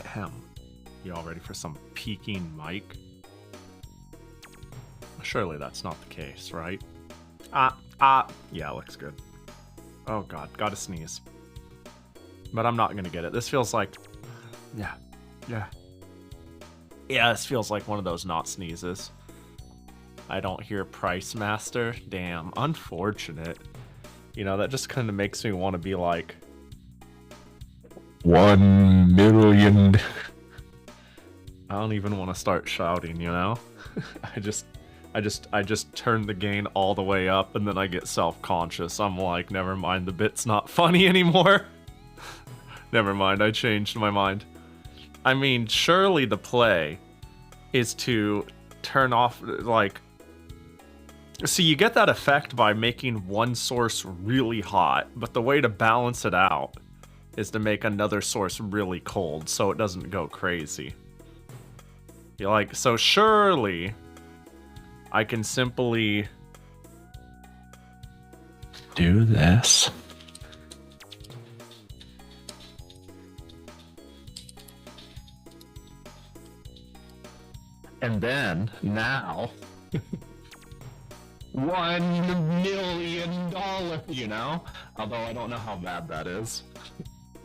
Ahem. You all ready for some peaking mic? Surely that's not the case, right? Yeah, looks good. Oh god, gotta sneeze. But I'm not gonna get it. This feels like... Yeah, this feels like one of those not sneezes. I don't hear Price Master. Damn, unfortunate. You know, that just kind of makes me want to be like... 1 million. I don't even want to start shouting, you know? I just turn the gain all the way up and then I get self-conscious. I'm like, never mind, the bit's not funny anymore. Never mind, I changed my mind. I mean, surely the play is to turn off, like... So you get that effect by making one source really hot, but the way to balance it out is to make another source really cold so it doesn't go crazy. You're like, so surely I can simply do this. And then, now, $1 million, you know? Although I don't know how bad that is.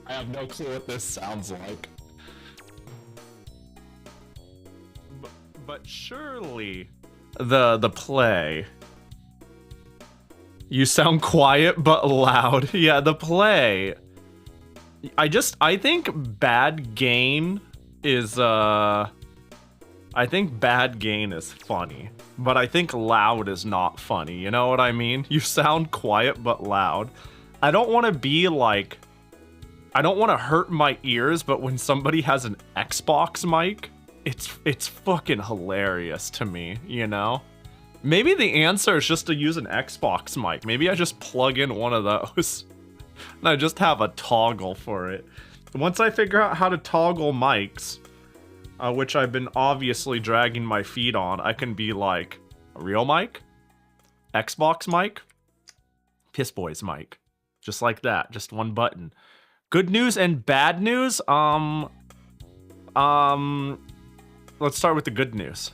I have no clue what this sounds like. But surely the play... You sound quiet but loud. Yeah, the play... I think bad gain is, I think bad gain is funny, but I think loud is not funny, you know what I mean? You sound quiet but loud. I don't want to be like... I don't want to hurt my ears, but when somebody has an Xbox mic, it's fucking hilarious to me, you know? Maybe the answer is just to use an Xbox mic. Maybe I just plug in one of those, and I just have a toggle for it. Once I figure out how to toggle mics... which I've been obviously dragging my feet on, I can be like, a real mic, Xbox mic, Piss Boys mic. Just like that, just one button. Good news and bad news? Let's start with the good news.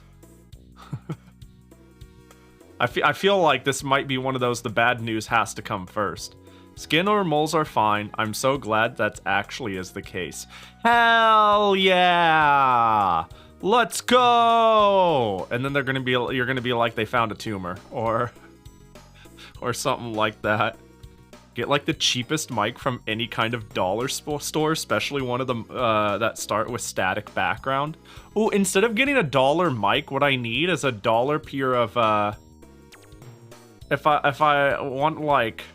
I feel like this might be one of those, the bad news has to come first. Skin or moles are fine. I'm so glad that actually is the case. Hell yeah! Let's go! And then you're gonna be like they found a tumor or something like that. Get like the cheapest mic from any kind of dollar store, especially one of them that start with static background. Ooh, instead of getting a $1 mic, what I need is a $1 pair of if I want like...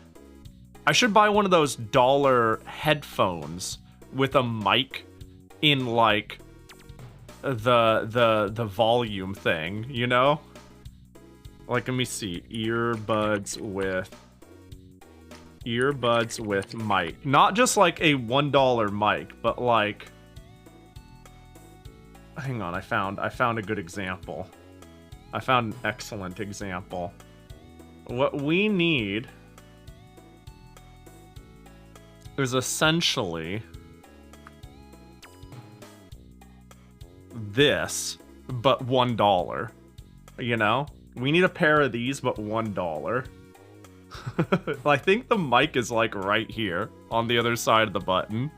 I should buy one of those $1 headphones with a mic in like the volume thing, you know? Like, let me see. Earbuds with mic. Not just like a $1 mic, but like... Hang on, I found a good example. I found an excellent example. What we need is essentially this, but $1. You know? We need a pair of these, but $1. I think the mic is like right here on the other side of the button.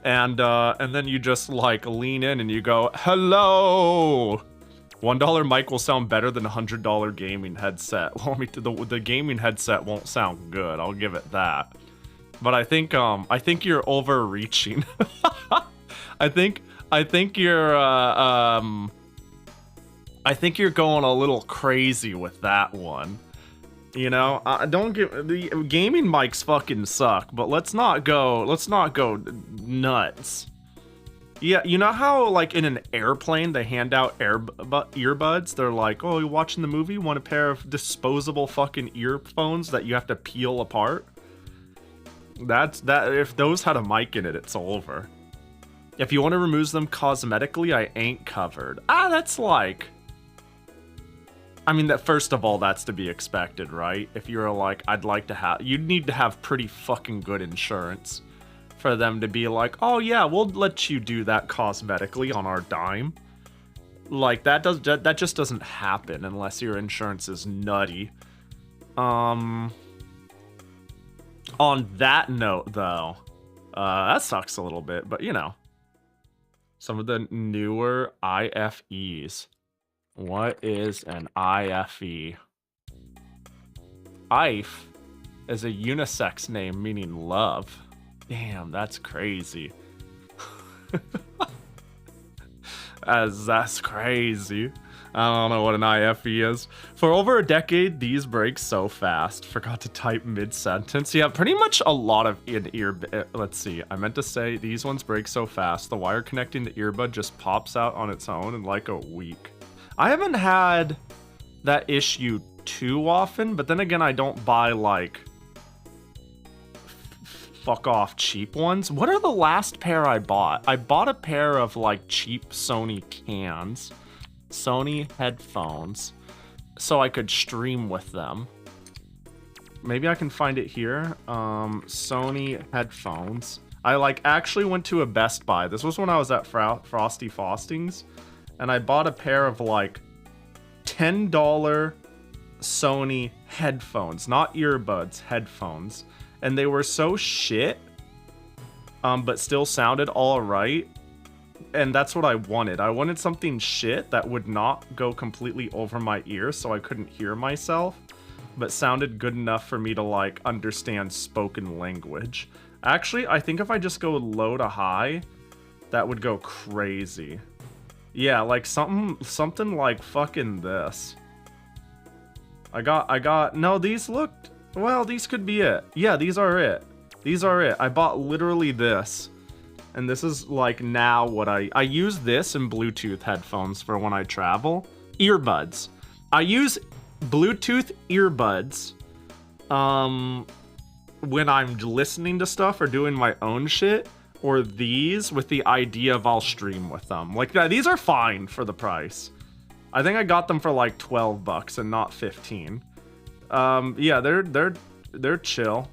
And then you just like lean in and you go, hello! $1 mic will sound better than a $100 gaming headset. Well, the gaming headset won't sound good, I'll give it that. But I think you're overreaching. I think you're going a little crazy with that one. You know, don't get the gaming mics fucking suck, but let's not go nuts. Yeah, you know how like in an airplane they hand out earbuds? They're like, "Oh, you're watching the movie? Want a pair of disposable fucking earphones that you have to peel apart?" That if those had a mic in it, it's over. If you want to remove them cosmetically, I ain't covered. That's like... I mean, that first of all, that's to be expected, right? If you're like, I'd like to have... You'd need to have pretty fucking good insurance for them to be like, oh yeah, we'll let you do that cosmetically on our dime. Like, that just doesn't happen unless your insurance is nutty. On that note, though, that sucks a little bit, but you know, some of the newer IFEs. What is an IFE? IFE is a unisex name meaning love. Damn, that's crazy. That's crazy. I don't know what an IFE is. For over a decade, these break so fast. Forgot to type mid-sentence. Yeah, pretty much a lot of in-ear... Let's see. I meant to say these ones break so fast. The wire connecting the earbud just pops out on its own in like a week. I haven't had that issue too often, but then again, I don't buy like... fuck off cheap ones. What are the last pair I bought? I bought a pair of like cheap Sony cans, Sony headphones, so I could stream with them. Maybe I can find it here. Sony headphones. I like actually went to a Best Buy. This was when I was at Frosty Faustings, and I bought a pair of like $10 Sony headphones, not earbuds, headphones. And they were so shit, but still sounded all right. And that's what I wanted. I wanted something shit that would not go completely over my ear so I couldn't hear myself, but sounded good enough for me to like understand spoken language. Actually, I think if I just go low to high, that would go crazy. Yeah, like something like fucking this. No, these looked... Well, these could be it. Yeah, these are it. These are it. I bought literally this. And this is like now what I use this in Bluetooth headphones for when I travel. Earbuds. I use Bluetooth earbuds when I'm listening to stuff or doing my own shit. Or these with the idea of I'll stream with them. Like, these are fine for the price. I think I got them for like 12 bucks and not 15. Yeah, they're chill.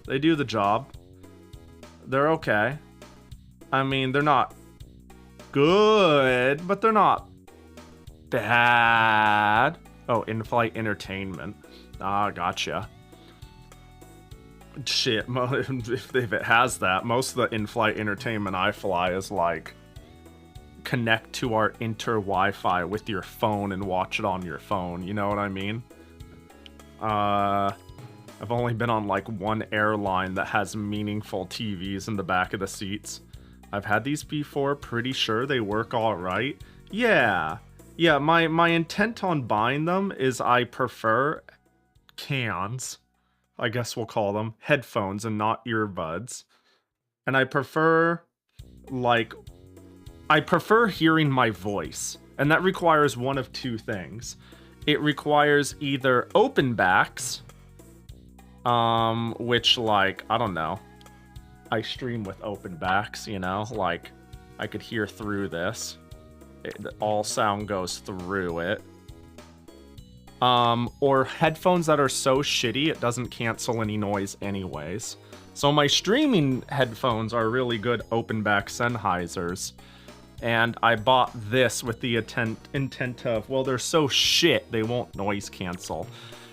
They do the job. They're okay. I mean, they're not good, but they're not bad. Oh, in-flight entertainment. Ah, gotcha. Shit, if it has that, most of the in-flight entertainment I fly is like connect to our inter-Wi-Fi with your phone and watch it on your phone. You know what I mean? I've only been on like one airline that has meaningful TVs in the back of the seats. I've had these before, pretty sure they work all right. Yeah, my intent on buying them is I prefer cans, I guess we'll call them, headphones and not earbuds. And I prefer hearing my voice, and that requires one of two things. It requires either open backs, which, like, I don't know. I stream with open backs, you know? Like, I could hear through this. All sound goes through it. Or headphones that are so shitty it doesn't cancel any noise anyways. So my streaming headphones are really good open back Sennheisers. And I bought this with the intent of, well, they're so shit, they won't noise cancel.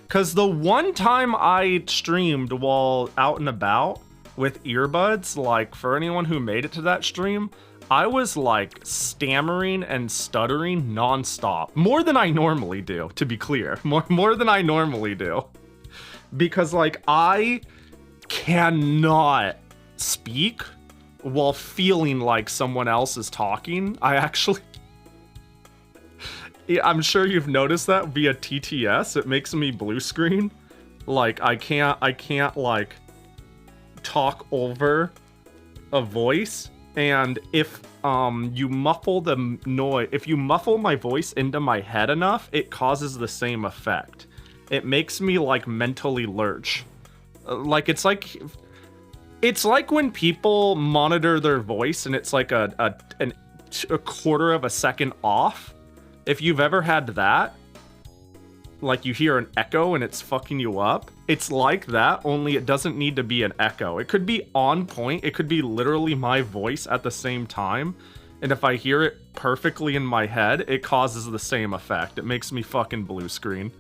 Because the one time I streamed while out and about with earbuds, like, for anyone who made it to that stream, I was, like, stammering and stuttering nonstop. More than I normally do, to be clear. More than I normally do. Because, like, I cannot speak while feeling like someone else is talking. I actually... I'm sure you've noticed that via TTS. It makes me blue screen. Like, I can't like, talk over a voice. And if you muffle the noise... If you muffle my voice into my head enough, it causes the same effect. It makes me, like, mentally lurch. Like, it's like... It's like when people monitor their voice and it's like a quarter of a second off. If you've ever had that, like you hear an echo and it's fucking you up. It's like that, only it doesn't need to be an echo. It could be on point. It could be literally my voice at the same time. And if I hear it perfectly in my head, it causes the same effect. It makes me fucking blue screen.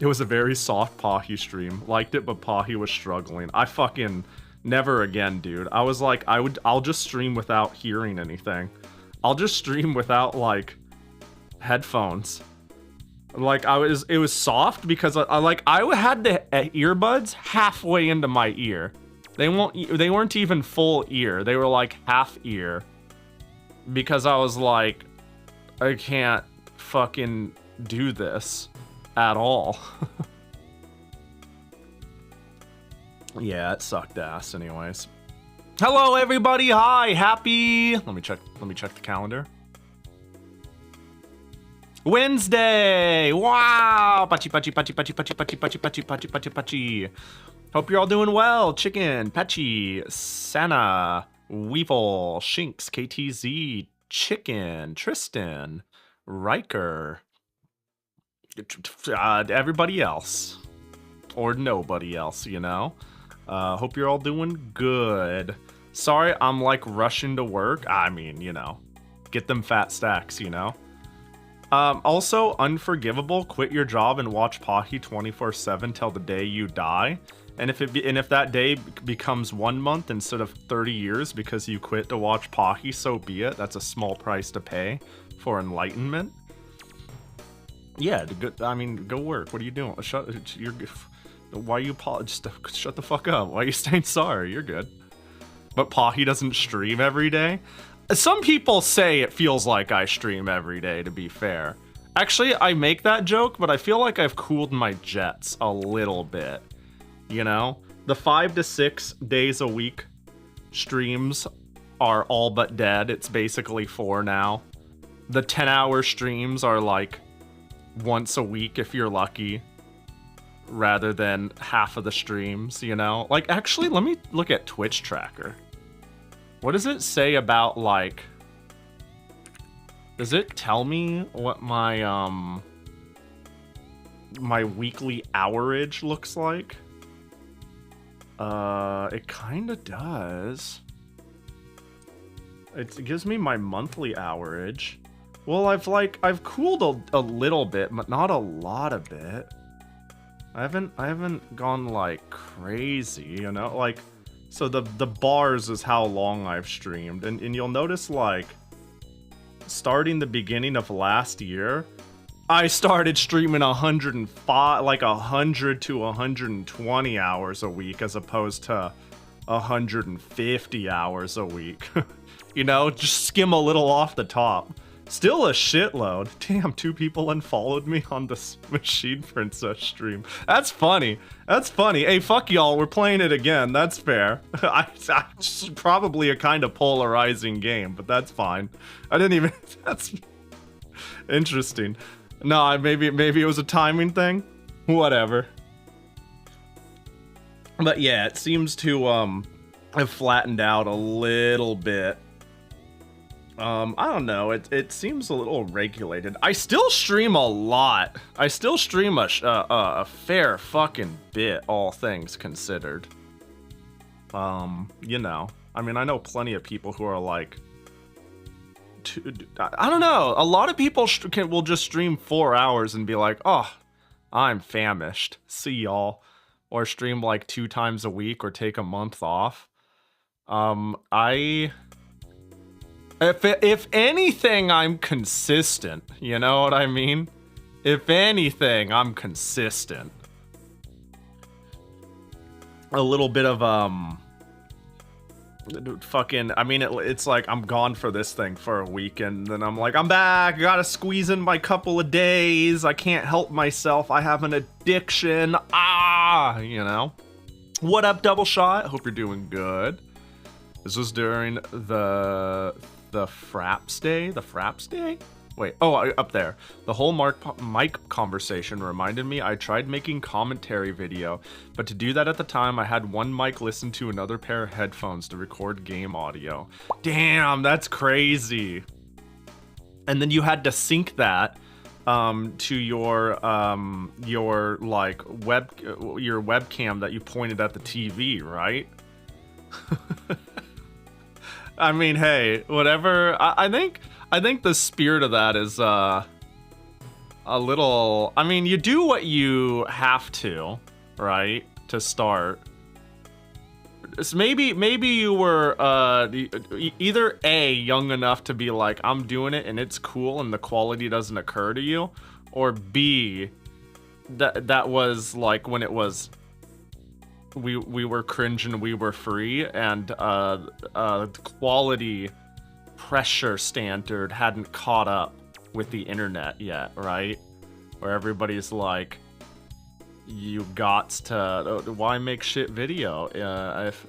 It was a very soft Pahi stream. Liked it, but Pahi was struggling. I fucking never again, dude. I was like, I'll just stream without hearing anything. I'll just stream without like headphones. Like it was soft because I had the earbuds halfway into my ear. They weren't even full ear. They were like half ear. Because I was like, I can't fucking do this at all. Yeah, it sucked ass anyways. Hello everybody, hi, happy. Let me check the calendar. Wednesday! Wow! Pachi, pachi, pachi, pachi, pachi, pachi, pachi, pachi, pachi, pachi, pachi. Hope you're all doing well. Chicken, Pachi, Sana, Weevil, Shinx, KTZ, Chicken, Tristan, Riker, everybody else. Or nobody else, you know? Hope you're all doing good. Sorry, I'm like rushing to work. I mean, you know, get them fat stacks, you know? Also, unforgivable, quit your job and watch Pahi 24/7 till the day you die. And if that day becomes 1 month instead of 30 years because you quit to watch Pahi, so be it. That's a small price to pay for enlightenment. Yeah, I mean, go work. What are you doing? Why are you just shut the fuck up? Why are you staying sorry? You're good. But Pahi doesn't stream every day. Some people say it feels like I stream every day, to be fair. Actually, I make that joke, but I feel like I've cooled my jets a little bit. You know? The 5 to 6 days a week streams are all but dead. It's basically 4 now. The 10-hour streams are like once a week if you're lucky, rather than half of the streams, you know? Like, actually, let me look at Twitch tracker. What does it say about, like... Does it tell me what my, my weekly hourage looks like? It kinda does. It gives me my monthly hourage. Well, I've cooled a little bit, but not a lot of it. I haven't gone, like, crazy, you know? Like... So the bars is how long I've streamed, and you'll notice, like, starting the beginning of last year, I started streaming 105, like 100 to 120 hours a week as opposed to 150 hours a week. You know, just skim a little off the top. Still a shitload. Damn, 2 people unfollowed me on this Machine Princess stream. That's funny. That's funny. Hey, fuck y'all, we're playing it again. That's fair. It's probably a kind of polarizing game, but that's fine. I didn't even... That's interesting. No, maybe it was a timing thing. Whatever. But yeah, it seems to have flattened out a little bit. I don't know, it seems a little regulated. I still stream a lot. I still stream a fair fucking bit, all things considered. You know, I mean, I know plenty of people who are like... I don't know, a lot of people will just stream 4 hours and be like, oh, I'm famished, see y'all. Or stream like 2 times a week or take a month off. If anything, I'm consistent. You know what I mean? If anything, I'm consistent. A little bit of, fucking, I mean, it's like I'm gone for this thing for a week, and then I'm like, I'm back, I gotta squeeze in my couple of days, I can't help myself, I have an addiction, you know? What up, Double Shot? Hope you're doing good. This was during the Fraps Day? The Fraps Day? Wait, oh, up there. The whole mic conversation reminded me I tried making commentary video, but to do that at the time, I had one mic listen to another pair of headphones to record game audio. Damn, that's crazy. And then you had to sync that to your like your webcam that you pointed at the TV, right? I mean, hey, whatever. I think the spirit of that is a little. I mean, you do what you have to, right, to start. So maybe you were either A, young enough to be like, I'm doing it and it's cool and the quality doesn't occur to you, or B, that was like when it was we were cringe and we were free, and the quality pressure standard hadn't caught up with the internet yet, right? Where everybody's like, you got to why make shit video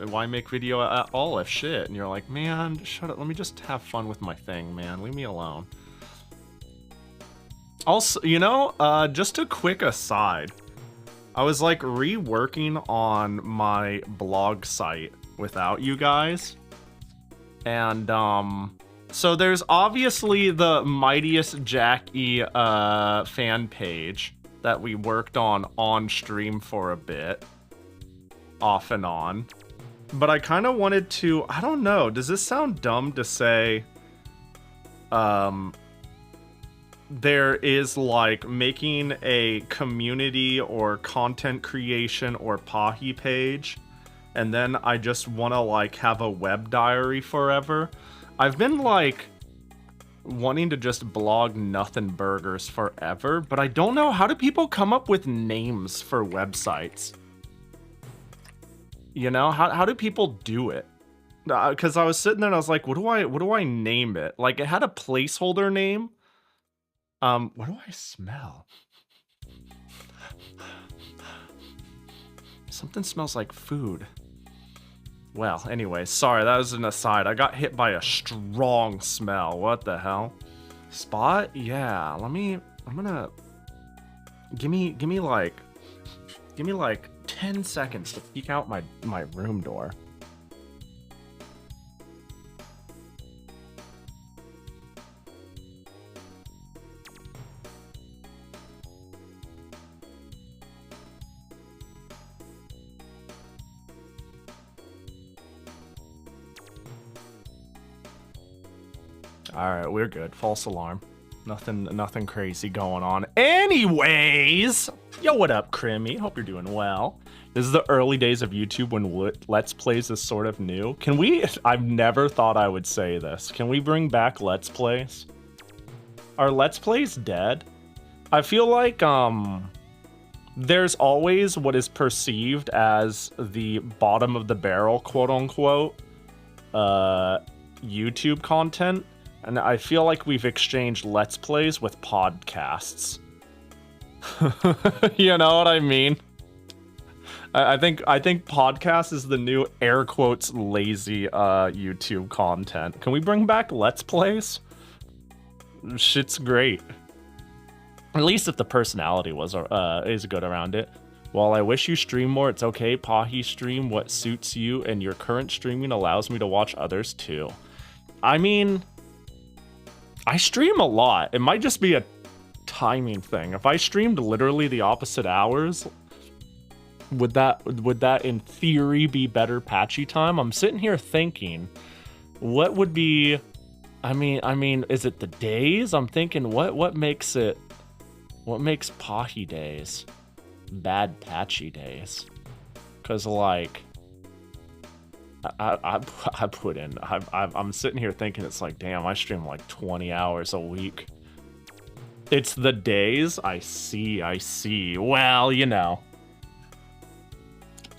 why make video at all if shit, and you're like, man, shut up, let me just have fun with my thing, man, leave me alone. Also, you know, just a quick aside, I was like reworking on my blog site without you guys, and so there's obviously the Mightiest Jackie fan page that we worked on stream for a bit, off and on. But I kind of wanted to, I don't know, does this sound dumb to say, there is like making a community or content creation or Pahi page, and then I just want to like have a web diary forever? I've been like wanting to just blog nothing burgers forever, but I don't know, how do people come up with names for websites? You know, how do people do it? Because I was sitting there and I was like, what do I name it? Like, it had a placeholder name. What do I smell? Something smells like food. Well, anyway, sorry, that was an aside. I got hit by a strong smell. What the hell? Spot? Yeah, I'm gonna... Give me like 10 seconds to peek out my room door. Alright, we're good. False alarm. Nothing crazy going on. Anyways! Yo, what up, Crimmy? Hope you're doing well. This is the early days of YouTube when Let's Plays is sort of new. Can we... I've never thought I would say this. Can we bring back Let's Plays? Are Let's Plays dead? I feel like, there's always what is perceived as the bottom of the barrel, quote-unquote, YouTube content. And I feel like we've exchanged Let's Plays with podcasts. You know what I mean? I think podcast is the new air quotes lazy YouTube content. Can we bring back Let's Plays? Shit's great. At least if the personality was is good around it. While I wish you stream more, it's okay. Pahi, stream what suits you, and your current streaming allows me to watch others too. I mean, I stream a lot. It might just be a timing thing. If I streamed literally the opposite hours, would that in theory be better patchy time? I'm sitting here thinking, what would be... I mean, is it the days? I'm thinking, what makes Pahi days bad patchy days? Because like, I put in, I'm sitting here thinking, it's like, damn, I stream like 20 hours a week. It's the days. I see. Well, you know.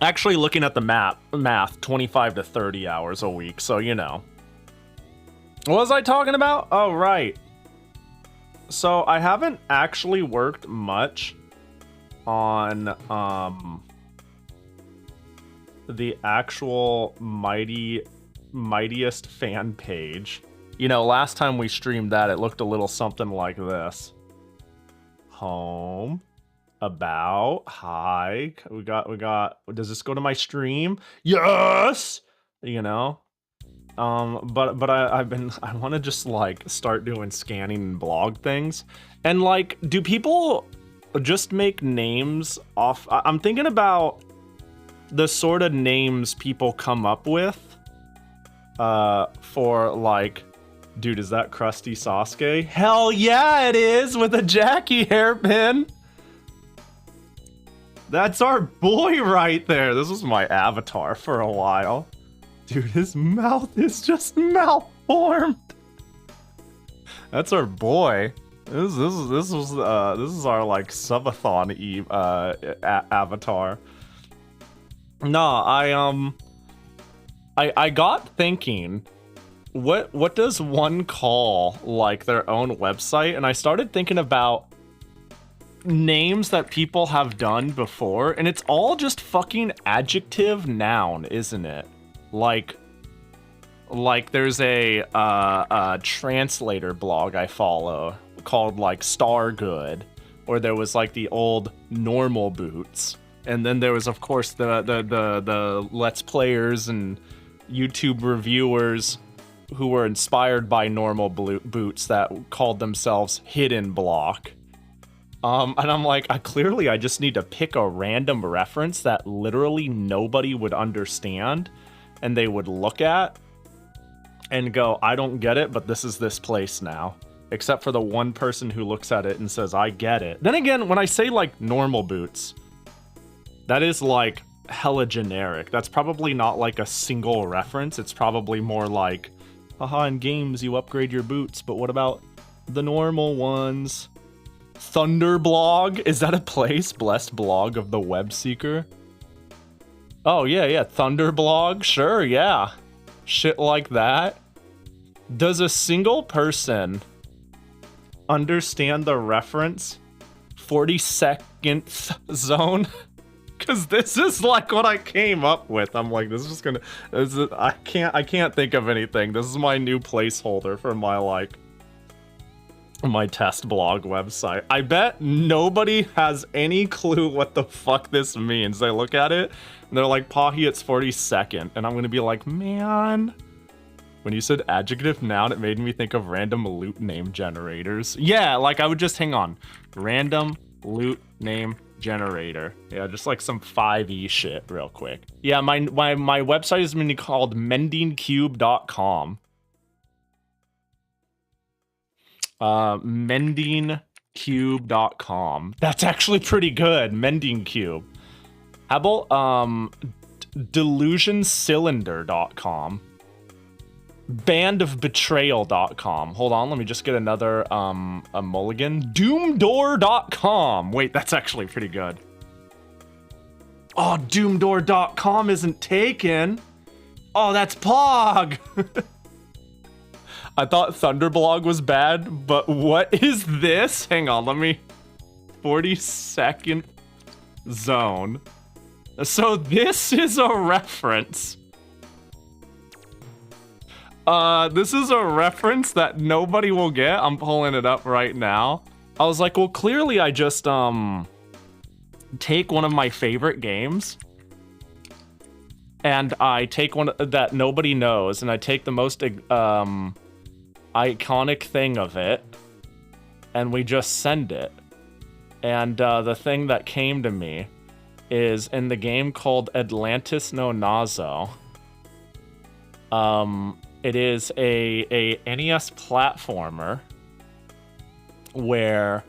Actually, looking at the math, 25 to 30 hours a week, so you know. What was I talking about? Oh, right. So I haven't actually worked much on the actual mightiest fan page. You know, last time we streamed that, it looked a little something like this. Home, about, hi. We got, does this go to my stream? Yes! You know? But I want to just like start doing scanning and blog things. And like, do people just make names off? I'm thinking about the sort of names people come up with for like, dude, is that Krusty Sasuke? Hell yeah, it is, with a Jackie hairpin. That's our boy right there. This was my avatar for a while. Dude, his mouth is just malformed. That's our boy. This is our like subathon avatar. No, I got thinking, what does one call like their own website? And I started thinking about names that people have done before, and it's all just fucking adjective noun, isn't it? Like there's a translator blog I follow called like Stargood, or there was like the old Normal Boots, and then there was of course the Let's Players and YouTube reviewers who were inspired by Normal Boots that called themselves Hidden Block. And I'm like, I just need to pick a random reference that literally nobody would understand, and they would look at and go, I don't get it, but this is this place now. Except for the one person who looks at it and says, I get it. Then again, when I say like Normal Boots, that is like hella generic. That's probably not like a single reference. It's probably more like, haha, in games you upgrade your boots, but what about the normal ones? Thunderblog? Is that a place? Blessed blog of the web seeker? Oh, yeah. Thunderblog? Sure, yeah. Shit like that. Does a single person understand the reference? 42nd zone? Because this is like what I came up with. I'm like, this is just gonna... I can't think of anything. This is my new placeholder for my, like, my test blog website. I bet nobody has any clue what the fuck this means. They look at it and they're like, Pahi, it's 42nd. And I'm gonna be like, man. When you said adjective noun, it made me think of random loot name generators. Yeah, like I would just, hang on. Random loot name generator. Yeah, just like some 5e shit real quick. Yeah, my website is gonna be called mendingcube.com. Mendingcube.com. That's actually pretty good. Mending Cube. How about delusioncylinder.com. bandofbetrayal.com. Hold on, let me just get another a mulligan. doomdoor.com. Wait, that's actually pretty good. Oh, doomdoor.com isn't taken. Oh, that's Pog. I thought Thunderblog was bad, but what is this? Hang on, let me... 42nd zone. So this is a reference. This is a reference that nobody will get. I'm pulling it up right now. I was like, well, clearly I just, take one of my favorite games, and I take one that nobody knows, and I take the most, iconic thing of it, and we just send it. And the thing that came to me is in the game called Atlantis no Nazo. It is a NES platformer where,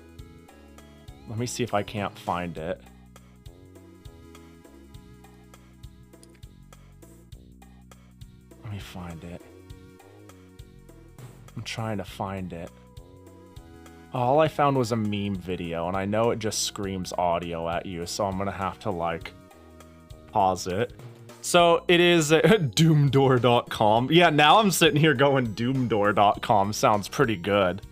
let me see if I can't find it. Let me find it. I'm trying to find it. All I found was a meme video, and I know it just screams audio at you, so I'm gonna have to, like, pause it. So it is doomdoor.com. Yeah, now I'm sitting here going doomdoor.com sounds pretty good.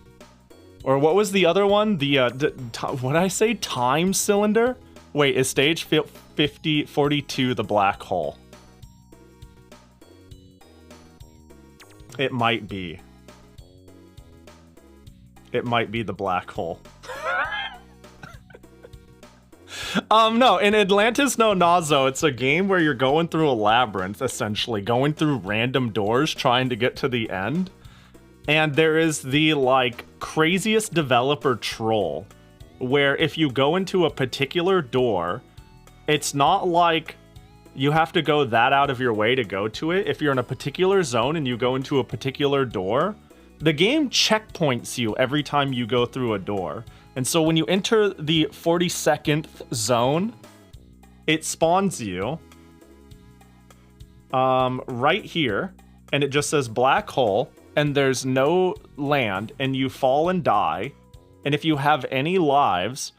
Or what was the other one? The, what did I say? Time cylinder? Wait, is stage 42 the black hole? It might be. It might be the black hole. No, in Atlantis No Nazo, it's a game where you're going through a labyrinth, essentially, going through random doors trying to get to the end. And there is the, like, craziest developer troll, where if you go into a particular door, it's not like you have to go that out of your way to go to it. If you're in a particular zone and you go into a particular door, the game checkpoints you every time you go through a door. And so when you enter the 42nd zone, it spawns you right here, and it just says black hole, and there's no land, and you fall and die. And if you have any lives,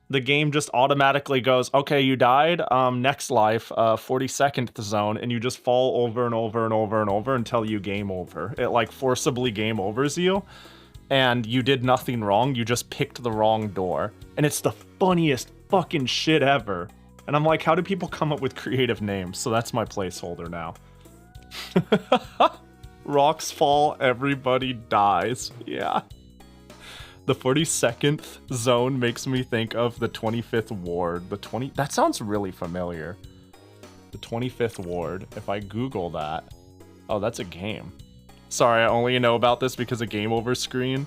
the game just automatically goes, okay, you died, next life, 42nd zone, and you just fall over and over and over and over until you game over. It, like, forcibly game overs you, and you did nothing wrong, you just picked the wrong door. And it's the funniest fucking shit ever. And I'm like, how do people come up with creative names? So that's my placeholder now. Rocks fall, everybody dies. Yeah. The 42nd zone makes me think of the 25th ward. That sounds really familiar. The 25th ward. If I Google that. Oh, that's a game. Sorry, I only know about this because of Game Over Screen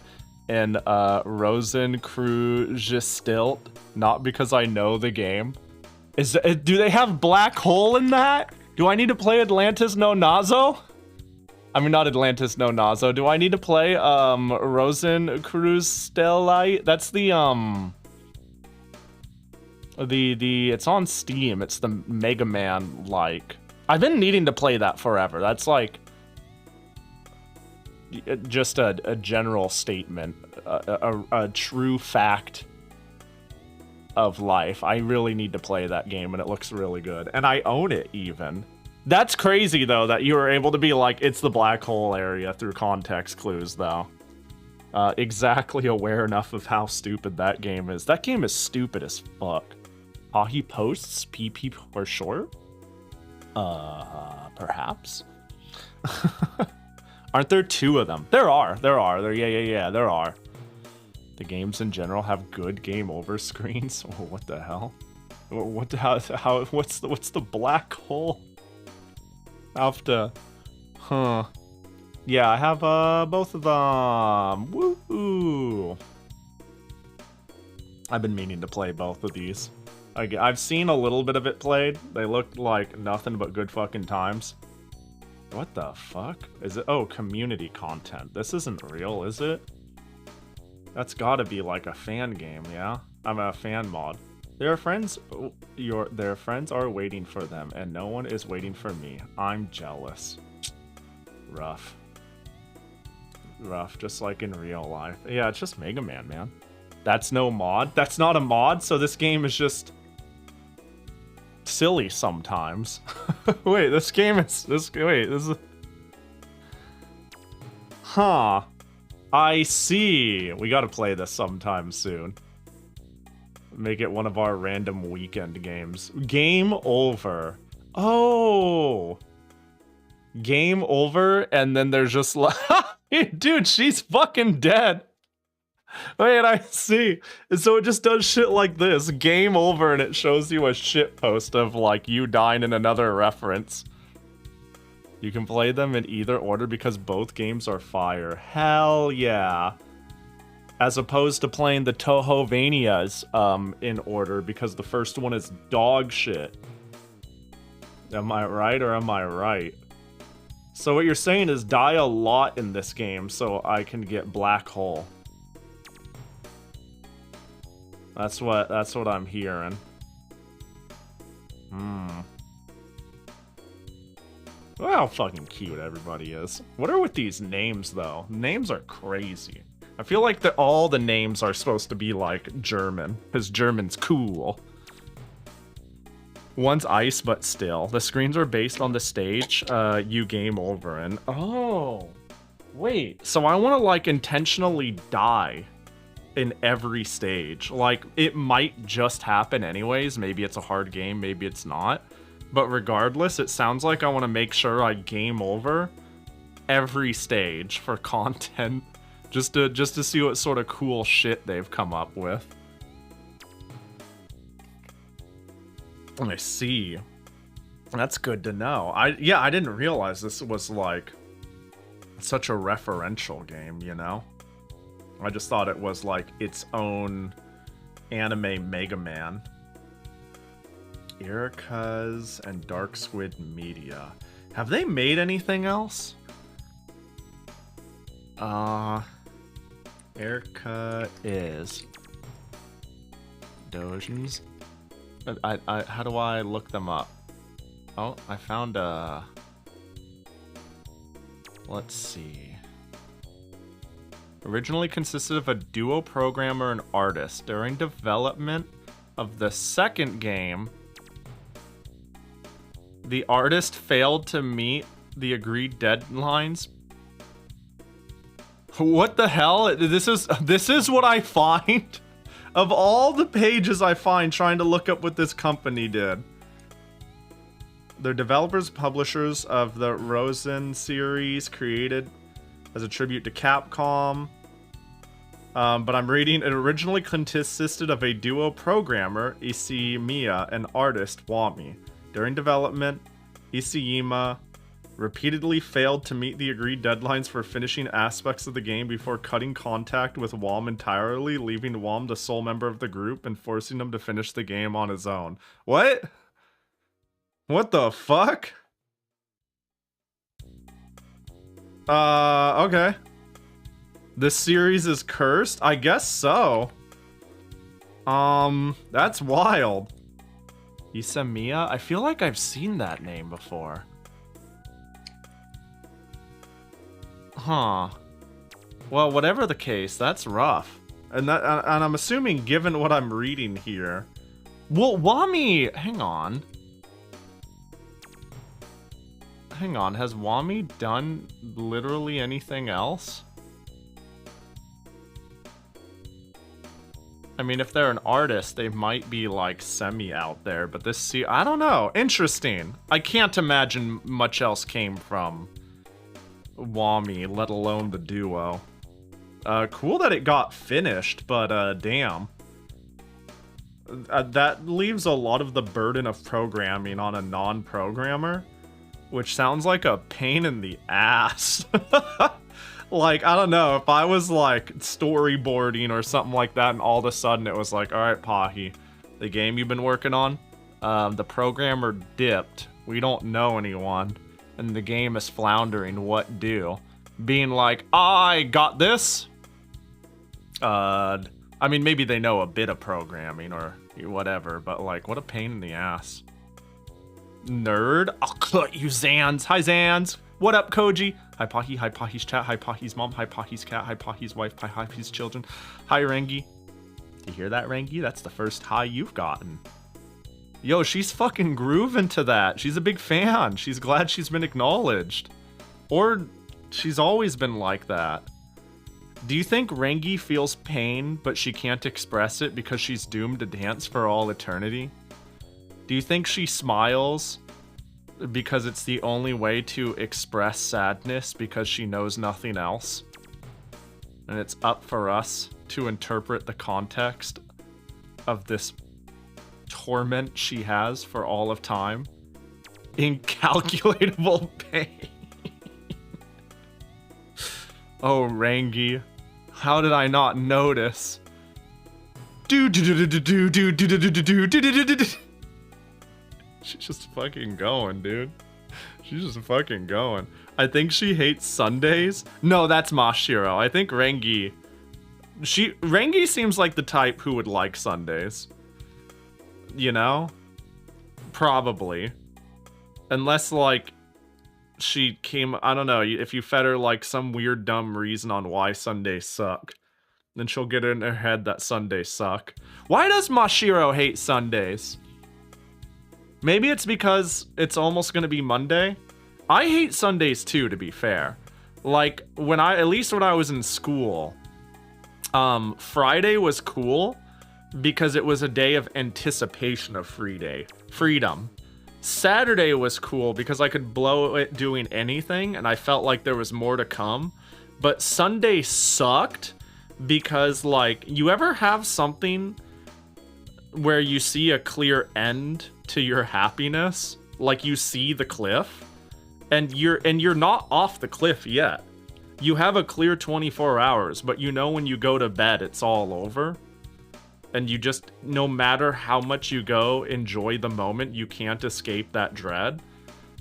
and Rosenkreuzstilt, not because I know the game. Do they have Black Hole in that? Do I need to play Atlantis No Nazo? I mean, not Atlantis No Nazo. Do I need to play Rosenkreuzstilt? That's the it's on Steam. It's the Mega Man like. I've been needing to play that forever. That's like just a general statement, a true fact of life. I really need to play that game, and it looks really good. And I own it even. That's crazy, though, that you were able to be like, it's the black hole area through context clues, though. Exactly aware enough of how stupid that game is. That game is stupid as fuck. Pahi posts PP for short? Perhaps? Aren't there two of them? There are. Yeah, there are. The games in general have good game over screens. Oh, what the hell? What's the black hole? I have to, yeah, I have both of them. Woo! I've been meaning to play both of these. I've seen a little bit of it played. They look like nothing but good fucking times. What the fuck? Is it? Oh, community content. This isn't real, is it? That's gotta be like a fan game, yeah? I'm a fan mod. Their friends are waiting for them, and no one is waiting for me. I'm jealous. Rough. Rough, just like in real life. Yeah, it's just Mega Man, man. That's no mod. That's not a mod, so this game is just silly sometimes. Wait, this is... Huh. I see. We gotta play this sometime soon. Make it one of our random weekend games. Game over. Oh. Game over, and then there's just like... Dude, she's fucking dead. Wait, I see. And so it just does shit like this. Game over, and it shows you a shit post of, like, you dying in another reference. You can play them in either order because both games are fire. Hell yeah. As opposed to playing the Tohovanias in order because the first one is dog shit. Am I right or am I right? So what you're saying is die a lot in this game so I can get black hole. That's what I'm hearing. Look how fucking cute everybody is. What are with these names though? Names are crazy. I feel like all the names are supposed to be like German, because German's cool. One's ice, but still. The screens are based on the stage you game over in. Oh, wait. So I want to like intentionally die in every stage. Like, it might just happen anyways. Maybe it's a hard game, maybe it's not. But regardless, it sounds like I want to make sure I game over every stage for content. Just to see what sort of cool shit they've come up with. I see. That's good to know. I didn't realize this was like such a referential game, you know? I just thought it was like its own anime Mega Man. Erica's and Dark Squid Media. Have they made anything else? Erica is Dojins. How do I look them up? Oh, I found a... Let's see. Originally consisted of a duo programmer and artist. During development of the second game, the artist failed to meet the agreed deadlines. What the hell? This is what I find? Of all the pages I find trying to look up what this company did. They're developers, publishers of the Rosen series, created as a tribute to Capcom. But I'm reading, it originally consisted of a duo programmer, Ishimiya, and artist, Wami. During development, Ishiyama repeatedly failed to meet the agreed deadlines for finishing aspects of the game before cutting contact with Wam entirely, leaving Wam the sole member of the group and forcing him to finish the game on his own. What? What the fuck? Okay. This series is cursed? I guess so. That's wild. Isamiya? I feel like I've seen that name before. Huh. Well, whatever the case, that's rough. And I'm assuming, given what I'm reading here... Well, Wami... Hang on. Hang on, has Wami done literally anything else? I mean, if they're an artist, they might be, like, semi-out there, but this... I don't know. Interesting. I can't imagine much else came from Wami, let alone the duo. Cool that it got finished, but, damn. That leaves a lot of the burden of programming on a non-programmer, which sounds like a pain in the ass. Like, I don't know, if I was, like, storyboarding or something like that, and all of a sudden it was like, alright, Pahi, the game you've been working on, the programmer dipped, we don't know anyone, and the game is floundering, what do? Being like, I got this? I mean, maybe they know a bit of programming or whatever, but, like, what a pain in the ass. Nerd? I'll cut you, Zans. Hi, Zans. What up, Koji? Hi, Pahi. Hi, Pahi's chat. Hi, Pahi's mom. Hi, Pahi's cat. Hi, Pahi's wife. Hi, Pahi's children. Hi, Rengi. You hear that, Rengi? That's the first hi you've gotten. Yo, she's fucking grooving to that. She's a big fan. She's glad she's been acknowledged. Or she's always been like that. Do you think Rengi feels pain, but she can't express it because she's doomed to dance for all eternity? Do you think she smiles because it's the only way to express sadness because she knows nothing else? And it's up for us to interpret the context of this torment she has for all of time. Incalculable pain. Oh, Rangi, how did I not notice? She's just fucking going, dude. She's just fucking going. I think she hates Sundays. No, that's Mashiro. I think Rengi... Rengi seems like the type who would like Sundays. You know? Probably. Unless, like, she came... I don't know. If you fed her, like, some weird dumb reason on why Sundays suck, then she'll get it in her head that Sundays suck. Why does Mashiro hate Sundays? Maybe it's because it's almost gonna be Monday. I hate Sundays too, to be fair. Like, at least when I was in school, Friday was cool because it was a day of anticipation of freedom. Saturday was cool because I could blow it doing anything and I felt like there was more to come. But Sunday sucked because, like, you ever have something where you see a clear end to your happiness. Like you see the cliff, and you're not off the cliff yet. You have a clear 24 hours, but you know when you go to bed, it's all over. And you just, no matter how much you go, enjoy the moment, you can't escape that dread.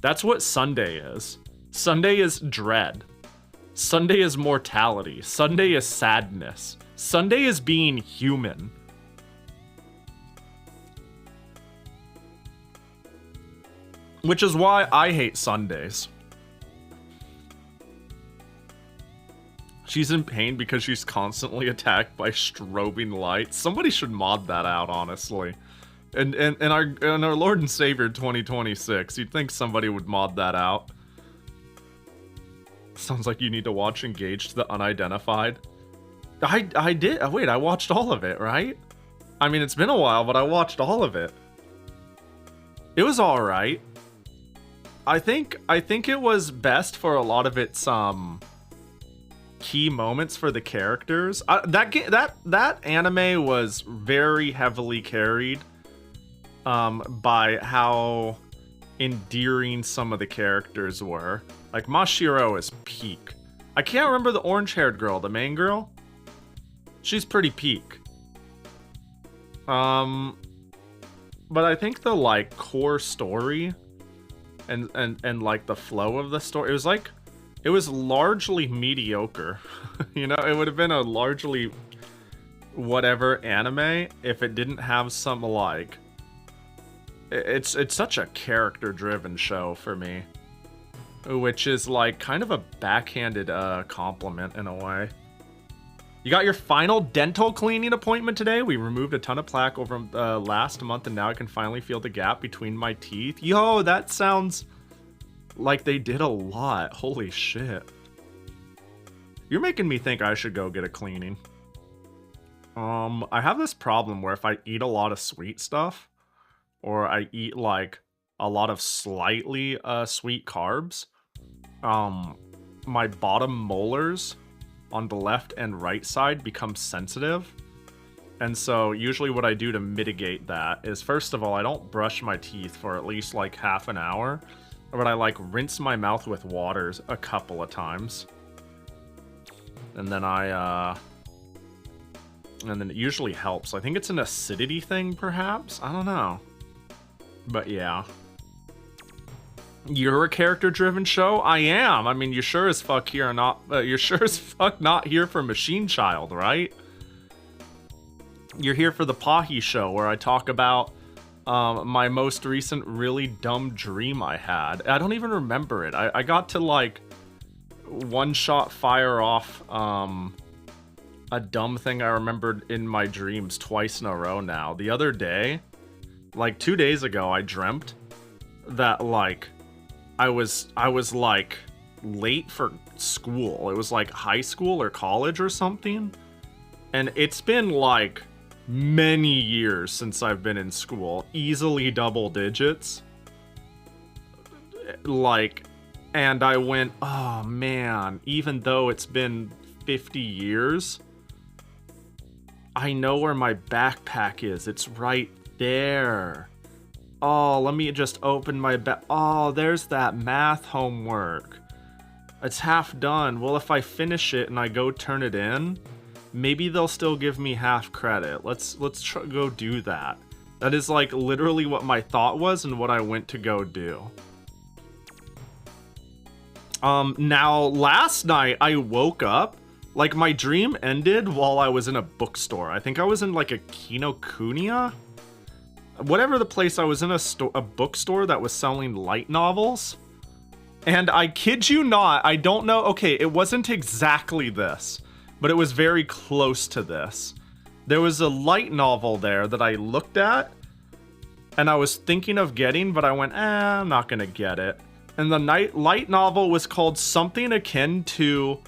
That's what Sunday is. Sunday is dread. Sunday is mortality. Sunday is sadness. Sunday is being human. Which is why I hate Sundays. She's in pain because she's constantly attacked by strobing lights. Somebody should mod that out, honestly. And our Lord and Savior 2026, you'd think somebody would mod that out. Sounds like you need to watch Engaged to the Unidentified. I did. Wait, I watched all of it, right? I mean, it's been a while, but I watched all of it. It was all right. I think it was best for a lot of its key moments for the characters. That anime was very heavily carried by how endearing some of the characters were. Like Mashiro is peak. I can't remember the orange-haired girl, the main girl. She's pretty peak. But I think the like core story and like the flow of the story, it was largely mediocre. You know, it would have been a largely whatever anime if it didn't have some like it's such a character driven show for me, which is like kind of a backhanded compliment in a way. You got your final dental cleaning appointment today. We removed a ton of plaque over last month, and now I can finally feel the gap between my teeth. Yo, that sounds like they did a lot. Holy shit. You're making me think I should go get a cleaning. I have this problem where if I eat a lot of sweet stuff, or I eat like a lot of slightly sweet carbs, my bottom molars on the left and right side become sensitive. And so usually what I do to mitigate that is, first of all, I don't brush my teeth for at least like half an hour, but I like rinse my mouth with water a couple of times. And then and then it usually helps. I think it's an acidity thing, perhaps? I don't know. But yeah. You're a character-driven show? I am. I mean, you're sure as fuck not here for Machine Child, right? You're here for the Pahi show, where I talk about my most recent really dumb dream I had. I don't even remember it. I got to like one-shot fire off a dumb thing I remembered in my dreams twice in a row now. The other day, like 2 days ago, I dreamt that like I was like late for school. It was like high school or college or something. And it's been like many years since I've been in school. Easily double digits. Like, and I went, oh man, even though it's been 50 years, I know where my backpack is. It's right there. Oh, let me just open my oh, there's that math homework. It's half done. Well, if I finish it and I go turn it in, maybe they'll still give me half credit. Let's go do that. That is like literally what my thought was and what I went to go do. Now last night I woke up, like my dream ended while I was in a bookstore. I think I was in like a Kinokuniya? Whatever the place, I was in a bookstore that was selling light novels. And I kid you not, I don't know, okay, it wasn't exactly this, but it was very close to this. There was a light novel there that I looked at, and I was thinking of getting, but I went, I'm not gonna get it. And the light novel was called something akin to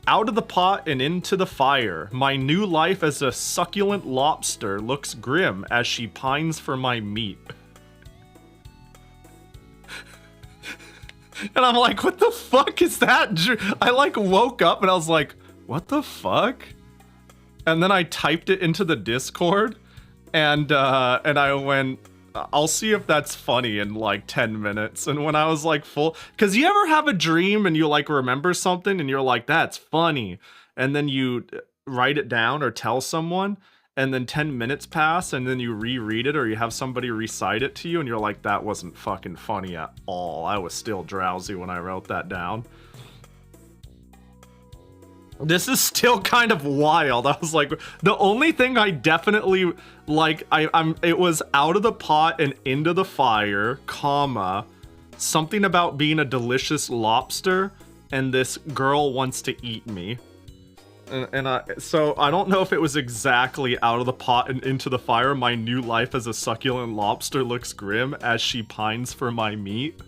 Out of the Pot and Into the Fire. My new life as a succulent lobster looks grim as she pines for my meat. And I'm like, what the fuck is that? I like woke up and I was like, what the fuck? And then I typed it into the Discord, And I went, I'll see if that's funny in like 10 minutes. And when I was like because you ever have a dream and you like remember something and you're like, that's funny. And then you write it down or tell someone, and then 10 minutes pass and then you reread it or you have somebody recite it to you and you're like, that wasn't fucking funny at all. I was still drowsy when I wrote that down. This is still kind of wild. I was like, the only thing I definitely like, it was out of the pot and into the fire, comma, something about being a delicious lobster, and this girl wants to eat me. So I don't know if it was exactly out of the pot and into the fire. My new life as a succulent lobster looks grim as she pines for my meat.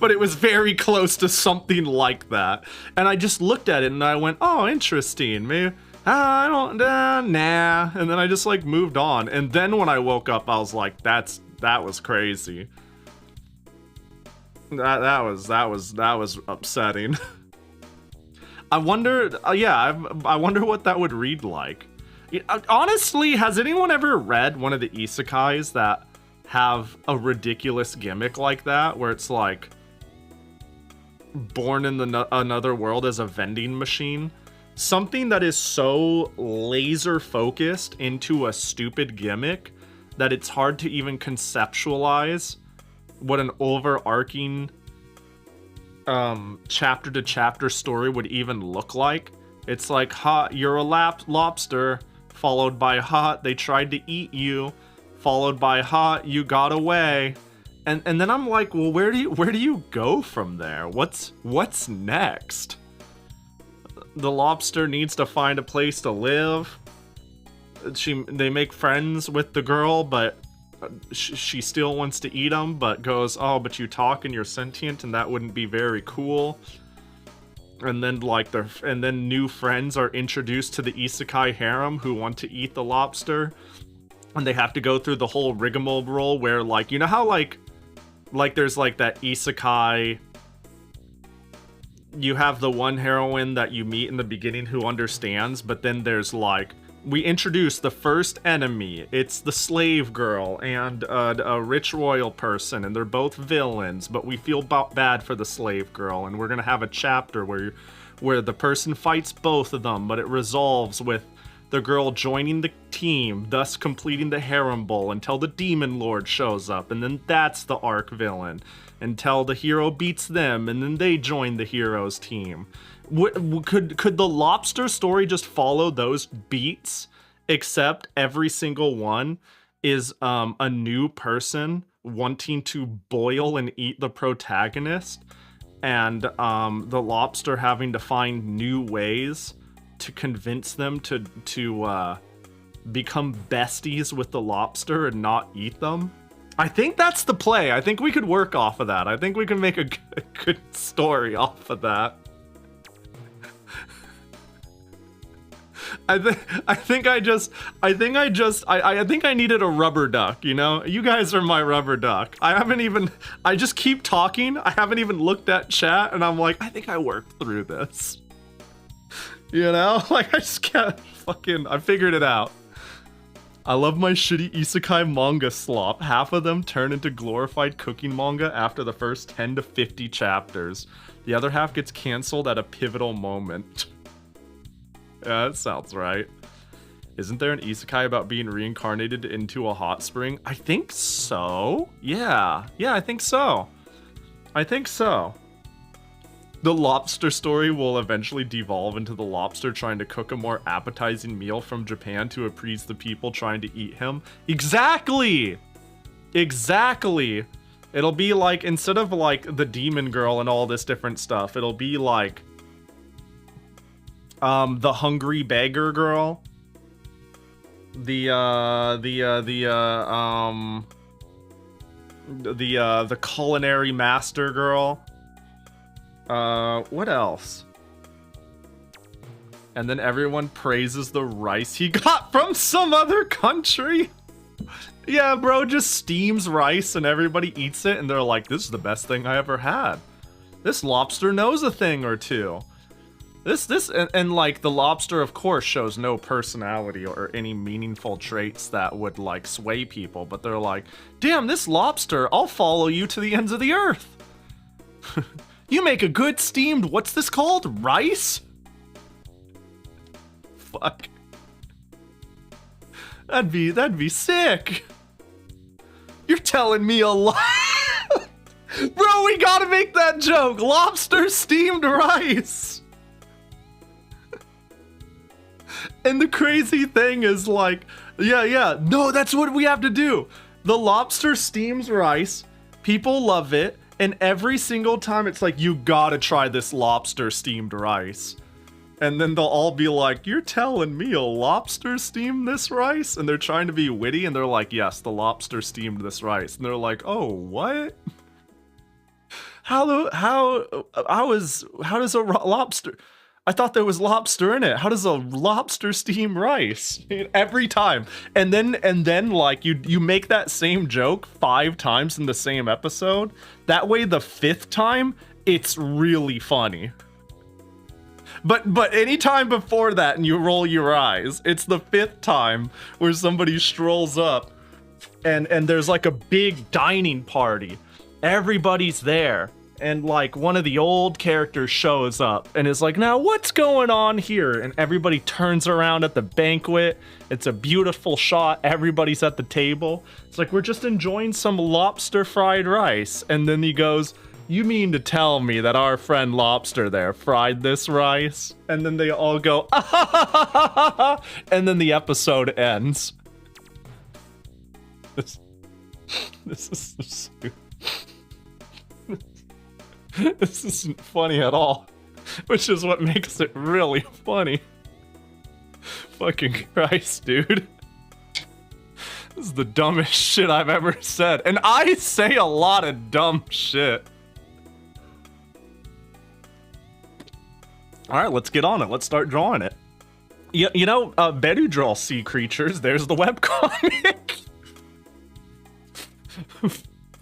But it was very close to something like that. And I just looked at it and I went, oh, interesting. Maybe, I don't, nah. And then I just like moved on. And then when I woke up, I was like, that was crazy. That was upsetting. I wonder, I wonder what that would read like. Honestly, has anyone ever read one of the isekais that have a ridiculous gimmick like that, where it's like born in another world as a vending machine? Something that is so laser focused into a stupid gimmick that it's hard to even conceptualize what an overarching chapter to chapter story would even look like. It's like, ha, you're a lobster, followed by, ha, they tried to eat you, followed by, ha, you got away. And then I'm like, well, where do you go from there? What's next? The lobster needs to find a place to live. They make friends with the girl, but she still wants to eat them, but goes, oh, but you talk and you're sentient, and that wouldn't be very cool. And then and then new friends are introduced to the isekai harem who want to eat the lobster, and they have to go through the whole rigmarole where, like, you know how like there's like that isekai, you have the one heroine that you meet in the beginning who understands, but then there's like, we introduce the first enemy. It's the slave girl and a rich royal person, and they're both villains, but we feel bad for the slave girl, and we're gonna have a chapter where the person fights both of them, but it resolves with the girl joining the team, thus completing the harem bowl until the demon lord shows up, and then that's the arc villain, until the hero beats them, and then they join the hero's team. Could the lobster story just follow those beats, except every single one is a new person wanting to boil and eat the protagonist, and the lobster having to find new ways to convince them to become besties with the lobster and not eat them? I think that's the play. I think we could work off of that. I think we can make a good story off of that. I think I needed a rubber duck, you know? You guys are my rubber duck. I just keep talking. I haven't even looked at chat, and I'm like, I think I worked through this. You know? Like, I just can't I figured it out. I love my shitty isekai manga slop. Half of them turn into glorified cooking manga after the first 10 to 50 chapters. The other half gets canceled at a pivotal moment. Yeah, that sounds right. Isn't there an isekai about being reincarnated into a hot spring? I think so. Yeah, I think so. The lobster story will eventually devolve into the lobster trying to cook a more appetizing meal from Japan to appease the people trying to eat him. Exactly! It'll be like, instead of like the demon girl and all this different stuff, it'll be like the hungry beggar girl, the culinary master girl. What else? And then everyone praises the rice he got from some other country. Yeah, bro just steams rice and everybody eats it and they're like, this is the best thing I ever had. This lobster knows a thing or two. And like the lobster, of course, shows no personality or any meaningful traits that would like sway people, but they're like, damn, this lobster, I'll follow you to the ends of the earth. You make a good steamed, what's this called? Rice? Fuck. That'd be sick. You're telling me a lot. Bro, we gotta make that joke. Lobster steamed rice. And the crazy thing is like, yeah, no, that's what we have to do. The lobster steams rice, people love it, and every single time it's like, you gotta try this lobster steamed rice. And then they'll all be like, you're telling me a lobster steamed this rice? And they're trying to be witty, and they're like, yes, the lobster steamed this rice. And they're like, oh, what? How does a lobster... I thought there was lobster in it. How does a lobster steam rice? Every time. And then like you make that same joke 5 times in the same episode. That way the 5th time, it's really funny. But any time before that and you roll your eyes, it's the 5th time where somebody strolls up and there's like a big dining party. Everybody's there. And like one of the old characters shows up and is like, now what's going on here? And everybody turns around at the banquet. It's a beautiful shot. Everybody's at the table. It's like, we're just enjoying some lobster fried rice. And then he goes, you mean to tell me that our friend Lobster there fried this rice? And then they all go, ah, ha, ha, ha, ha, ha. And then the episode ends. This is so stupid. This isn't funny at all, which is what makes it really funny. Fucking Christ, dude. This is the dumbest shit I've ever said. And I say a lot of dumb shit. Alright, let's get on it. Let's start drawing it. You know, Bedu draw sea creatures. There's the webcomic.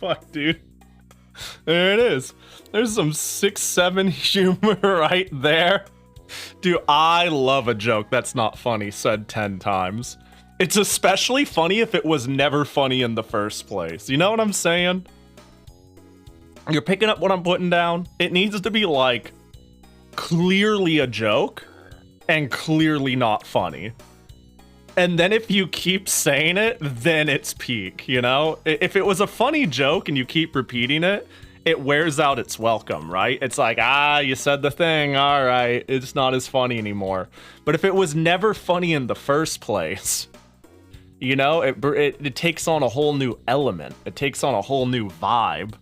Fuck, dude. There it is. There's some 6-7 humor right there. Dude, I love a joke that's not funny said 10 times. It's especially funny if it was never funny in the first place. You know what I'm saying? You're picking up what I'm putting down? It needs to be like clearly a joke and clearly not funny. And then if you keep saying it, then it's peak, you know? If it was a funny joke and you keep repeating it, it wears out its welcome, right? It's like, you said the thing, all right, it's not as funny anymore. But if it was never funny in the first place, you know, it takes on a whole new element. It takes on a whole new vibe.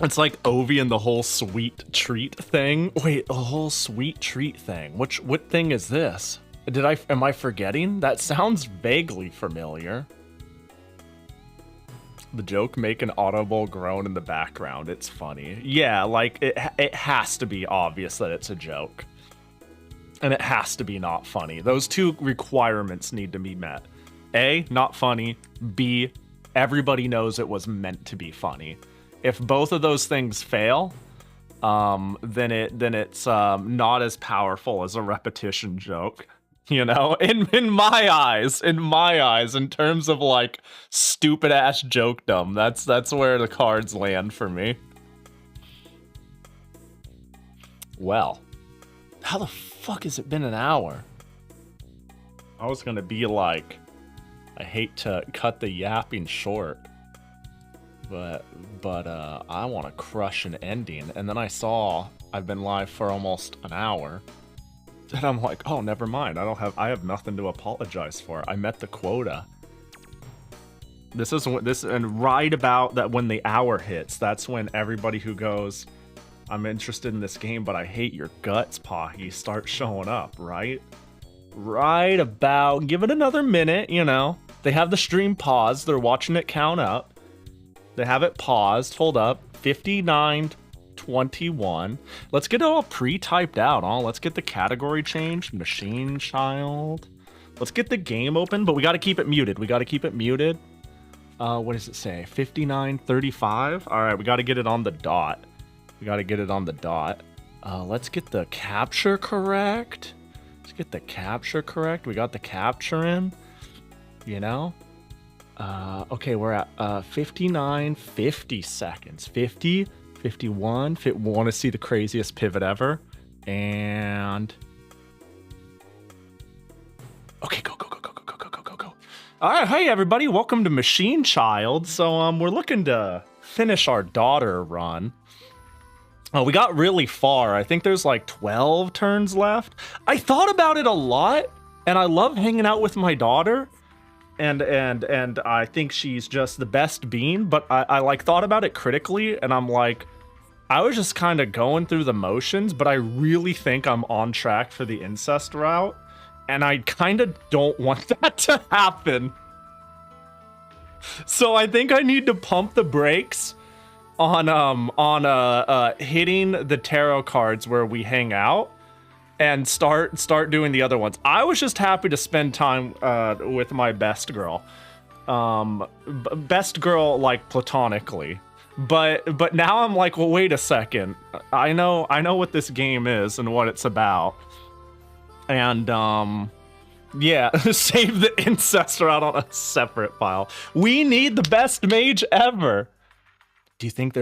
It's like Ovi and the whole sweet treat thing. Wait, a whole sweet treat thing. What thing is this? Am I forgetting? That sounds vaguely familiar. The joke make an audible groan in the background. It's funny. Yeah, like it has to be obvious that it's a joke. And it has to be not funny. Those two requirements need to be met. A, not funny. B, everybody knows it was meant to be funny. If both of those things fail, then it's not as powerful as a repetition joke. You know, in my eyes, in terms of like stupid ass jokedom, that's where the cards land for me. Well, how the fuck has it been an hour? I was gonna be like, I hate to cut the yapping short, but I want to crush an ending. And then I saw I've been live for almost an hour. And I'm like, oh, never mind. I have nothing to apologize for. I met the quota. And right about that when the hour hits, that's when everybody who goes, I'm interested in this game, but I hate your guts, Pahi, start showing up, right? Right about, give it another minute, you know. They have the stream paused. They're watching it count up. They have it paused. Hold up. 59:21. Let's get it all pre-typed out. Let's get the category changed. Machine child. Let's get the game open, but we got to keep it muted. What does it say? 59:35. All right, we got to get it on the dot. We got to get it on the dot. Let's get the capture correct. Let's get the capture correct. We got the capture in, you know? Okay, we're at 59, 50 seconds. 50, 51. We want to see the craziest pivot ever. And... okay, go, go, go, go, go, go, go, go, go. All right, hey, everybody. Welcome to Machine Child. So, we're looking to finish our daughter run. Oh, we got really far. I think there's like 12 turns left. I thought about it a lot, and I love hanging out with my daughter. And I think she's just the best bean, but I like thought about it critically, and I'm like, I was just kind of going through the motions, but I really think I'm on track for the incest route, and I kind of don't want that to happen. So I think I need to pump the brakes on hitting the tarot cards where we hang out and start doing the other ones. I was just happy to spend time with my best girl. Best girl, like, platonically. But now I'm like, well, wait a second. I know what this game is and what it's about. And yeah, save the incest route on a separate file. We need the best mage ever. Do you think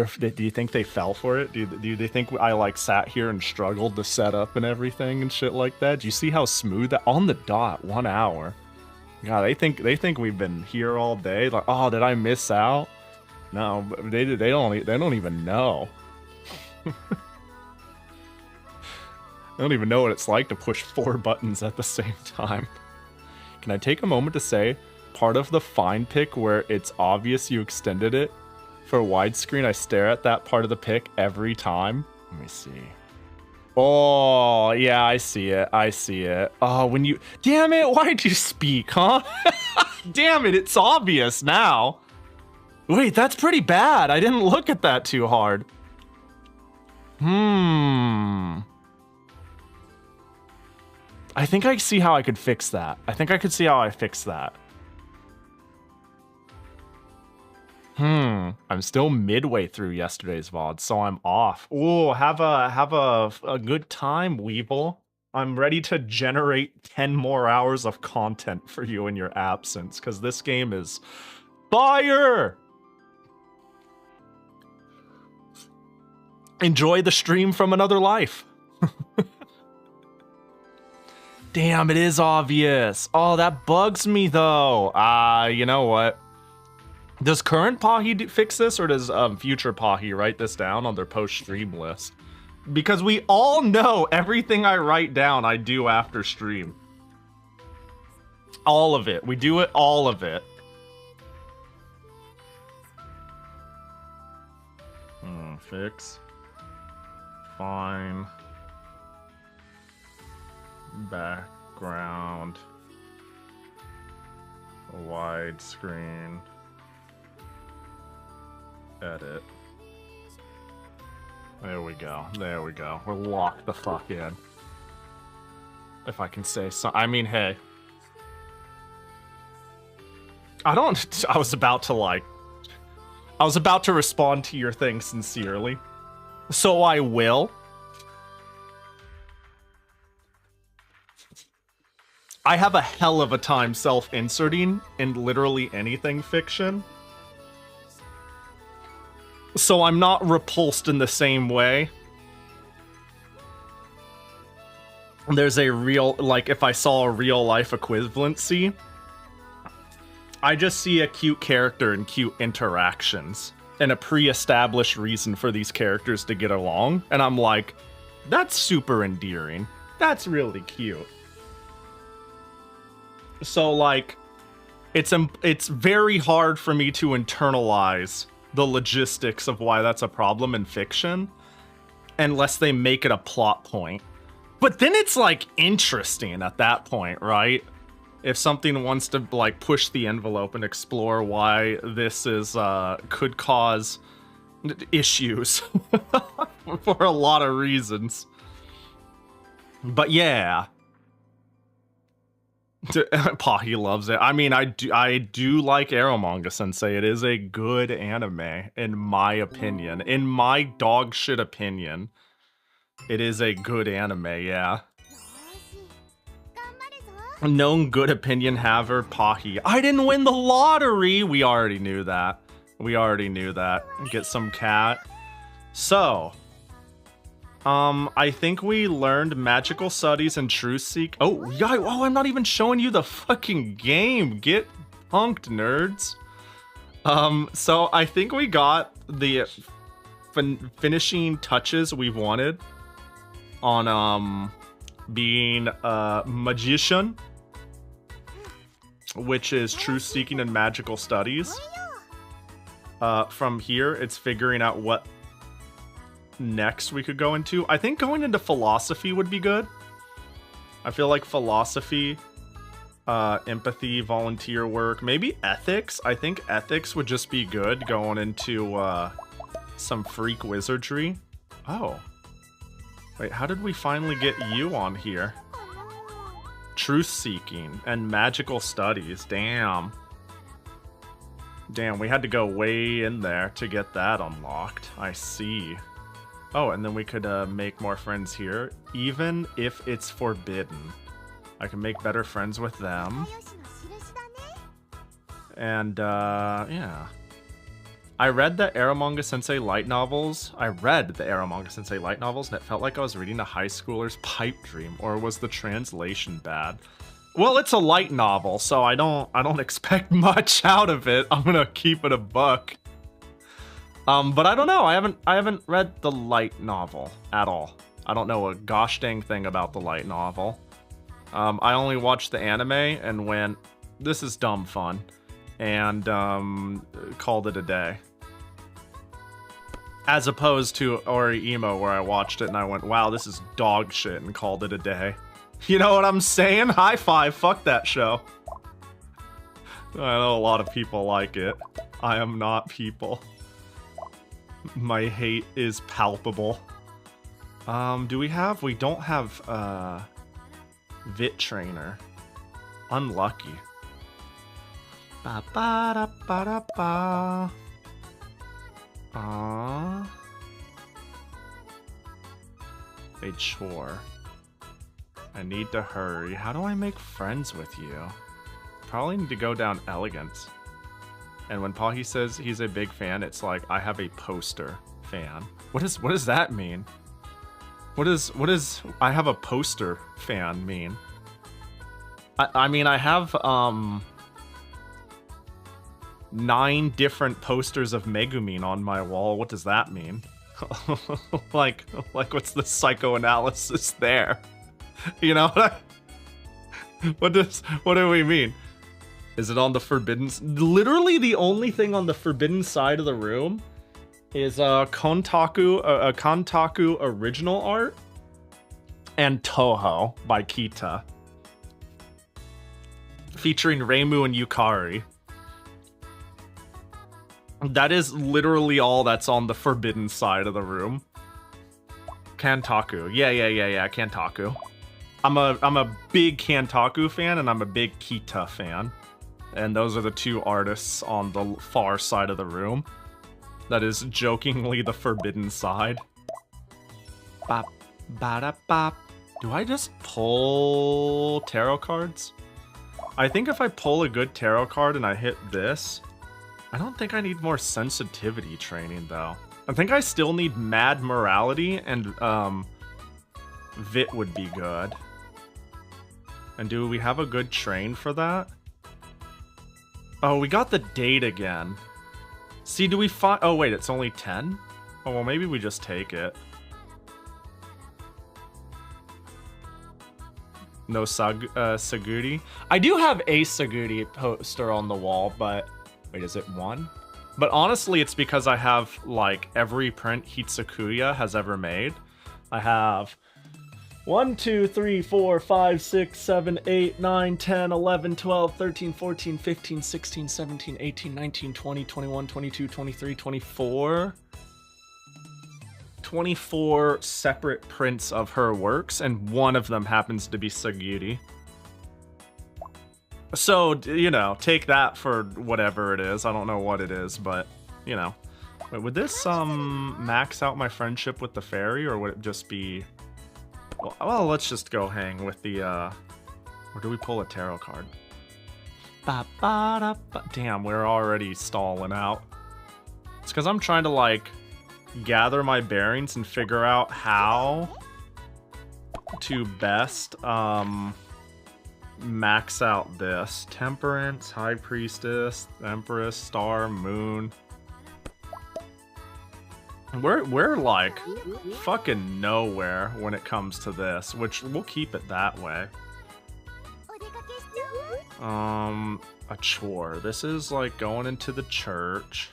they fell for it? Do they think I like sat here and struggled to set up and everything and shit like that? Do you see how smooth that on the dot 1 hour? God, they think we've been here all day. Like, oh, did I miss out? No, they don't even know. They don't even know what it's like to push 4 buttons at the same time. Can I take a moment to say, part of the fine pick where it's obvious you extended it? For widescreen, I stare at that part of the pic every time. Let me see. Oh, yeah, I see it. I see it. Oh, when you... damn it, why'd you speak, huh? Damn it, it's obvious now. Wait, that's pretty bad. I didn't look at that too hard. I think I see how I could fix that. I think I could see how I fix that. I'm still midway through yesterday's VOD, so I'm off. Ooh, have a good time, Weevil. I'm ready to generate 10 more hours of content for you in your absence, because this game is fire! Enjoy the stream from another life. Damn, it is obvious. Oh, that bugs me, though. You know what? Does current Pahi fix this, or does future Pahi write this down on their post-stream list? Because we all know everything I write down I do after stream. All of it. We do it, all of it. Fix. Fine. Background. Widescreen. Edit. There we go. There we go. We're locked the fuck in. If I can say so. I mean, hey. I was about to respond to your thing sincerely. So I will. I have a hell of a time self-inserting in literally anything fiction. So I'm not repulsed in the same way. There's a real, like, if I saw a real life equivalency, I just see a cute character and cute interactions and a pre-established reason for these characters to get along. And I'm like, that's super endearing. That's really cute. So, like, it's very hard for me to internalize the logistics of why that's a problem in fiction unless they make it a plot point. But then it's, like, interesting at that point, right? If something wants to, like, push the envelope and explore why this is, could cause issues for a lot of reasons. But yeah. Pahi loves it. I mean, I do like Eromanga Sensei. It is a good anime, in my opinion. In my dog shit opinion, it is a good anime, yeah. Known good opinion haver, Pahi. I didn't win the lottery! We already knew that. We already knew that. Get some cat. So, I think we learned magical studies and truth seek. Oh, yeah. Oh, I'm not even showing you the fucking game. Get punked, nerds. So I think we got the finishing touches we wanted on being a magician, which is truth seeking and magical studies. From here, it's figuring out what next we could go into. I think going into philosophy would be good. I feel like philosophy, empathy, volunteer work, maybe ethics. I think ethics would just be good going into some freak wizardry. Oh. Wait, how did we finally get you on here? Truth seeking and magical studies. Damn. Damn, we had to go way in there to get that unlocked. I see. Oh, and then we could make more friends here, even if it's forbidden. I can make better friends with them. And, yeah. I read the Eromanga Sensei light novels. And it felt like I was reading a high schooler's pipe dream, or was the translation bad? Well, it's a light novel, so I don't expect much out of it. I'm gonna keep it a buck. But I don't know. I haven't read the light novel at all. I don't know a gosh dang thing about the light novel. I only watched the anime and went, this is dumb fun, and called it a day. As opposed to Oiivae, where I watched it and I went, wow, this is dog shit, and called it a day. You know what I'm saying? High five, fuck that show. I know a lot of people like it. I am not people. My hate is palpable. Do we have? We don't have, Vit Trainer. Unlucky. Ba ba da ba da ba. A chore. I need to hurry. How do I make friends with you? Probably need to go down elegance. And when Pahi says he's a big fan, it's like I have a poster fan. What does that mean? What does I have a poster fan mean? I mean, I have 9 different posters of Megumin on my wall. What does that mean? like what's the psychoanalysis there? You know what do we mean? Is it on the forbidden? Literally the only thing on the forbidden side of the room is Kontaku original art and Toho by Kita, featuring Reimu and Yukari. That is literally all that's on the forbidden side of the room. Kantaku. Yeah, Kantaku. I'm a big Kantaku fan, and I'm a big Kita fan. And those are the 2 artists on the far side of the room. That is jokingly the forbidden side. Bop, ba-da, bop. Do I just pull tarot cards? I think if I pull a good tarot card and I hit this, I don't think I need more sensitivity training, though. I think I still need mad morality, and Vit would be good. And do we have a good train for that? Oh, we got the date again. See, do we find... Oh, wait, it's only 10? Oh, well, maybe we just take it. No Saguri. I do have a Saguri poster on the wall, but... Wait, is it 1? But honestly, it's because I have, like, every print Hitsukuya has ever made. I have 1, 2, 3, 4, 5, 6, 7, 8, 9, 10, 11, 12, 13, 14, 15, 16, 17, 18, 19, 20, 21, 22, 23, 24. 24 separate prints of her works, and one of them happens to be Saguri. So, you know, take that for whatever it is. I don't know what it is, but, you know. Wait, would this, max out my friendship with the fairy, or would it just be... Well, let's just go hang with the, Or do we pull a tarot card? Damn, we're already stalling out. It's because I'm trying to, like, gather my bearings and figure out how to best, max out this. Temperance, High Priestess, Empress, Star, Moon. We're like fucking nowhere when it comes to this, which we'll keep it that way. A chore. This is like going into the church.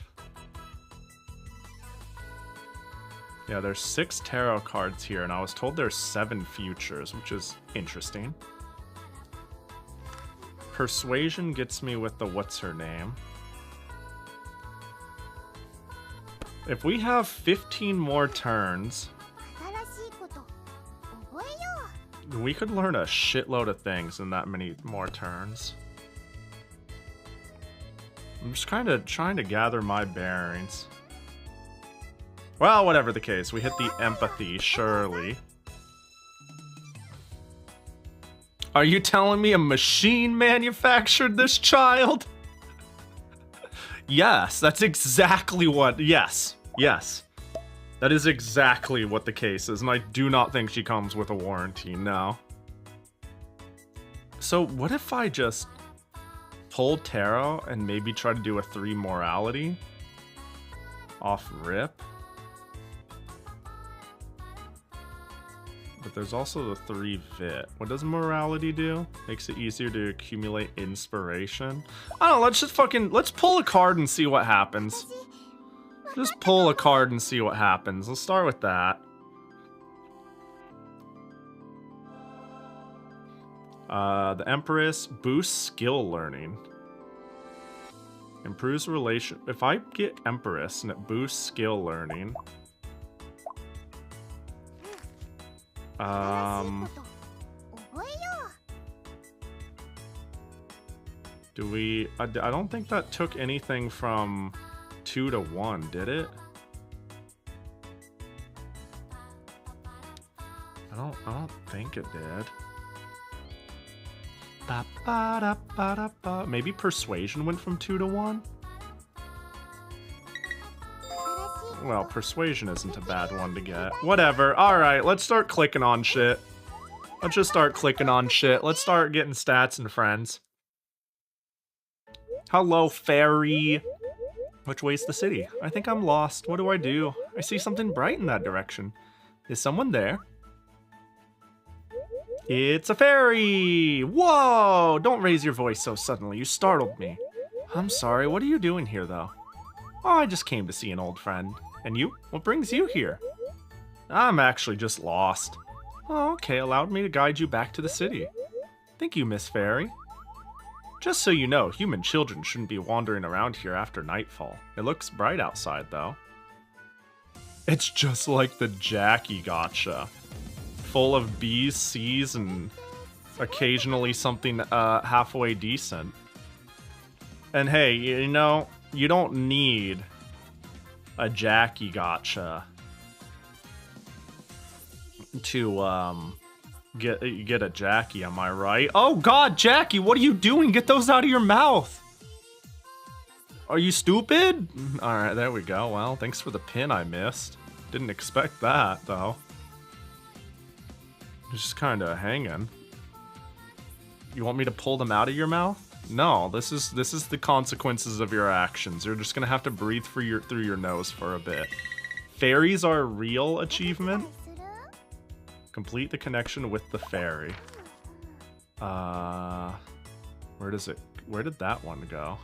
Yeah, there's 6 tarot cards here, and I was told there's 7 futures, which is interesting. Persuasion gets me with the what's her name. If we have 15 more turns, we could learn a shitload of things in that many more turns. I'm just kind of trying to gather my bearings. Well, whatever the case, we hit the empathy, surely. Are you telling me a machine manufactured this child? Yes, that's exactly what... Yes. That is exactly what the case is, and I do not think she comes with a warranty, no. So, what if I just pull tarot and maybe try to do a 3 morality? Off rip? But there's also the 3 vit. What does morality do? Makes it easier to accumulate inspiration. I don't know, let's pull a card and see what happens. Just pull a card and see what happens. Let's start with that. The Empress boosts skill learning. Improves relation. If I get Empress and it boosts skill learning. Do we... I don't think that took anything from 2 to 1, did it? I don't think it did. Maybe persuasion went from 2 to 1? Well, persuasion isn't a bad one to get. Whatever. Alright, let's start clicking on shit. Let's just start clicking on shit. Let's start getting stats and friends. Hello, fairy. Which way's the city? I think I'm lost. What do I do? I see something bright in that direction. Is someone there? It's a fairy! Whoa! Don't raise your voice so suddenly. You startled me. I'm sorry. What are you doing here, though? Oh, I just came to see an old friend. And you? What brings you here? I'm actually just lost. Oh, okay. Allowed me to guide you back to the city. Thank you, Miss Fairy. Just so you know, human children shouldn't be wandering around here after nightfall. It looks bright outside, though. It's just like the Jackie Gotcha. Full of B's, C's, and occasionally something halfway decent. And hey, you know, you don't need a Jackie Gotcha to get a Jackie, am I right? Oh god, Jackie, what are you doing? Get those out of your mouth! Are you stupid? Alright, there we go. Well, thanks for the pin I missed. Didn't expect that, though. Just kinda hanging. You want me to pull them out of your mouth? No, this is the consequences of your actions. You're just gonna have to breathe through your nose for a bit. Fairies are a real achievement. Complete the connection with the fairy. Where did that one go?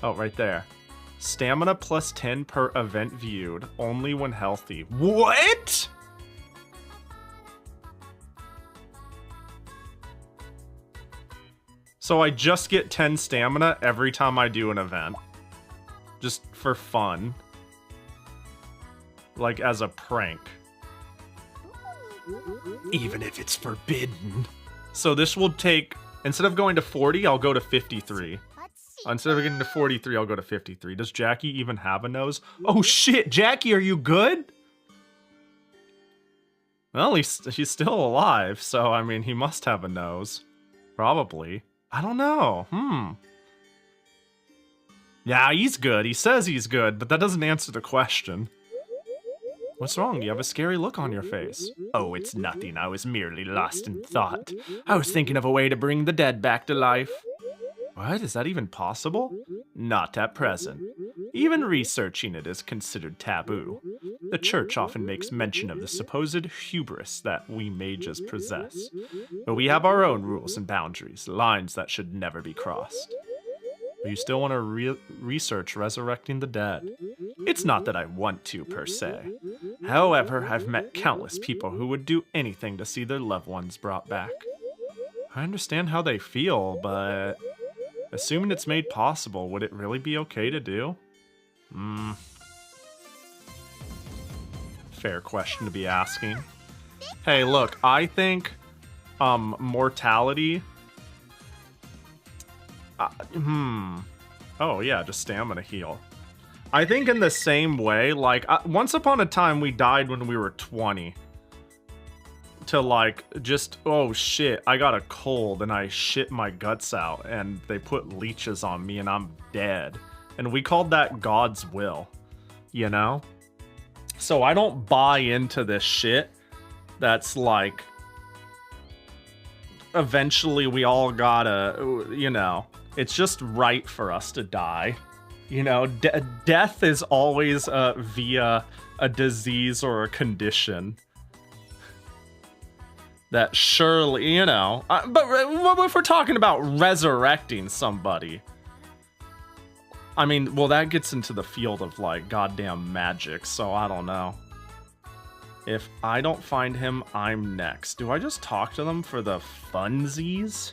Oh, right there. Stamina plus 10 per event viewed, only when healthy. What? So I just get 10 stamina every time I do an event. Just for fun. Like, as a prank. Even if it's forbidden. So this will take... Instead of going to 40, I'll go to 53. Instead of getting to 43, I'll go to 53. Does Jackie even have a nose? Oh shit, Jackie, are you good? Well, he's still alive, so I mean, he must have a nose. Probably. I don't know. Yeah, he's good. He says he's good, but that doesn't answer the question. What's wrong? You have a scary look on your face. Oh, it's nothing. I was merely lost in thought. I was thinking of a way to bring the dead back to life. What? Is that even possible? Not at present. Even researching it is considered taboo. The church often makes mention of the supposed hubris that we mages possess. But we have our own rules and boundaries, lines that should never be crossed. But you still want to research resurrecting the dead. It's not that I want to, per se. However, I've met countless people who would do anything to see their loved ones brought back. I understand how they feel, but... assuming it's made possible, would it really be okay to do? Fair question to be asking. Hey, look, I think, mortality... Oh, yeah, just stamina heal. I think in the same way, like, once upon a time we died when we were 20. To, like, just, oh shit, I got a cold and I shit my guts out and they put leeches on me and I'm dead. And we called that God's will, you know? So I don't buy into this shit that's like, eventually we all gotta, you know, it's just right for us to die. You know, death is always via a disease or a condition. That surely, you know, but if we're talking about resurrecting somebody, I mean, well, that gets into the field of, like, goddamn magic, so I don't know. If I don't find him, I'm next. Do I just talk to them for the funsies?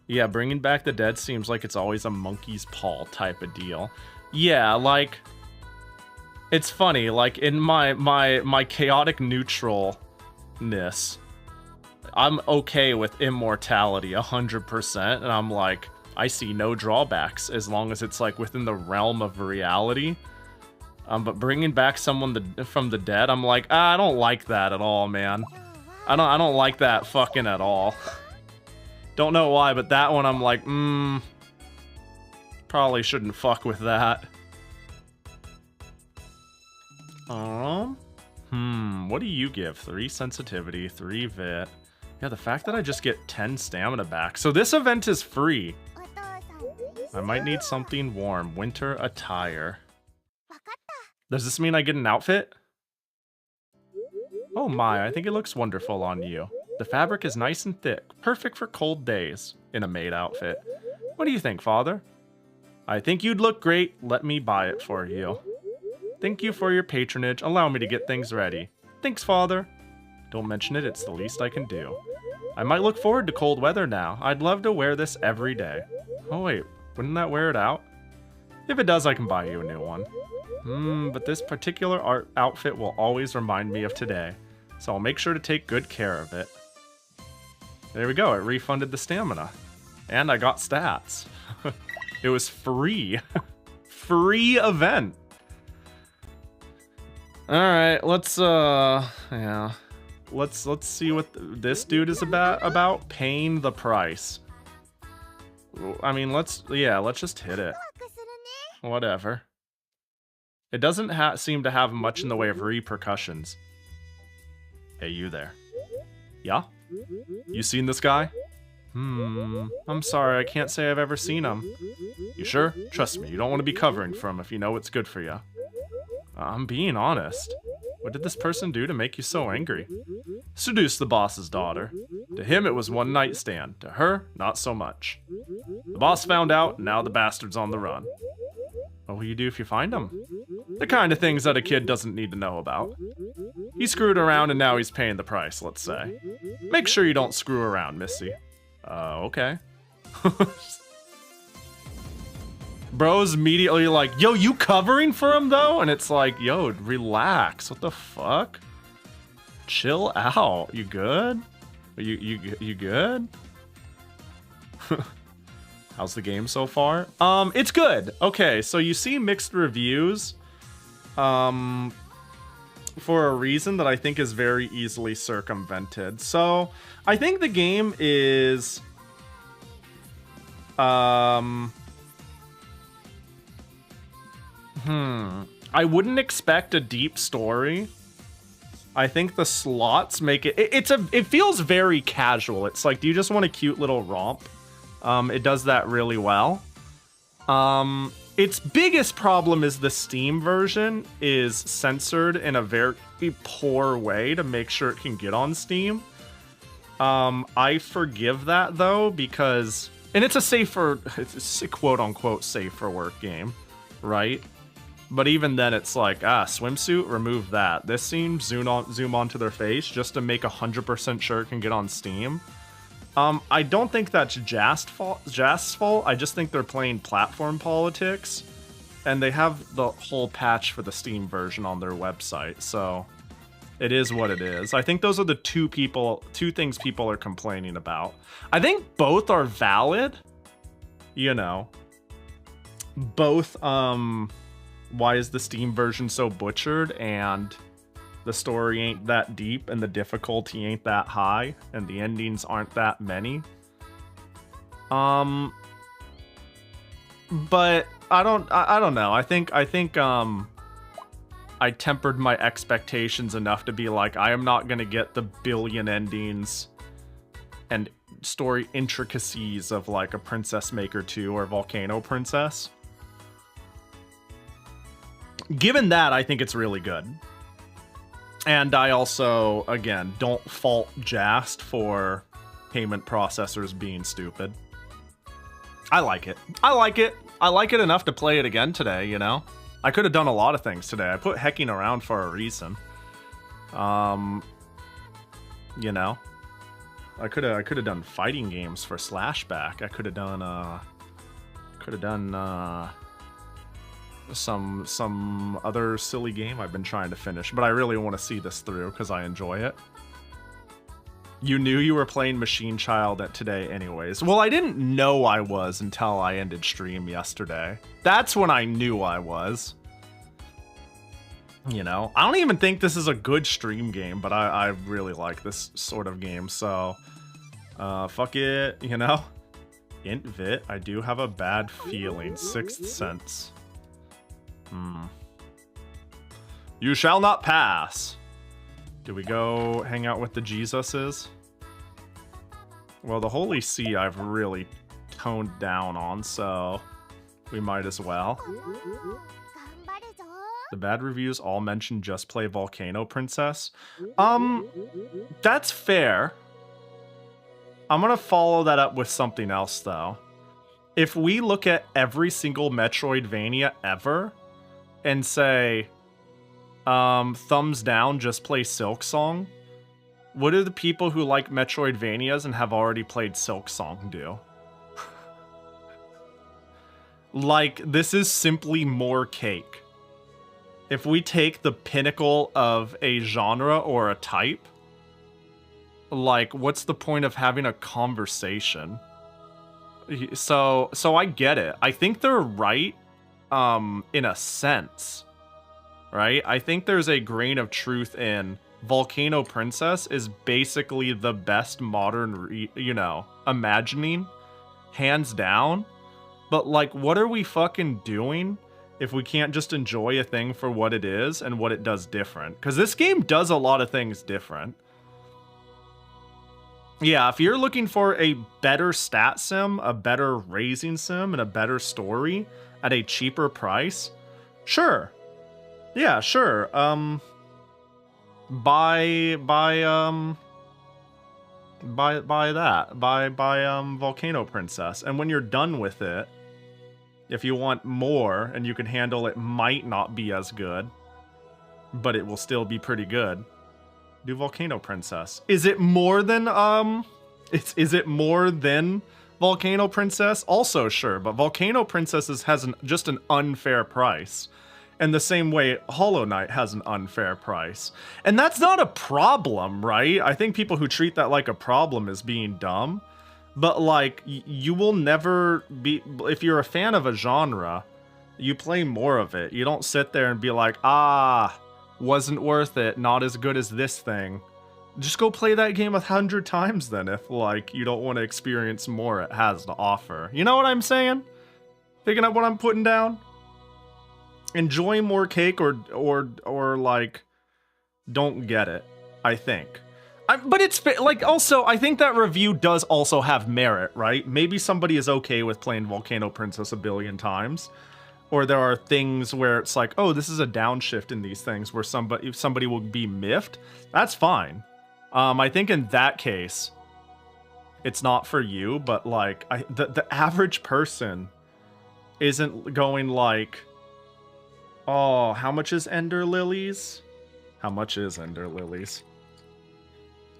Yeah, bringing back the dead seems like it's always a monkey's paw type of deal. Yeah, like, it's funny, like, in my chaotic neutralness, I'm okay with immortality 100%, and I'm like, I see no drawbacks as long as it's like within the realm of reality. But bringing back someone from the dead, I'm like, I don't like that at all, man. I don't like that fucking at all. Don't know why, but that one I'm like, probably shouldn't fuck with that. What do you give? 3 sensitivity, 3 vit. Yeah, the fact that I just get 10 stamina back. So this event is free. I might need something warm. Winter attire. Does this mean I get an outfit? Oh my, I think it looks wonderful on you. The fabric is nice and thick, perfect for cold days in a maid outfit. What do you think, Father? I think you'd look great. Let me buy it for you. Thank you for your patronage. Allow me to get things ready. Thanks, Father. Don't mention it, it's the least I can do. I might look forward to cold weather now. I'd love to wear this every day. Oh wait, wouldn't that wear it out? If it does, I can buy you a new one. But this particular outfit will always remind me of today, so I'll make sure to take good care of it. There we go, it refunded the stamina. And I got stats. It was free. Free event. Alright, let's, yeah. Let's see what this dude is about. Paying the price. I mean, let's just hit it. Whatever. It doesn't seem to have much in the way of repercussions. Hey, you there. Yeah? You seen this guy? I'm sorry, I can't say I've ever seen him. You sure? Trust me, you don't want to be covering for him if you know what's good for you. I'm being honest. What did this person do to make you so angry? Seduce the boss's daughter. To him, it was one night stand. To her, not so much. The boss found out, and now the bastard's on the run. What will you do if you find him? The kind of things that a kid doesn't need to know about. He screwed around and now he's paying the price, let's say. Make sure you don't screw around, Missy. Okay. Bro's immediately like, yo, you covering for him though? And it's like, yo, relax. What the fuck? Chill out. You good? You good? How's the game so far? It's good. Okay, so you see mixed reviews. For a reason that I think is very easily circumvented. So, I think the game is... I wouldn't expect a deep story. I think the slots make it... It feels very casual. It's like, do you just want a cute little romp? It does that really well. Its biggest problem is the Steam version is censored in a very poor way to make sure it can get on Steam. I forgive that though, because... And it's it's a quote-unquote safe for work game, right? But even then it's like, swimsuit, remove that. This scene, zoom onto their face just to make 100% sure it can get on Steam. I don't think that's Jast's fault. I just think they're playing platform politics, and they have the whole patch for the Steam version on their website, so it is what it is. I think those are the two things people are complaining about. I think both are valid, you know. Both, why is the Steam version so butchered, and the story ain't that deep, and the difficulty ain't that high, and the endings aren't that many. But I don't know. I think I tempered my expectations enough to be like, I am not gonna get the billion endings and story intricacies of like a Princess Maker 2 or Volcano Princess. Given that, I think it's really good. And I also, again, don't fault Jast for payment processors being stupid. I like it. I like it. I like it enough to play it again today, you know? I could have done a lot of things today. I put hecking around for a reason. You know? I could have done fighting games for Slashback. I could have done some other silly game I've been trying to finish, but I really want to see this through because I enjoy it. You knew you were playing Machine Child today anyways. Well, I didn't know I was until I ended stream yesterday. That's when I knew I was. You know, I don't even think this is a good stream game, but I really like this sort of game, so fuck it, you know? Int Vit, I do have a bad feeling. Sixth Sense. You shall not pass. Do we go hang out with the Jesuses? Well, the Holy See I've really toned down on, so we might as well. The bad reviews all mention just play Volcano Princess. That's fair. I'm gonna follow that up with something else, though. If we look at every single Metroidvania ever and say, thumbs down, just play Silksong, what do the people who like Metroidvanias and have already played Silksong do? Like, this is simply more cake. If we take the pinnacle of a genre or a type, like, what's the point of having a conversation? So I get it. I think they're right, in a sense, right? I think there's a grain of truth in Volcano Princess is basically the best modern, imagining, hands down. But, like, what are we fucking doing if we can't just enjoy a thing for what it is and what it does different? Because this game does a lot of things different. Yeah, if you're looking for a better stat sim, a better raising sim, and a better story at a cheaper price, sure. Yeah, sure. Buy Volcano Princess. And when you're done with it, if you want more and you can handle it might not be as good, but it will still be pretty good, do Volcano Princess. Is it more than is it more than Volcano Princess, also sure, but Volcano Princess has just an unfair price. And the same way Hollow Knight has an unfair price. And that's not a problem, right? I think people who treat that like a problem is being dumb. But like, you will never be, if you're a fan of a genre, you play more of it. You don't sit there and be like, ah, wasn't worth it, not as good as this thing. Just go play that game 100 times then if like you don't want to experience more it has to offer. You know what I'm saying? Picking up what I'm putting down? Enjoy more cake or like don't get it, I think. But it's like also I think that review does also have merit, right? Maybe somebody is okay with playing Volcano Princess a billion times, or there are things where it's like, oh, this is a downshift in these things where somebody will be miffed. That's fine. I think in that case, it's not for you, but like the average person isn't going like, oh, how much is Ender Lilies? How much is Ender Lilies?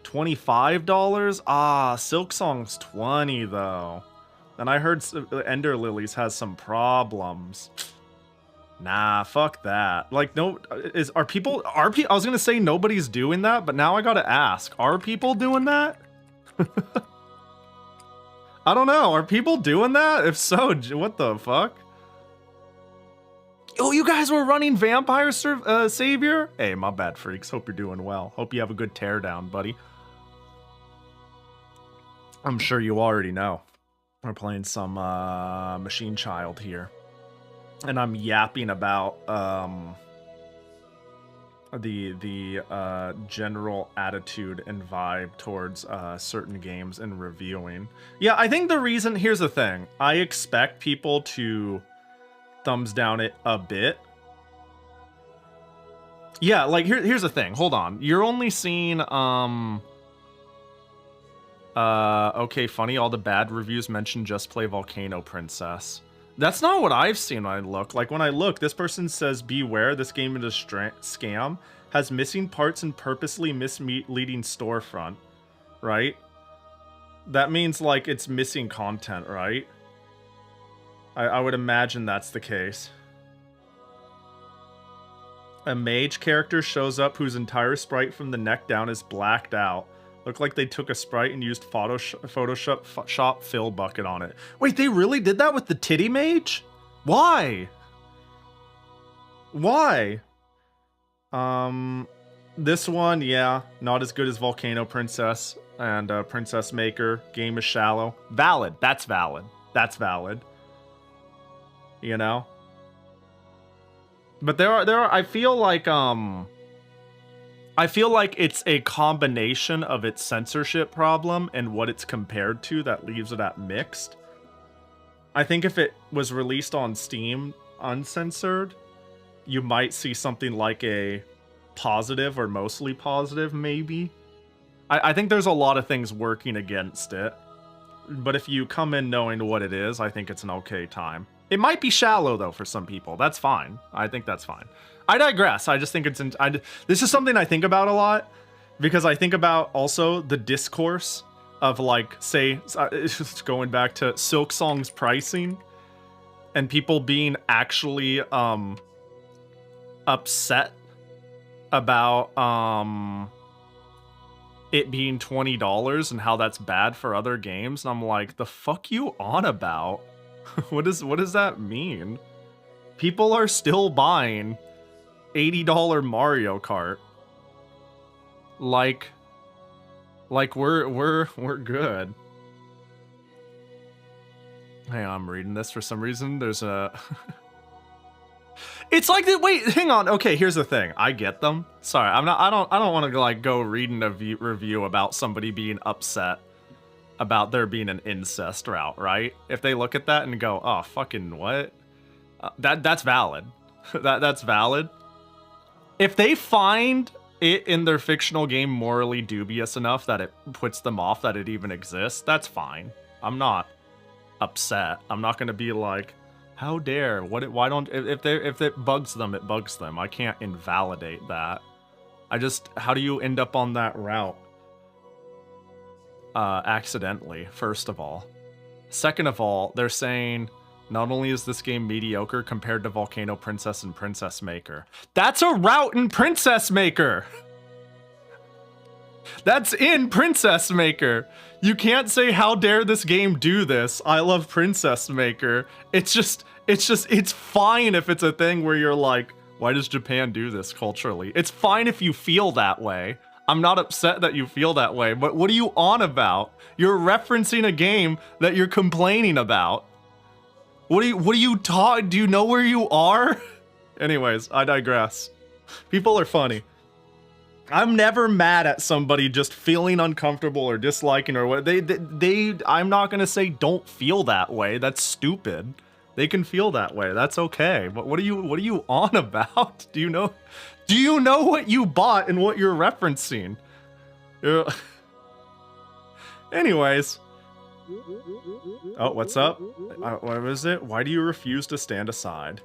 $25? Ah, Silk Song's 20 though. And I heard Ender Lilies has some problems. Nah, fuck that. Like, no, are people, I was gonna say nobody's doing that, but now I gotta ask, are people doing that? I don't know, are people doing that? If so, what the fuck? Oh, you guys were running Vampire Savior? Hey, my bad, freaks. Hope you're doing well. Hope you have a good teardown, buddy. I'm sure you already know. We're playing some Machine Child here. And I'm yapping about the general attitude and vibe towards certain games and reviewing. Yeah, I think the reason... Here's the thing. I expect people to... thumbs down it a bit. Yeah, like here's the thing. Hold on. You're only seeing okay, funny, all the bad reviews mention just play Volcano Princess. That's not what I've seen when I look. Like when I look, this person says beware, this game is a scam, has missing parts and purposely misleading storefront, right? That means like it's missing content, right? I would imagine that's the case. A mage character shows up whose entire sprite from the neck down is blacked out. Looked like they took a sprite and used Photoshop fill bucket on it. Wait, they really did that with the titty mage? Why? Why? This one, yeah, not as good as Volcano Princess and Princess Maker. Game is shallow. Valid. That's valid. That's valid. You know? But there are I feel like it's a combination of its censorship problem and what it's compared to that leaves it at mixed. I think if it was released on Steam uncensored, you might see something like a positive or mostly positive, maybe. I think there's a lot of things working against it. But if you come in knowing what it is, I think it's an okay time. It might be shallow, though, for some people. That's fine. I think that's fine. I digress. I just think it's... this is something I think about a lot, because I think about also the discourse of, like, say, going back to Silk Song's pricing, and people being actually upset about it being $20 and how that's bad for other games. And I'm like, the fuck you on about? What does that mean? People are still buying $80 Mario Kart. Like we're good. Hey, I'm reading this for some reason. There's a It's like that. Wait, hang on. Okay, here's the thing. I get them. Sorry, I don't want to like go reading a review about somebody being upset about there being an incest route, right? If they look at that and go, "Oh, fucking what?" That's valid. That's valid. If they find it in their fictional game morally dubious enough that it puts them off that it even exists, that's fine. I'm not upset. I'm not going to be like, how dare? Why don't... If it bugs them, it bugs them. I can't invalidate that. How do you end up on that route? Accidentally, first of all. Second of all, they're saying not only is this game mediocre compared to Volcano Princess and Princess Maker. That's a route in Princess Maker! That's in Princess Maker! You can't say, how dare this game do this? I love Princess Maker. It's fine if it's a thing where you're like, why does Japan do this culturally? It's fine if you feel that way. I'm not upset that you feel that way, but what are you on about? You're referencing a game that you're complaining about. What are you talking? Do you know where you are? Anyways, I digress. People are funny. I'm never mad at somebody just feeling uncomfortable or disliking or what I'm not gonna say don't feel that way. That's stupid. They can feel that way. That's okay. But what are you on about? Do you know what you bought and what you're referencing? Anyways. Oh, what's up? What was it? Why do you refuse to stand aside?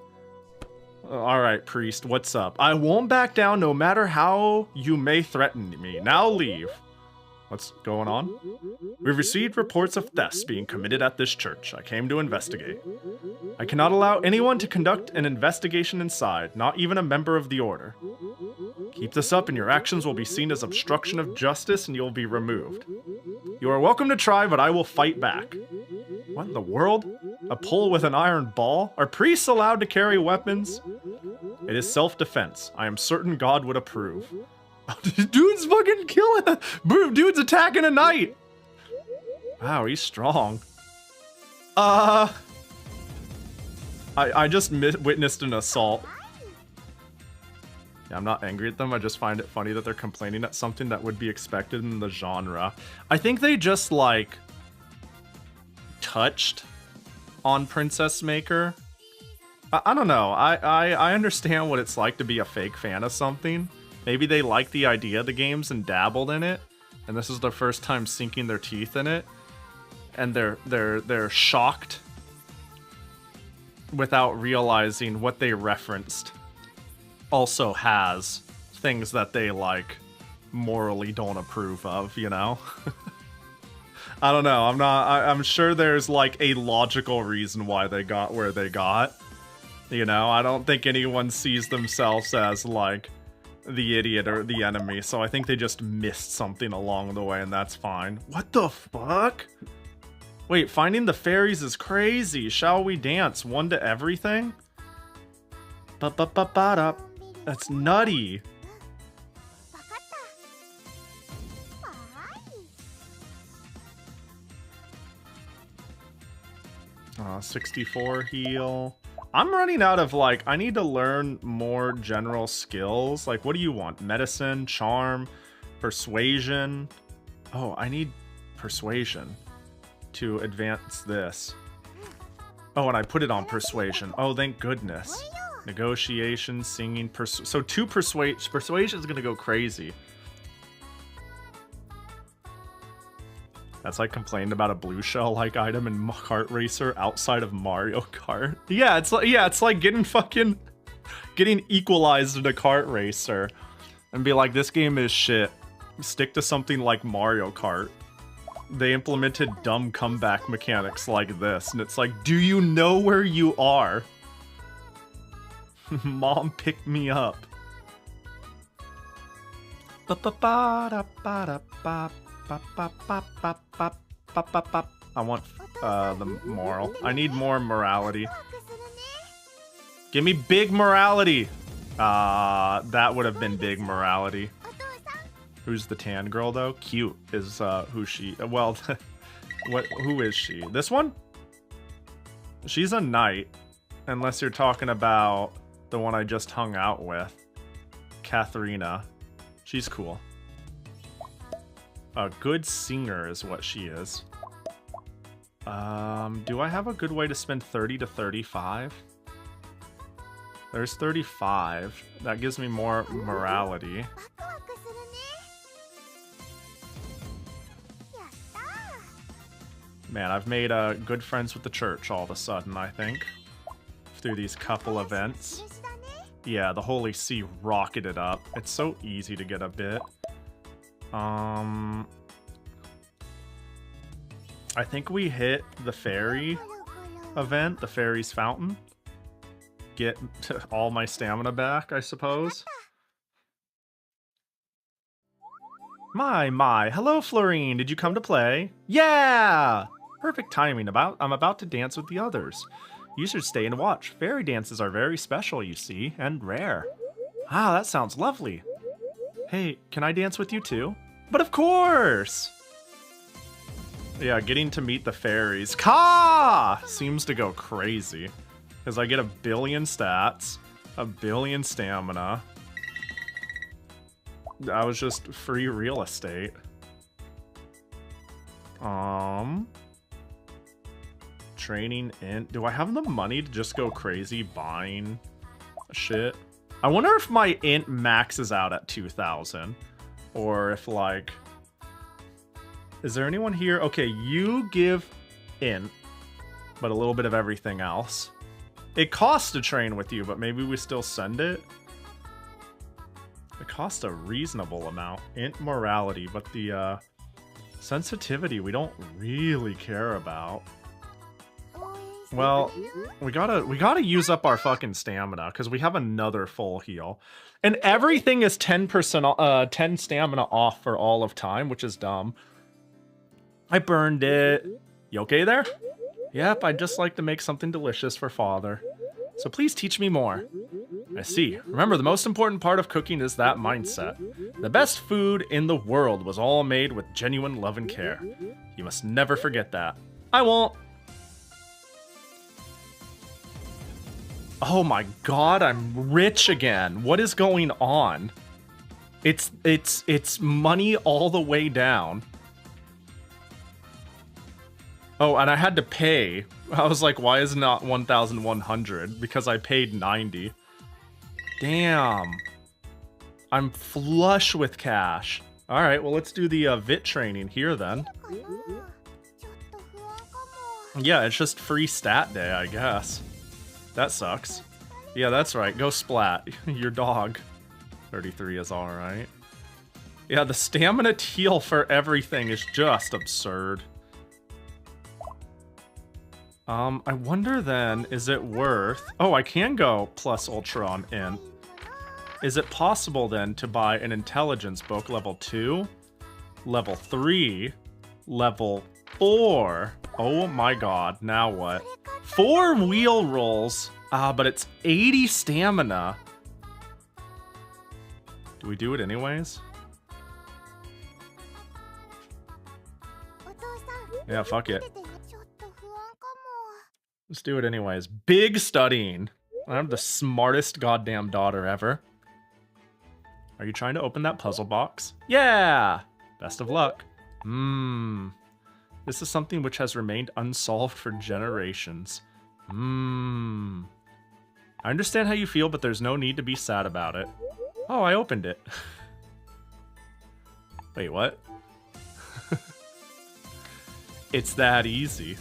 Alright, priest, what's up? I won't back down no matter how you may threaten me. Now leave. What's going on? We've received reports of thefts being committed at this church. I came to investigate. I cannot allow anyone to conduct an investigation inside, not even a member of the order. Keep this up and your actions will be seen as obstruction of justice and you'll be removed. You are welcome to try, but I will fight back. What in the world? A pole with an iron ball? Are priests allowed to carry weapons? It is self-defense. I am certain God would approve. Dude's fucking killing dude's attacking a knight. Wow, he's strong. I just witnessed an assault. Yeah, I'm not angry at them. I just find it funny that they're complaining at something that would be expected in the genre. I think they just like touched on Princess Maker. I don't know. I understand what it's like to be a fake fan of something. Maybe they like the idea of the games and dabbled in it, and this is their first time sinking their teeth in it, and they're shocked without realizing what they referenced also has things that they like morally don't approve of, you know? I don't know. I'm sure there's like a logical reason why they got where they got. You know, I don't think anyone sees themselves as like the idiot or the enemy, so I think they just missed something along the way, and that's fine. What the fuck? Wait, finding the fairies is crazy. Shall we dance? One to everything? Ba-ba-ba-ba-da. That's nutty. 64 heal. I'm running out of, like, I need to learn more general skills. Like, what do you want? Medicine, charm, persuasion. Oh, I need persuasion to advance this. Oh, and I put it on persuasion. Oh, thank goodness. Negotiation, singing, so 2 persuasion is gonna go crazy. That's like complaining about a blue shell like item in Kart Racer outside of Mario Kart. Yeah, it's like getting equalized in a Kart Racer and be like, this game is shit. Stick to something like Mario Kart. They implemented dumb comeback mechanics like this, and it's like, do you know where you are? Mom picked me up. I want the moral. I need more morality. Give me big morality. That would have been big morality. Who's the tan girl though? Cute is who she. Well, who is she? This one? She's a knight, unless you're talking about the one I just hung out with, Katharina. She's cool. A good singer is what she is. Do I have a good way to spend 30 to 35? There's 35. That gives me more morality. Man, I've made good friends with the church all of a sudden, I think. Through these couple events. Yeah, the Holy See rocketed up. It's so easy to get a bit. I think we hit the fairy event, the fairy's fountain. Get all my stamina back, I suppose. My. Hello, Florine. Did you come to play? Yeah! Perfect timing. I'm about to dance with the others. You should stay and watch. Fairy dances are very special, you see, and rare. Ah, that sounds lovely. Hey, can I dance with you too? But of course! Yeah, getting to meet the fairies. Ka! Seems to go crazy. Because I get a billion stats, a billion stamina. That was just free real estate. Training in... Do I have the money to just go crazy buying shit? I wonder if my int maxes out at 2,000. Or if, like... Is there anyone here? Okay, you give int, but a little bit of everything else. It costs to train with you, but maybe we still send it? It costs a reasonable amount. Int morality, but the sensitivity we don't really care about. Well, we gotta use up our fucking stamina, because we have another full heal. And everything is 10%, 10 stamina off for all of time, which is dumb. I burned it. You okay there? Yep, I'd just like to make something delicious for father. So please teach me more. I see. Remember, the most important part of cooking is that mindset. The best food in the world was all made with genuine love and care. You must never forget that. I won't. Oh my god, I'm rich again. What is going on? It's money all the way down. Oh, and I had to pay. I was like, why is it not 1,100? Because I paid 90. Damn. I'm flush with cash. Alright, well, let's do the VIT training here then. Yeah, it's just free stat day, I guess. That sucks. Yeah, that's right. Go splat. Your dog. 33 is alright. Yeah, the stamina teal for everything is just absurd. I wonder then, is it worth... Oh, I can go plus ultra on int. Is it possible then to buy an intelligence book level 2, level 3, level 4? Oh my god, now what? 4 wheel rolls. But it's 80 stamina. Do we do it anyways? Yeah, fuck it. Let's do it anyways. Big studying. I'm the smartest goddamn daughter ever. Are you trying to open that puzzle box? Yeah! Best of luck. This is something which has remained unsolved for generations. I understand how you feel, but there's no need to be sad about it. Oh, I opened it. Wait, what? It's that easy.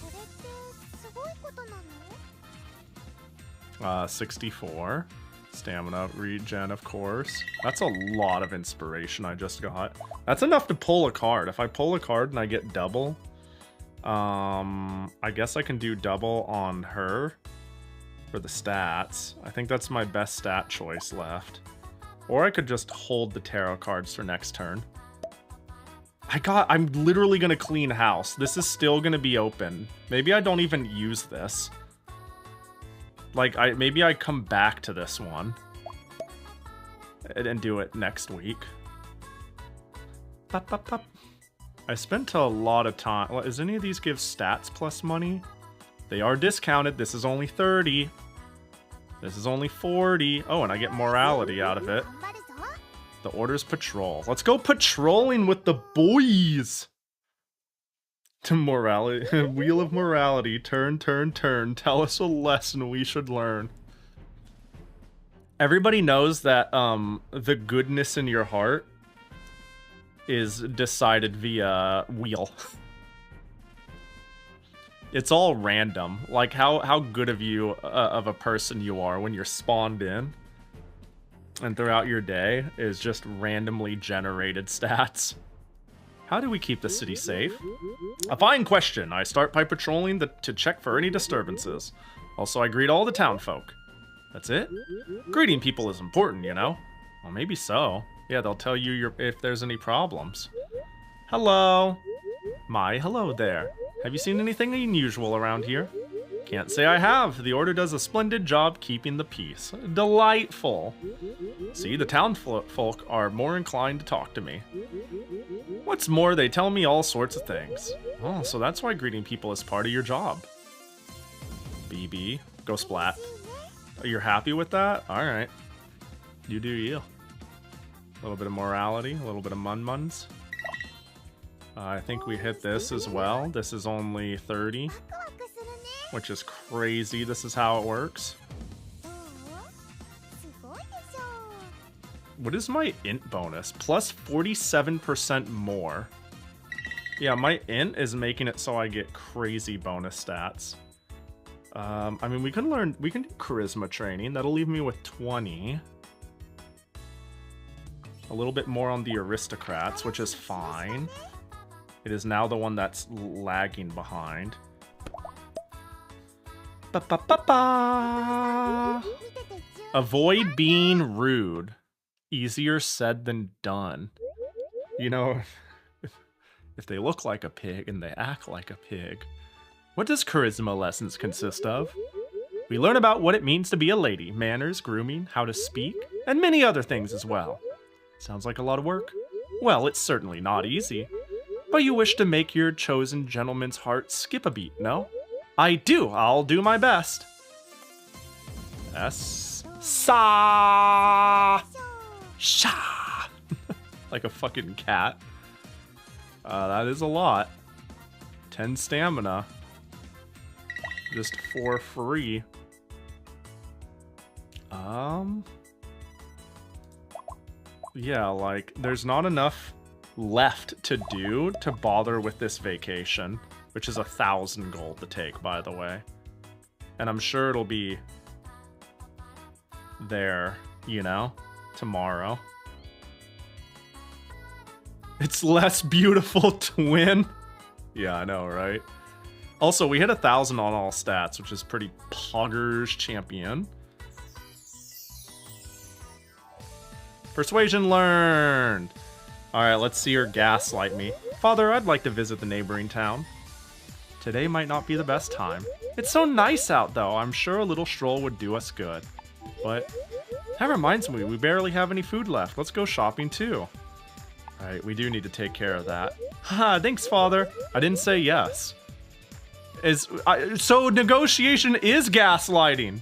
64. Stamina regen, of course. That's a lot of inspiration I just got. That's enough to pull a card. If I pull a card and I get double, I guess I can do double on her for the stats. I think that's my best stat choice left. Or I could just hold the tarot cards for next turn. I'm literally gonna clean house. This is still gonna be open. Maybe I don't even use this. Like, maybe I come back to this one and do it next week. Pop, pop, pop. I spent a lot of time. Well, does any of these give stats plus money? They are discounted. This is only 30. This is only 40. Oh, and I get morality out of it. The Order's patrol. Let's go patrolling with the boys. To morality, wheel of morality, turn, turn, turn. Tell us a lesson we should learn. Everybody knows that the goodness in your heart is decided via wheel. It's all random. Like how good of you of a person you are when you're spawned in, and throughout your day is just randomly generated stats. How do we keep the city safe? A fine question. I start by patrolling to check for any disturbances. Also, I greet all the town folk. That's it? Greeting people is important, you know? Well, maybe so. Yeah, they'll tell you if there's any problems. Hello. My, hello there. Have you seen anything unusual around here? Can't say I have. The order does a splendid job keeping the peace. Delightful. See, the town folk are more inclined to talk to me. What's more, they tell me all sorts of things. Oh, so that's why greeting people is part of your job. BB, go splat. You're happy with that? Alright. You do you. A little bit of morality, a little bit of mun-muns. I think we hit this as well. This is only 30. Which is crazy. This is how it works. What is my int bonus? Plus 47% more. Yeah, my int is making it so I get crazy bonus stats. I mean, we can do charisma training. That'll leave me with 20. A little bit more on the aristocrats, which is fine. It is now the one that's lagging behind. Ba-ba-ba-ba! Avoid being rude. Easier said than done. You know, if they look like a pig and they act like a pig. What does charisma lessons consist of? We learn about what it means to be a lady, manners, grooming, how to speak, and many other things as well. Sounds like a lot of work? Well, it's certainly not easy. But you wish to make your chosen gentleman's heart skip a beat, no? I do. I'll do my best. S. Sa. Sha. Like a fucking cat. That is a lot. 10 stamina. Just for free. Yeah, like, there's not enough left to do to bother with this vacation, which is 1,000 gold to take, by the way. And I'm sure it'll be there, you know, tomorrow. It's less beautiful to win. Yeah, I know, right? Also, we hit 1,000 on all stats, which is pretty poggers champion. Persuasion learned. Alright, let's see her gaslight me. Father, I'd like to visit the neighboring town. Today might not be the best time. It's so nice out, though. I'm sure a little stroll would do us good. But that reminds me, we barely have any food left. Let's go shopping, too. Alright, we do need to take care of that. Ha, thanks, Father. I didn't say yes. So negotiation is gaslighting.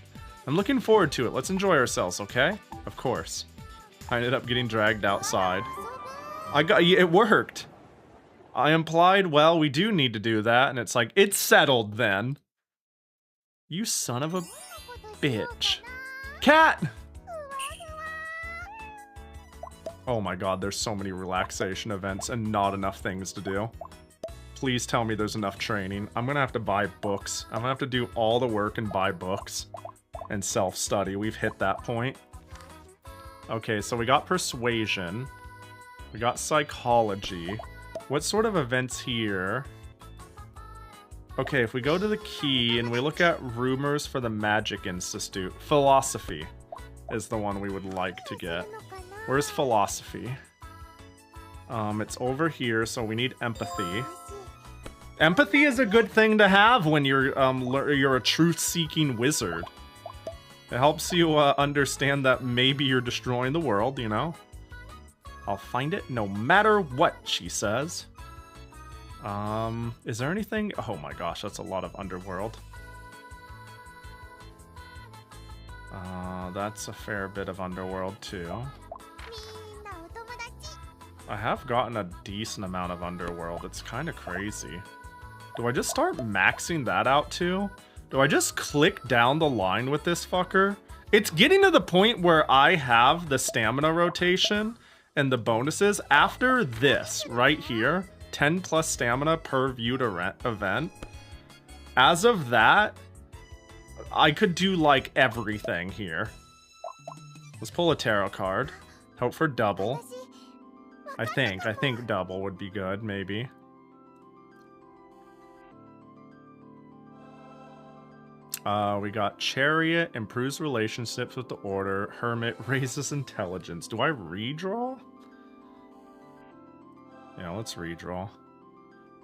I'm looking forward to it. Let's enjoy ourselves, okay? Of course. I ended up getting dragged outside. It worked. I implied, well, we do need to do that, and it's like, it's settled then. You son of a bitch. Cat! Oh my god, there's so many relaxation events and not enough things to do. Please tell me there's enough training. I'm gonna have to buy books. I'm gonna have to do all the work and buy books. And self-study. We've hit that point. Okay, so we got persuasion. We got psychology. What sort of events here? Okay, if we go to the key and we look at rumors for the Magic Institute, philosophy is the one we would like to get. Where's philosophy? It's over here, so we need empathy. Empathy is a good thing to have when you're a truth-seeking wizard. It helps you understand that maybe you're destroying the world, you know? I'll find it no matter what, she says. Is there anything? Oh my gosh, that's a lot of underworld. That's a fair bit of underworld too. I have gotten a decent amount of underworld. It's kind of crazy. Do I just start maxing that out too? Do I just click down the line with this fucker? It's getting to the point where I have the stamina rotation and the bonuses after this right here. 10 plus stamina per viewed event. As of that, I could do like everything here. Let's pull a tarot card. Hope for double. I think double would be good, maybe. We got Chariot, improves relationships with the Order. Hermit, raises intelligence. Do I redraw? Yeah, let's redraw.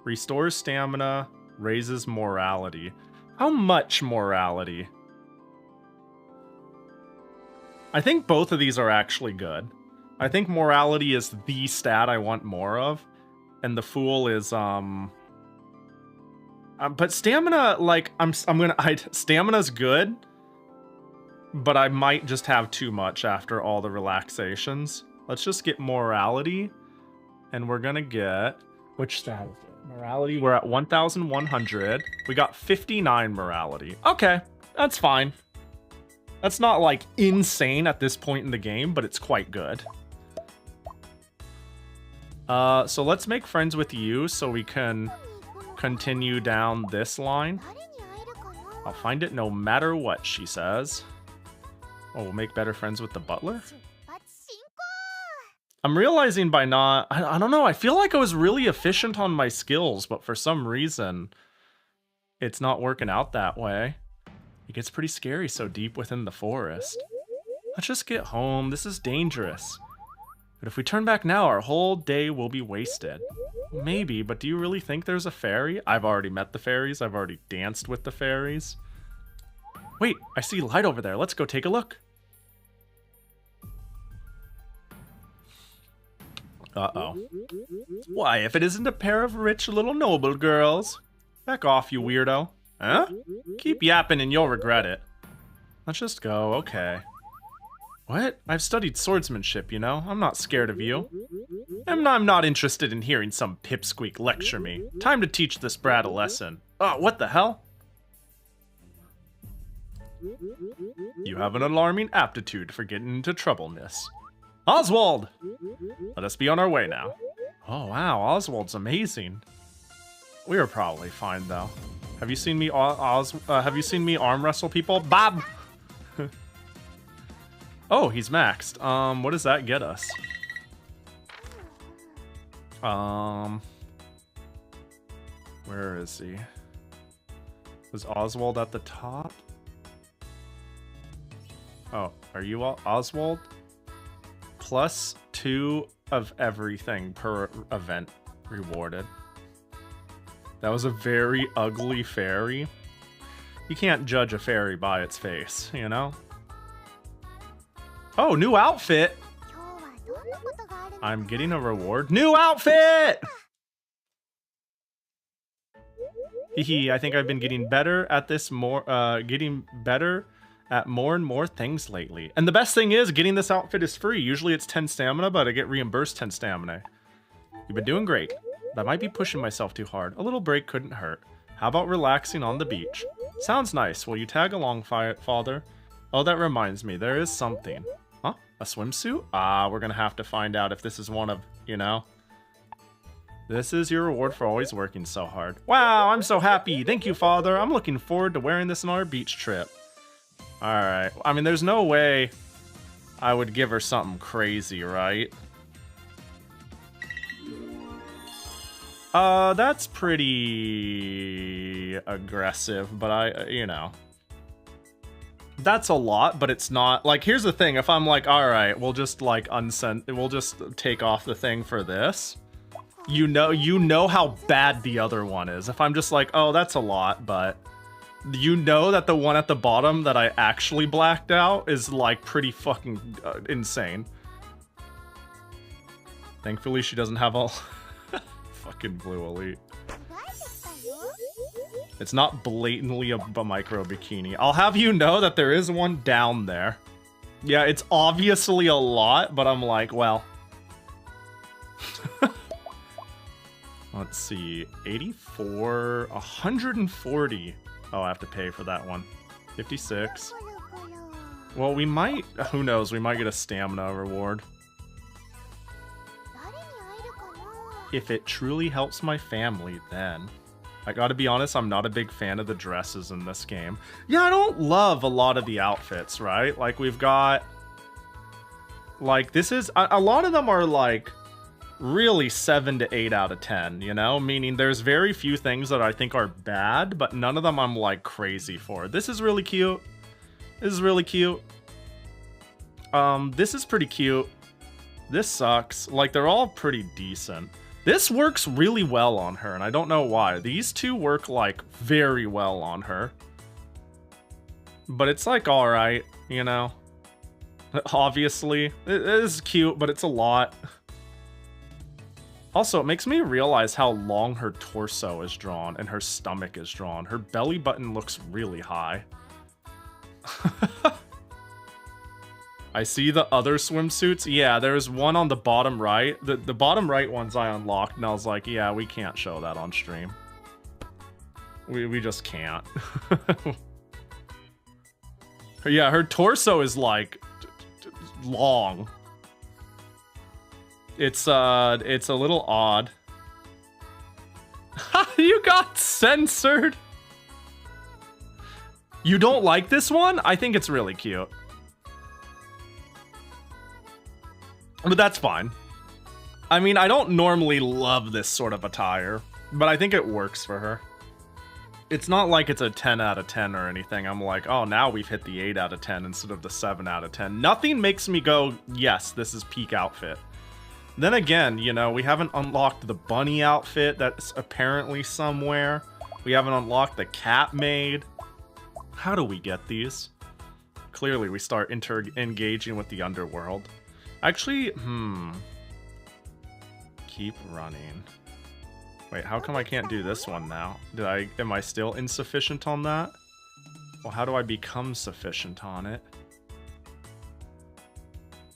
Restores stamina, raises morality. How much morality? I think both of these are actually good. I think morality is the stat I want more of. And the Fool is, but stamina, like, stamina's good, but I might just have too much after all the relaxations. Let's just get morality, and we're gonna get, which stat is it? Morality, we're at 1,100. We got 59 morality. Okay, that's fine. That's not, like, insane at this point in the game, but it's quite good. So let's make friends with you so we can continue down this line. I'll find it no matter what, she says. Oh, we'll make better friends with the butler? I'm realizing by not... I don't know, I feel like I was really efficient on my skills, but for some reason, it's not working out that way. It gets pretty scary so deep within the forest. Let's just get home, this is dangerous. But if we turn back now, our whole day will be wasted. Maybe, but do you really think there's a fairy? I've already met the fairies. I've already danced with the fairies. Wait, I see light over there. Let's go take a look. Uh-oh. Why, if it isn't a pair of rich little noble girls. Back off, you weirdo. Huh? Keep yapping and you'll regret it. Let's just go, okay. What? I've studied swordsmanship, you know? I'm not scared of you. I'm not interested in hearing some pipsqueak lecture me. Time to teach this brat a lesson. Oh, what the hell? You have an alarming aptitude for getting into trouble, miss. Oswald! Let us be on our way now. Oh, wow, Oswald's amazing. We are probably fine, though. Have you seen me arm wrestle people? Bob! Oh, he's maxed. What does that get us? Where is he? Was Oswald at the top? Oh, are you Oswald? +2 of everything per event rewarded. That was a very ugly fairy. You can't judge a fairy by its face, you know? Oh, new outfit! I'm getting a reward. New outfit! Hehe, I think I've been getting better at this getting better at more and more things lately. And the best thing is, getting this outfit is free. Usually it's 10 stamina, but I get reimbursed 10 stamina. You've been doing great. But I might be pushing myself too hard. A little break couldn't hurt. How about relaxing on the beach? Sounds nice. Will you tag along, father? Oh, that reminds me. There is something. Huh? A swimsuit? Ah, we're gonna have to find out if this is one of, you know. This is your reward for always working so hard. Wow, I'm so happy. Thank you, father. I'm looking forward to wearing this on our beach trip. Alright. I mean, there's no way I would give her something crazy, right? That's pretty aggressive, but you know. That's a lot, but it's not. Like, here's the thing. If I'm like, alright, we'll just, like, we'll just take off the thing for this. You know how bad the other one is. If I'm just like, oh, that's a lot, but you know that the one at the bottom that I actually blacked out is, like, pretty fucking insane. Thankfully, she doesn't have a fucking blue elite. It's not blatantly a micro bikini. I'll have you know that there is one down there. Yeah, it's obviously a lot, but I'm like, well. Let's see, 84, 140. Oh, I have to pay for that one. 56. Well, we might, who knows, we might get a stamina reward. If it truly helps my family, then. I gotta be honest, I'm not a big fan of the dresses in this game. Yeah, I don't love a lot of the outfits, right? Like, we've got... Like, this is... A lot of them are, like... really 7 to 8 out of 10, you know? Meaning there's very few things that I think are bad, but none of them I'm like crazy for. This is really cute. This is really cute. This is pretty cute. This sucks. Like, they're all pretty decent. This works really well on her, and I don't know why. These two work, like, very well on her. But it's, like, alright, you know? Obviously. It is cute, but it's a lot. Also, it makes me realize how long her torso is drawn and her stomach is drawn. Her belly button looks really high. I see the other swimsuits. Yeah, there's one on the bottom right. The bottom right ones I unlocked, and I was like, yeah, we can't show that on stream. We just can't. Yeah, her torso is like long. It's a little odd. You got censored. You don't like this one? I think it's really cute. But that's fine. I mean, I don't normally love this sort of attire, but I think it works for her. It's not like it's a 10 out of 10 or anything. I'm like, oh, now we've hit the 8 out of 10 instead of the 7 out of 10. Nothing makes me go, yes, this is peak outfit. Then again, you know, we haven't unlocked the bunny outfit that's apparently somewhere. We haven't unlocked the cat maid. How do we get these? Clearly, we start engaging with the underworld. Actually, keep running. Wait, how come I can't do this one now? Am I still insufficient on that? Well, how do I become sufficient on it?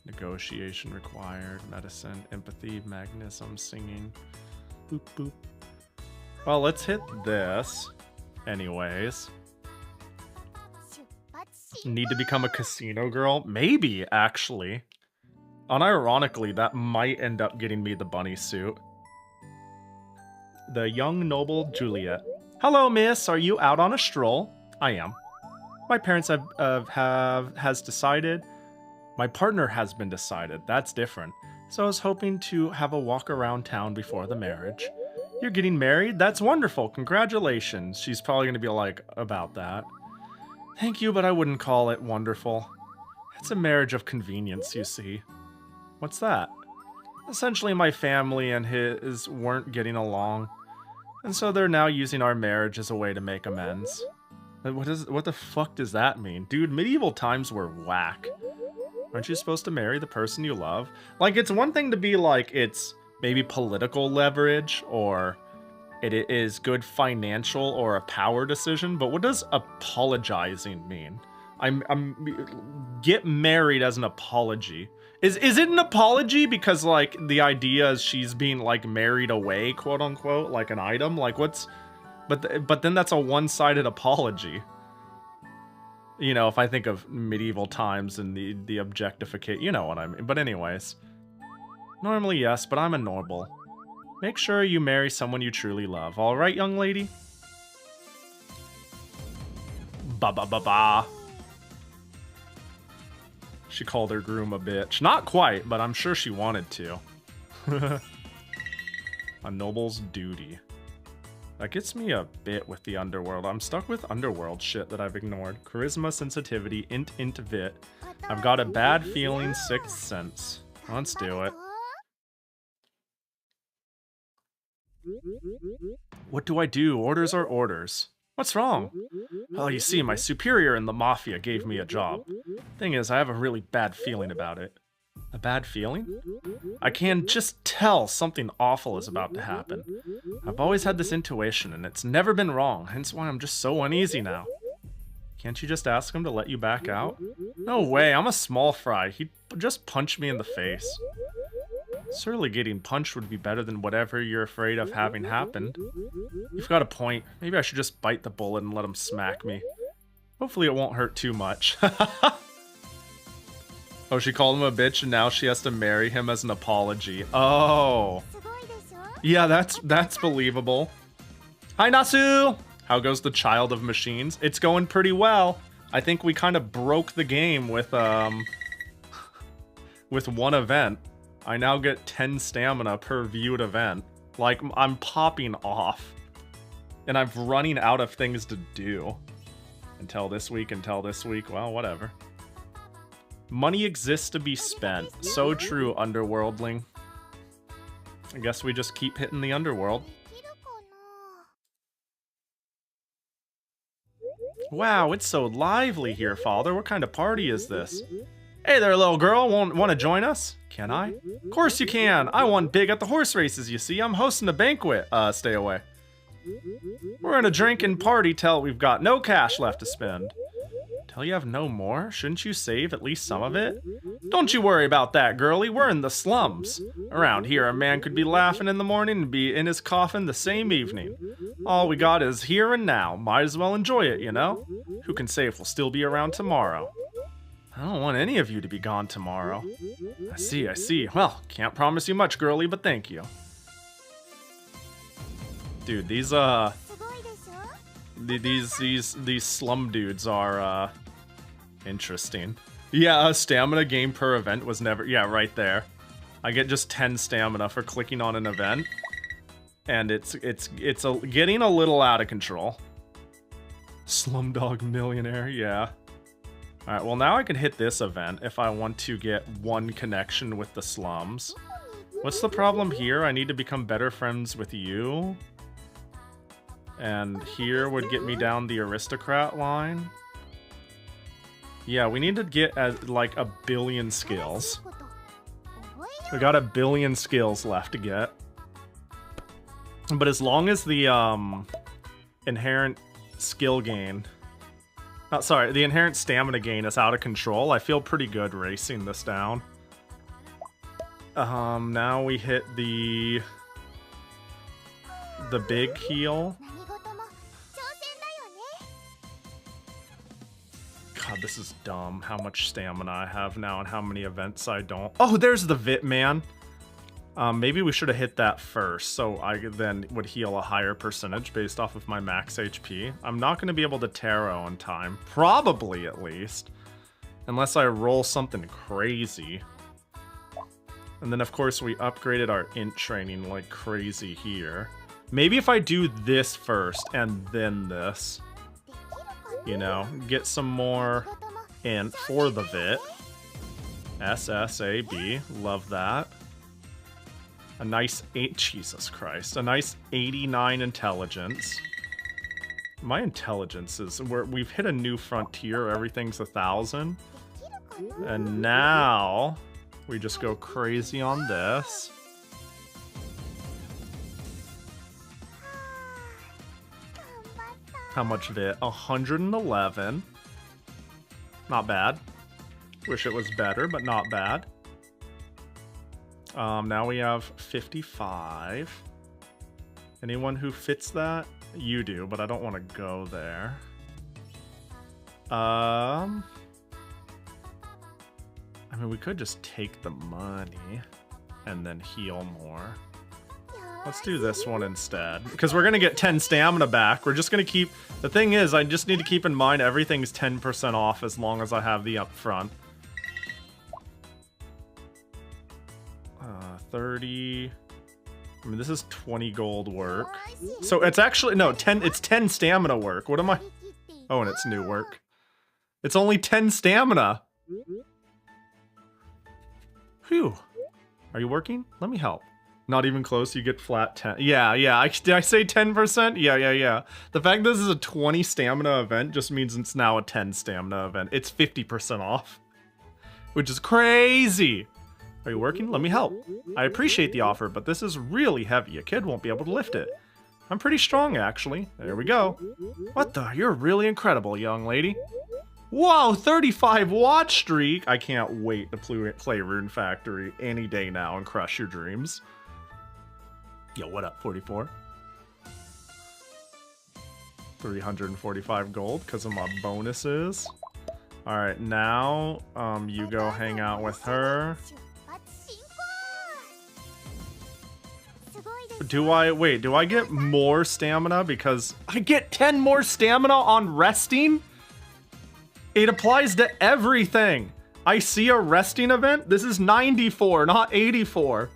Negotiation required, medicine, empathy, magnetism, singing. Boop, boop. Well, let's hit this. Anyways. Need to become a casino girl? Maybe, actually. Unironically, that might end up getting me the bunny suit. The young noble Juliet. Hello, miss. Are you out on a stroll? I am. My parents has decided. My partner has been decided. That's different. So I was hoping to have a walk around town before the marriage. You're getting married? That's wonderful. Congratulations. She's probably going to be like, about that. Thank you, but I wouldn't call it wonderful. It's a marriage of convenience, you see. What's that? Essentially, my family and his weren't getting along. And so they're now using our marriage as a way to make amends. What the fuck does that mean? Dude, medieval times were whack. Aren't you supposed to marry the person you love? Like, it's one thing to be like, it's maybe political leverage, or it is good financial or a power decision, but what does apologizing mean? Get married as an apology. Is it an apology because, like, the idea is she's being, like, married away, quote unquote, like an item? Like, what's... But then that's a one-sided apology. You know, if I think of medieval times and the objectificate, you know what I mean. But anyways. Normally, yes, but I'm a noble. Make sure you marry someone you truly love. All right, young lady? Ba-ba-ba-ba. She called her groom a bitch. Not quite, but I'm sure she wanted to. A noble's duty. That gets me a bit with the underworld. I'm stuck with underworld shit that I've ignored. Charisma, sensitivity, int, vit. I've got a bad feeling, sixth sense. Let's do it. What do I do? Orders are orders. What's wrong? Well, you see, my superior in the mafia gave me a job. Thing is, I have a really bad feeling about it. A bad feeling? I can just tell something awful is about to happen. I've always had this intuition, and it's never been wrong, hence why I'm just so uneasy now. Can't you just ask him to let you back out? No way, I'm a small fry. He'd just punch me in the face. Surely getting punched would be better than whatever you're afraid of having happened. You've got a point. Maybe I should just bite the bullet and let him smack me. Hopefully it won't hurt too much. Oh, she called him a bitch and now she has to marry him as an apology. Oh. Yeah, that's believable. Hi, Nasu! How goes the child of machines? It's going pretty well. I think we kind of broke the game with one event. I now get 10 stamina per viewed event. Like, I'm popping off. And I'm running out of things to do. Until this week, well, whatever. Money exists to be spent. So true, underworldling. I guess we just keep hitting the underworld. Wow, it's so lively here, Father. What kind of party is this? Hey there, little girl. Want to join us? Can I? Of course you can. I won big at the horse races, you see. I'm hosting a banquet. Stay away. We're gonna drink and party till we've got no cash left to spend. Till you have no more? Shouldn't you save at least some of it? Don't you worry about that, girlie. We're in the slums. Around here, a man could be laughing in the morning and be in his coffin the same evening. All we got is here and now. Might as well enjoy it, you know? Who can say if we'll still be around tomorrow? I don't want any of you to be gone tomorrow. I see. Well, can't promise you much, girlie, but thank you. Dude, these slum dudes are interesting. Yeah, a stamina gain per event was never, yeah, right there. I get just 10 stamina for clicking on an event, and it's getting a little out of control. Slumdog Millionaire, yeah. All right, well now I can hit this event if I want to get one connection with the slums. What's the problem here? I need to become better friends with you. And here would get me down the aristocrat line. Yeah, we need to get like 1 billion skills. We got 1 billion skills left to get. But as long as the inherent skill gain... the inherent stamina gain is out of control, I feel pretty good racing this down. Now we hit the big heal. God, this is dumb. How much stamina I have now and how many events I don't. Oh, there's the Vit Man. Maybe we should have hit that first, so I then would heal a higher percentage based off of my max HP. I'm not going to be able to tarot in time. Probably, at least. Unless I roll something crazy. And then, of course, we upgraded our int training like crazy here. Maybe if I do this first and then this. You know, get some more int for the Vit. SSAB. Love that. A nice 8, Jesus Christ. A nice 89 intelligence. My intelligence is, we've hit a new frontier. Everything's 1,000. And now we just go crazy on this. How much Vit? 111. Not bad. Wish it was better, but not bad. Now we have 55. Anyone who fits that? You do, but I don't want to go there. I mean, we could just take the money and then heal more. Let's do this one instead, because we're going to get 10 stamina back. We're just going to keep... The thing is, I just need to keep in mind everything's 10% off as long as I have the upfront. 30... I mean, this is 20 gold work. So it's actually... No, 10. It's 10 stamina work. What am I... Oh, and it's new work. It's only 10 stamina. Phew. Are you working? Let me help. Not even close, you get flat 10. Yeah. Did I say 10%? Yeah. The fact this is a 20 stamina event just means it's now a 10 stamina event. It's 50% off. Which is crazy. Are you working? Let me help. I appreciate the offer, but this is really heavy. A kid won't be able to lift it. I'm pretty strong, actually. There we go. What the? You're really incredible, young lady. Whoa, 35 watch streak. I can't wait to play Rune Factory any day now and crush your dreams. Yo, what up, 44? 345 gold because of my bonuses. Alright, now you go hang out with her. Do I get more stamina because I get 10 more stamina on resting? It applies to everything. I see a resting event? This is 94, not 84.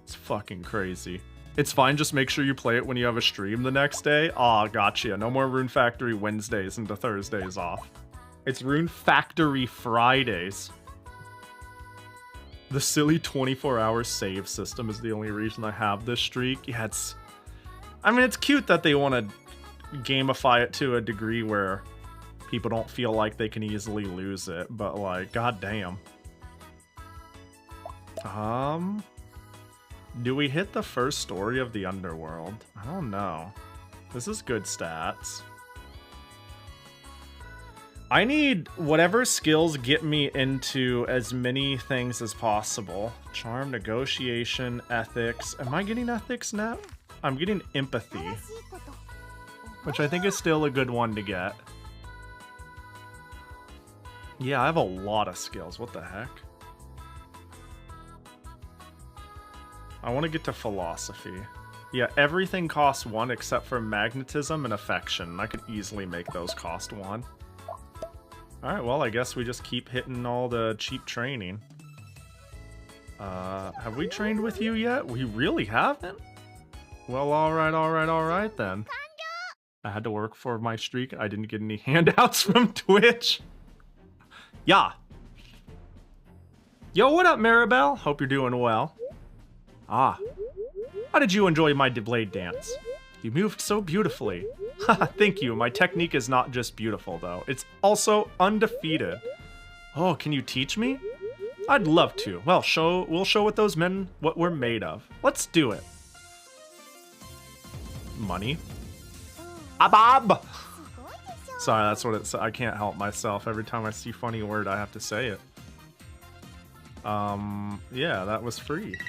It's fucking crazy. It's fine, just make sure you play it when you have a stream the next day. Aw, gotcha. No more Rune Factory Wednesdays and the Thursdays off. It's Rune Factory Fridays. The silly 24-hour save system is the only reason I have this streak. Yeah, it's... I mean, it's cute that they want to gamify it to a degree where people don't feel like they can easily lose it, but like, goddamn. Do we hit the first story of the underworld? I don't know. This is good stats. I need whatever skills get me into as many things as possible. Charm, negotiation, ethics. Am I getting ethics now? I'm getting empathy, which I think is still a good one to get. Yeah, I have a lot of skills. What the heck? I want to get to philosophy. Yeah, everything costs 1 except for magnetism and affection. I could easily make those cost 1. Alright, well, I guess we just keep hitting all the cheap training. Have we trained with you yet? We really haven't? Well, alright then. I had to work for my streak. I didn't get any handouts from Twitch. Yeah. Yo, what up, Maribel? Hope you're doing well. Ah. How did you enjoy my blade dance? You moved so beautifully. Haha, thank you. My technique is not just beautiful, though. It's also undefeated. Oh, can you teach me? I'd love to. Well, we'll show what those men what we're made of. Let's do it. Money. Abob! Sorry, that's what it's. I can't help myself. Every time I see funny word, I have to say it. Yeah, that was free.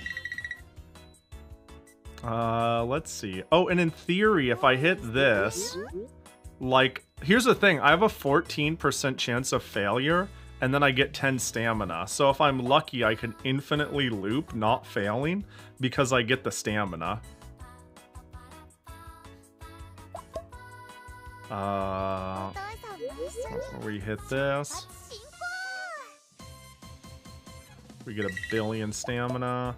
Let's see. Oh, and in theory, if I hit this, like, here's the thing. I have a 14% chance of failure, and then I get 10 stamina. So if I'm lucky, I can infinitely loop, not failing, because I get the stamina. We hit this. We get 1 billion stamina.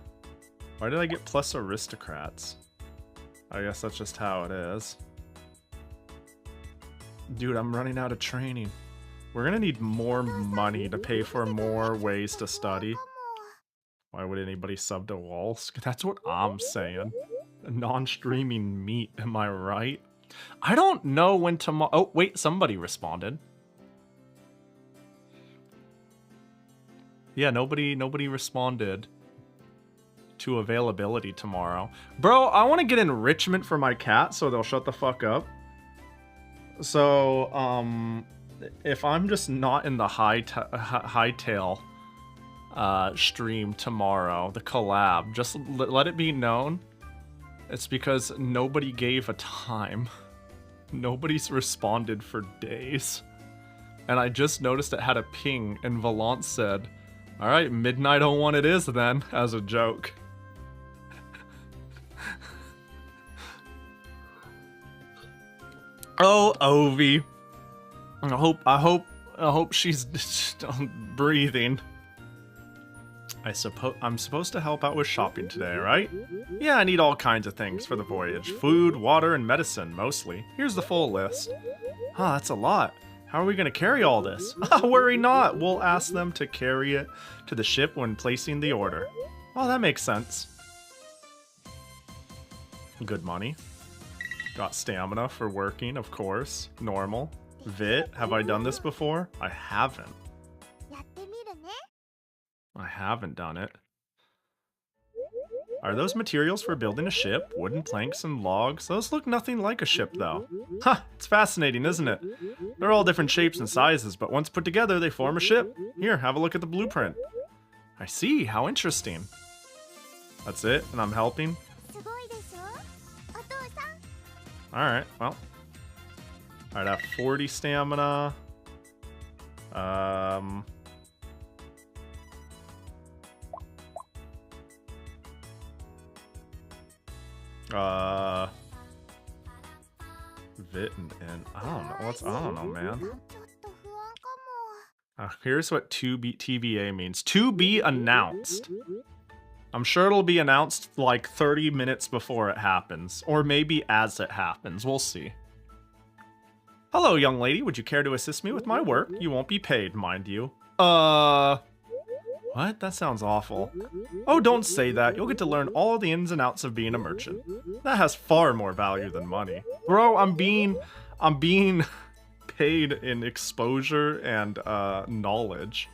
Why did I get plus aristocrats? I guess that's just how it is. Dude, I'm running out of training. We're gonna need more money to pay for more ways to study. Why would anybody sub to Walsk? That's what I'm saying. Non-streaming meat, am I right? I don't know when tomorrow... Oh, wait, somebody responded. Yeah, nobody responded to availability tomorrow. Bro, I want to get enrichment for my cat so they'll shut the fuck up. So, if I'm just not in the hightail stream tomorrow, the collab, just let it be known. It's because nobody gave a time. Nobody's responded for days. And I just noticed it had a ping, and Valance said, "Alright, midnight 01 it is then," as a joke. Oh, Ovi. I hope she's breathing. I'm supposed to help out with shopping today, right? Yeah, I need all kinds of things for the voyage. Food, water, and medicine, mostly. Here's the full list. Huh, that's a lot. How are we gonna carry all this? Worry not. We'll ask them to carry it to the ship when placing the order. Oh, that makes sense. Good money. Got stamina for working, of course. Normal. Vit, have I done this before? I haven't. I haven't done it. Are those materials for building a ship? Wooden planks and logs? Those look nothing like a ship, though. Ha! It's fascinating, isn't it? They're all different shapes and sizes, but once put together, they form a ship. Here, have a look at the blueprint. I see. How interesting. That's it, and I'm helping? Alright, well. Alright, I have 40 stamina. written in? I don't know. I don't know, man. Here's what TBA means. To be announced. I'm sure it'll be announced like 30 minutes before it happens. Or maybe as it happens. We'll see. Hello, young lady. Would you care to assist me with my work? You won't be paid, mind you. What? That sounds awful. Oh, don't say that. You'll get to learn all the ins and outs of being a merchant. That has far more value than money. Bro, I'm being paid in exposure and knowledge.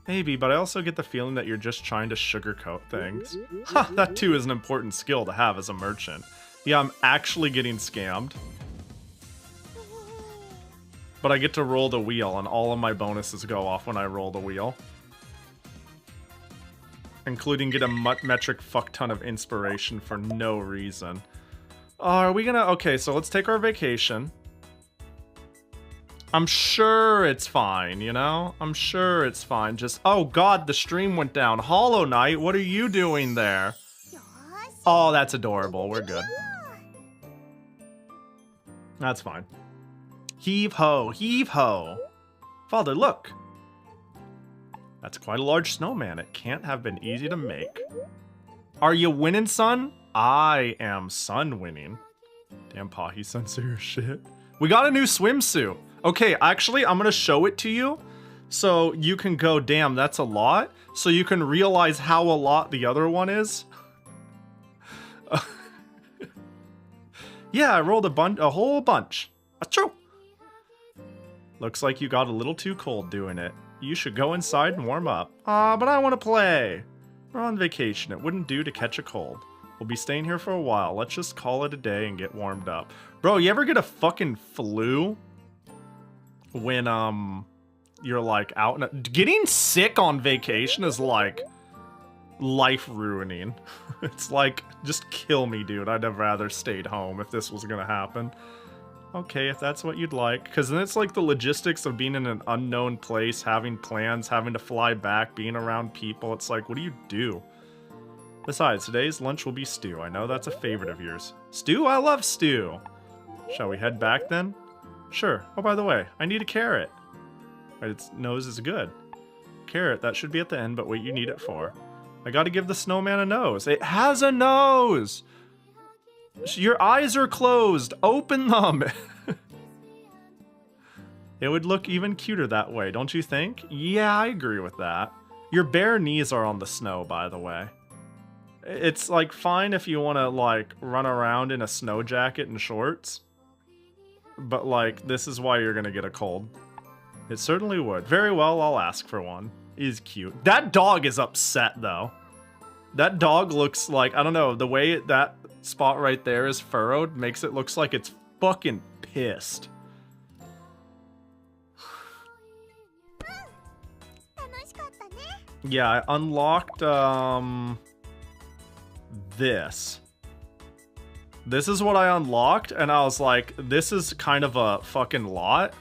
Maybe, but I also get the feeling that you're just trying to sugarcoat things. Ha, that too is an important skill to have as a merchant. Yeah, I'm actually getting scammed. But I get to roll the wheel, and all of my bonuses go off when I roll the wheel. Including get a metric fuck ton of inspiration for no reason. Are we gonna... Okay, so let's take our vacation. I'm sure it's fine, you know? I'm sure it's fine. Just... Oh god, the stream went down. Hollow Knight, what are you doing there? Oh, that's adorable. We're good. That's fine. Heave ho, heave ho. Father, look. That's quite a large snowman. It can't have been easy to make. Are you winning, son? I am son winning. Damn, Pahi Sensei or shit. We got a new swimsuit. Okay, actually, I'm gonna show it to you. So you can go, damn, that's a lot. So you can realize how a lot the other one is. Yeah, I rolled a whole bunch. Achoo! Looks like you got a little too cold doing it. You should go inside and warm up. Aw, but I want to play. We're on vacation. It wouldn't do to catch a cold. We'll be staying here for a while. Let's just call it a day and get warmed up. Bro, you ever get a fucking flu? When, you're like out... Getting sick on vacation is like... life-ruining. It's like, just kill me, dude. I'd have rather stayed home if this was gonna happen. Okay, if that's what you'd like. Because then it's like the logistics of being in an unknown place, having plans, having to fly back, being around people. It's like, what do you do? Besides, today's lunch will be stew. I know that's a favorite of yours. Stew? I love stew! Shall we head back then? Sure. Oh, by the way, I need a carrot. Its nose is good. Carrot, that should be at the end, but what you need it for? I gotta give the snowman a nose. It has a nose! Your eyes are closed. Open them. It would look even cuter that way, don't you think? Yeah, I agree with that. Your bare knees are on the snow, by the way. It's like fine if you want to like run around in a snow jacket and shorts. But like this is why you're going to get a cold. It certainly would. Very well, I'll ask for one. Is cute. That dog is upset though. That dog looks like, I don't know, the way that spot right there is furrowed makes it looks like it's fucking pissed. Yeah, I unlocked this. This is what I unlocked and I was like, this is kind of a fucking lot.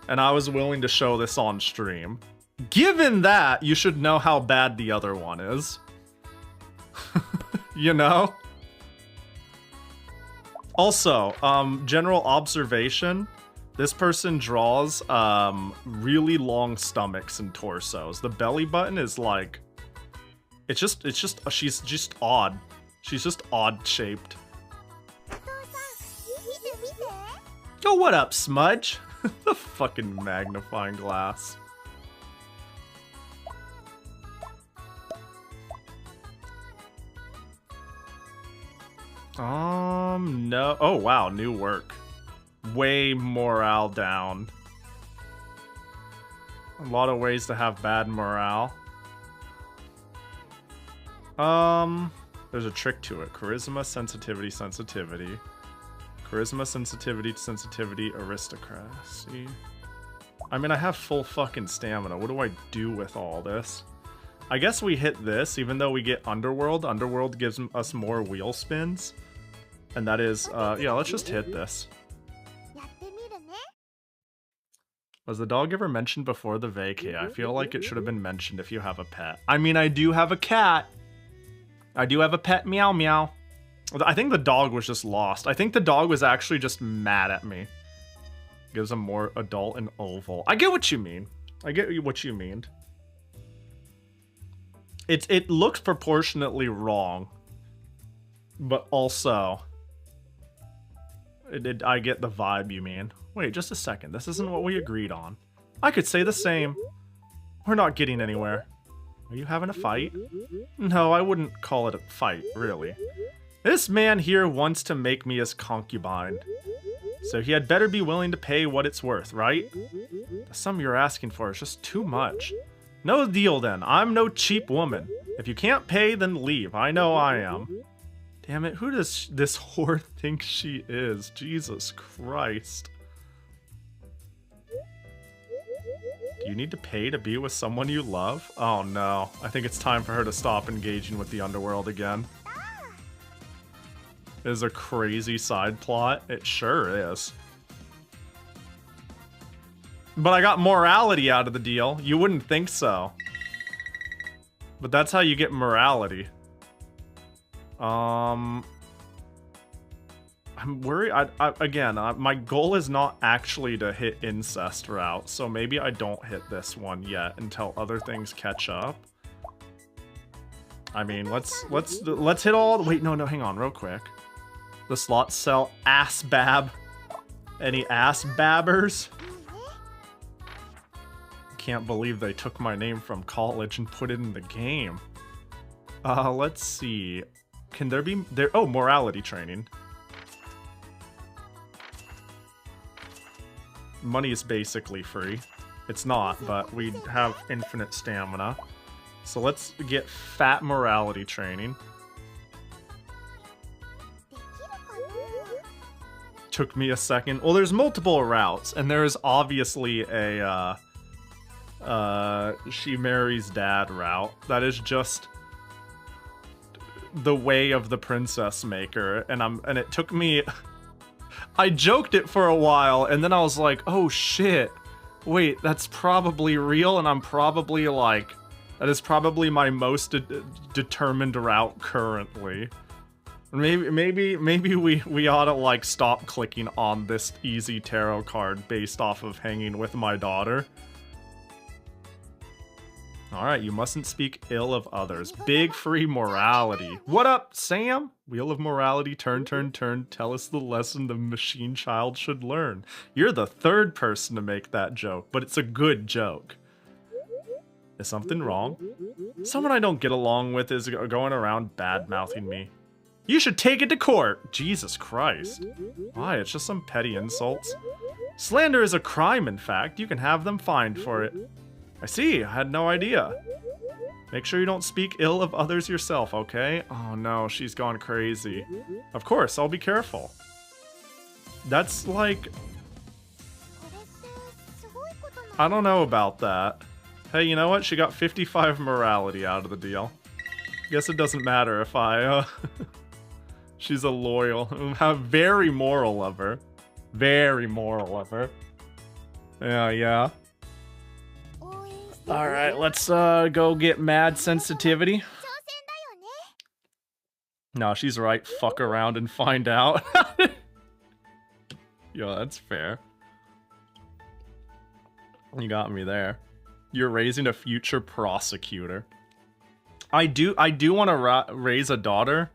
And I was willing to show this on stream. Given that, you should know how bad the other one is. You know? Also, general observation, this person draws really long stomachs and torsos. The belly button is like, she's just odd. She's just odd shaped. Yo, what up, Smudge? The fucking magnifying glass. No. Oh, wow, new work. Way morale down. A lot of ways to have bad morale. There's a trick to it. Charisma, sensitivity, sensitivity. Charisma, sensitivity, sensitivity, aristocracy. I mean, I have full fucking stamina. What do I do with all this? I guess we hit this, even though we get Underworld. Underworld gives us more wheel spins. And that is, yeah, let's just hit this. Was the dog ever mentioned before the vacay? I feel like it should have been mentioned if you have a pet. I mean, I do have a cat. I do have a pet, meow meow. I think the dog was just lost. I think the dog was actually just mad at me. Gives him more adult and oval. I get what you mean. I get what you mean. It looks proportionately wrong. But also... I get the vibe you mean. Wait, just a second. This isn't what we agreed on. I could say the same. We're not getting anywhere. Are you having a fight? No, I wouldn't call it a fight, really. This man here wants to make me his concubine. So he had better be willing to pay what it's worth, right? The sum you're asking for is just too much. No deal then. I'm no cheap woman. If you can't pay, then leave. I know I am. Damn it, who does this whore think she is? Jesus Christ. Do you need to pay to be with someone you love? Oh no, I think it's time for her to stop engaging with the underworld again. Is a crazy side plot? It sure is. But I got morality out of the deal. You wouldn't think so. But that's how you get morality. I'm worried. Again, my goal is not actually to hit incest route, so maybe I don't hit this one yet until other things catch up. I mean, let's hit all. Wait, no, hang on, real quick. The slots sell ass bab. Any ass babbers? Can't believe they took my name from college and put it in the game. Let's see. Can there be there? Oh, morality training. Money is basically free. It's not, but we have infinite stamina. So let's get fat morality training. Took me a second. Well, there's multiple routes, and there is obviously a she marries dad route. That is just the way of the princess maker, and it took me. I joked it for a while, and then I was like, oh shit, wait, that's probably real, and I'm probably like, that is probably my most determined route currently. Maybe we ought to like stop clicking on this easy tarot card based off of hanging with my daughter. Alright, you mustn't speak ill of others. Big free morality. What up, Sam? Wheel of morality, turn, turn, turn. Tell us the lesson the machine child should learn. You're the third person to make that joke, but it's a good joke. Is something wrong? Someone I don't get along with is going around bad-mouthing me. You should take it to court! Jesus Christ. Why, it's just some petty insults. Slander is a crime, in fact. You can have them fined for it. I see, I had no idea. Make sure you don't speak ill of others yourself, okay? Oh no, she's gone crazy. Of course, I'll be careful. That's like... I don't know about that. Hey, you know what? She got 55 morality out of the deal. Guess it doesn't matter if I, she's a loyal, very moral of her. Very moral of her. Yeah. Alright, let's go get mad sensitivity. No, she's right. Fuck around and find out. Yo, that's fair. You got me there. You're raising a future prosecutor. I do want to raise a daughter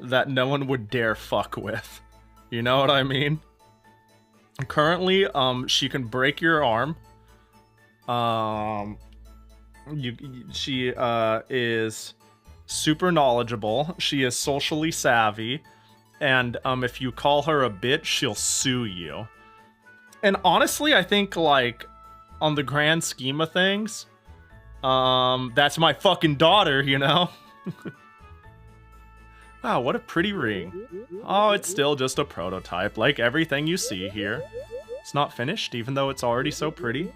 that no one would dare fuck with. You know what I mean? Currently, she can break your arm. She is super knowledgeable. She is socially savvy, and if you call her a bitch, she'll sue you. And honestly, I think like on the grand scheme of things, that's my fucking daughter, you know? Wow, what a pretty ring. Oh, it's still just a prototype, like everything you see here. It's not finished, even though it's already so pretty.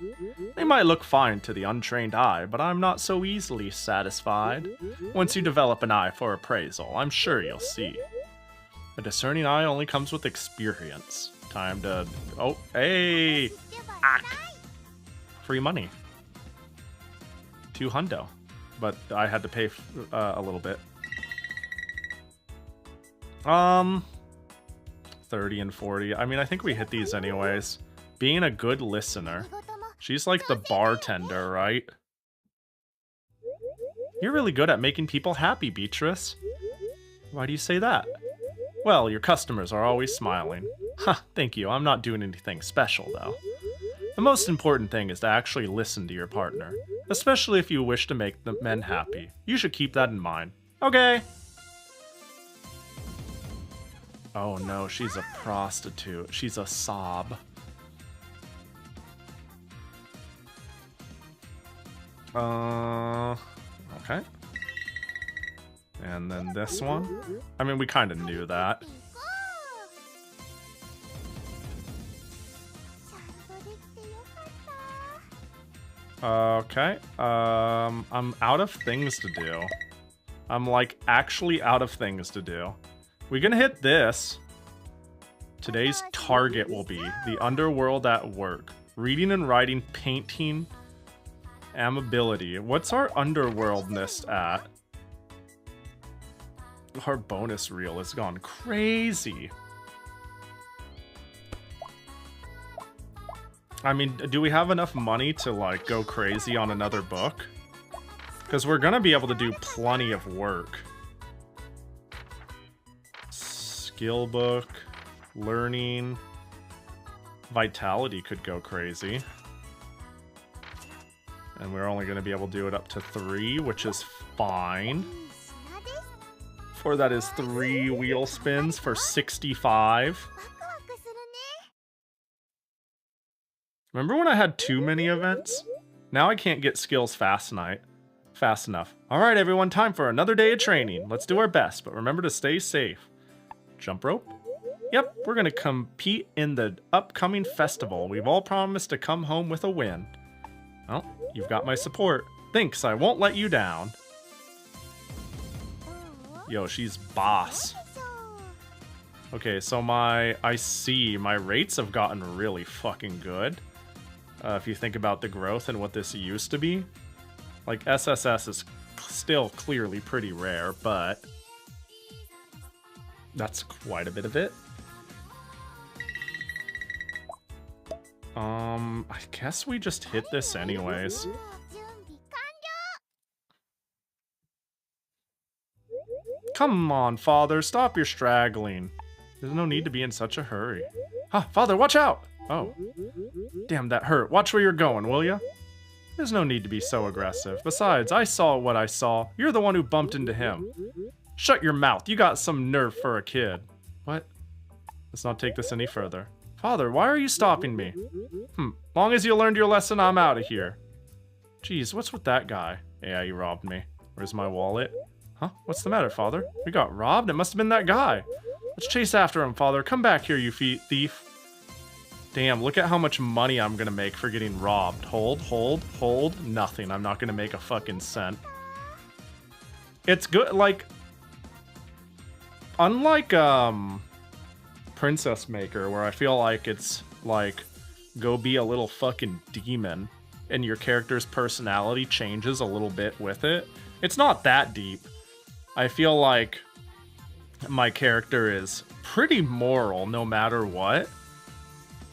They might look fine to the untrained eye, but I'm not so easily satisfied. Once you develop an eye for appraisal, I'm sure you'll see. A discerning eye only comes with experience. Time to... Oh, hey! Ah. Free money. 2 hundo. But I had to pay a little bit. 30 and 40. I mean, I think we hit these anyways. Being a good listener. She's like the bartender, right? You're really good at making people happy, Beatrice. Why do you say that? Well, your customers are always smiling. Ha, thank you. I'm not doing anything special, though. The most important thing is to actually listen to your partner, especially if you wish to make the men happy. You should keep that in mind. Okay. Oh no, she's a prostitute. She's a sob. Okay. And then this one. I mean, we kind of knew that. Okay. I'm out of things to do. I'm like actually out of things to do. We're gonna hit this. Today's target will be the underworld at work. Reading and writing, painting, amability. What's our underworldness at? Our bonus reel has gone crazy. I mean, do we have enough money to like go crazy on another book? Because we're gonna be able to do plenty of work. Skill book, learning, vitality could go crazy. And we're only gonna be able to do it up to 3, which is fine. For that is 3 wheel spins for 65. Remember when I had too many events? Now I can't get skills fast enough. Alright everyone, time for another day of training. Let's do our best, but remember to stay safe. Jump rope? Yep, we're gonna compete in the upcoming festival. We've all promised to come home with a win. Well, you've got my support. Thanks, I won't let you down. Yo, she's boss. Okay, so I see my rates have gotten really fucking good. If you think about the growth and what this used to be. Like, SSS is still clearly pretty rare, but that's quite a bit of it. I guess we just hit this anyways. Come on, Father, stop your straggling. There's no need to be in such a hurry. Huh, Father, watch out! Oh. Damn, that hurt. Watch where you're going, will ya? There's no need to be so aggressive. Besides, I saw what I saw. You're the one who bumped into him. Shut your mouth. You got some nerve for a kid. What? Let's not take this any further. Father, why are you stopping me? Long as you learned your lesson, I'm out of here. Jeez, what's with that guy? Yeah, he robbed me. Where's my wallet? Huh? What's the matter, Father? We got robbed? It must have been that guy. Let's chase after him, Father. Come back here, you thief. Damn, look at how much money I'm gonna make for getting robbed. Hold. Nothing. I'm not gonna make a fucking cent. It's good, like... Unlike, Princess Maker, where I feel like it's, like, go be a little fucking demon, and your character's personality changes a little bit with it. It's not that deep. I feel like my character is pretty moral no matter what.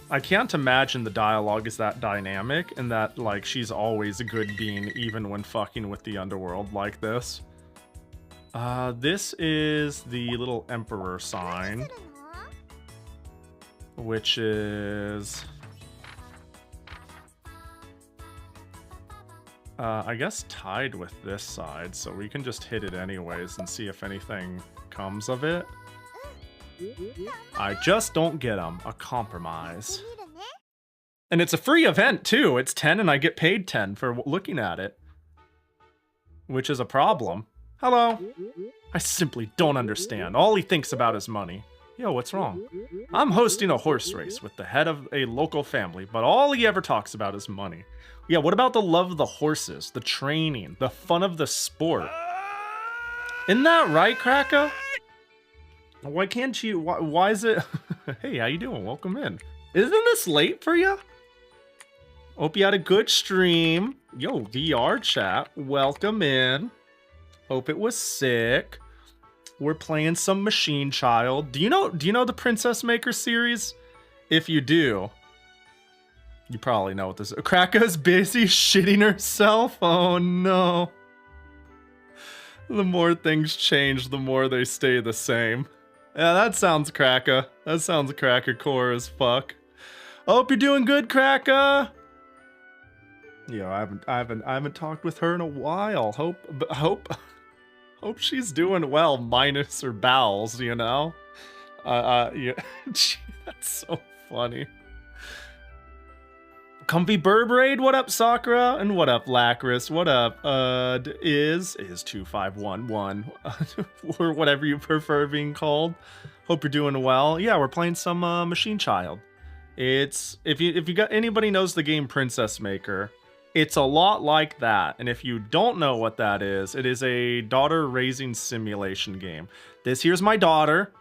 I can't imagine the dialogue is that dynamic and that, like, she's always a good being even when fucking with the underworld like this. This is the little emperor sign, which is... I guess tied with this side, so we can just hit it anyways and see if anything comes of it. I just don't get them. A compromise. And it's a free event, too. It's 10 and I get paid 10 for looking at it. Which is a problem. Hello. I simply don't understand. All he thinks about is money. Yo, what's wrong? I'm hosting a horse race with the head of a local family, but all he ever talks about is money. Yeah, what about the love of the horses, the training, the fun of the sport? Isn't that right, Kraka? Why can't you, why is it? Hey, how you doing? Welcome in. Isn't this late for you? Hope you had a good stream. Yo, VR chat, welcome in. Hope it was sick. we're playing some Machine Child. Do you know the Princess Maker series? If you do, you probably know what this is. Kraka's busy shitting herself. Oh no. The more things change, the more they stay the same. Yeah, that sounds Kraka. That sounds Kraka core as fuck. Hope you're doing good, Kraka. Yo, I haven't talked with her in a while. Hope she's doing well, minus her bowels, you know? Yeah. Gee, that's so funny. Comfy Burbraid, what up, Sakura? And what up, Lacris? What up, is 2511, or whatever you prefer being called. Hope you're doing well. Yeah, we're playing some Machine Child. It's if you got anybody knows the game Princess Maker, it's a lot like that. And if you don't know what that is, it is a daughter raising simulation game. This here's my daughter.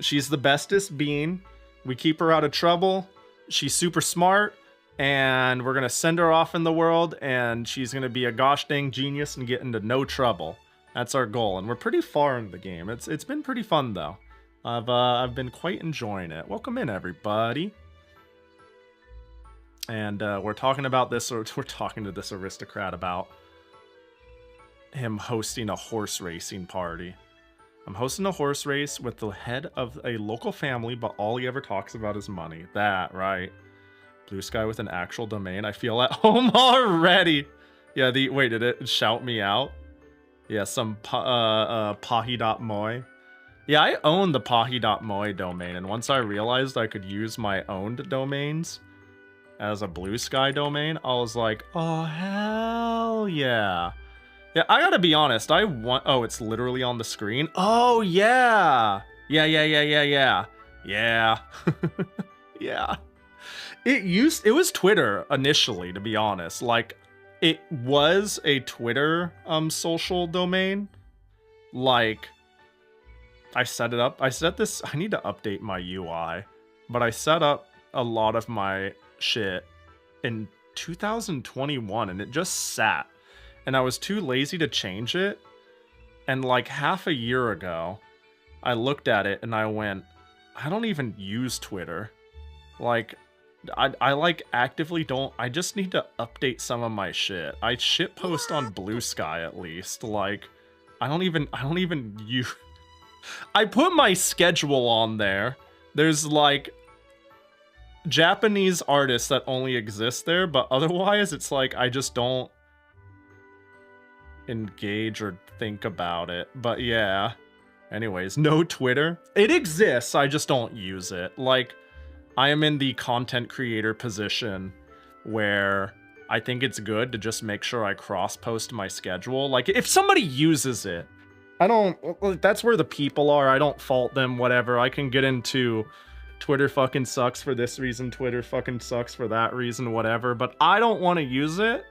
She's the bestest bean. We keep her out of trouble. She's super smart. And we're going to send her off in the world, and she's going to be a gosh dang genius and get into no trouble. That's our goal, and we're pretty far in the game. It's been pretty fun, though. I've been quite enjoying it. Welcome in, everybody. And we're talking about this, or we're talking to this aristocrat about him hosting a horse racing party. I'm hosting a horse race with the head of a local family, but all he ever talks about is money. That, right. Blue Sky with an actual domain. I feel at home already. Yeah, wait, did it shout me out? Yeah, some Pahi.moi. Yeah, I own the Pahi.moi domain, and once I realized I could use my owned domains as a Blue Sky domain, I was like, oh, hell yeah. Yeah, I gotta be honest, oh, it's literally on the screen? Oh, yeah. Yeah. Yeah. It was Twitter initially, to be honest. Like, it was a Twitter social domain. Like, I set it up. I need to update my UI, but I set up a lot of my shit in 2021 and it just sat. And I was too lazy to change it. And like half a year ago, I looked at it and I went, I don't even use Twitter. Like, I like actively don't. I just need to update some of my shit. I shit post on Blue Sky at least. Like, I don't even use. I put my schedule on there. There's like Japanese artists that only exist there, but otherwise it's like I just don't engage or think about it. But yeah. Anyways, no Twitter. It exists. I just don't use it. Like, I am in the content creator position where I think it's good to just make sure I cross-post my schedule. Like, if somebody uses it, that's where the people are. I don't fault them, whatever. I can get into Twitter fucking sucks for this reason, Twitter fucking sucks for that reason, whatever. But I don't want to use it.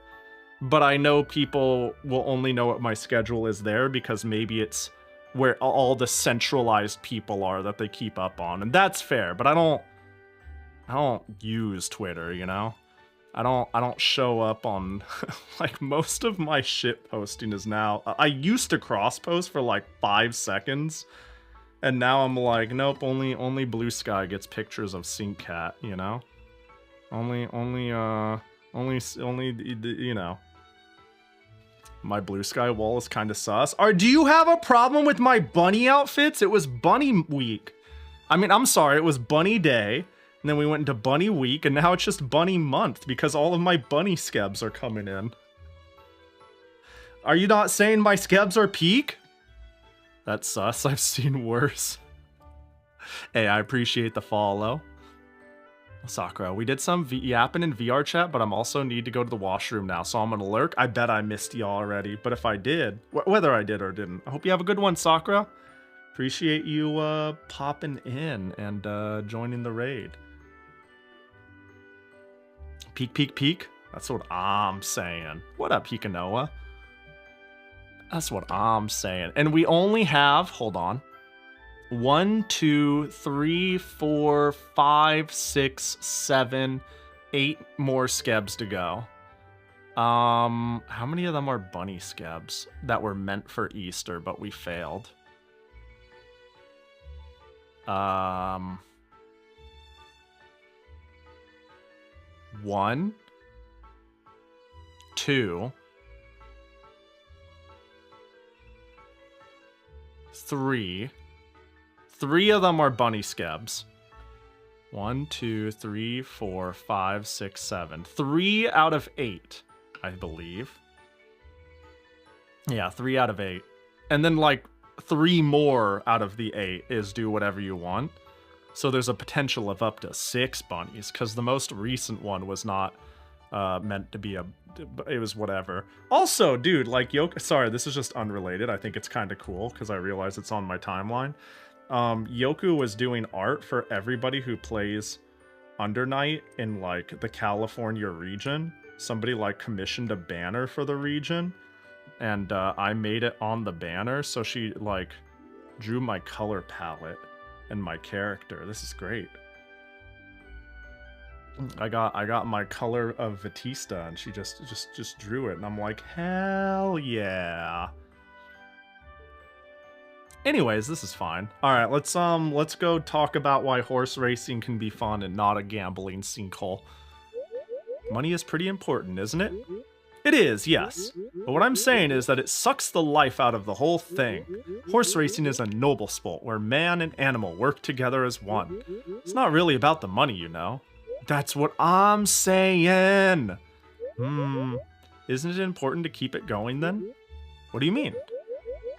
But I know people will only know what my schedule is there because maybe it's where all the centralized people are that they keep up on. And that's fair, but I don't use Twitter, you know? I don't show up on like most of my shit posting is now. I used to cross post for like 5 seconds, and now I'm like, nope, only Blue Sky gets pictures of Sink Cat, you know? Only you know. My Blue Sky wall is kind of sus. Do you have a problem with my bunny outfits? It was bunny week. I mean, I'm sorry, it was bunny day. And then we went into bunny week, and now it's just bunny month because all of my bunny skebs are coming in. Are you not saying my skebs are peak? That's sus. I've seen worse. Hey, I appreciate the follow. Sakura, we did some yapping in VR chat, but I'm also need to go to the washroom now, so I'm gonna lurk. I bet I missed y'all already, but if I did, whether I did or didn't, I hope you have a good one, Sakura. Appreciate you popping in and joining the raid. Peak. That's what I'm saying. What up, Hikanoa? That's what I'm saying. And we only have, hold on, 1, 2, 3, 4, 5, 6, 7, 8 more skebs to go. How many of them are bunny skebs that were meant for Easter, but we failed? One, two, three. Three of them are bunny scabs. 1, 2, 3, 4, 5, 6, 7. 3 out of 8, I believe. Yeah, 3 out of 8. And then like 3 more out of the 8 is do whatever you want. So there's a potential of up to 6 bunnies, because the most recent one was not meant to be a... It was whatever. Also, dude, like, sorry, this is just unrelated. I think it's kind of cool, because I realize it's on my timeline. Yoku was doing art for everybody who plays Under Night in, like, the California region. Somebody, like, commissioned a banner for the region, and I made it on the banner, so she, like, drew my color palette and my character. This is great. I got my color of Batista, and she just drew it, and I'm like, hell yeah. Anyways, this is fine. All right, let's go talk about why horse racing can be fun and not a gambling sinkhole. Money is pretty important, isn't it? It is, yes. But what I'm saying is that it sucks the life out of the whole thing. Horse racing is a noble sport where man and animal work together as one. It's not really about the money, you know. That's what I'm saying. Isn't it important to keep it going then? What do you mean?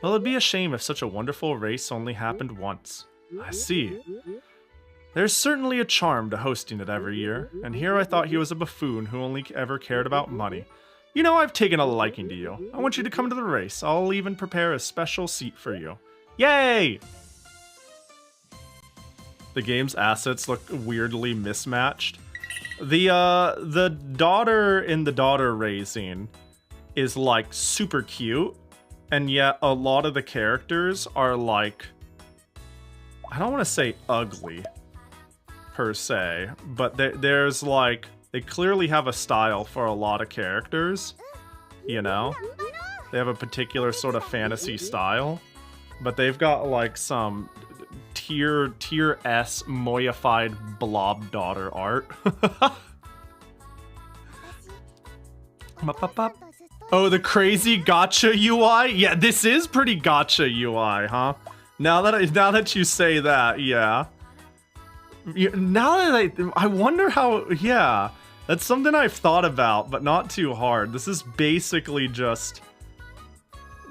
Well, it'd be a shame if such a wonderful race only happened once. I see. There's certainly a charm to hosting it every year, and here I thought he was a buffoon who only ever cared about money. You know, I've taken a liking to you. I want you to come to the race. I'll even prepare a special seat for you. Yay! The game's assets look weirdly mismatched. The daughter in the daughter raising is like super cute, and yet a lot of the characters are like, I don't want to say ugly per se, but there's like, they clearly have a style for a lot of characters, you know? They have a particular sort of fantasy style, but they've got like some tier S moified blob daughter art. Oh, the crazy gacha UI? Yeah, this is pretty gacha UI, huh? Now that you say that, yeah. Now that I wonder how, yeah. That's something I've thought about, but not too hard. This is basically just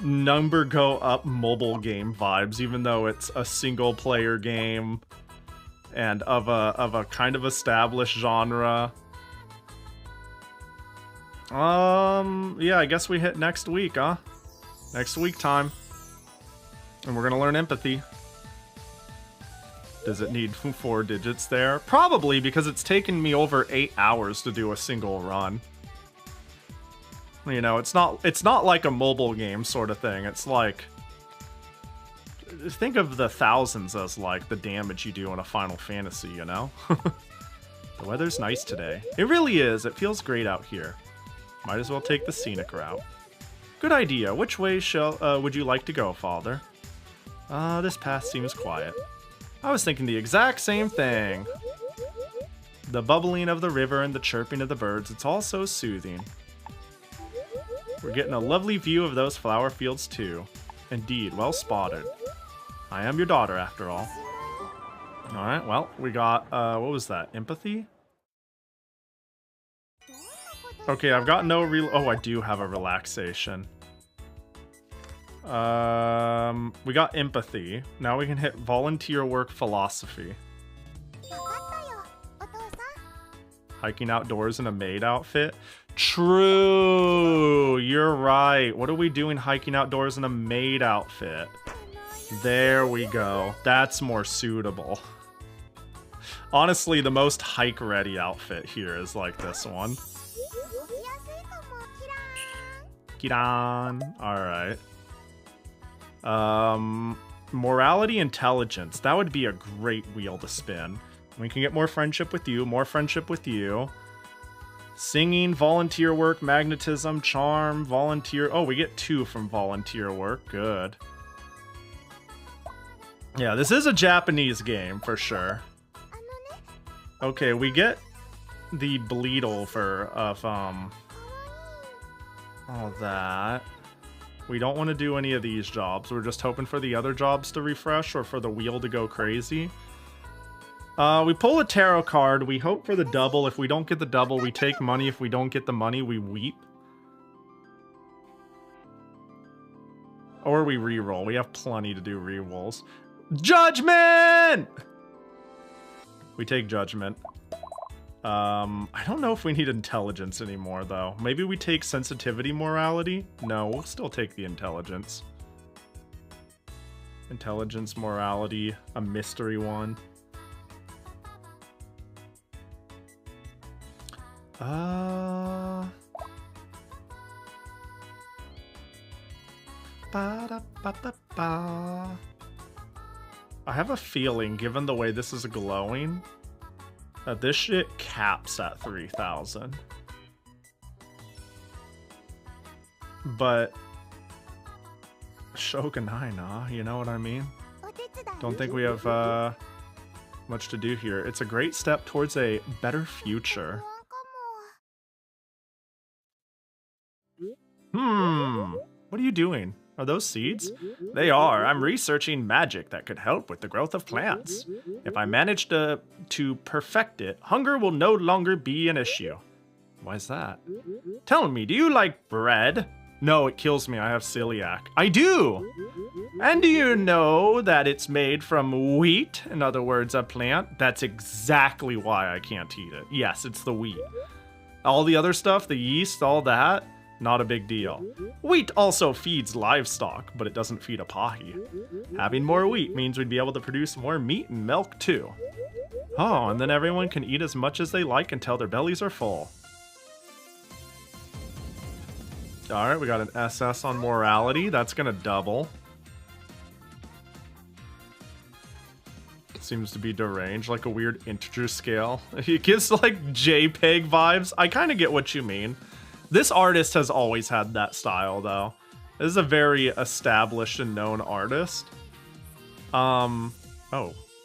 number go up mobile game vibes, even though it's a single player game and of a kind of established genre. Yeah, I guess we hit next week, huh? Next week time. And we're gonna learn empathy. Does it need 4 digits there? Probably, because it's taken me over 8 hours to do a single run. You know, it's not like a mobile game sort of thing. It's like, think of the thousands as like the damage you do in a Final Fantasy, you know? The weather's nice today. It really is. It feels great out here. Might as well take the scenic route. Good idea. Which way would you like to go, Father? This path seems quiet. I was thinking the exact same thing. The bubbling of the river and the chirping of the birds, it's all so soothing. We're getting a lovely view of those flower fields too. Indeed, well spotted. I am your daughter after all. Alright, well, we got, what was that? Empathy? Okay, I've got no oh, I do have a relaxation. We got empathy. Now we can hit volunteer work philosophy. Hiking outdoors in a maid outfit. True, you're right. What are we doing hiking outdoors in a maid outfit? There we go. That's more suitable. Honestly, the most hike-ready outfit here is like this one. Kiran. Alright. Morality, intelligence. That would be a great wheel to spin. We can get more friendship with you, more friendship with you. Singing, volunteer work, magnetism, charm, volunteer. Oh, we get 2 from volunteer work. Good. Yeah, this is a Japanese game for sure. Okay, we get the bleed over of all that. We don't want to do any of these jobs. We're just hoping for the other jobs to refresh or for the wheel to go crazy. We pull a tarot card. We hope for the double. If we don't get the double, we take money. If we don't get the money, we weep. Or we re-roll. We have plenty to do re-rolls. Judgment! We take judgment. I don't know if we need intelligence anymore, though. Maybe we take sensitivity morality? No, we'll still take the intelligence. Intelligence, morality, a mystery one. Ba-da-ba-ba-ba. I have a feeling, given the way this is glowing, that this shit caps at 3,000. But Shogunai, nah, you know what I mean? Don't think we have much to do here. It's a great step towards a better future. What are you doing? Are those seeds? They are. I'm researching magic that could help with the growth of plants. If I manage to perfect it, hunger will no longer be an issue. Why is that? Tell me, do you like bread? No, it kills me. I have celiac. I do! And do you know that it's made from wheat? In other words, a plant? That's exactly why I can't eat it. Yes, it's the wheat. All the other stuff, the yeast, all that, not a big deal. Wheat also feeds livestock, but it doesn't feed a Pahi. Having more wheat means we'd be able to produce more meat and milk too. Oh, and then everyone can eat as much as they like until their bellies are full. Alright, we got an SS on morality. That's gonna double. Seems to be deranged, like a weird integer scale. It gives like JPEG vibes. I kind of get what you mean. This artist has always had that style, though. This is a very established and known artist. Oh,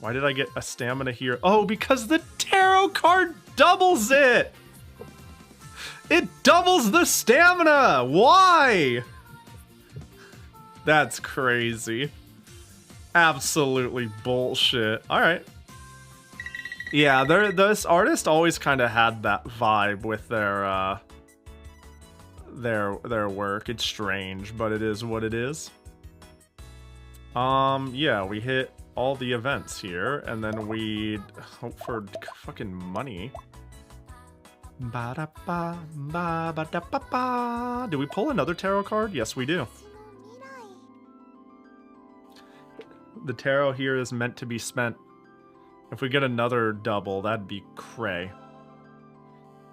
why did I get a stamina here? Oh, because the tarot card doubles it! It doubles the stamina! Why? That's crazy. Absolutely bullshit. Alright. Yeah, this artist always kind of had that vibe with their work. It's strange, but it is what it is. Yeah, we hit all the events here, and then we hope for fucking money. Ba-da-ba-ba-ba-da-ba-ba. Do we pull another tarot card? Yes, we do. The tarot here is meant to be spent. If we get another double, that'd be cray.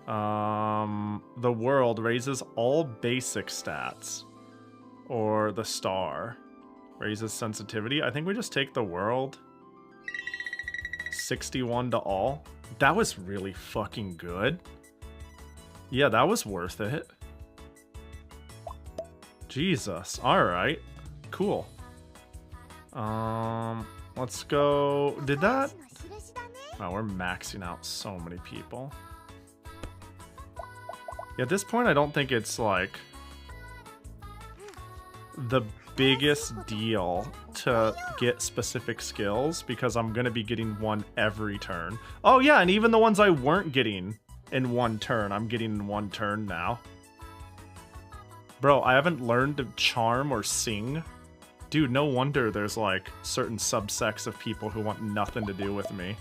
The world raises all basic stats. Or the star raises sensitivity. I think we just take the world. 61 to all. That was really fucking good. Yeah, that was worth it. Jesus. Alright. Cool. Let's go. Did that? Oh, we're maxing out so many people. Yeah, at this point, I don't think it's like the biggest deal to get specific skills because I'm gonna be getting one every turn. Oh yeah, and even the ones I weren't getting in one turn, I'm getting in one turn now. Bro, I haven't learned to charm or sing. Dude, no wonder there's like certain subsects of people who want nothing to do with me.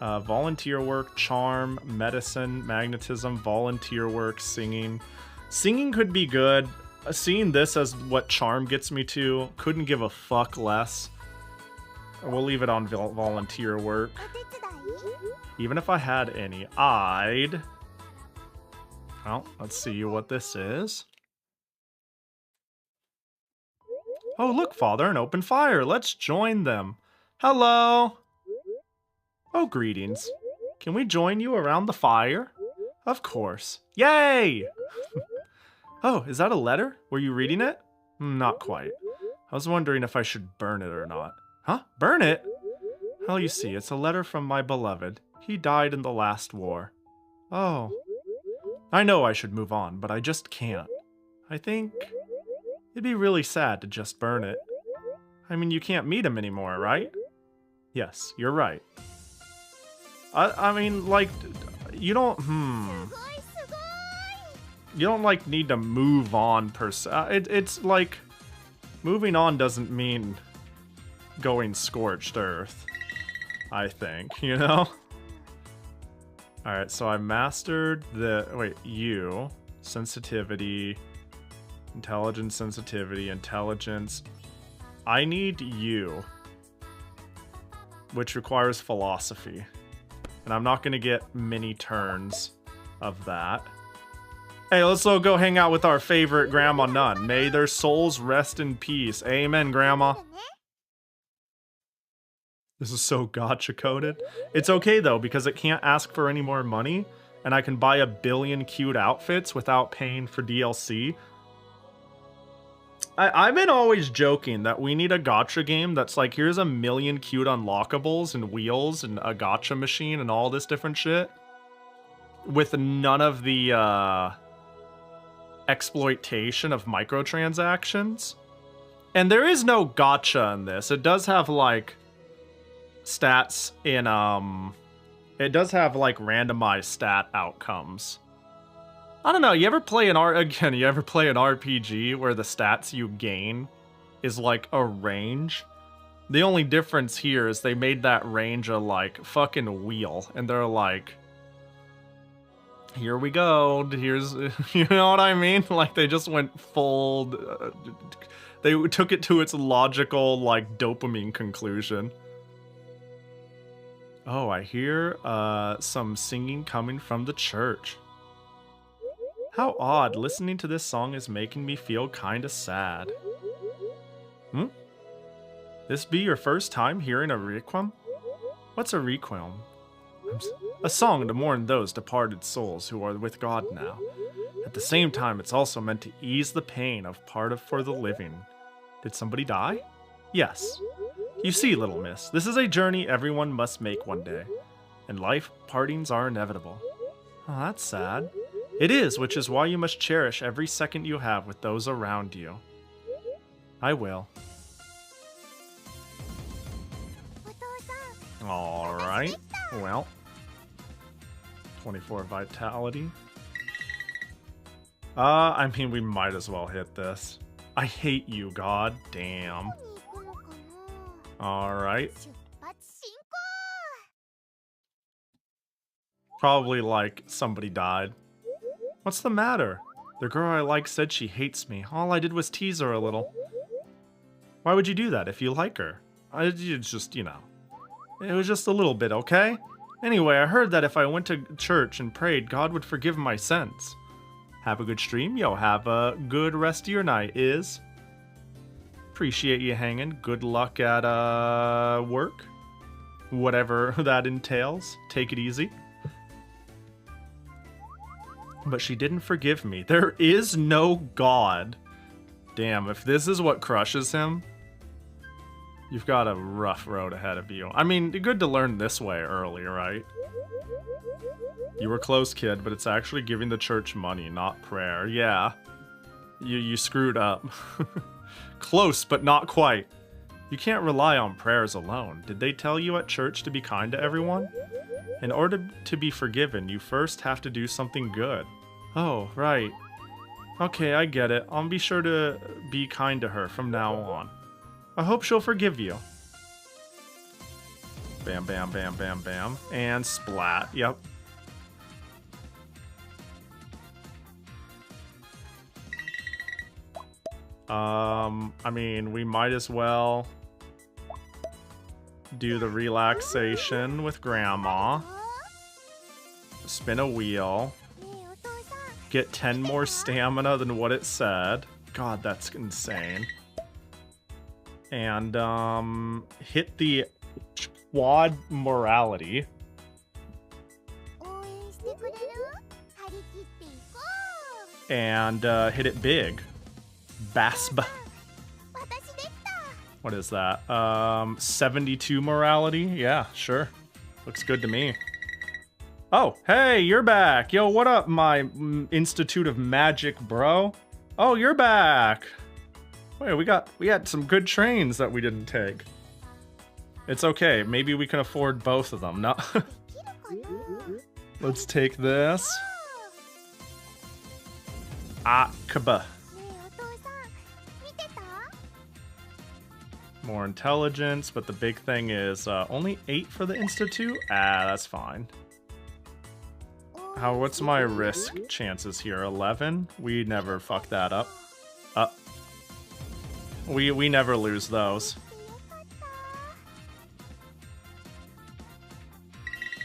Volunteer work, charm, medicine, magnetism, volunteer work, singing. Singing could be good. Seeing this as what charm gets me to, couldn't give a fuck less. We'll leave it on volunteer work. Even if I had any, I'd... Well, let's see what this is. Oh, look, Father, an open fire. Let's join them. Hello. Oh, greetings. Can we join you around the fire? Of course. Yay! Oh, is that a letter? Were you reading it? Not quite. I was wondering if I should burn it or not. Huh? Burn it? Well, you see, it's a letter from my beloved. He died in the last war. Oh. I know I should move on, but I just can't. I think it'd be really sad to just burn it. I mean, you can't meet him anymore, right? Yes, you're right. I mean, like, you don't, You don't, like, need to move on per se. It's like, moving on doesn't mean going scorched earth, I think, you know? Alright, so I mastered the, sensitivity, intelligence, sensitivity, intelligence. I need you, which requires philosophy. And I'm not gonna get many turns of that. Hey, let's go hang out with our favorite Grandma Nun. May their souls rest in peace. Amen, Grandma. This is so gacha coded. It's okay though, because it can't ask for any more money, and I can buy a billion cute outfits without paying for DLC. I've been always joking that we need a gacha game that's like, here's a million cute unlockables and wheels and a gacha machine and all this different shit, with none of the exploitation of microtransactions. And there is no gacha in this. It does have like stats in it does have like randomized stat outcomes. I don't know, you ever play an RPG where the stats you gain is like a range? The only difference here is they made that range a like fucking wheel, and they're like, here we go, here's, you know what I mean? Like, they just went full, they took it to its logical, like, dopamine conclusion. Oh, I hear some singing coming from the church. How odd, listening to this song is making me feel kinda sad. This be your first time hearing a requiem? What's a requiem? A song to mourn those departed souls who are with God now. At the same time, it's also meant to ease the pain of part for the living. Did somebody die? Yes. You see, little miss, this is a journey everyone must make one day. In life, partings are inevitable. Oh, that's sad. It is, which is why you must cherish every second you have with those around you. I will. Alright, well. 24 vitality. I mean, we might as well hit this. I hate you, God damn. Alright. Probably like somebody died. What's the matter? The girl I like said she hates me. All I did was tease her a little. Why would you do that if you like her? It's just, you know. It was just a little bit, okay? Anyway, I heard that if I went to church and prayed, God would forgive my sins. Have a good stream, yo. Have a good rest of your night, Is. Appreciate you hanging. Good luck at, work. Whatever that entails. Take it easy. But she didn't forgive me. There is no God. Damn, if this is what crushes him, you've got a rough road ahead of you. I mean, good to learn this way early, right? You were close, kid, but it's actually giving the church money, not prayer. Yeah. You screwed up. Close, but not quite. You can't rely on prayers alone. Did they tell you at church to be kind to everyone? In order to be forgiven, you first have to do something good. Oh, right. Okay, I get it. I'll be sure to be kind to her from now on. I hope she'll forgive you. Bam, bam, bam, bam, bam. And splat. Yep. I mean, we might as well do the relaxation with Grandma. Spin a wheel. Get 10 more stamina than what it said. God, that's insane. And, hit the quad morality. And, hit it big. Basb. What is that? 72 morality? Yeah, sure. Looks good to me. Oh, hey, you're back. Yo, what up, my Institute of Magic bro? Oh, you're back. Wait, we had some good trains that we didn't take. It's okay. Maybe we can afford both of them. No. Let's take this. Akaba. More intelligence, but the big thing is only 8 for the Institute? Ah, that's fine. What's my risk chances here? 11? We never fuck that up. We never lose those.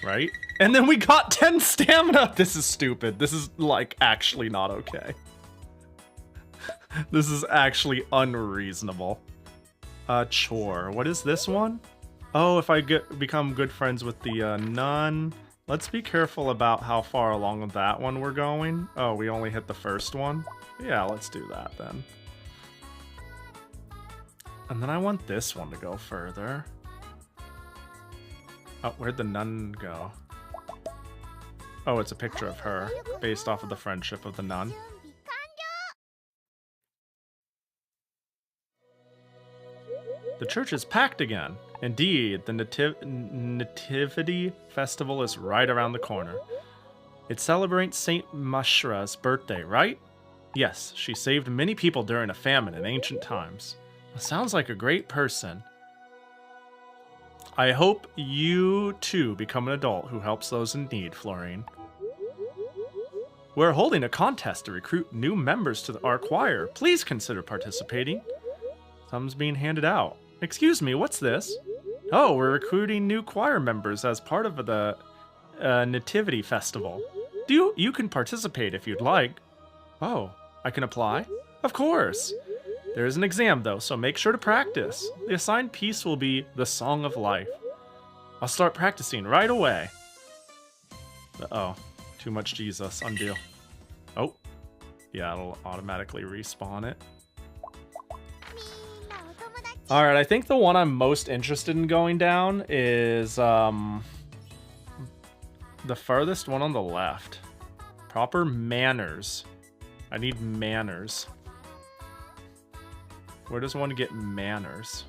Right? And then we got 10 stamina! This is stupid. This is, like, actually not okay. This is actually unreasonable. Chore. What is this one? Oh, if I become good friends with the nun. Let's be careful about how far along with that one we're going. Oh, we only hit the first one? Yeah, let's do that then. And then I want this one to go further. Oh, where'd the nun go? Oh, it's a picture of her, based off of the friendship of the nun. The church is packed again. Indeed, the Nativity Festival is right around the corner. It celebrates Saint Mashra's birthday, right? Yes, she saved many people during a famine in ancient times. Sounds like a great person. I hope you too become an adult who helps those in need, Florine. We're holding a contest to recruit new members to our choir. Please consider participating. Thumbs being handed out. Excuse me, what's this? Oh, we're recruiting new choir members as part of the Nativity Festival. You can participate if you'd like. Oh, I can apply? Of course. There is an exam though, so make sure to practice. The assigned piece will be the Song of Life. I'll start practicing right away. Uh-oh, too much Jesus, undo. Oh, yeah, it'll automatically respawn it. Alright, I think the one I'm most interested in going down is the furthest one on the left. Proper manners. I need manners. Where does one get manners?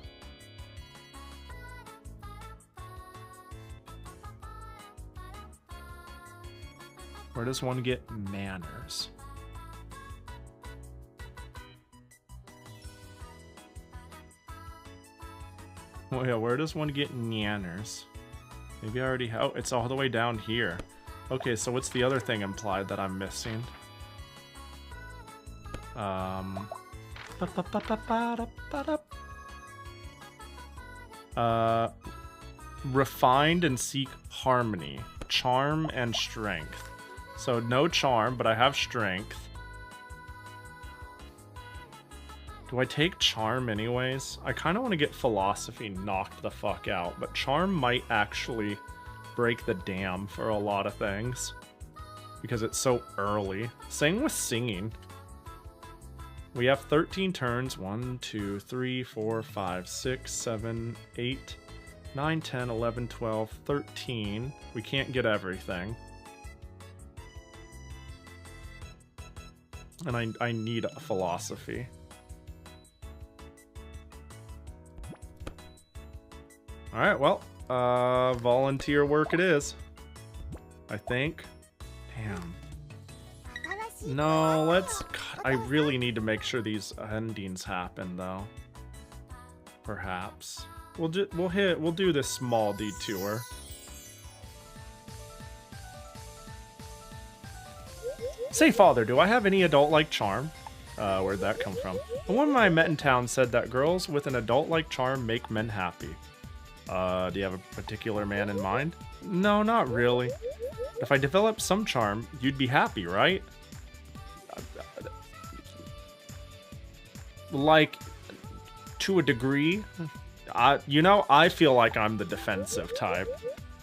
Where does one get manners? Oh yeah, where does one get manners? Maybe I already have. Oh, it's all the way down here. Okay, so what's the other thing implied that I'm missing? Refined and seek harmony. Charm and strength. So no charm, but I have strength. Do I take charm anyways? I kind of want to get philosophy knocked the fuck out, but charm might actually break the dam for a lot of things. Because it's so early. Same with singing. We have 13 turns. 1, 2, 3, 4, 5, 6, 7, 8, 9, 10, 11, 12, 13. We can't get everything. And I need a philosophy. Alright, well, volunteer work it is. I think. Damn. No, let's... God, I really need to make sure these endings happen, though. Perhaps. We'll do this small detour. Say, Father, do I have any adult-like charm? Where'd that come from? A woman I met in town said that girls with an adult-like charm make men happy. Do you have a particular man in mind? No, not really. If I developed some charm, you'd be happy, right? Like, to a degree. You know, I feel like I'm the defensive type.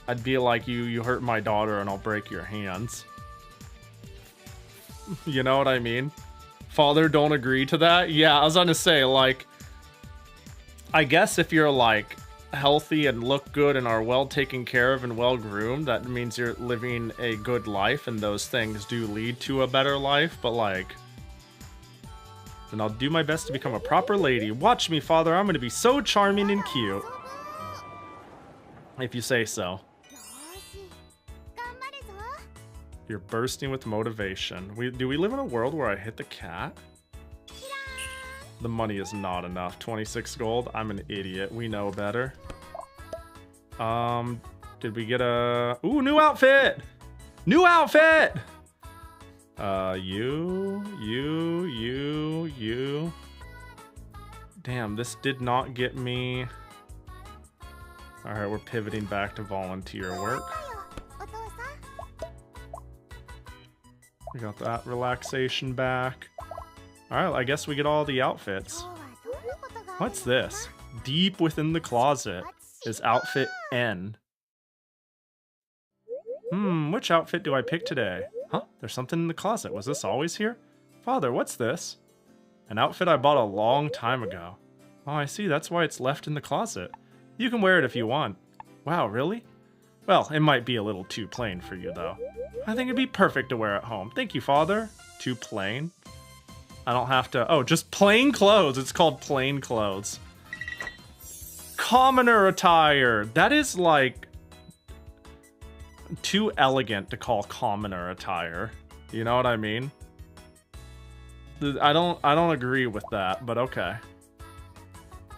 I'd be like, you hurt my daughter and I'll break your hands. You know what I mean? Father, don't agree to that? Yeah, I was gonna say, like, I guess if you're like healthy and look good and are well taken care of and well groomed, that means you're living a good life, and those things do lead to a better life. But like, then I'll do my best to become a proper lady. Watch me, father. I'm gonna be so charming and cute. If you say so. You're bursting with motivation. Do we live in a world where I hit the cat? The money is not enough. 26 gold. I'm an idiot. We know better. Did we get a... Ooh, new outfit! New outfit! You. Damn, this did not get me... Alright, we're pivoting back to volunteer work. We got that relaxation back. Alright, I guess we get all the outfits. What's this? Deep within the closet is outfit N. Which outfit do I pick today? Huh? There's something in the closet. Was this always here? Father, what's this? An outfit I bought a long time ago. Oh, I see. That's why it's left in the closet. You can wear it if you want. Wow, really? Well, it might be a little too plain for you, though. I think it'd be perfect to wear at home. Thank you, Father. Too plain? I don't have to... Oh, just plain clothes. It's called plain clothes. Commoner attire. That is, like... too elegant to call commoner attire. You know what I mean? I don't agree with that, but okay.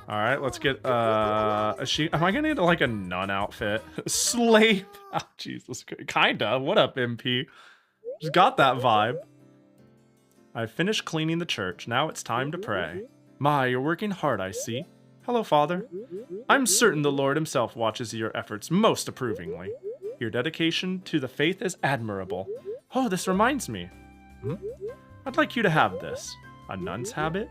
Alright, let's get, am I gonna need, like, a nun outfit? Slave! Oh, Jesus. Kinda. What up, MP? Just got that vibe. I finished cleaning the church. Now it's time to pray. My, you're working hard, I see. Hello, Father. I'm certain the Lord himself watches your efforts most approvingly. Your dedication to the faith is admirable. Oh, this reminds me. I'd like you to have this. A nun's habit?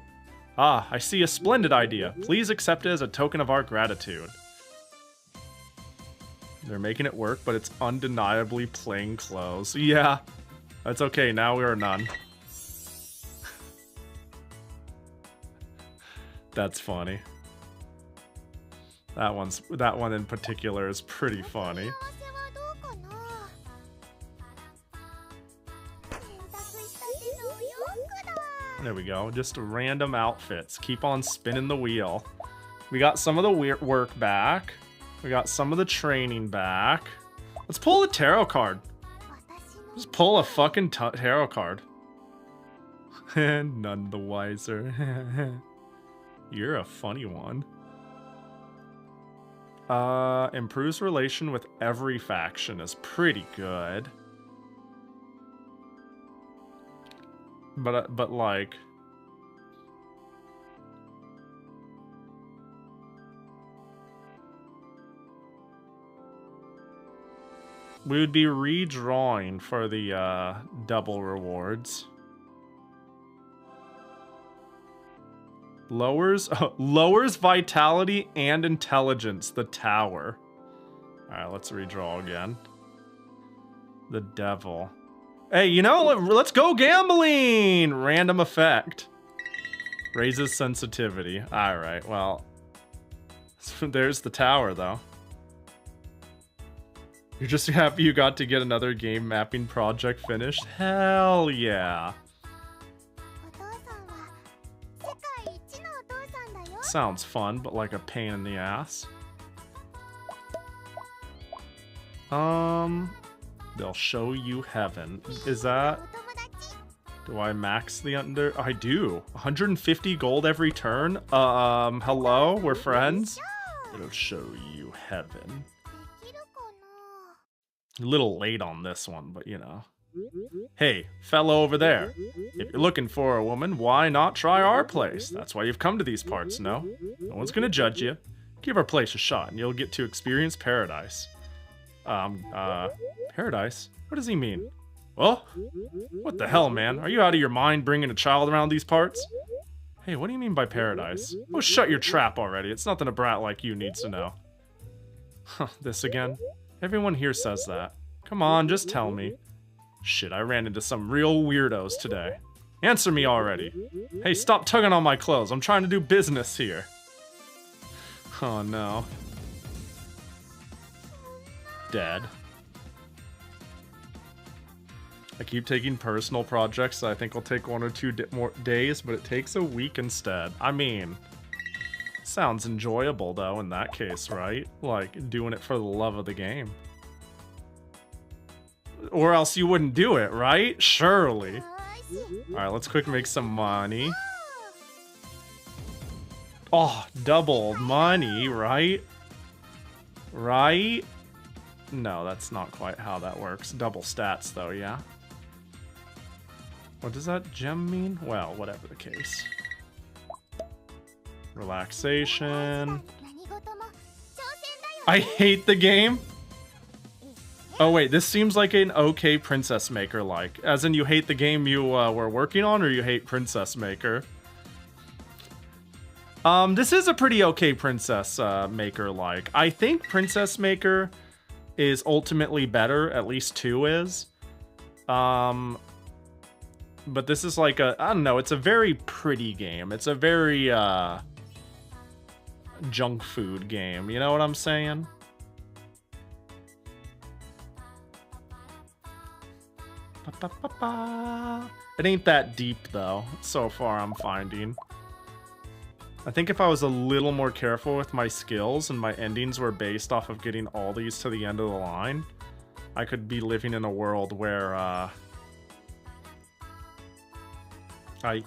Ah, I see a splendid idea. Please accept it as a token of our gratitude. They're making it work, but it's undeniably plain clothes. Yeah, that's okay. Now we're a nun. That's funny. That one in particular is pretty funny. There we go. Just random outfits. Keep on spinning the wheel. We got some of the work back. We got some of the training back. Let's pull a tarot card. Just pull a fucking tarot card. None the wiser. You're a funny one. Improves relation with every faction is pretty good. But like... we would be redrawing for the double rewards. Lowers vitality and intelligence, the tower. Alright, let's redraw again. The devil. Hey, you know, let's go gambling! Random effect. Raises sensitivity. Alright, well. There's the tower, though. You're just happy you got to get another game mapping project finished? Hell yeah. Sounds fun, but like a pain in the ass. They'll show you heaven. Is that... do I max the under... I do. 150 gold every turn? Hello? We're friends? It'll show you heaven. A little late on this one, but you know. Hey, fellow over there. If you're looking for a woman, why not try our place? That's why you've come to these parts, no? No one's gonna judge you. Give our place a shot and you'll get to experience paradise. Paradise? What does he mean? Well, what the hell, man? Are you out of your mind bringing a child around these parts? Hey, what do you mean by paradise? Oh, shut your trap already. It's nothing a brat like you needs to know. Huh, this again? Everyone here says that. Come on, just tell me. Shit, I ran into some real weirdos today. Answer me already. Hey, stop tugging on my clothes. I'm trying to do business here. Oh no. Dead. I keep taking personal projects that I think will take 1 or 2 more days, but it takes a week instead. I mean, sounds enjoyable though in that case, right? Like, doing it for the love of the game. Or else you wouldn't do it, right? Surely. Alright, let's quick make some money. Oh, double money, right? Right? No, that's not quite how that works. Double stats though, yeah? What does that gem mean? Well, whatever the case. Relaxation. I hate the game. Oh wait, this seems like an okay Princess Maker like. As in you hate the game you were working on, or you hate Princess Maker? This is a pretty okay Princess Maker like. I think Princess Maker is ultimately better, at least 2 is. But this is like a, I don't know, it's a very pretty game. It's a very, junk food game, you know what I'm saying? It ain't that deep, though, so far I'm finding. I think if I was a little more careful with my skills and my endings were based off of getting all these to the end of the line, I could be living in a world where, I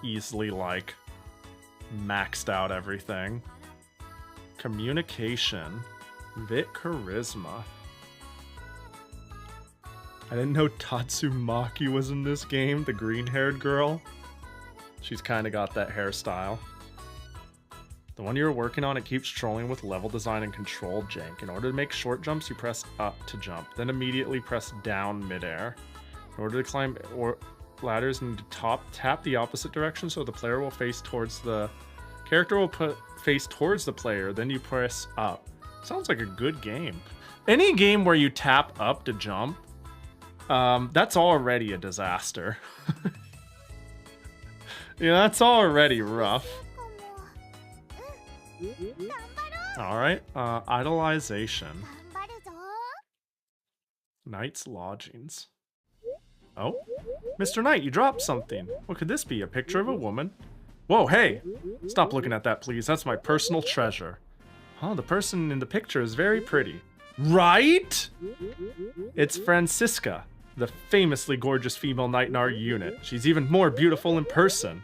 easily, like, maxed out everything. Communication. Vit Charisma. I didn't know Tatsumaki was in this game, the green-haired girl. She's kind of got that hairstyle. The one you're working on, it keeps trolling with level design and control jank. In order to make short jumps, you press up to jump, then immediately press down midair. In order to climb ladders, you need to tap the opposite direction so the player will face towards the... Character will face towards the player, then you press up. Sounds like a good game. Any game where you tap up to jump, that's already a disaster. Yeah, that's already rough. Alright, idolization. Knight's lodgings. Oh, Mr. Knight, you dropped something. What could this be? A picture of a woman? Whoa, hey! Stop looking at that, please. That's my personal treasure. Oh, the person in the picture is very pretty. Right? It's Francisca, the famously gorgeous female knight in our unit. She's even more beautiful in person.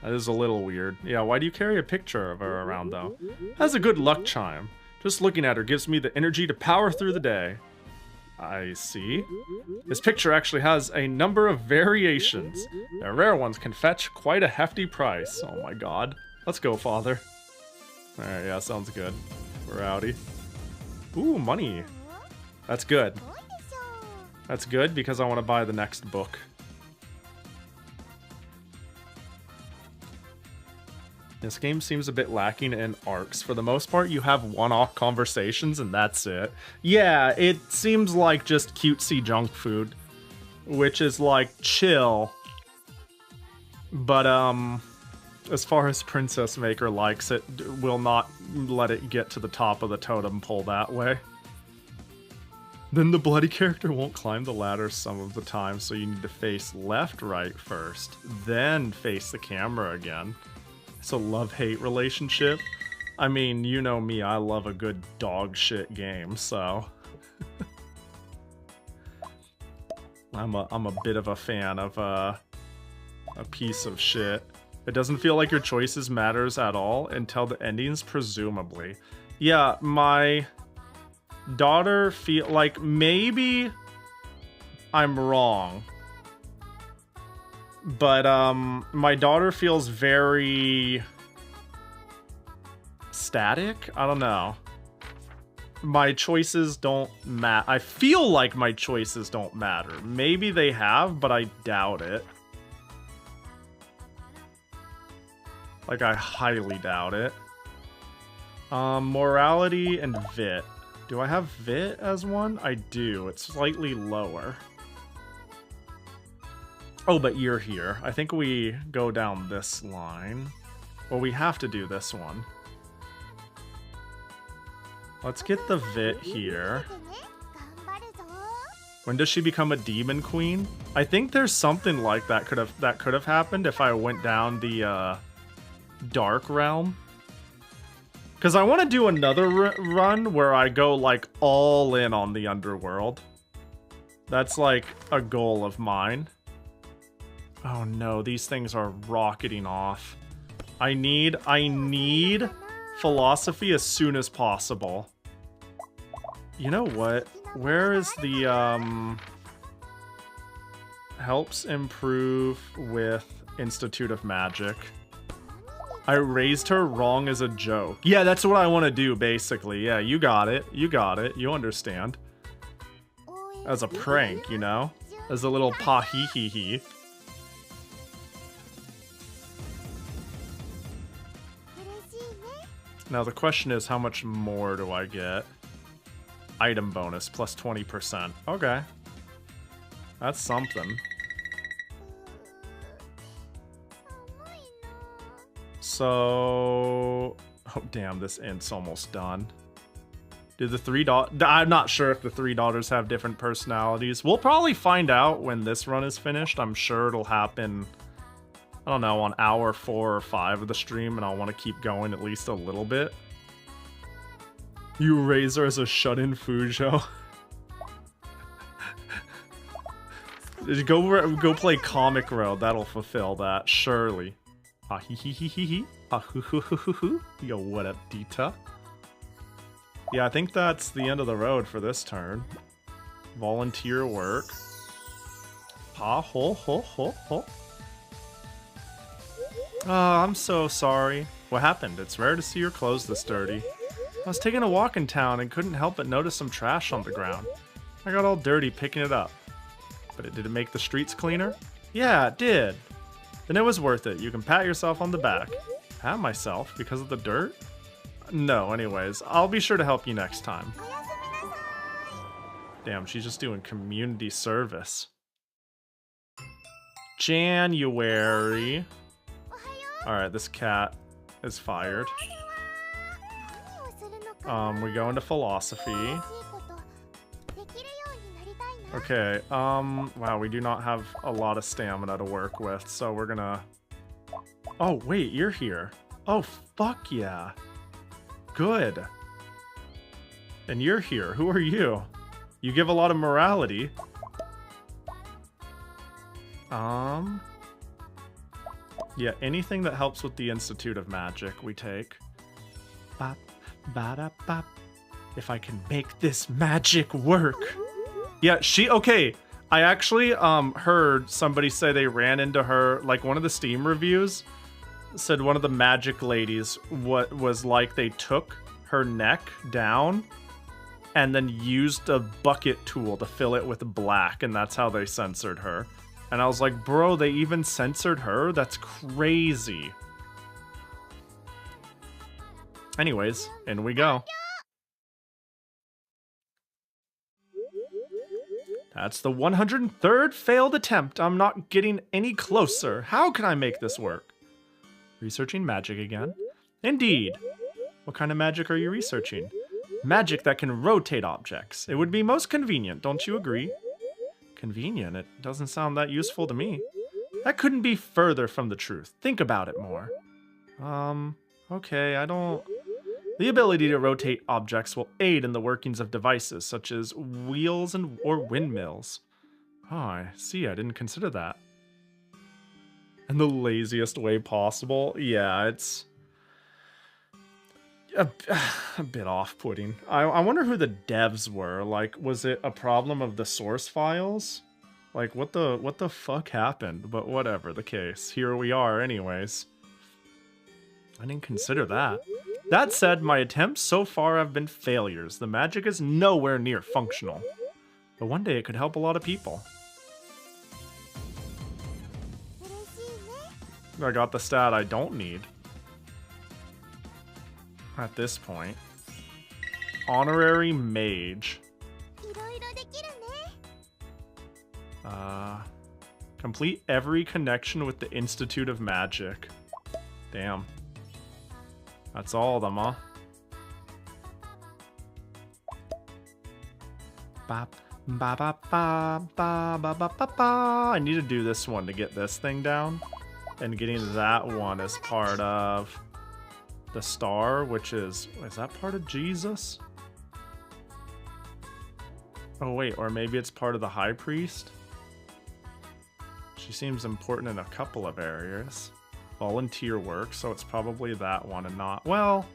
That is a little weird. Yeah, why do you carry a picture of her around, though? That's a good luck chime. Just looking at her gives me the energy to power through the day. I see. This picture actually has a number of variations. The rare ones can fetch quite a hefty price. Oh my god. Let's go, father. Alright, yeah, sounds good. Rowdy. Ooh, money. That's good. That's good because I want to buy the next book. This game seems a bit lacking in arcs. For the most part, you have one-off conversations and that's it. Yeah, it seems like just cutesy junk food, which is like chill. But as far as Princess Maker likes it, will not let it get to the top of the totem pole that way. Then the bloody character won't climb the ladder some of the time, so you need to face left, right first, then face the camera again. It's a love-hate relationship. I mean, you know me, I love a good dog shit game, so... I'm a bit of a fan of a piece of shit. It doesn't feel like your choices matters at all until the endings, presumably. Yeah, my daughter feel like maybe I'm wrong. But, my daughter feels very static? I don't know. My choices don't matter. I feel like my choices don't matter. Maybe they have, but I doubt it. Like, I highly doubt it. Morality and Vit. Do I have Vit as one? I do. It's slightly lower. Oh, but you're here. I think we go down this line. Well, we have to do this one. Let's get the Vit here. When does she become a demon queen? I think there's something like that could have happened if I went down the dark realm. Because I want to do another run where I go like all in on the underworld. That's like a goal of mine. Oh no, these things are rocketing off. I need philosophy as soon as possible. You know what? Where is the helps improve with Institute of Magic? I raised her wrong as a joke. Yeah, that's what I want to do, basically. Yeah, you got it. You got it. You understand. As a prank, you know? As a little pa-hee-hee-hee. Now the question is, how much more do I get? Item bonus plus 20%. Okay. That's something. So... Oh, damn, this int's almost done. Do the three daughters... I'm not sure if the three daughters have different personalities. We'll probably find out when this run is finished. I'm sure it'll happen, I don't know, on hour 4 or 5 of the stream, and I'll want to keep going at least a little bit. You raise her as a shut-in Fujo. Go play Comic Road. That'll fulfill that, surely. Ah hee hee hee hee hee. Ah hoo hoo hoo hoo hoo. Yo, what up, Dita? Yeah, I think that's the end of the road for this turn. Volunteer work. Ha ho ho ho ho. Oh, I'm so sorry. What happened? It's rare to see your clothes this dirty. I was taking a walk in town and couldn't help but notice some trash on the ground. I got all dirty picking it up. But did it make the streets cleaner? Yeah, it did. Then it was worth it. You can pat yourself on the back. Pat myself because of the dirt? No, anyways. I'll be sure to help you next time. Damn, she's just doing community service. January. Alright, this cat is fired. We go into philosophy. Okay, wow, we do not have a lot of stamina to work with, so we're gonna... Oh, wait, you're here. Oh, fuck yeah. Good. And you're here. Who are you? You give a lot of morality. Yeah, anything that helps with the Institute of Magic, we take. Bop, ba-da-bop. If I can make this magic work. Yeah, okay. I actually heard somebody say they ran into her, like one of the Steam reviews said one of the magic ladies was like they took her neck down and then used a bucket tool to fill it with black, and that's how they censored her. And I was like, bro, they even censored her? That's crazy. Anyways, in we go. That's the 103rd failed attempt. I'm not getting any closer. How can I make this work? Researching magic again? Indeed. What kind of magic are you researching? Magic that can rotate objects. It would be most convenient, don't you agree? Convenient? It doesn't sound that useful to me. That couldn't be further from the truth. Think about it more. Okay, I don't... The ability to rotate objects will aid in the workings of devices, such as wheels or windmills. Oh, I see, I didn't consider that. In the laziest way possible? Yeah, it's... a bit off-putting. I wonder who the devs were. Like, was it a problem of the source files? Like, what the fuck happened? But whatever the case. Here we are anyways. I didn't consider that. That said, my attempts so far have been failures. The magic is nowhere near functional. But one day it could help a lot of people. I got the stat I don't need. At this point. Honorary Mage. Complete every connection with the Institute of Magic. Damn. That's all of them, huh? Bop, ba ba ba ba ba ba ba ba. I need to do this one to get this thing down. And getting that one as part of the star, which is that part of Jesus? Oh wait, or maybe it's part of the high priest? She seems important in a couple of areas. Volunteer work, so it's probably that one and not, well,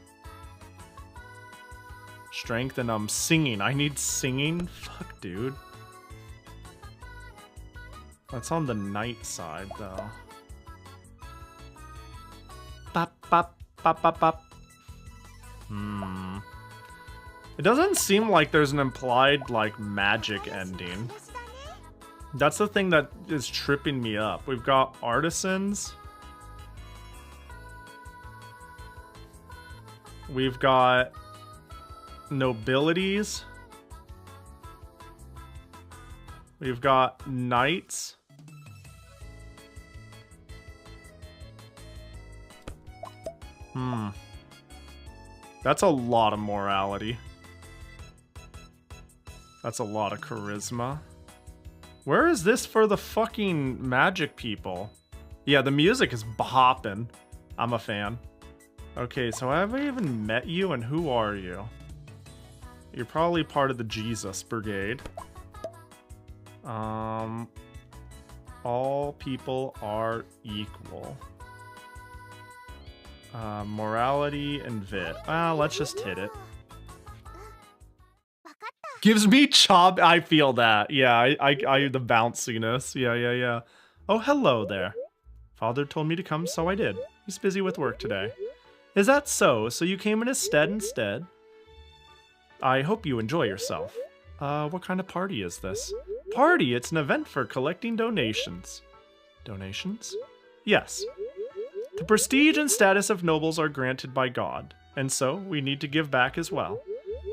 strength and singing. I need singing? Fuck, dude. That's on the night side, though. Bop, bop, bop, bop, bop. It doesn't seem like there's an implied, like, magic ending. That's the thing that is tripping me up. We've got artisans. We've got nobilities. We've got knights. That's a lot of morality. That's a lot of charisma. Where is this for the fucking magic people? Yeah, the music is bopping. I'm a fan. Okay, so have I even met you, and who are you? You're probably part of the Jesus Brigade. All people are equal. Morality and vit. Let's just hit it. Gives me chop. I feel that. Yeah, I the bounciness. Yeah. Oh, hello there. Father told me to come, so I did. He's busy with work today. Is that so? So you came in his stead instead? I hope you enjoy yourself. What kind of party is this? Party? It's an event for collecting donations. Donations? Yes. The prestige and status of nobles are granted by God, and so we need to give back as well.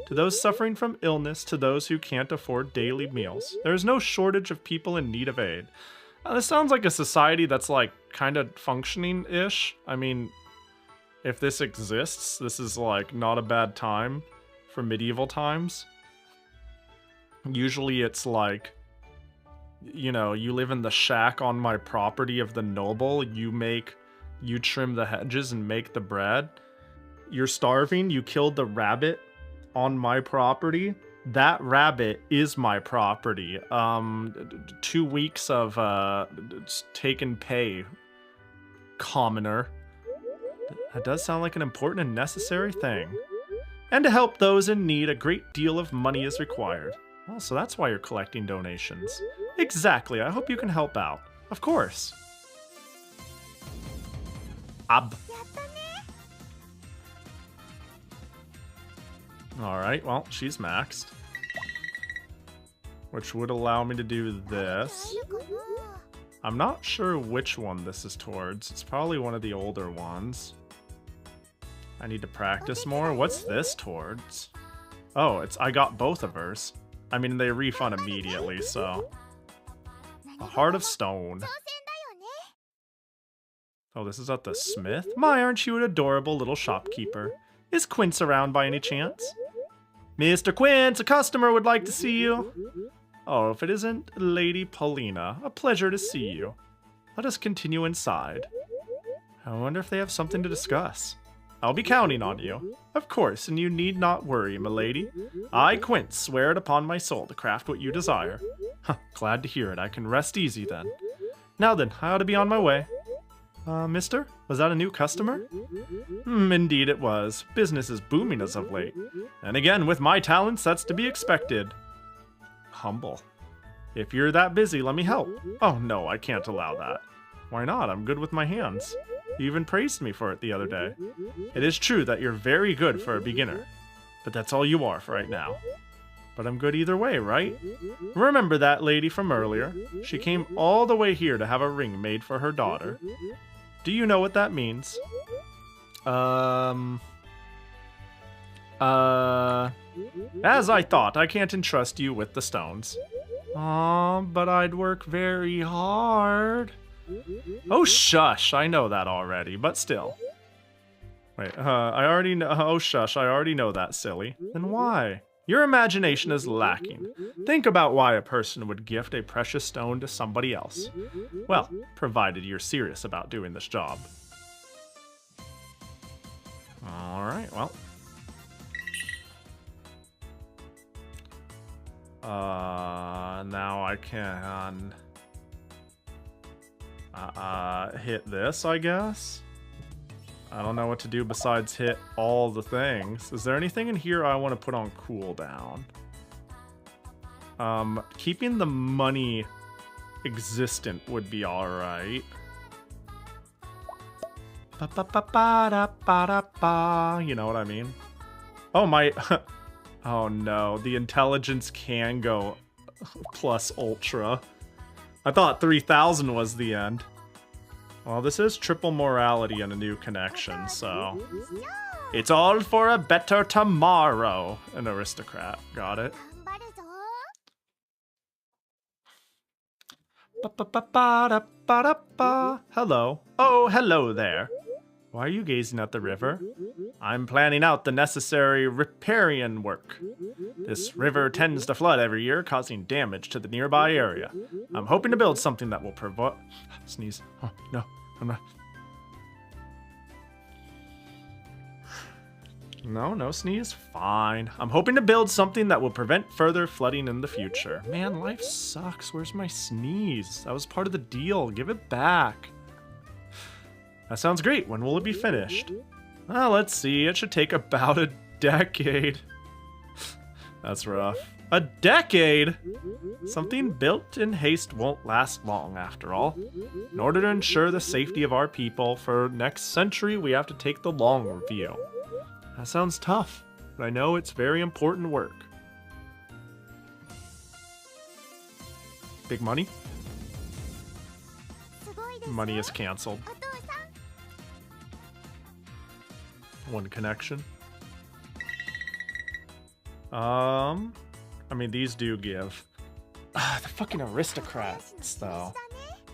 To those suffering from illness, to those who can't afford daily meals. There is no shortage of people in need of aid. This sounds like a society that's like kind of functioning-ish. I mean, if this exists, this is like not a bad time for medieval times. Usually it's like, you know, you live in the shack on my property of the noble, you trim the hedges and make the bread. You're starving, you killed the rabbit on my property. That rabbit is my property. 2 weeks of taken pay, commoner. That does sound like an important and necessary thing. And to help those in need, a great deal of money is required. Well, so that's why you're collecting donations. Exactly, I hope you can help out. Of course. Alright, well, she's maxed. Which would allow me to do this. I'm not sure which one this is towards. It's probably one of the older ones. I need to practice more. What's this towards? Oh, I got both of hers. I mean, they refund immediately, so... A heart of stone. Oh, this is at the smith? My, aren't you an adorable little shopkeeper? Is Quince around by any chance? Mr. Quince, a customer would like to see you. Oh, if it isn't Lady Paulina, a pleasure to see you. Let us continue inside. I wonder if they have something to discuss. I'll be counting on you. Of course, and you need not worry, milady. I, Quince, swear it upon my soul to craft what you desire. Huh, glad to hear it. I can rest easy then. Now then, I ought to be on my way. Mister? Was that a new customer? Indeed it was. Business is booming as of late. And again, with my talents, that's to be expected. Humble. If you're that busy, let me help. Oh no, I can't allow that. Why not? I'm good with my hands. You even praised me for it the other day. It is true that you're very good for a beginner. But that's all you are for right now. But I'm good either way, right? Remember that lady from earlier? She came all the way here to have a ring made for her daughter. Do you know what that means? As I thought, I can't entrust you with the stones. Aw, but I'd work very hard. Oh, shush, I know that already, but still. Wait, I already know, oh, shush, I already know that, silly. Then why? Your imagination is lacking. Think about why a person would gift a precious stone to somebody else. Well, provided you're serious about doing this job. Alright, well. Now I can... hit this, I guess? I don't know what to do besides hit all the things. Is there anything in here I want to put on cooldown? Keeping the money existent would be alright. You know what I mean? Oh, my... Oh no, the intelligence can go plus ultra. I thought 3000 was the end. Well, this is triple morality and a new connection, so... It's all for a better tomorrow. An aristocrat. Got it. Hello. Oh, hello there. Why are you gazing at the river? I'm planning out the necessary riparian work. This river tends to flood every year, causing damage to the nearby area. I'm hoping to build something that will prevent... Sneeze. Oh, no, I'm not... No sneeze? Fine. I'm hoping to build something that will prevent further flooding in the future. Man, life sucks. Where's my sneeze? That was part of the deal. Give it back. That sounds great. When will it be finished? Well, let's see. It should take about a decade. That's rough. A decade? Something built in haste won't last long, after all. In order to ensure the safety of our people for next century, we have to take the long view. That sounds tough, but I know it's very important work. Big money? Money is canceled. One connection. I mean, these do give. The fucking aristocrats, though.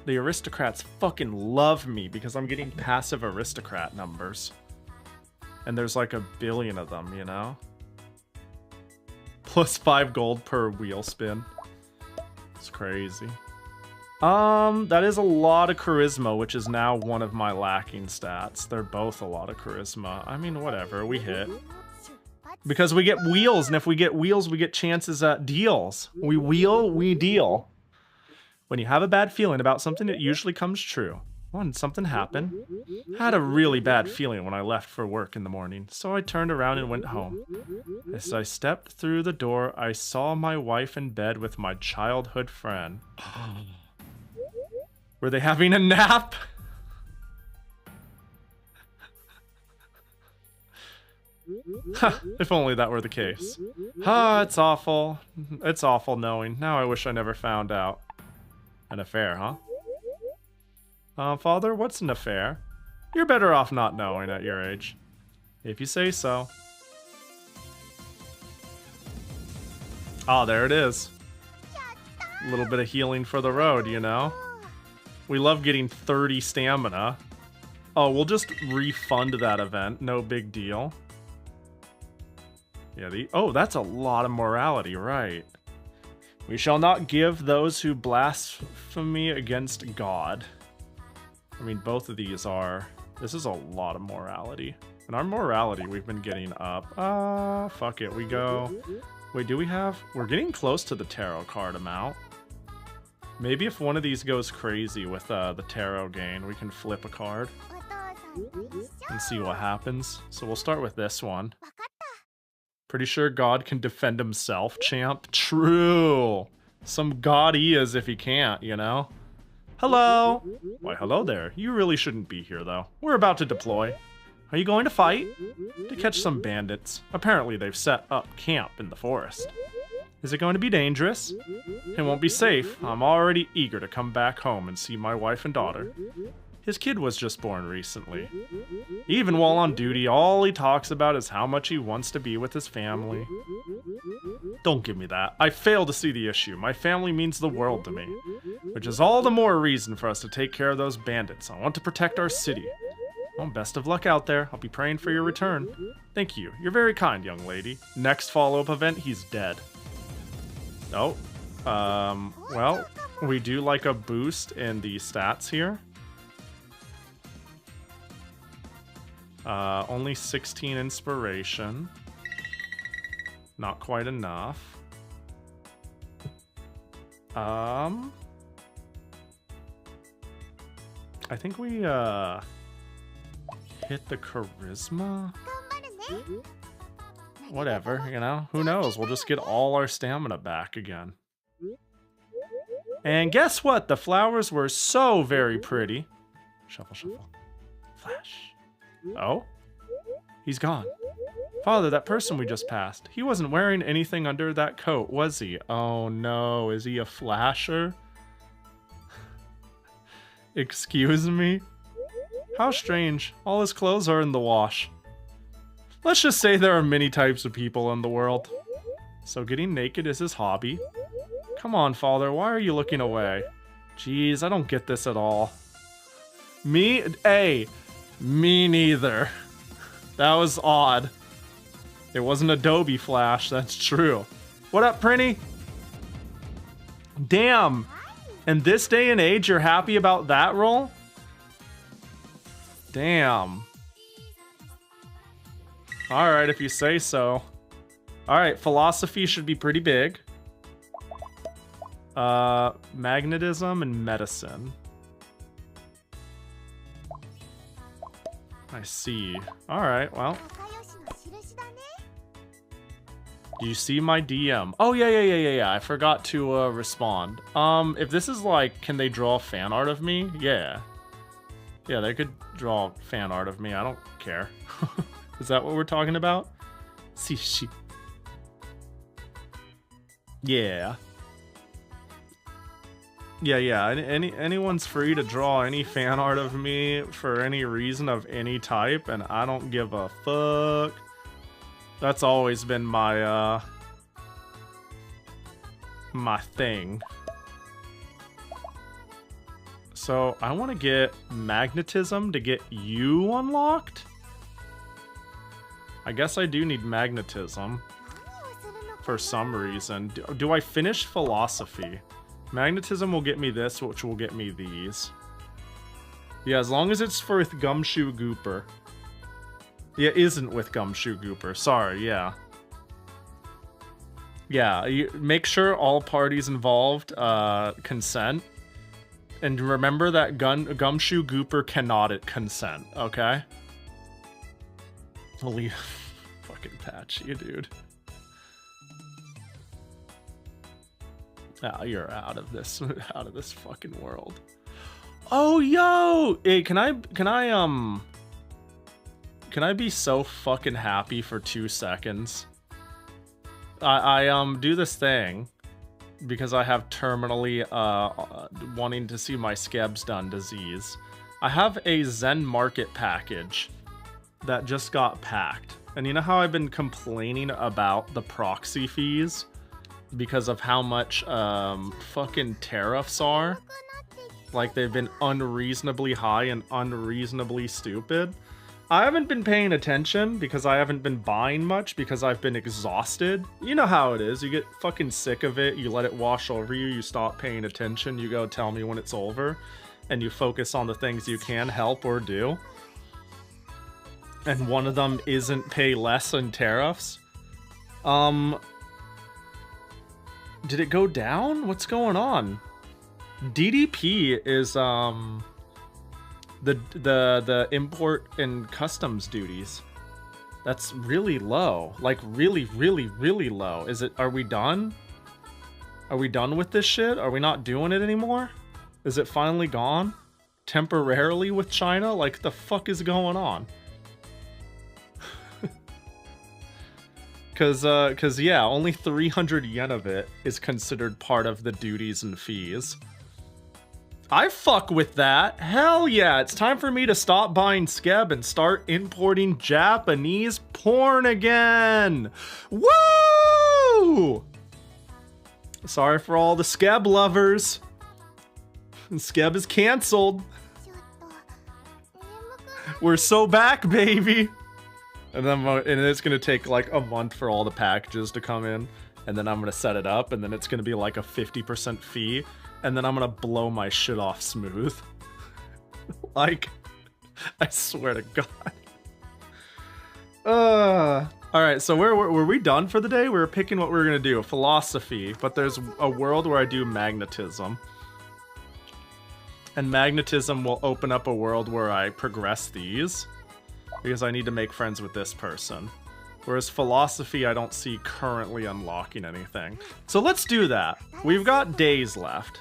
The aristocrats fucking love me because I'm getting passive aristocrat numbers. And there's like 1 billion of them, you know? Plus 5 gold per wheel spin. It's crazy. That is a lot of charisma, which is now one of my lacking stats. They're both a lot of charisma. I mean, whatever, we hit. Because we get wheels, and if we get wheels, we get chances at deals. We wheel, we deal. When you have a bad feeling about something, it usually comes true. Well, did something happen? I had a really bad feeling when I left for work in the morning, so I turned around and went home. As I stepped through the door, I saw my wife in bed with my childhood friend. Were they having a nap? If only that were the case. It's awful. It's awful knowing. Now I wish I never found out. An affair, huh? Father, what's an affair? You're better off not knowing at your age. If you say so. Oh, there it is. A little bit of healing for the road, you know? We love getting 30 stamina. Oh, we'll just refund that event. No big deal. Yeah, oh, that's a lot of morality, right. We shall not give those who blaspheme against God. I mean, both of these are... This is a lot of morality. And our morality, we've been getting up. Fuck it, we go... Wait, do we have... We're getting close to the tarot card amount. Maybe if one of these goes crazy with the tarot gain, we can flip a card. And see what happens. So we'll start with this one. Pretty sure God can defend himself, champ. True! Some god he is if he can't, you know? Hello! Why, hello there. You really shouldn't be here, though. We're about to deploy. Are you going to fight? To catch some bandits. Apparently they've set up camp in the forest. Is it going to be dangerous? It won't be safe. I'm already eager to come back home and see my wife and daughter. His kid was just born recently. Even while on duty, all he talks about is how much he wants to be with his family. Don't give me that. I fail to see the issue. My family means the world to me. Which is all the more reason for us to take care of those bandits. I want to protect our city. Well, best of luck out there. I'll be praying for your return. Thank you. You're very kind, young lady. Next follow-up event, he's dead. Oh. Well, we do like a boost in the stats here. Only 16 inspiration. Not quite enough. I think we, hit the charisma? Whatever, you know? Who knows? We'll just get all our stamina back again. And guess what? The flowers were so very pretty. Shuffle, shuffle. Flash. Oh? He's gone. Father, that person we just passed. He wasn't wearing anything under that coat, was he? Oh no, is he a flasher? Excuse me? How strange. All his clothes are in the wash. Let's just say there are many types of people in the world. So getting naked is his hobby. Come on, Father, why are you looking away? Jeez, I don't get this at all. Me? Hey, me neither. That was odd. It wasn't Adobe Flash, that's true. What up, Prinny? Damn. In this day and age, you're happy about that role? Damn. Alright, if you say so. Alright, philosophy should be pretty big. Magnetism and medicine. I see. Alright, well. Do you see my DM? Oh, yeah. I forgot to respond. If this is like, can they draw fan art of me? Yeah. Yeah, they could draw fan art of me. I don't care. Is that what we're talking about? See, she. Yeah. Yeah. Anyone's free to draw any fan art of me for any reason of any type, and I don't give a fuck. That's always been my my thing. So I want to get magnetism to get you unlocked. I guess I do need magnetism for some reason. Do I finish philosophy? Magnetism will get me this, which will get me these. Yeah, as long as it's with Gumshoe Gooper. Yeah, it isn't with Gumshoe Gooper. Sorry, yeah. Yeah, make sure all parties involved consent. And remember that Gumshoe Gooper cannot consent, okay? I'll leave. Fucking patchy, dude. Ah, you're out of this fucking world. Oh, yo! Hey, can I be so fucking happy for 2 seconds? I do this thing because I have terminally wanting to see my scabs done disease. I have a Zen Market package that just got packed. And you know how I've been complaining about the proxy fees because of how much fucking tariffs are? Like, they've been unreasonably high and unreasonably stupid. I haven't been paying attention because I haven't been buying much because I've been exhausted. You know how it is. You get fucking sick of it. You let it wash over you. You stop paying attention. You go tell me when it's over. And you focus on the things you can help or do. And one of them isn't pay less in tariffs. Did it go down? What's going on? DDP is the import and customs duties. That's really low. Like really low. Are we done? Are we done with this shit? Are we not doing it anymore? Is it finally gone? Temporarily with China? Like, the fuck is going on? Cause yeah, only 300 yen of it is considered part of the duties and fees. I fuck with that. Hell yeah, it's time for me to stop buying Skeb and start importing Japanese porn again. Woo! Sorry for all the Skeb lovers. Skeb is canceled. We're so back, baby. And then it's gonna take like a month for all the packages to come in, and then I'm gonna set it up, and then it's gonna be like a 50% fee, and then I'm gonna blow my shit off smooth. Like, I swear to God. Alright, so were we done for the day? We were picking what we were gonna do. Philosophy, but there's a world where I do magnetism. And magnetism will open up a world where I progress these, because I need to make friends with this person. Whereas philosophy, I don't see currently unlocking anything. So let's do that. We've got days left.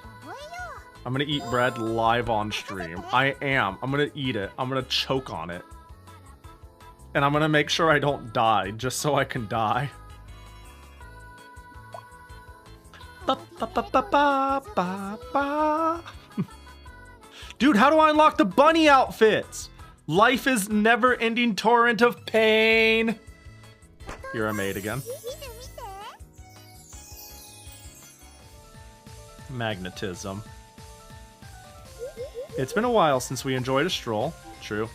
I'm gonna eat bread live on stream. I am. I'm gonna eat it. I'm gonna choke on it. And I'm gonna make sure I don't die, just so I can die. Ba, ba, ba, ba, ba, ba, ba. Dude, how do I unlock the bunny outfits? Life is never-ending torrent of pain. You're a maid again. Magnetism. It's been a while since we enjoyed a stroll. True.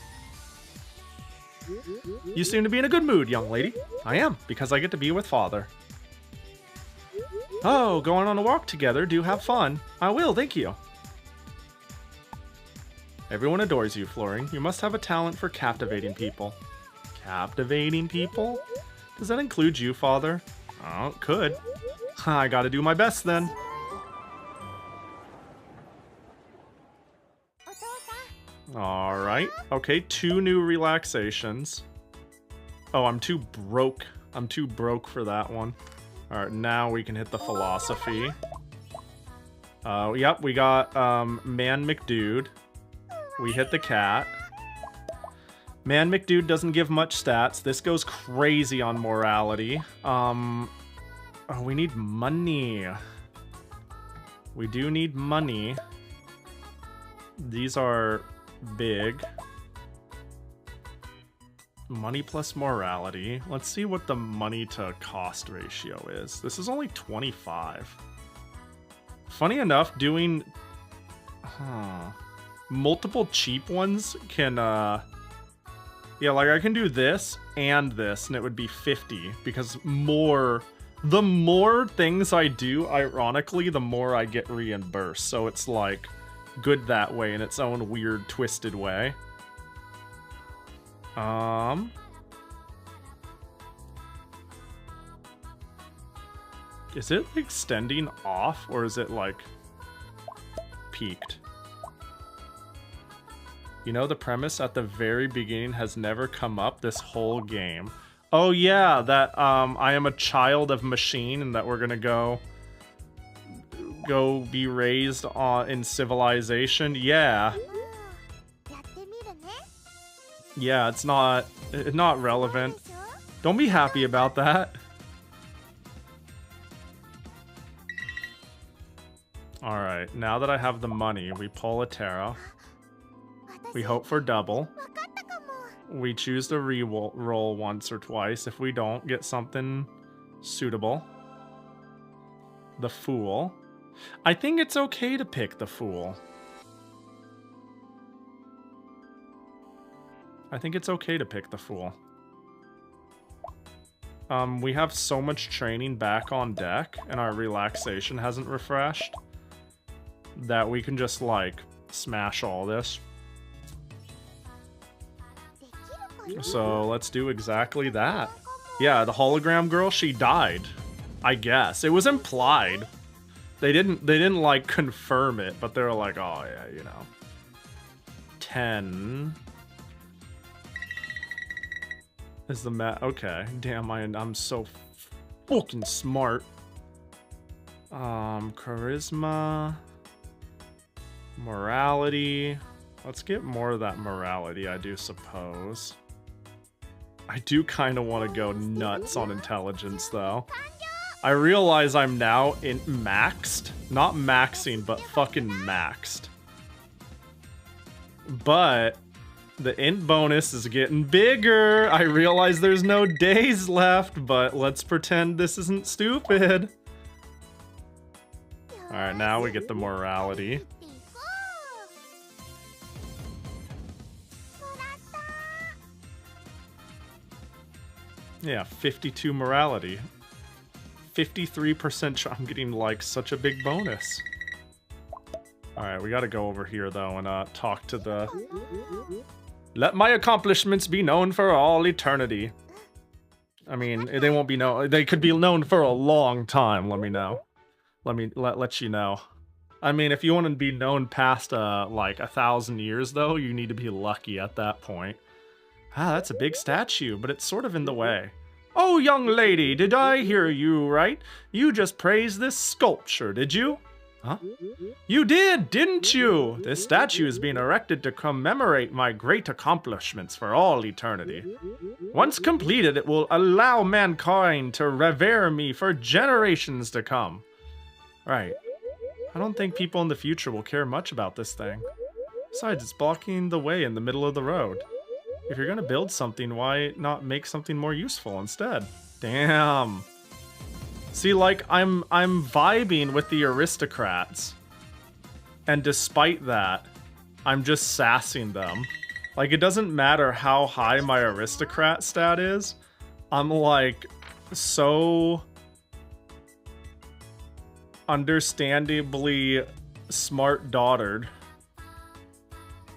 You seem to be in a good mood, young lady. I am, because I get to be with father. Oh, going on a walk together. Do have fun. I will, thank you. Everyone adores you, Florin. You must have a talent for captivating people. Captivating people? Does that include you, father? Oh, it could. I gotta do my best then. Alright. Okay, 2 new relaxations. Oh, I'm too broke. I'm too broke for that one. Alright, now we can hit the philosophy. Yep, we got Man McDude. We hit the cat. Man McDude doesn't give much stats. This goes crazy on morality. Oh, we need money. We do need money. These are big. Money plus morality. Let's see what the money to cost ratio is. This is only 25. Funny enough, doing multiple cheap ones can yeah, like I can do this and this and it would be 50, because the more things I do, ironically, the more I get reimbursed. So it's like good that way in its own weird twisted way. Is it extending off or is it like peaked? You know, the premise at the very beginning has never come up this whole game. Oh yeah, that I am a child of machine and that we're gonna go be raised in civilization. Yeah. Yeah, it's not relevant. Don't be happy about that. Alright, now that I have the money, we pull a tarot. We hope for double. We choose to re-roll once or twice. If we don't, get something suitable. The Fool. I think it's okay to pick the Fool. I think it's okay to pick the Fool. We have so much training back on deck, and our relaxation hasn't refreshed, that we can just, like, smash all this. So let's do exactly that. Yeah, the hologram girl, she died. I guess. It was implied. They didn't like confirm it, but they were like, oh yeah, you know. 10 is the okay. Damn, I'm so fucking smart. Charisma, morality. Let's get more of that morality, I do suppose. I do kind of want to go nuts on intelligence, though. I realize I'm now maxed. Not maxing, but fucking maxed. But the int bonus is getting bigger. I realize there's no days left, but let's pretend this isn't stupid. Alright, now we get the morality. Yeah, 52 morality. 53% I'm getting, like, such a big bonus. Alright, we gotta go over here, though, and talk to the... Let my accomplishments be known for all eternity. I mean, they won't be known... They could be known for a long time, let me know. Let you know. I mean, if you want to be known past, like, 1,000 years, though, you need to be lucky at that point. Ah, that's a big statue, but it's sort of in the way. Oh, young lady, did I hear you right? You just praised this sculpture, did you? Huh? You did, didn't you? This statue is being erected to commemorate my great accomplishments for all eternity. Once completed, it will allow mankind to revere me for generations to come. Right. I don't think people in the future will care much about this thing. Besides, it's blocking the way in the middle of the road. If you're gonna build something, why not make something more useful instead? Damn. See, like, I'm vibing with the aristocrats. And despite that, I'm just sassing them. Like, it doesn't matter how high my aristocrat stat is. I'm, like, so... understandably smart-daughtered.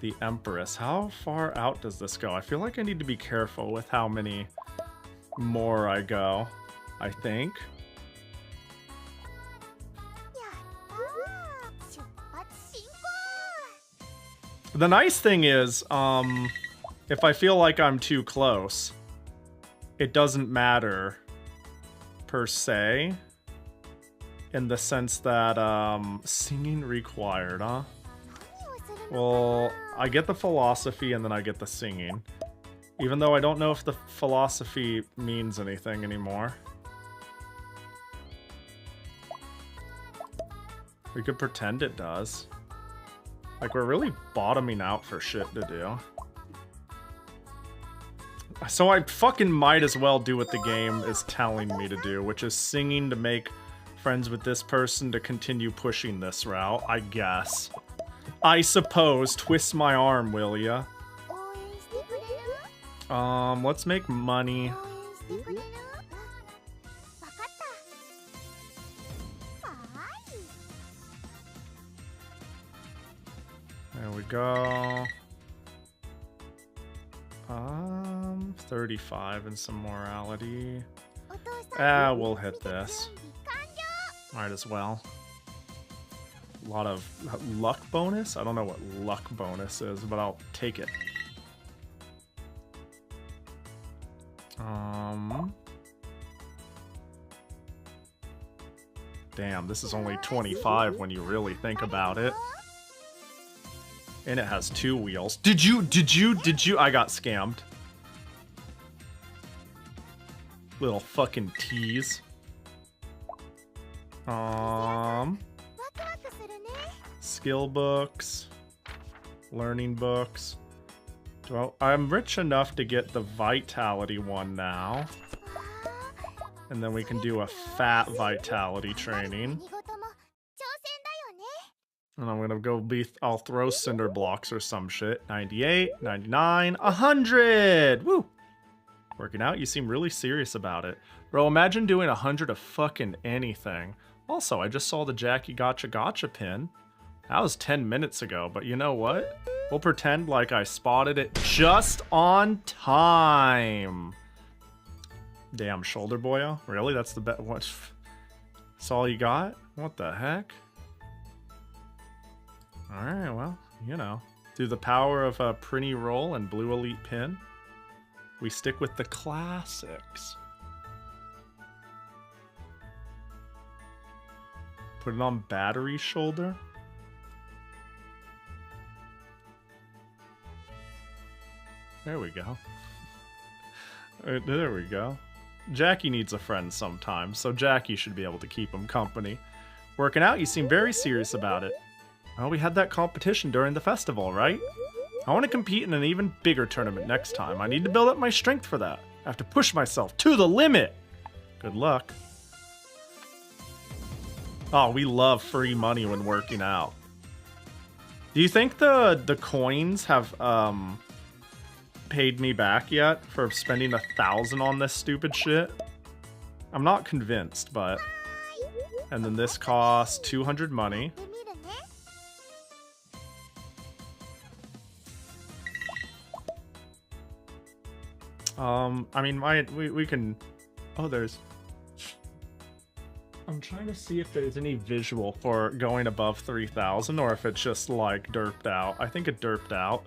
The Empress. How far out does this go? I feel like I need to be careful with how many more I go, I think. The nice thing is, if I feel like I'm too close, it doesn't matter, per se, in the sense that, singing required, huh? Well, I get the philosophy and then I get the singing. Even though I don't know if the philosophy means anything anymore. We could pretend it does. Like, we're really bottoming out for shit to do. So I fucking might as well do what the game is telling me to do, which is singing to make friends with this person to continue pushing this route, I guess. I suppose. Twist my arm, will ya? Let's make money. There we go. 35 and some morality. Ah, we'll hit this. Might as well. A lot of luck bonus? I don't know what luck bonus is, but I'll take it. Damn, this is only 25 when you really think about it. And it has 2 wheels. Did you? I got scammed. Little fucking tease. Skill books. Learning books. Well, I'm rich enough to get the vitality one now. And then we can do a fat vitality training. And I'm gonna go I'll throw cinder blocks or some shit. 98, 99, 100! Woo! Working out? You seem really serious about it. Bro, imagine doing 100 of fucking anything. Also, I just saw the Jackie Gotcha pin. That was 10 minutes ago, but you know what? We'll pretend like I spotted it just on time. Damn, shoulder boyo? Really? That's the best. What? That's all you got? What the heck? Alright, well, you know. Through the power of a Prinny Roll and Blue Elite Pin, we stick with the classics. Put it on battery shoulder. There we go. There we go. Jackie needs a friend sometimes, so Jackie should be able to keep him company. Working out, you seem very serious about it. Well, we had that competition during the festival, right? I want to compete in an even bigger tournament next time. I need to build up my strength for that. I have to push myself to the limit. Good luck. Oh, we love free money when working out. Do you think the coins have paid me back yet for spending 1,000 on this stupid shit. I'm not convinced, but... And then this costs 200 money. I mean, we can... Oh, there's... I'm trying to see if there's any visual for going above 3,000 or if it's just, like, derped out. I think it derped out.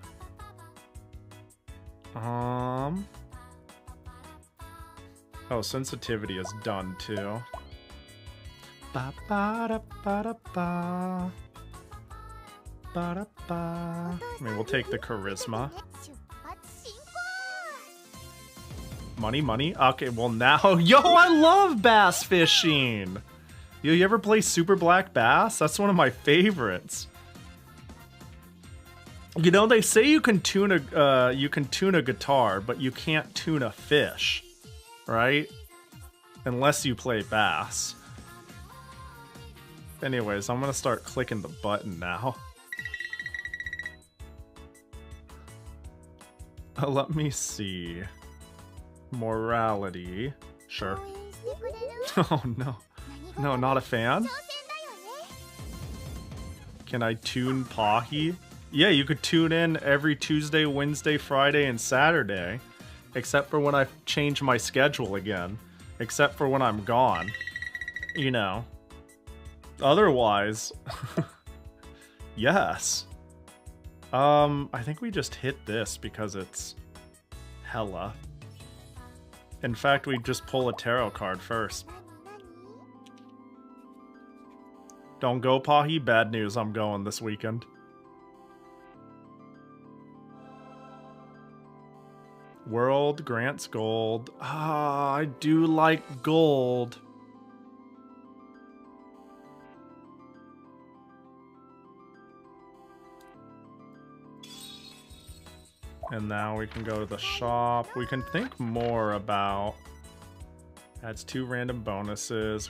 Oh, sensitivity is done, too. Ba-ba-da-ba-da-ba. Ba-da-ba. I mean, we'll take the charisma. Money, money. Okay, well now... Yo, I love bass fishing! Yo, you ever play Super Black Bass? That's one of my favorites. You know, they say you can tune a guitar, but you can't tune a fish, right? Unless you play bass. Anyways, I'm gonna start clicking the button now. Let me see. Morality. Sure. Oh no. No, not a fan? Can I tune Pahi? Yeah, you could tune in every Tuesday, Wednesday, Friday, and Saturday. Except for when I change my schedule again. Except for when I'm gone. You know. Otherwise... yes. I think we just hit this because it's... hella. In fact, we just pull a tarot card first. Don't go, Pahi. Bad news, I'm going this weekend. World grants gold. Ah, I do like gold. And now we can go to the shop. We can think more about... Adds 2 random bonuses.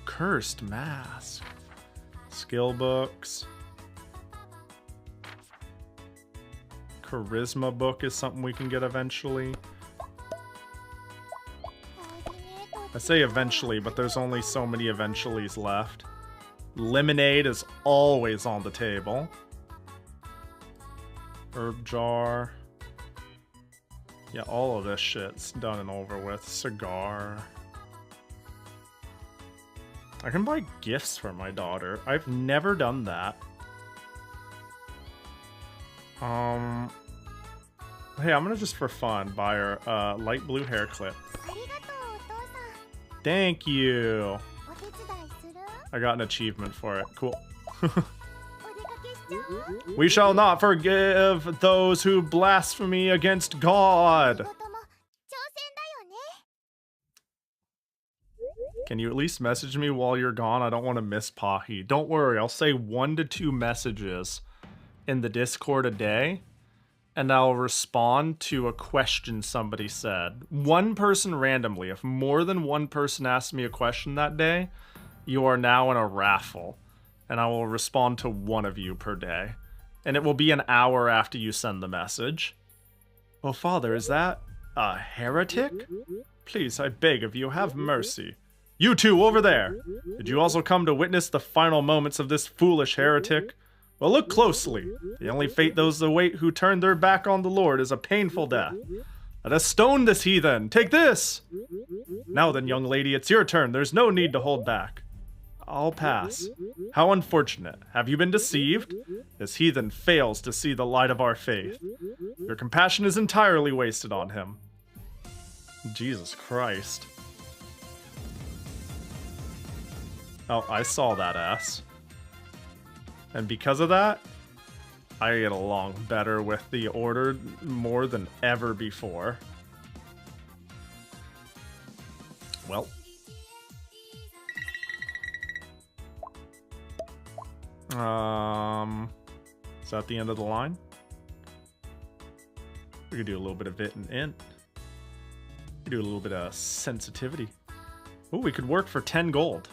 Cursed mask. Skill books. Charisma book is something we can get eventually. I say eventually, but there's only so many eventuallys left. Lemonade is always on the table. Herb jar. Yeah, all of this shit's done and over with. Cigar. I can buy gifts for my daughter. I've never done that. Hey, I'm gonna just for fun buy her a light blue hair clip. Thank you. I got an achievement for it. Cool. We shall not forgive those who blaspheme against God. Can you at least message me while you're gone? I don't want to miss Pahi. Don't worry, I'll say 1 to 2 messages in the Discord a day, and I'll respond to a question somebody said. One person randomly. If more than one person asks me a question that day, you are now in a raffle. And I will respond to 1 of you per day. And it will be an hour after you send the message. Oh, Father, is that a heretic? Please, I beg of you, have mercy. You two over there! Did you also come to witness the final moments of this foolish heretic? Well, look closely. The only fate those await who turn their back on the Lord is a painful death. Let us stone this heathen! Take this! Now then, young lady, it's your turn. There's no need to hold back. I'll pass. How unfortunate. Have you been deceived? This heathen fails to see the light of our faith. Your compassion is entirely wasted on him. Jesus Christ. Oh, I saw that ass. And because of that, I get along better with the Order more than ever before. Well. Is that the end of the line? We could do a little bit of it and int. We could do a little bit of sensitivity. Ooh, we could work for 10 gold.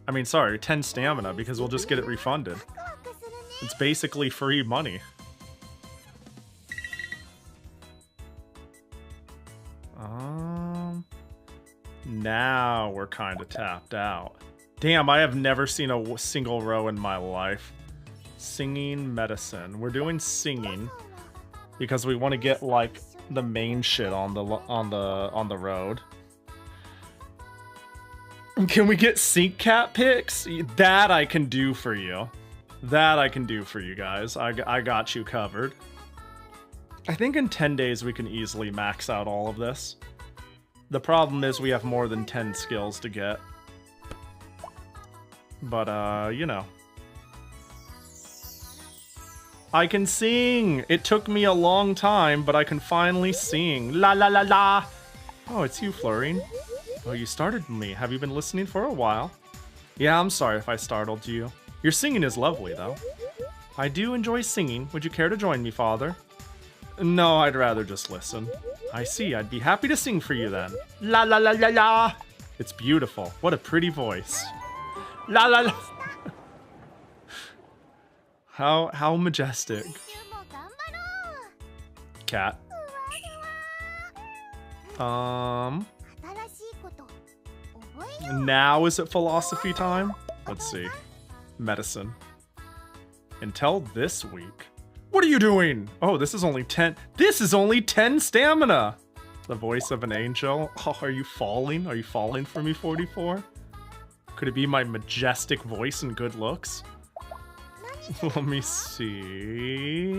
I mean, sorry, 10 stamina, because we'll just get it refunded. It's basically free money. Now we're kind of tapped out. Damn, I have never seen a single row in my life. Singing medicine. We're doing singing because we want to get like the main shit on the road. Can we get sync cat pics? That I can do for you. That I can do for you guys. I got you covered. I think in 10 days we can easily max out all of this. The problem is we have more than 10 skills to get. But, you know. I can sing! It took me a long time, but I can finally sing. La la la la! Oh, it's you, Florine. Oh, you startled me. Have you been listening for a while? Yeah, I'm sorry if I startled you. Your singing is lovely, though. I do enjoy singing. Would you care to join me, Father? No, I'd rather just listen. I see. I'd be happy to sing for you then. La la la la la! It's beautiful. What a pretty voice. La la la! How majestic. Cat. Now is it philosophy time? Let's see. Medicine. Until this week. What are you doing? Oh, this is only 10. This is only 10 stamina. The voice of an angel. Oh, are you falling? Are you falling for me, 44? Could it be my majestic voice and good looks? Let me see.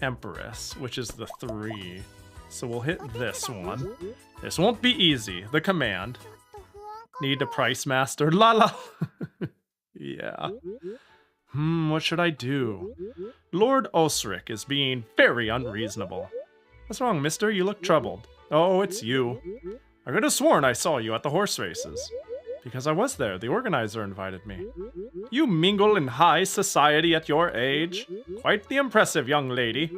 Empress, which is the 3. So we'll hit this one. This won't be easy. The command. Need a price master. La la. Yeah. What should I do? Lord Osric is being very unreasonable. What's wrong, mister? You look troubled. Oh, it's you. I could have sworn I saw you at the horse races. Because I was there. The organizer invited me. You mingle in high society at your age? Quite the impressive young lady.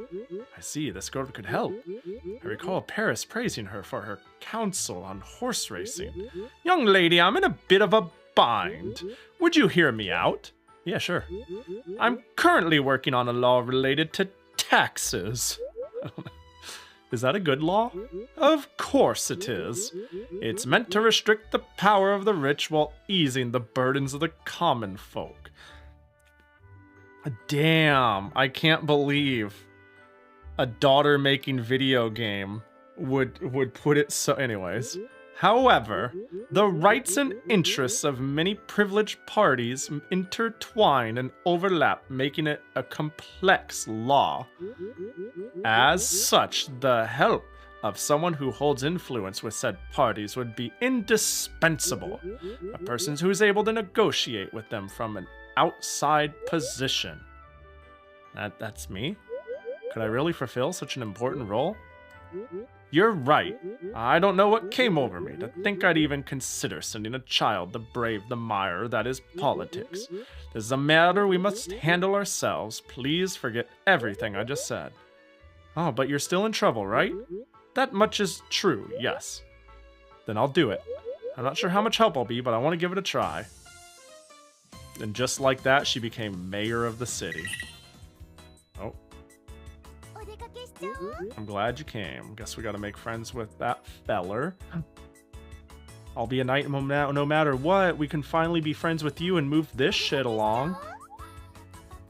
I see, this girl could help. I recall Paris praising her for her counsel on horse racing. Young lady, I'm in a bit of a bind. Would you hear me out? Yeah, sure. I'm currently working on a law related to taxes. Is that a good law? Of course it is. It's meant to restrict the power of the rich while easing the burdens of the common folk. Damn, I can't believe a daughter-making video game would put it so... Anyways. However, the rights and interests of many privileged parties intertwine and overlap, making it a complex law. As such, the help of someone who holds influence with said parties would be indispensable. A person who is able to negotiate with them from an outside position. That's me? Could I really fulfill such an important role? You're right. I don't know what came over me to think I'd even consider sending a child to brave the mire that is politics. This is a matter we must handle ourselves. Please forget everything I just said. Oh, but you're still in trouble, right? That much is true, yes. Then I'll do it. I'm not sure how much help I'll be, but I want to give it a try. And just like that, she became mayor of the city. Oh. I'm glad you came. Guess we gotta make friends with that feller. I'll be a knight no matter what. We can finally be friends with you and move this shit along.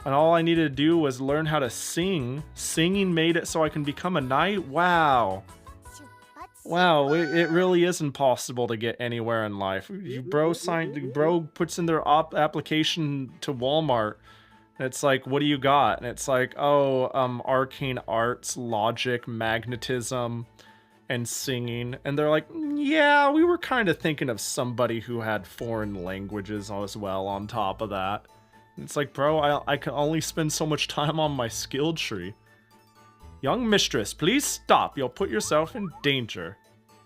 And all I needed to do was learn how to sing. Singing made it so I can become a knight? Wow. Wow, it really is impossible to get anywhere in life. Bro puts in their application to Walmart. It's like, what do you got? And it's like, oh, arcane arts, logic, magnetism, and singing. And they're like, yeah, we were kind of thinking of somebody who had foreign languages as well on top of that. And it's like, bro, I can only spend so much time on my skill tree. Young mistress, please stop. You'll put yourself in danger.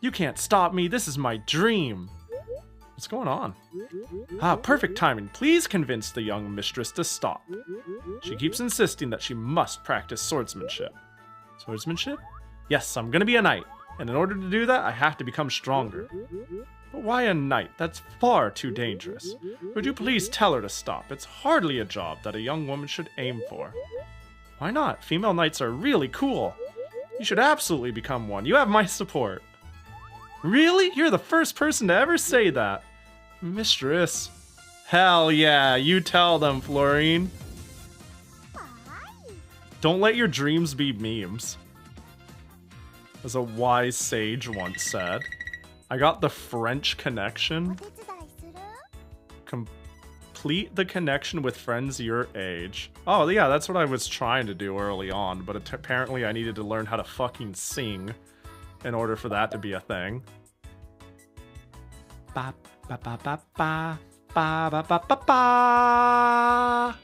You can't stop me. This is my dream. What's going on? Ah, perfect timing. Please convince the young mistress to stop. She keeps insisting that she must practice swordsmanship. Swordsmanship? Yes, I'm gonna be a knight. And in order to do that, I have to become stronger. But why a knight? That's far too dangerous. Would you please tell her to stop? It's hardly a job that a young woman should aim for. Why not? Female knights are really cool. You should absolutely become one. You have my support. Really? You're the first person to ever say that. Mistress. Hell yeah, you tell them, Florine. Don't let your dreams be memes. As a wise sage once said. I got the French connection. Complete the connection with friends your age. Oh yeah, that's what I was trying to do early on, but apparently I needed to learn how to fucking sing in order for that to be a thing. Ba ba ba ba ba ba ba ba ba ba.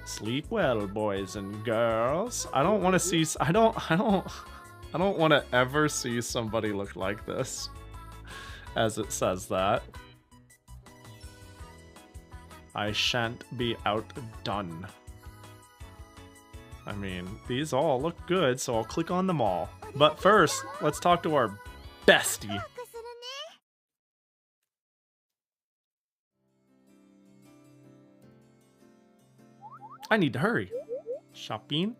Sleep well, boys and girls. I don't want to see. I don't want to ever see somebody look like this, as it says that. I shan't be outdone. I mean, these all look good, so I'll click on them all. But first, let's talk to our bestie. I need to hurry. Shopping?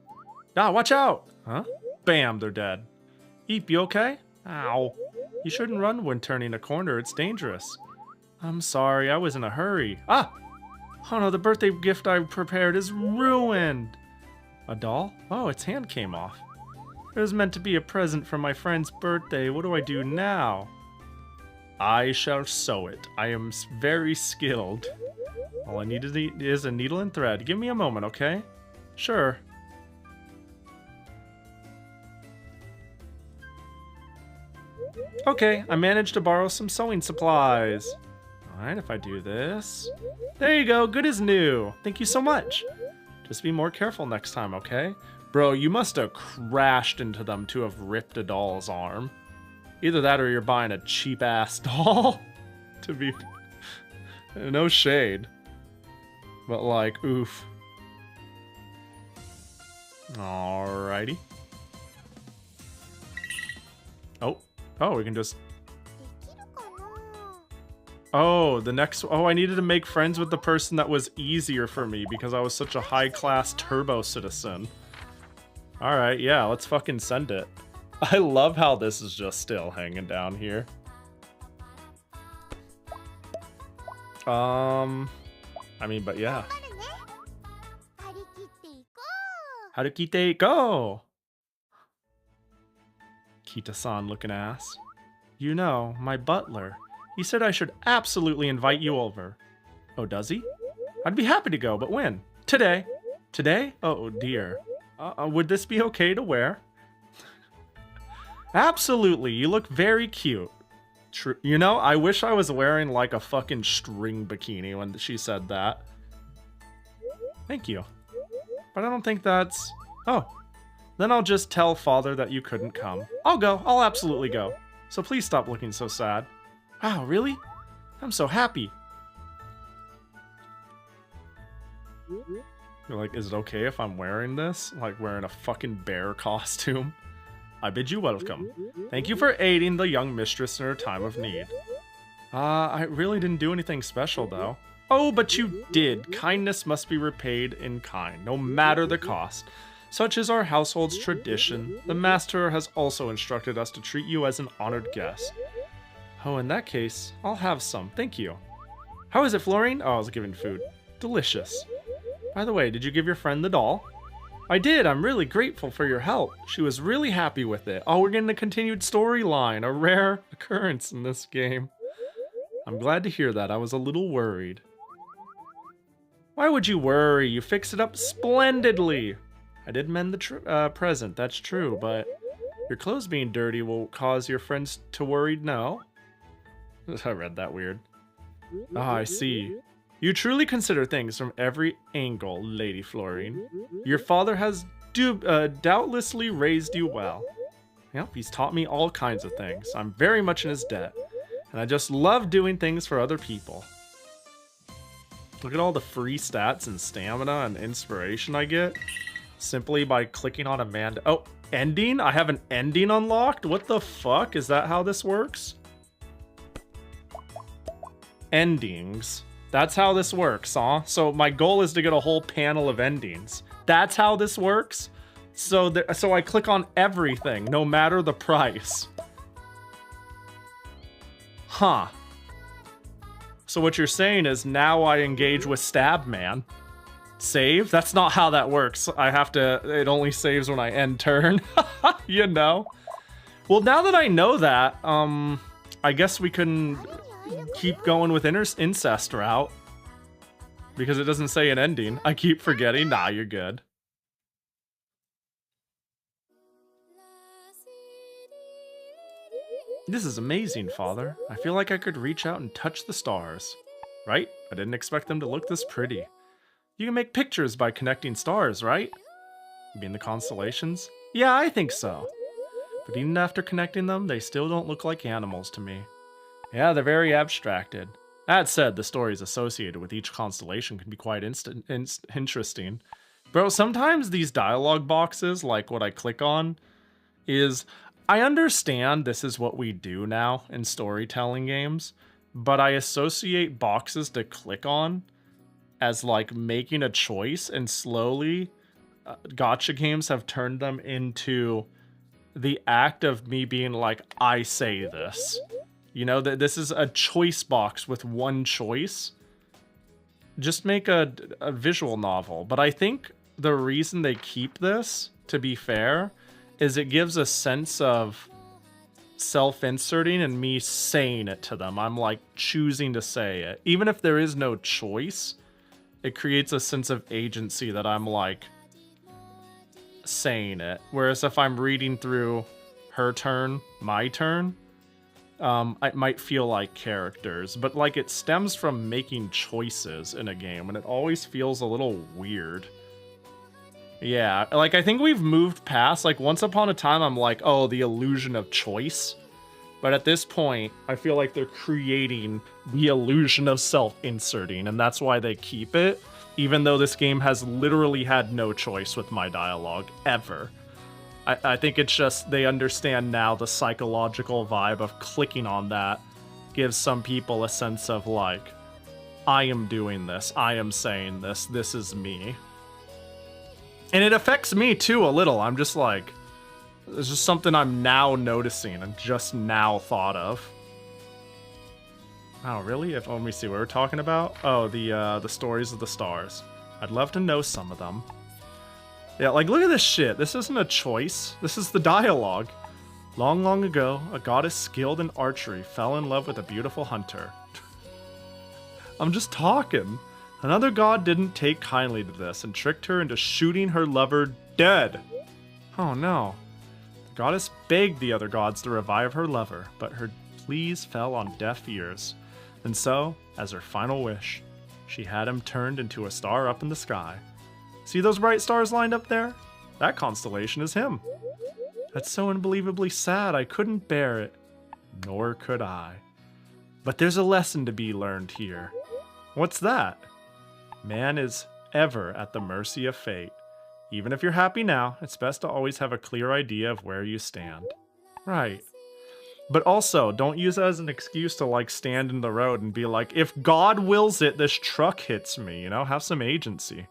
Ah, watch out! Huh? Bam, they're dead. Eep, you okay? Ow. You shouldn't run when turning a corner, it's dangerous. I'm sorry, I was in a hurry. Ah! Oh no, the birthday gift I prepared is ruined! A doll? Oh, its hand came off. It was meant to be a present for my friend's birthday. What do I do now? I shall sew it. I am very skilled. All I need is a needle and thread. Give me a moment, okay? Sure. Okay, I managed to borrow some sewing supplies. Alright, if I do this... There you go, good as new. Thank you so much. Just be more careful next time, okay? Bro, you must have crashed into them to have ripped a doll's arm. Either that or you're buying a cheap-ass doll. To be... No shade. But like, oof. Alrighty. Oh, we can just... Oh, the next... Oh, I needed to make friends with the person that was easier for me because I was such a high-class turbo citizen. Alright, yeah, let's fucking send it. I love how this is just still hanging down here. I mean, but yeah. Harukite, go! Kita-san looking ass. You know, my butler. He said I should absolutely invite you over. Oh, does he? I'd be happy to go, but when? Today. Today? Oh, dear. Would this be okay to wear? Absolutely, you look very cute. True. You know, I wish I was wearing like a fucking string bikini when she said that. Thank you. But I don't think that's... Oh. Then I'll just tell Father that you couldn't come. I'll go. I'll absolutely go. So please stop looking so sad. Wow, really? I'm so happy. You're like, is it okay if I'm wearing this? Like wearing a fucking bear costume? I bid you welcome. Thank you for aiding the young mistress in her time of need. I really didn't do anything special though. Oh, but you did. Kindness must be repaid in kind, no matter the cost. Such is our household's tradition. The master has also instructed us to treat you as an honored guest. Oh, in that case, I'll have some. Thank you. How is it, Florine? Oh, I was giving food. Delicious. By the way, did you give your friend the doll? I did. I'm really grateful for your help. She was really happy with it. Oh, we're getting a continued storyline. A rare occurrence in this game. I'm glad to hear that. I was a little worried. Why would you worry? You fixed it up splendidly. I did mend the present, that's true, but your clothes being dirty will cause your friends to worry now? I read that weird. Ah, I see. You truly consider things from every angle, Lady Florine. Your father has doubtlessly raised you well. Yep, he's taught me all kinds of things. I'm very much in his debt, and I just love doing things for other people. Look at all the free stats and stamina and inspiration I get. Simply by clicking on Amanda. Oh, ending? I have an ending unlocked? What the fuck? Is that how this works? Endings. That's how this works, huh? So my goal is to get a whole panel of endings. That's how this works? So I click on everything, no matter the price. Huh. So what you're saying is now I engage with Stab Man. Save? That's not how that works. I have to... It only saves when I end turn. You know? Well, now that I know that, I guess we can keep going with incest route. Because it doesn't say an ending. I keep forgetting. Nah, you're good. This is amazing, Father. I feel like I could reach out and touch the stars. Right? I didn't expect them to look this pretty. You can make pictures by connecting stars, right? You mean the constellations? Yeah, I think so. But even after connecting them, they still don't look like animals to me. Yeah, they're very abstracted. That said, the stories associated with each constellation can be quite interesting. Bro, sometimes these dialogue boxes, like what I click on, is... I understand this is what we do now in storytelling games, but I associate boxes to click on as like making a choice, and slowly gacha games have turned them into the act of me being like, I say this. You know, that this is a choice box with one choice. Just make a visual novel. But I think the reason they keep this, to be fair, is it gives a sense of self-inserting and me saying it to them. I'm like choosing to say it. Even if there is no choice, it creates a sense of agency that I'm like saying it. Whereas if I'm reading through her turn, my turn, it might feel like characters. But like it stems from making choices in a game, and it always feels a little weird. Yeah, like I think we've moved past, like once upon a time I'm like, oh, the illusion of choice. But at this point, I feel like they're creating the illusion of self-inserting, and that's why they keep it, even though this game has literally had no choice with my dialogue, ever. I think it's just, they understand now the psychological vibe of clicking on that gives some people a sense of like, I am doing this, I am saying this, this is me. And it affects me too a little. I'm just like, it's just something I'm now noticing and just now thought of. Oh, really? Let me see what we're talking about. Oh, the stories of the stars. I'd love to know some of them. Yeah, like look at this shit. This isn't a choice. This is the dialogue. Long, long ago, a goddess skilled in archery fell in love with a beautiful hunter. I'm just talking. Another god didn't take kindly to this and tricked her into shooting her lover dead. Oh no. The goddess begged the other gods to revive her lover, but her pleas fell on deaf ears. And so, as her final wish, she had him turned into a star up in the sky. See those bright stars lined up there? That constellation is him. That's so unbelievably sad, I couldn't bear it. Nor could I. But there's a lesson to be learned here. What's that? Man is ever at the mercy of fate. Even if you're happy now, it's best to always have a clear idea of where you stand. Right. But also, don't use it as an excuse to like stand in the road and be like, if God wills it, this truck hits me, you know? Have some agency.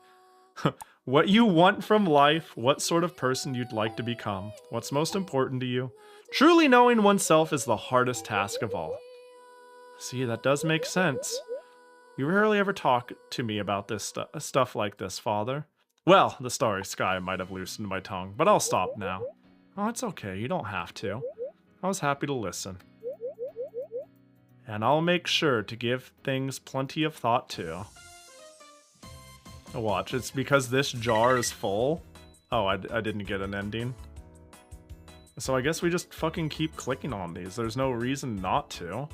What you want from life, what sort of person you'd like to become, what's most important to you. Truly knowing oneself is the hardest task of all. See, that does make sense. You rarely ever talk to me about this stuff like this, Father. Well, the starry sky might have loosened my tongue, but I'll stop now. Oh, it's okay, you don't have to. I was happy to listen. And I'll make sure to give things plenty of thought too. Watch, it's because this jar is full. Oh, I didn't get an ending. So I guess we just fucking keep clicking on these. There's no reason not to.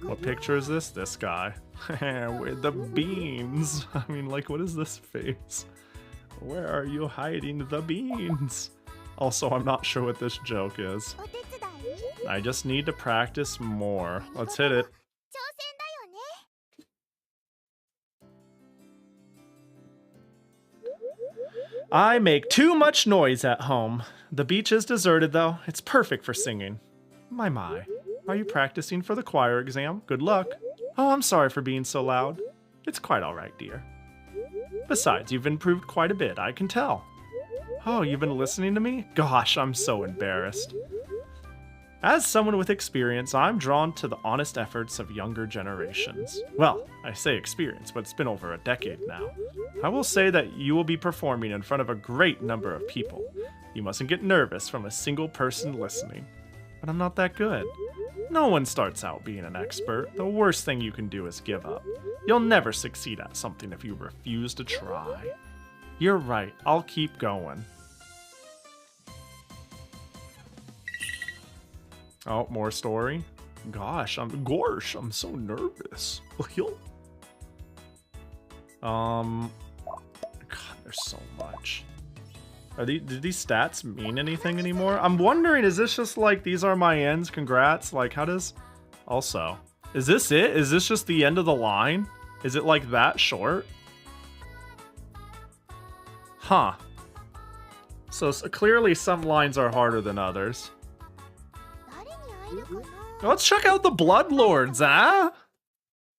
What picture is this? This guy. With the beans. I mean, like, what is this face? Where are you hiding the beans? Also, I'm not sure what this joke is. I just need to practice more. Let's hit it. I make too much noise at home. The beach is deserted, though. It's perfect for singing. My. Are you practicing for the choir exam? Good luck. Oh, I'm sorry for being so loud. It's quite alright, dear. Besides, you've improved quite a bit, I can tell. Oh, you've been listening to me? Gosh, I'm so embarrassed. As someone with experience, I'm drawn to the honest efforts of younger generations. Well, I say experience, but it's been over a decade now. I will say that you will be performing in front of a great number of people. You mustn't get nervous from a single person listening. But I'm not that good. No one starts out being an expert. The worst thing you can do is give up. You'll never succeed at something if you refuse to try. You're right, I'll keep going. Oh, more story? Gosh, I'm so nervous. God, there's so much. Did these stats mean anything anymore? I'm wondering, is this just like, these are my ends, congrats? Like, how does... Also, is this it? Is this just the end of the line? Is it like that short? Huh. So clearly some lines are harder than others. Let's check out the Bloodlords, huh?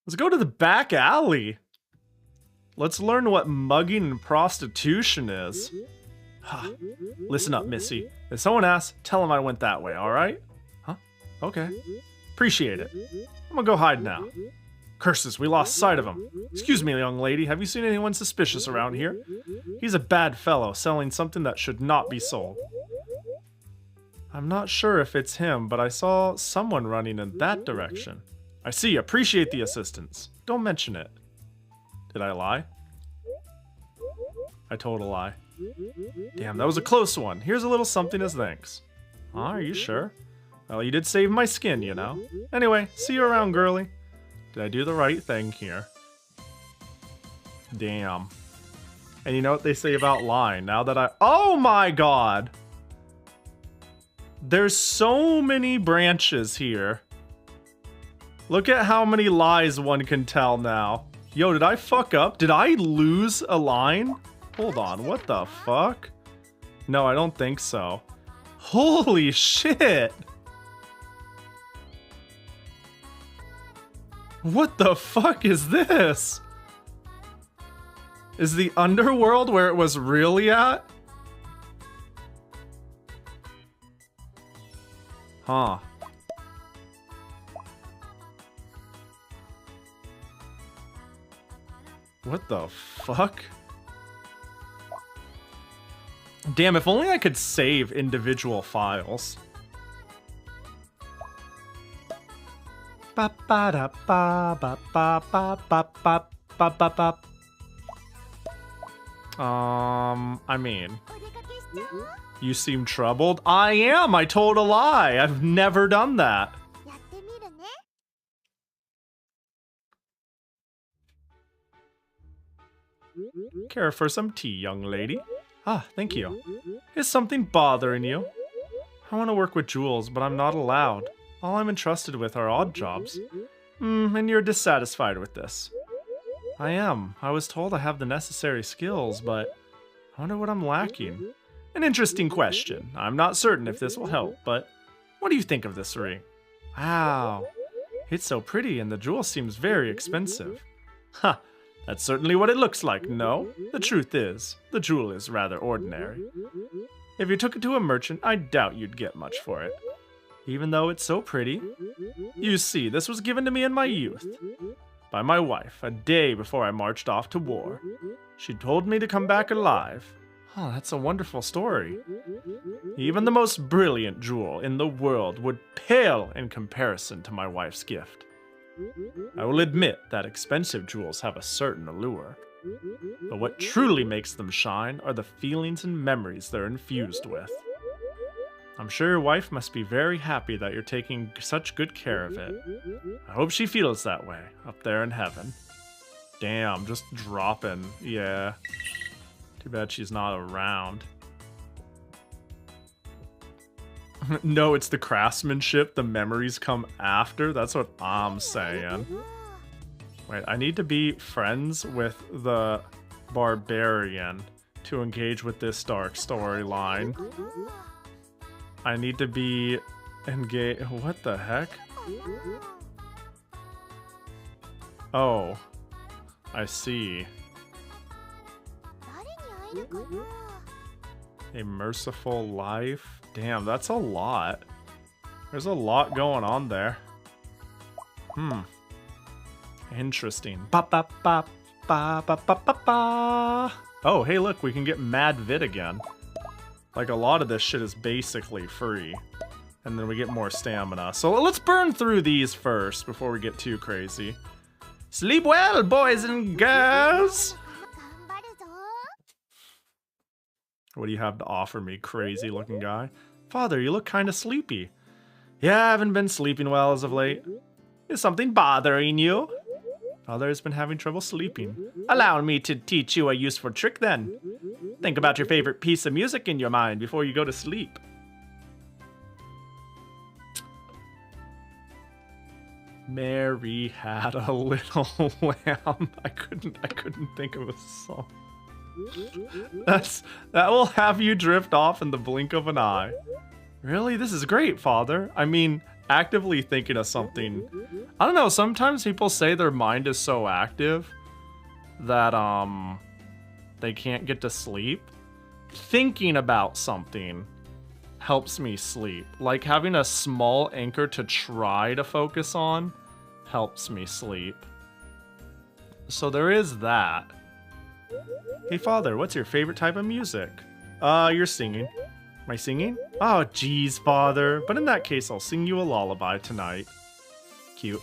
Let's go to the back alley. Let's learn what mugging and prostitution is. Listen up, Missy. If someone asks, tell them I went that way, alright? Huh? Okay. Appreciate it. I'm gonna go hide now. Curses, we lost sight of him. Excuse me, young lady, have you seen anyone suspicious around here? He's a bad fellow, selling something that should not be sold. I'm not sure if it's him, but I saw someone running in that direction. I see, appreciate the assistance. Don't mention it. Did I lie? I told a lie. Damn, that was a close one. Here's a little something as thanks. Oh, are you sure? Well, you did save my skin, you know. Anyway, see you around, girly. Did I do the right thing here? Damn. And you know what they say about lying? Now that I... Oh my god! There's so many branches here. Look at how many lies one can tell now. Yo, did I fuck up? Did I lose a line? Hold on, what the fuck? No, I don't think so. Holy shit! What the fuck is this? Is the underworld where it was really at? Huh. What the fuck? Damn, if only I could save individual files. I mean, you seem troubled. I am. I told a lie. I've never done that. Care for some tea, young lady? Ah, thank you. Is something bothering you? I want to work with jewels, but I'm not allowed. All I'm entrusted with are odd jobs. And you're dissatisfied with this. I am. I was told I have the necessary skills, but I wonder what I'm lacking. An interesting question. I'm not certain if this will help, but what do you think of this ring? Wow. It's so pretty and the jewel seems very expensive. Ha. That's certainly what it looks like, no? The truth is, the jewel is rather ordinary. If you took it to a merchant, I doubt you'd get much for it. Even though it's so pretty. You see, this was given to me in my youth. By my wife, a day before I marched off to war. She told me to come back alive. Oh, that's a wonderful story. Even the most brilliant jewel in the world would pale in comparison to my wife's gift. I will admit that expensive jewels have a certain allure. But what truly makes them shine are the feelings and memories they're infused with. I'm sure your wife must be very happy that you're taking such good care of it. I hope she feels that way, up there in heaven. Damn, just dropping. Yeah. Too bad she's not around. No, it's the craftsmanship. The memories come after. That's what I'm saying. Wait, I need to be friends with the barbarian to engage with this dark storyline. I need to be engaged. What the heck? Oh, I see. A merciful life? Damn, that's a lot. There's a lot going on there. Interesting. Ba ba ba ba ba ba ba ba. Oh, hey, look, we can get Mad Vid again. Like, a lot of this shit is basically free. And then we get more stamina. So let's burn through these first before we get too crazy. Sleep well, boys and girls! What do you have to offer me, crazy looking guy? Father, you look kind of sleepy. Yeah, I haven't been sleeping well as of late. Is something bothering you? Father has been having trouble sleeping. Allow me to teach you a useful trick then. Think about your favorite piece of music in your mind before you go to sleep. Mary had a little lamb. I couldn't think of a song. That will have you drift off in the blink of an eye. Really? This is great, Father. I mean, actively thinking of something. I don't know, sometimes people say their mind is so active that they can't get to sleep. Thinking about something helps me sleep. Like having a small anchor to try to focus on helps me sleep. So there is that. Hey Father, what's your favorite type of music? You're singing. Am I singing? Oh geez, Father. But in that case, I'll sing you a lullaby tonight. Cute.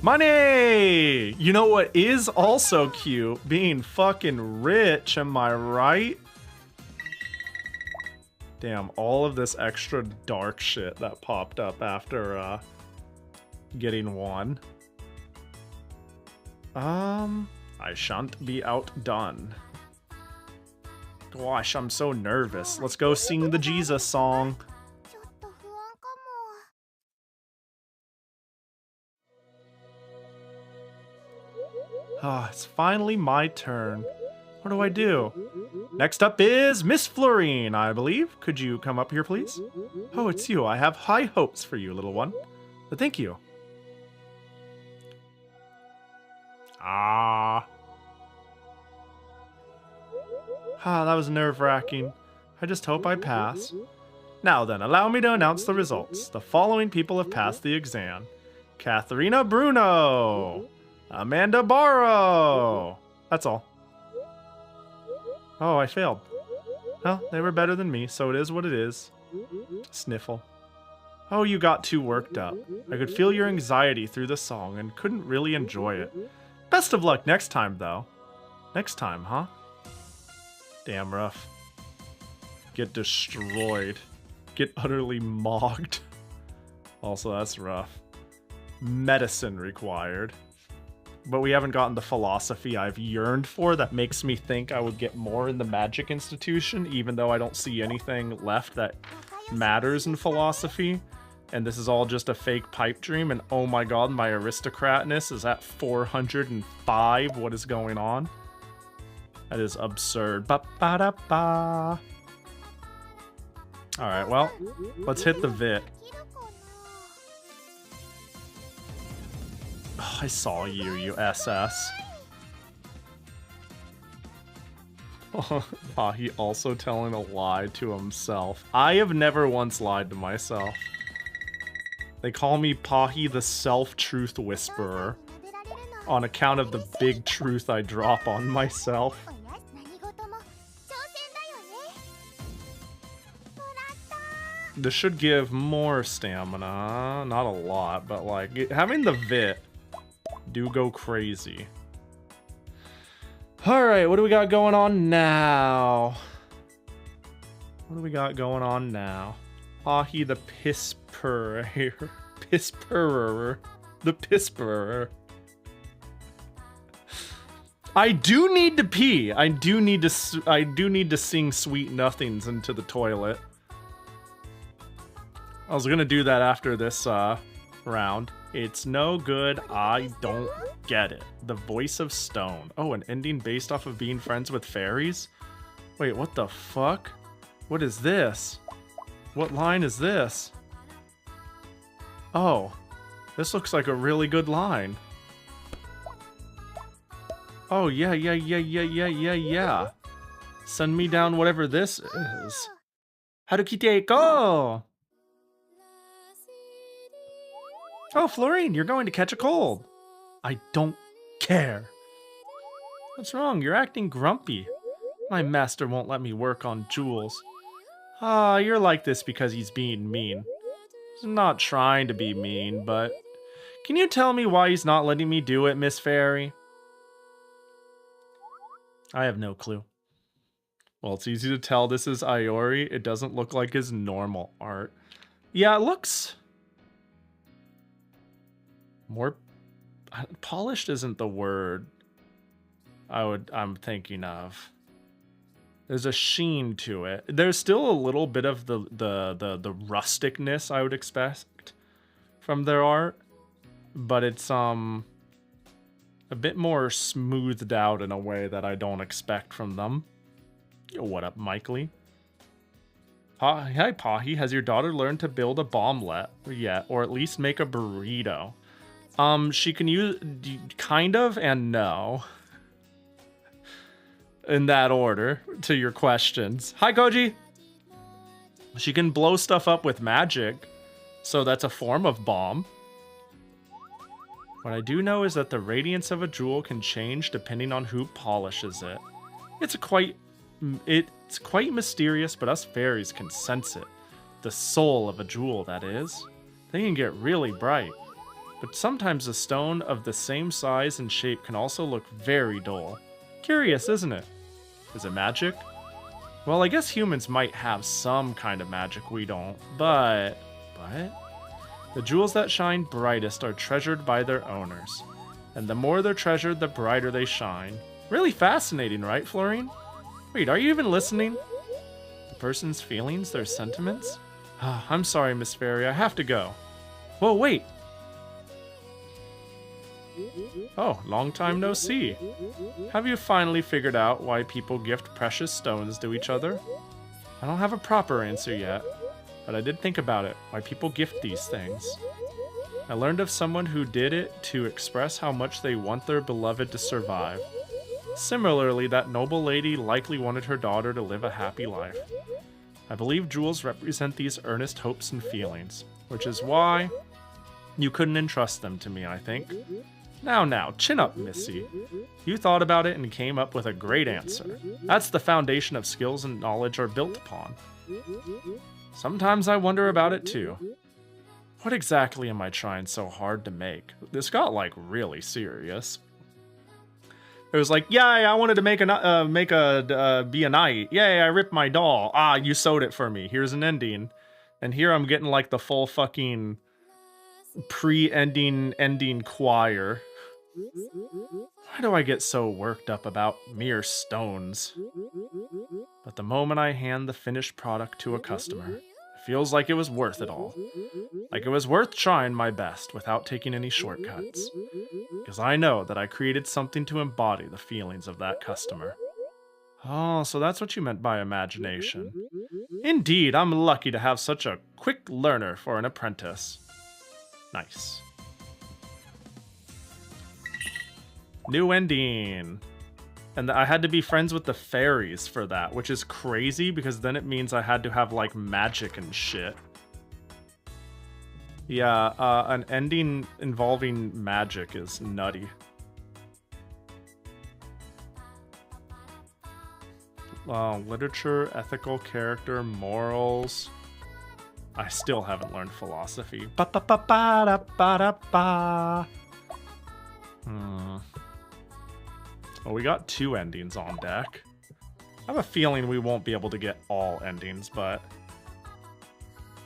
Money! You know what is also cute? Being fucking rich, am I right? Damn, all of this extra dark shit that popped up after getting one. I shan't be outdone. Gosh, I'm so nervous. Let's go sing the Jesus song. Ah, it's finally my turn. What do I do? Next up is Miss Florine, I believe. Could you come up here, please? Oh, it's you. I have high hopes for you, little one. But thank you. Ah, that was nerve-wracking. I just hope I pass. Now then, allow me to announce the results. The following people have passed the exam. Katharina Bruno. Amanda Barrow. That's all. Oh, I failed. Well, they were better than me, so it is what it is. Sniffle. Oh, you got too worked up. I could feel your anxiety through the song and couldn't really enjoy it. Best of luck next time, though. Next time, huh? Damn rough. Get destroyed. Get utterly mocked. Also, that's rough. Medicine required. But we haven't gotten the philosophy I've yearned for that makes me think I would get more in the Magic Institution, even though I don't see anything left that matters in philosophy. And this is all just a fake pipe dream, and oh my god, my aristocratness is at 405. What is going on? That is absurd. Ba-ba-da-ba. Alright, well, let's hit the Vit. Oh, I saw you, you SS. Pahi also telling a lie to himself. I have never once lied to myself. They call me Pahi the Self-Truth Whisperer on account of the big truth I drop on myself. This should give more stamina. Not a lot, but like, having the Vit do go crazy. Alright, what do we got going on now? What do we got going on now? Pahi the Pisperer. Pisperer. The Pisperer. I do need to pee. I do need to sing Sweet Nothings into the toilet. I was gonna do that after this round. It's no good, I don't get it. The Voice of Stone. Oh, an ending based off of being friends with fairies? Wait, what the fuck? What is this? What line is this? Oh, this looks like a really good line. Oh, yeah. Send me down whatever this is. Harukite ko! Oh, Florine, you're going to catch a cold. I don't care. What's wrong? You're acting grumpy. My master won't let me work on jewels. Ah, you're like this because he's being mean. He's not trying to be mean, but... Can you tell me why he's not letting me do it, Miss Fairy? I have no clue. Well, it's easy to tell this is Iori. It doesn't look like his normal art. Yeah, it looks... more... polished isn't the word I'm thinking of. There's a sheen to it. There's still a little bit of the rusticness I would expect from their art, but it's a bit more smoothed out in a way that I don't expect from them. Yo, what up, Mikely? Hi, Pahi. Has your daughter learned to build a bomblet yet, or at least make a burrito? She can use kind of and no. In that order to your questions. Hi, Koji. She can blow stuff up with magic, so that's a form of bomb. What I do know is that the radiance of a jewel can change depending on who polishes it. It's quite mysterious, but us fairies can sense it. The soul of a jewel, that is. They can get really bright. But sometimes a stone of the same size and shape can also look very dull. Curious, isn't it? Is it magic? Well, I guess humans might have some kind of magic we don't, but... The jewels that shine brightest are treasured by their owners. And the more they're treasured, the brighter they shine. Really fascinating, right, Florine? Wait, are you even listening? The person's feelings, their sentiments? I'm sorry, Miss Fairy, I have to go. Whoa, wait! Oh, long time no see. Have you finally figured out why people gift precious stones to each other? I don't have a proper answer yet, but I did think about it, why people gift these things. I learned of someone who did it to express how much they want their beloved to survive. Similarly, that noble lady likely wanted her daughter to live a happy life. I believe jewels represent these earnest hopes and feelings, which is why you couldn't entrust them to me, I think. Now, chin up, Missy. You thought about it and came up with a great answer. That's the foundation of skills and knowledge are built upon. Sometimes I wonder about it too. What exactly am I trying so hard to make? This got, like, really serious. It was like, yay, I wanted to be a knight. Yay, I ripped my doll. Ah, you sewed it for me. Here's an ending. And here I'm getting, like, the full fucking ending choir. Why do I get so worked up about mere stones? But the moment I hand the finished product to a customer, it feels like it was worth it all. Like it was worth trying my best without taking any shortcuts. Because I know that I created something to embody the feelings of that customer. Oh, so that's what you meant by imagination. Indeed, I'm lucky to have such a quick learner for an apprentice. Nice. New ending. And I had to be friends with the fairies for that, which is crazy because then it means I had to have, like, magic and shit. Yeah, an ending involving magic is nutty. Literature, ethical character, morals. I still haven't learned philosophy. Ba-ba-ba-ba-da-ba-da-ba. Well, we got 2 endings on deck. I have a feeling we won't be able to get all endings, but...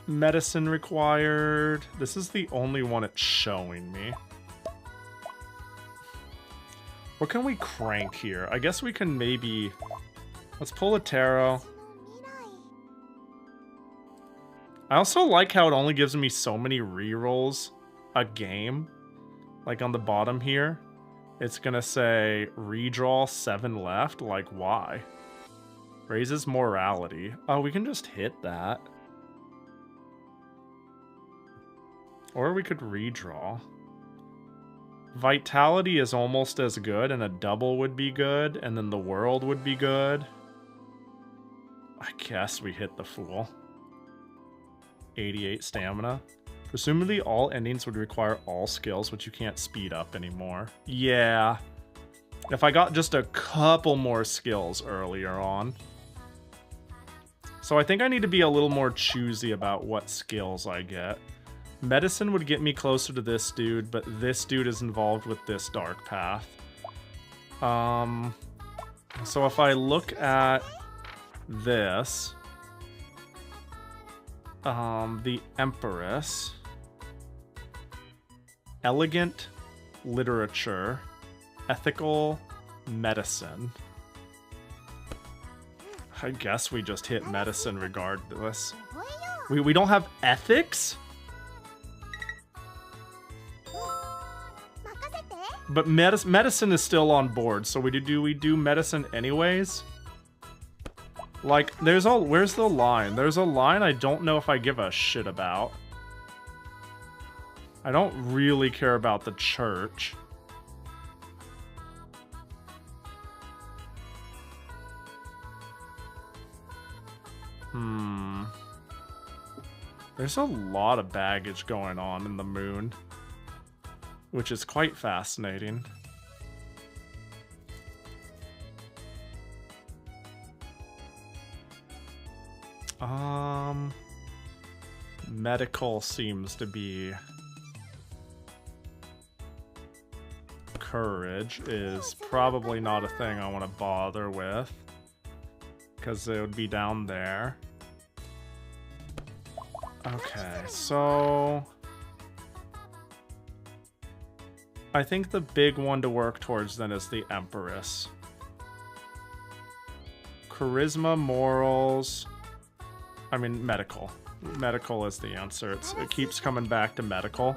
Medicine required. This is the only one it's showing me. What can we crank here? I guess we can maybe... Let's pull a tarot. I also like how it only gives me so many rerolls a game. Like on the bottom here. It's gonna say redraw 7 left. Like, why? Raises morality. Oh, we can just hit that. Or we could redraw. Vitality is almost as good, and a double would be good, and then the world would be good. I guess we hit the fool. 88 stamina. Presumably all endings would require all skills, which you can't speed up anymore. Yeah. If I got just a couple more skills earlier on. So I think I need to be a little more choosy about what skills I get. Medicine would get me closer to this dude, but this dude is involved with this dark path. So if I look at this, the Empress, elegant literature, ethical medicine. I guess we just hit medicine regardless. We don't have ethics? But medicine is still on board, so we do medicine anyways? Like, where's the line? There's a line I don't know if I give a shit about. I don't really care about the church. There's a lot of baggage going on in the moon, which is quite fascinating. Medical seems to be... Courage is probably not a thing I want to bother with, because it would be down there. Okay, so... I think the big one to work towards then is the Empress. Charisma, morals... I mean, medical. Medical is the answer. It keeps coming back to medical.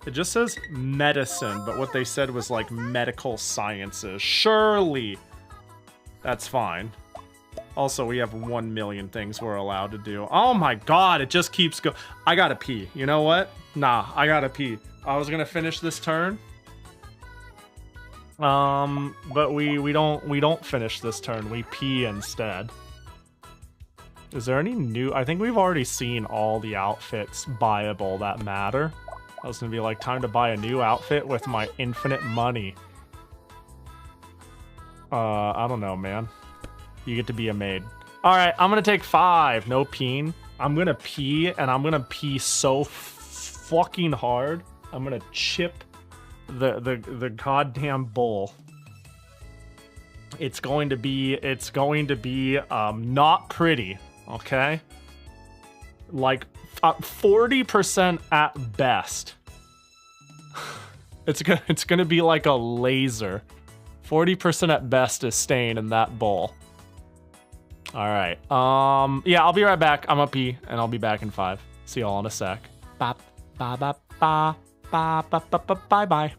It just says medicine, but what they said was like medical sciences. Surely that's fine. Also, we have 1 million things we're allowed to do. Oh my god, it just keeps going. I gotta pee. You know what? Nah, I gotta pee. I was gonna finish this turn. But we don't finish this turn. We pee instead. Is there any new... I think we've already seen all the outfits buyable that matter. I was gonna be like, time to buy a new outfit with my infinite money. I don't know, man. You get to be a maid. Alright, I'm gonna take 5. No peeing. I'm gonna pee, and I'm gonna pee so fucking hard. I'm gonna chip the goddamn bowl. It's going to be not pretty, okay? Like 40% at best. It's gonna be like a laser. 40% at best is staying in that bowl. All right. Yeah, I'll be right back. I'm gonna pee, and I'll be back in 5. See y'all in a sec. Ba ba ba ba ba ba ba ba bye bye.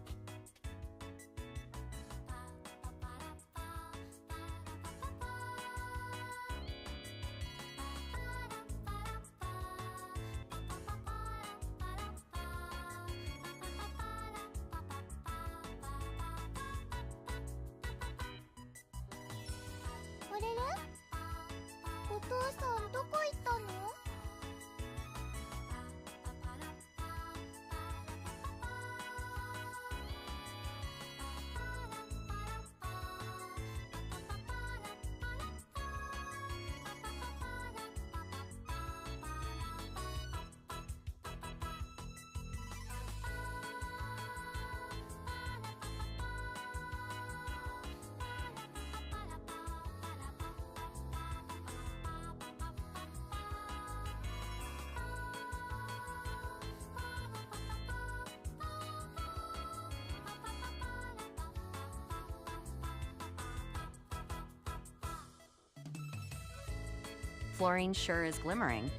Fluorine sure is glimmering.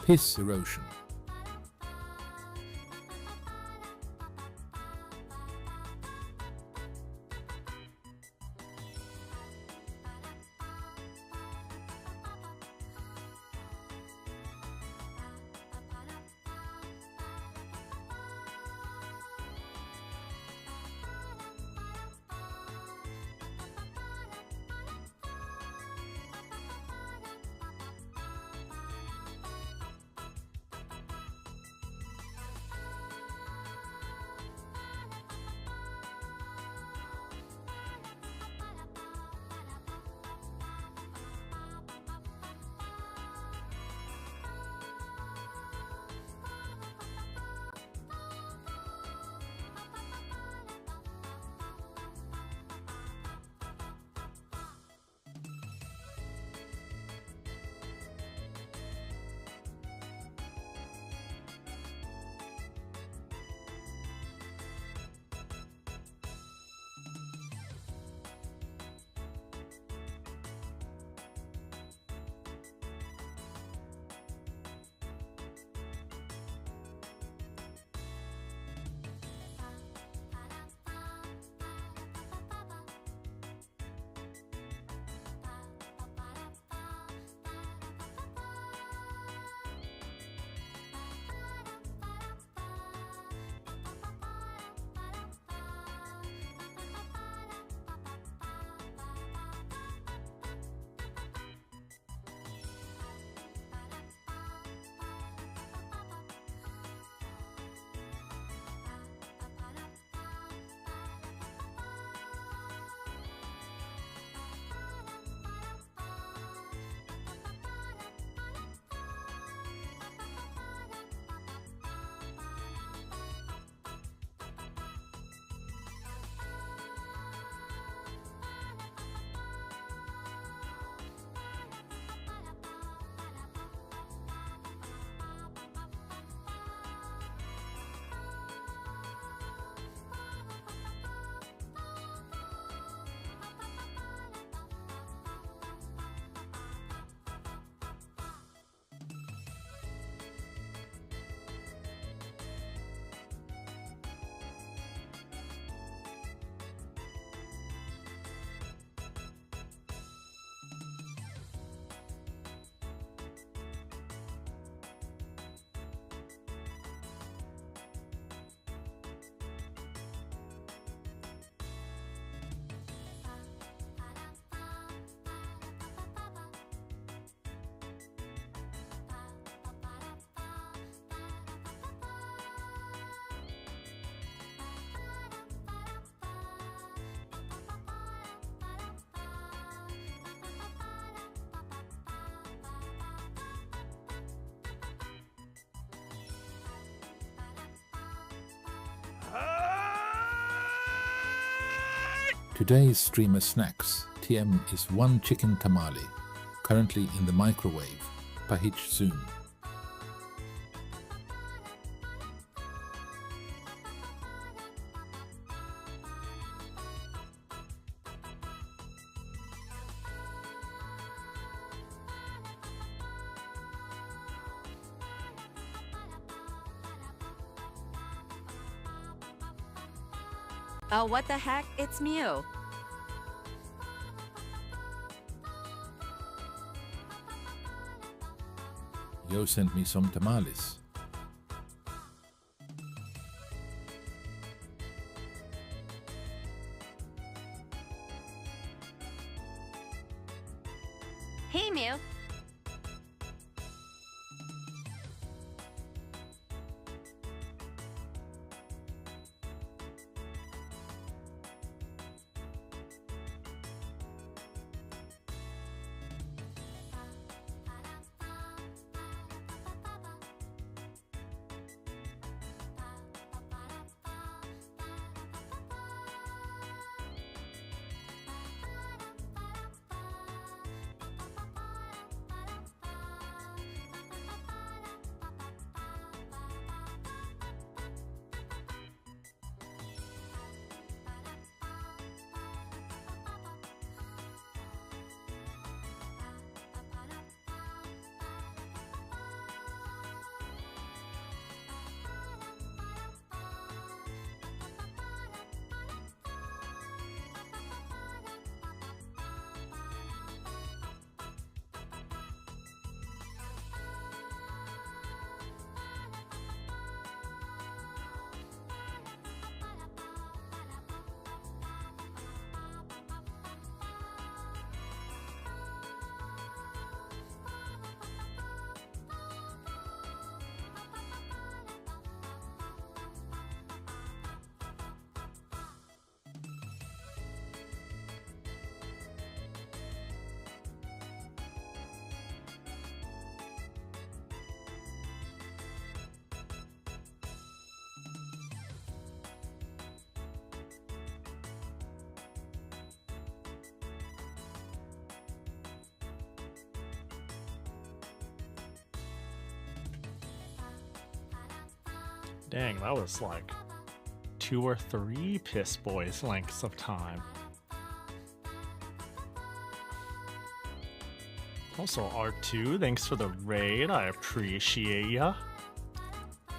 hiss erosion. Today's streamer snacks. TM is one chicken tamale, currently in the microwave. Pahich soon. Oh, what the heck? It's Mew. Yo sent me some tamales. Hey, Mew. Dang, that was like 2 or 3 Piss Boys lengths of time. Also, R2, thanks for the raid. I appreciate ya.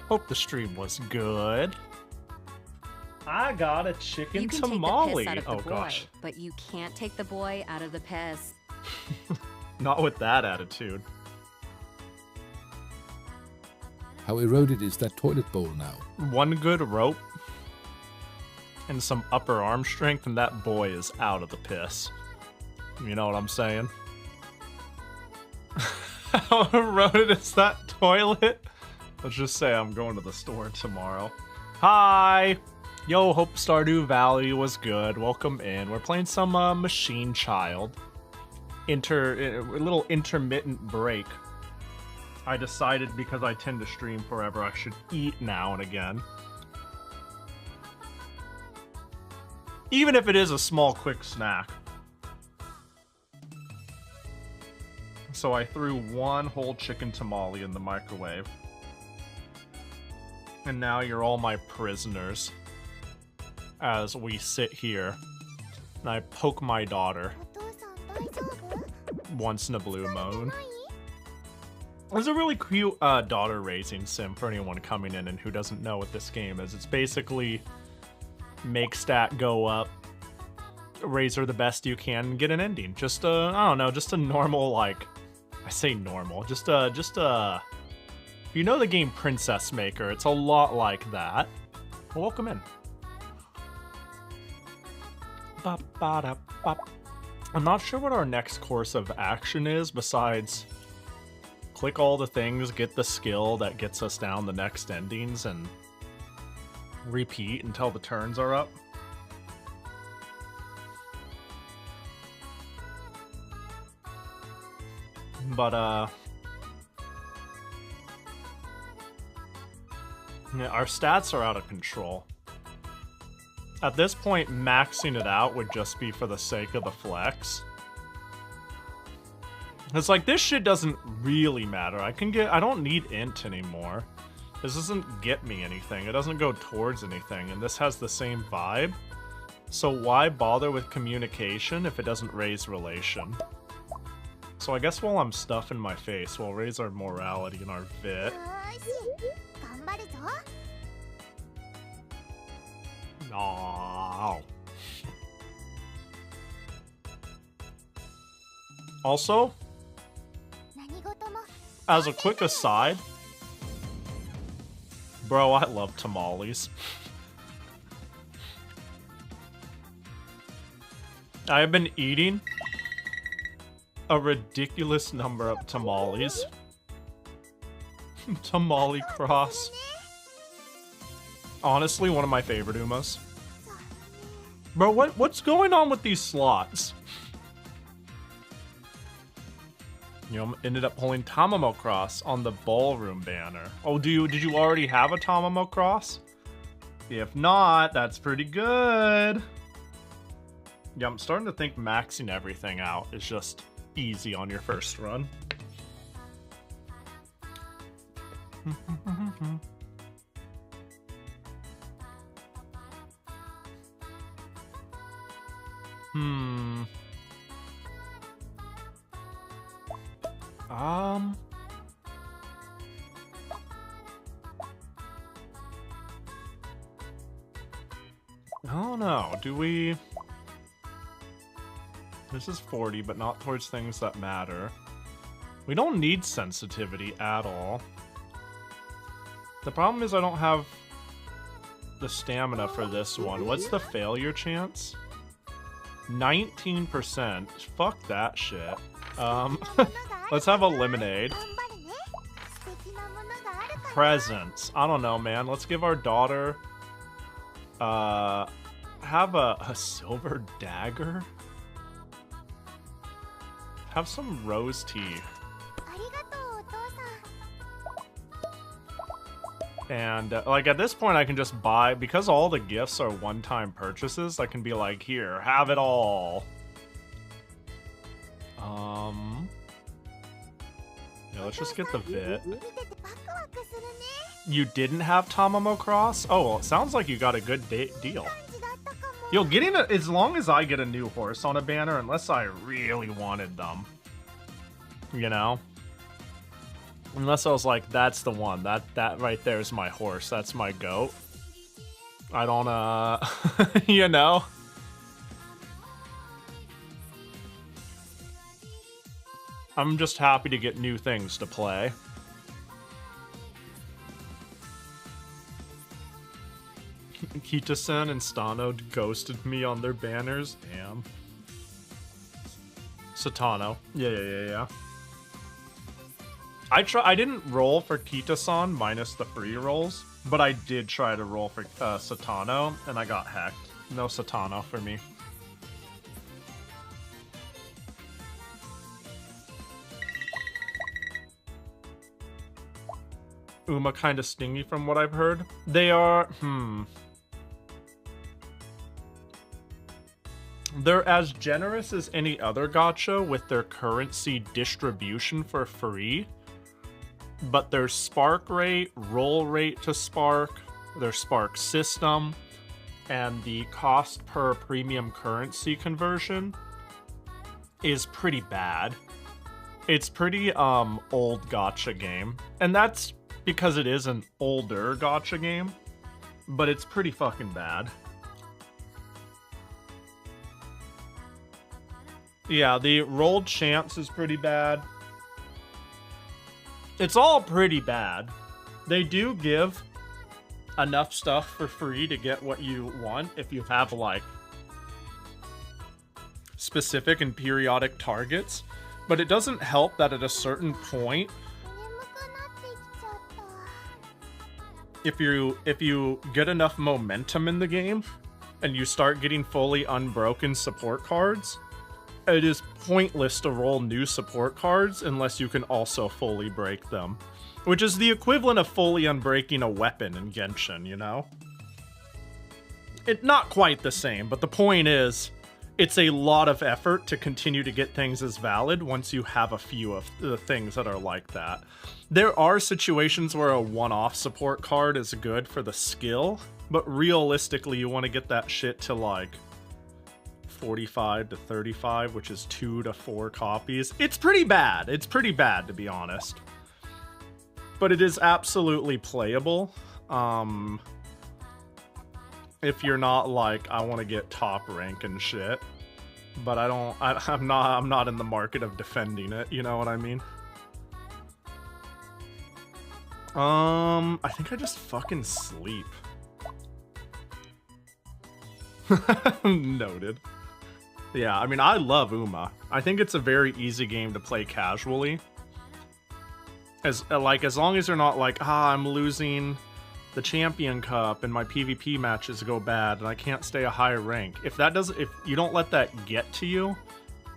Hope the stream was good. I got a chicken You can tamale. take the piss out of the boy, gosh. but you can't take the boy out of the piss. Not with that attitude. How eroded is that toilet bowl now? One good rope and some upper arm strength, and that boy is out of the piss. You know what I'm saying? How eroded is that toilet? Let's just say I'm going to the store tomorrow. Hi! Yo, hope Stardew Valley was good. Welcome in. We're playing some Machine Child. A little intermittent break. I decided because I tend to stream forever, I should eat now and again. Even if it is a small, quick snack. So I threw 1 whole chicken tamale in the microwave. And now you're all my prisoners. As we sit here. And I poke my daughter. Once in a blue moon. It's a really cute daughter raising sim for anyone coming in and who doesn't know what this game is. It's basically make stat go up, raise her the best you can, and get an ending. Just I don't know, just a normal, like, I say normal, just if you know the game Princess Maker, it's a lot like that. Well, welcome in. I'm not sure what our next course of action is besides click all the things, get the skill that gets us down the next endings, and repeat until the turns are up. But, yeah, our stats are out of control. At this point, maxing it out would just be for the sake of the flex. It's like, this shit doesn't really matter. I don't need int anymore. This doesn't get me anything. It doesn't go towards anything, and this has the same vibe. So why bother with communication if it doesn't raise relation? So I guess while I'm stuffing my face, we'll raise our morality and our vit. No. Also, as a quick aside, bro, I love tamales. I have been eating a ridiculous number of tamales. Tamale cross. Honestly, one of my favorite Umas. Bro, what's going on with these slots? You know, ended up pulling Tamamo Cross on the ballroom banner. Oh, did you already have a Tamamo Cross? If not, that's pretty good. Yeah, I'm starting to think maxing everything out is just easy on your first run. I don't know, do we... This is 40, but not towards things that matter. We don't need sensitivity at all. The problem is I don't have the stamina for this one. What's the failure chance? 19%. Fuck that shit. Let's have a lemonade. Presents. I don't know, man. Let's give our daughter... have a silver dagger? Have some rose tea. And, like, at this point I can just buy, because all the gifts are one-time purchases, I can be like, here, have it all. Yeah, let's just get the vit. You didn't have Tamamo Cross? Oh, well, it sounds like you got a good deal. Yo, getting a, as long as I get a new horse on a banner, unless I really wanted them, you know? Unless I was like, that's the one, that right there is my horse, that's my goat. I don't, you know? I'm just happy to get new things to play. Kita-san and Stano ghosted me on their banners. Damn. Satano. Yeah. I didn't roll for Kita-san minus the free rolls, but I did try to roll for Satano, and I got hacked. No Satano for me. Uma kind of stingy from what I've heard. They are, They're as generous as any other gacha with their currency distribution for free, but their spark rate, roll rate to spark, their spark system, and the cost per premium currency conversion is pretty bad. It's pretty old gacha game, and that's because it is an older gacha game, but it's pretty fucking bad. Yeah, the rolled chance is pretty bad. It's all pretty bad. They do give enough stuff for free to get what you want if you have, like, specific and periodic targets, but it doesn't help that at a certain point, if you get enough momentum in the game and you start getting fully unbroken support cards, it is pointless to roll new support cards unless you can also fully break them. Which is the equivalent of fully unbreaking a weapon in Genshin, you know? It's not quite the same, but the point is, it's a lot of effort to continue to get things as valid once you have a few of the things that are like that. There are situations where a one-off support card is good for the skill, but realistically you want to get that shit to like 45 to 35, which is 2 to 4 copies. It's pretty bad. It's pretty bad, to be honest. But it is absolutely playable. If you're not like, I want to get top rank and shit. But I'm not in the market of defending it, you know what I mean? I think I just fucking sleep. Noted. Yeah, I mean, I love Uma. I think it's a very easy game to play casually. As long as you're not like, I'm losing the Champion Cup and my PvP matches go bad and I can't stay a high rank. If you don't let that get to you,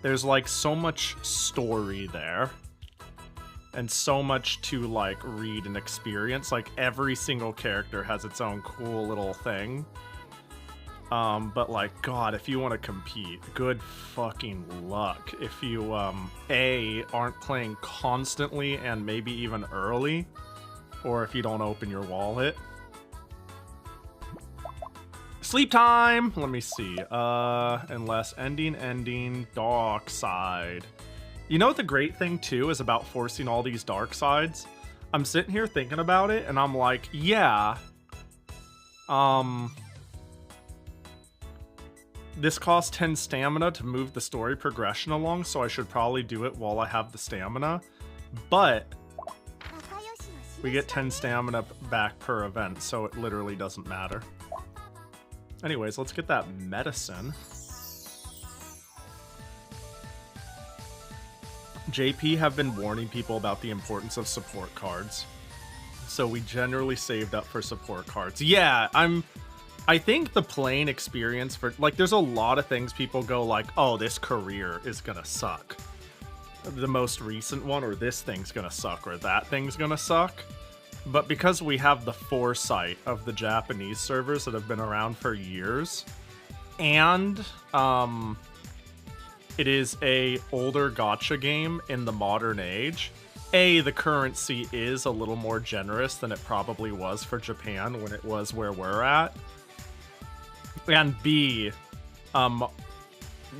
there's like so much story there. And so much to like read and experience. Like every single character has its own cool little thing. But like, God, if you want to compete, good fucking luck. If you, aren't playing constantly and maybe even early, or if you don't open your wallet. Sleep time! Let me see. Unless ending, dark side. You know what the great thing, too, is about forcing all these dark sides? I'm sitting here thinking about it, and I'm like, yeah. This costs 10 stamina to move the story progression along, so I should probably do it while I have the stamina. But we get 10 stamina back per event, so it literally doesn't matter. Anyways, let's get that medicine. JP have been warning people about the importance of support cards. So we generally saved up for support cards. Yeah, I think the playing experience for, like, there's a lot of things people go like, oh, this career is gonna suck. The most recent one, or this thing's gonna suck, or that thing's gonna suck. But because we have the foresight of the Japanese servers that have been around for years, and it is a older gacha game in the modern age, A, the currency is a little more generous than it probably was for Japan when it was where we're at. And B,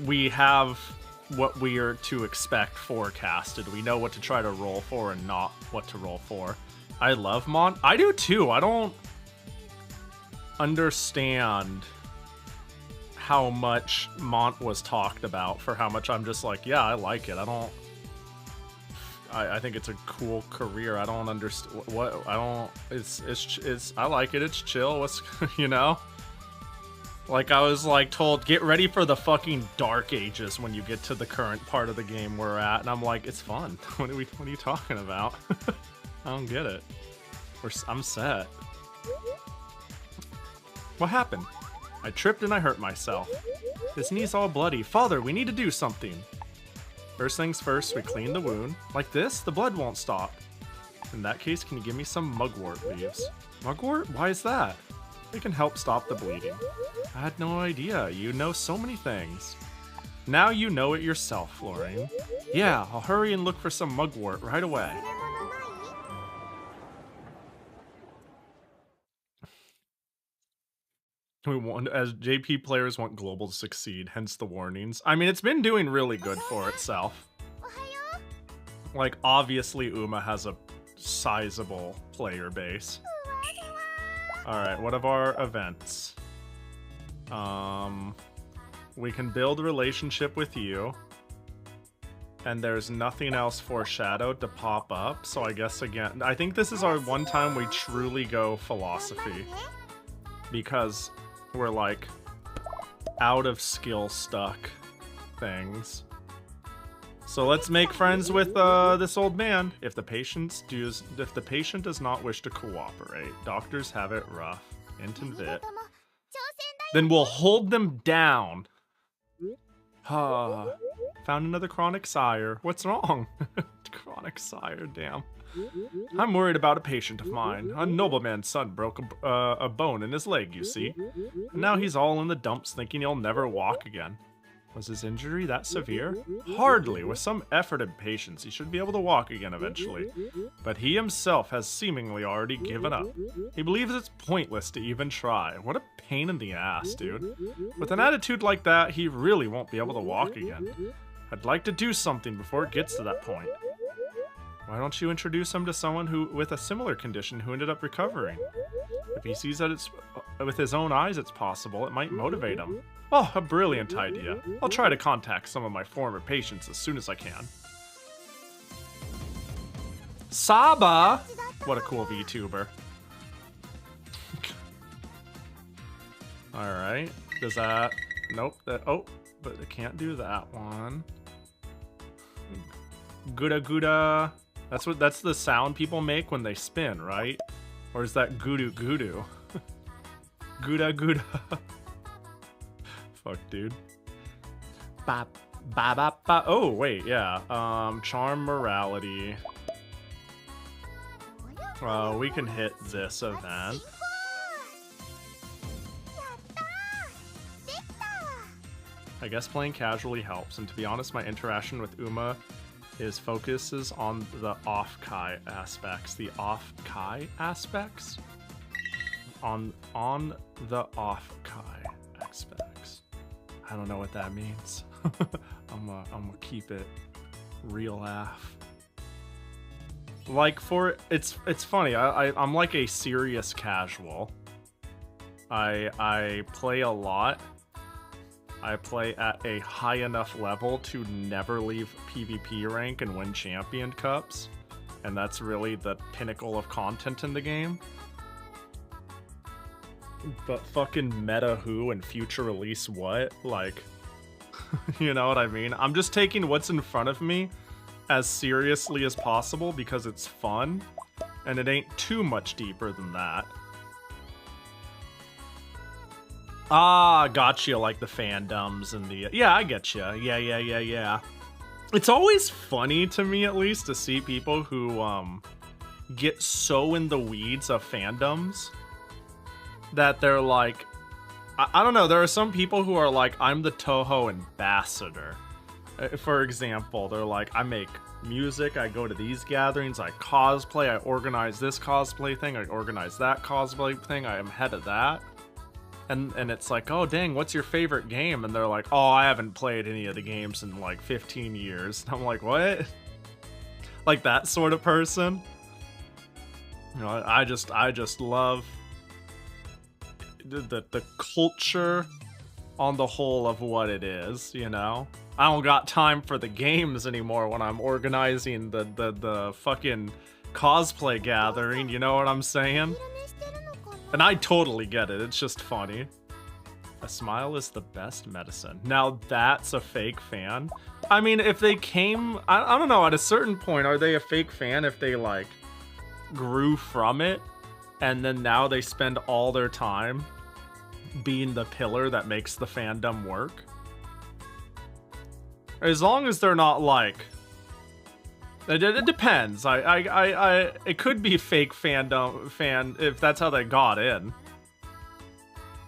we have what we are to expect forecasted. We know what to try to roll for and not what to roll for. I love Mont. I do too. I don't understand how much Mont was talked about for how much I'm just like, yeah, I like it. I think it's a cool career. I don't understand what I don't. It's I like it. It's chill. What's you know? Like I was like told, get ready for the fucking dark ages when you get to the current part of the game we're at, and I'm like, it's fun. What are you talking about? I don't get it. I'm set. What happened? I tripped and I hurt myself. His knee's all bloody. Father, we need to do something. First things first, we clean the wound. Like this, the blood won't stop. In that case, can you give me some mugwort leaves? Mugwort? Why is that? It can help stop the bleeding. I had no idea. You know so many things. Now you know it yourself, Florian. Yeah, I'll hurry and look for some mugwort right away. We want, as JP players want global to succeed, hence the warnings. I mean, it's been doing really good for itself. Like, obviously Uma has a sizable player base. Alright, what of our events? We can build a relationship with you. And there's nothing else foreshadowed to pop up, so I guess again, I think this is our one time we truly go philosophy. Because we're like out of skill stuck things. So let's make friends with this old man. If the patient does not wish to cooperate, doctors have it rough. Int and Vit. Then we'll hold them down. Found another chronic sire. What's wrong? Chronic sire, damn. I'm worried about a patient of mine. A nobleman's son broke a bone in his leg, you see. And now he's all in the dumps thinking he'll never walk again. Was his injury that severe? Hardly. With some effort and patience, he should be able to walk again eventually. But he himself has seemingly already given up. He believes it's pointless to even try. What a pain in the ass, dude. With an attitude like that, he really won't be able to walk again. I'd like to do something before it gets to that point. Why don't you introduce him to someone who, with a similar condition, who ended up recovering? If he sees that it's with his own eyes it's possible, it might motivate him. Oh, a brilliant idea. I'll try to contact some of my former patients as soon as I can. Saba! What a cool VTuber. Alright. Does that... Nope. Oh, but it can't do that one. Gouda Gouda. That's the sound people make when they spin, right? Or is that Gudu Gudu? Gouda Gouda. Fuck, dude. Ba ba ba ba. Oh, wait, yeah. Charm morality. We can hit this event. I guess playing casually helps, and to be honest, my interaction with Uma focuses on the off-kai aspects. The off-kai aspects? On the off-kai aspects. I don't know what that means. I'm gonna keep it real laugh. Like it's funny. I'm like a serious casual. I play a lot. I play at a high enough level to never leave PvP rank and win champion cups. And that's really the pinnacle of content in the game. But fucking meta who and future release what? Like, you know what I mean? I'm just taking what's in front of me as seriously as possible because it's fun. And it ain't too much deeper than that. Ah, gotcha, like the fandoms and the... Yeah, I get you. Yeah. It's always funny to me, at least, to see people who get so in the weeds of fandoms that they're like... I don't know, there are some people who are like, I'm the Toho ambassador. For example, they're like, I make music, I go to these gatherings, I cosplay, I organize this cosplay thing, I organize that cosplay thing, I am head of that. And it's like, oh dang, what's your favorite game? And they're like, oh, I haven't played any of the games in like 15 years. And I'm like, what? Like that sort of person. You know, I just love the culture on the whole of what it is, you know? I don't got time for the games anymore when I'm organizing the fucking cosplay gathering, you know what I'm saying? And I totally get it, it's just funny. A smile is the best medicine. Now that's a fake fan. I mean, if they came, I don't know, at a certain point, are they a fake fan if they like grew from it and then now they spend all their time being the pillar that makes the fandom work? As long as they're not like, it depends. It could be fake fan if that's how they got in.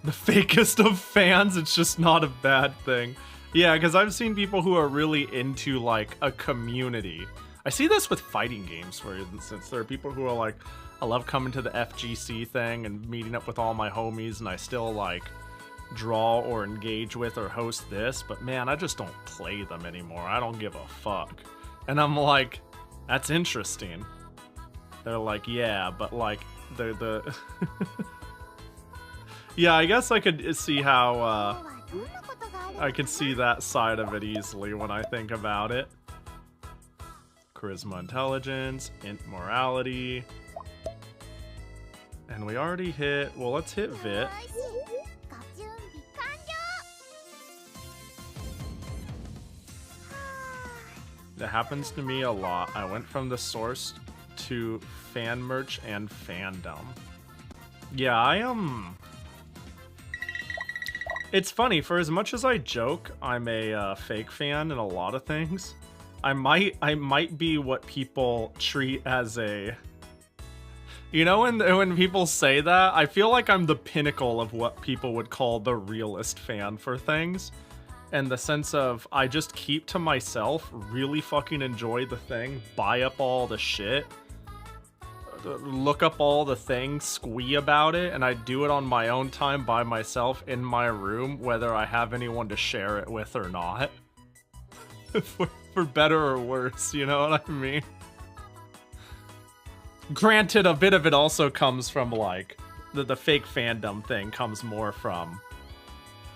The fakest of fans, it's just not a bad thing. Yeah, because I've seen people who are really into like a community. I see this with fighting games, for instance. There are people who are like, I love coming to the FGC thing and meeting up with all my homies, and I still like draw or engage with or host this, but man, I just don't play them anymore. I don't give a fuck. And I'm like, that's interesting. They're like, yeah, but like the yeah, I guess I could see how I could see that side of it easily when I think about it. Charisma, intelligence, int morality. And we already hit, well, let's hit Vit. That happens to me a lot. I went from the source to fan merch and fandom. Yeah, it's funny, for as much as I joke I'm a fake fan in a lot of things, I might be what people treat as a... You know, when people say that, I feel like I'm the pinnacle of what people would call the realist fan for things. And the sense of, I just keep to myself, really fucking enjoy the thing, buy up all the shit, look up all the things, squee about it, and I do it on my own time by myself in my room, whether I have anyone to share it with or not. for better or worse, you know what I mean? Granted, a bit of it also comes from, like, the fake fandom thing comes more from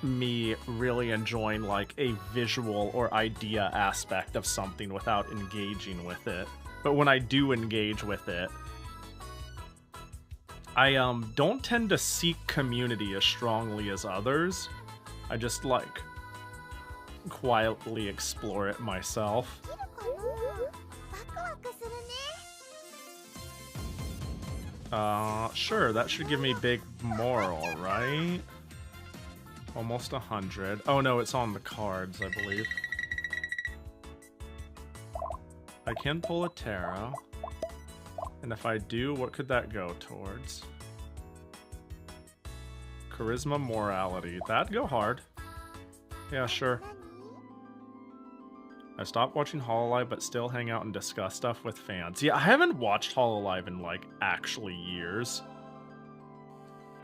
me really enjoying, like, a visual or idea aspect of something without engaging with it. But when I do engage with it, I don't tend to seek community as strongly as others. I just, like, quietly explore it myself. Sure, that should give me big moral, right? Almost 100. Oh no, it's on the cards, I believe. I can pull a tarot. And if I do, what could that go towards? Charisma, morality. That'd go hard. Yeah, sure. I stopped watching Hololive, but still hang out and discuss stuff with fans. Yeah, I haven't watched Hololive in, like, actually years.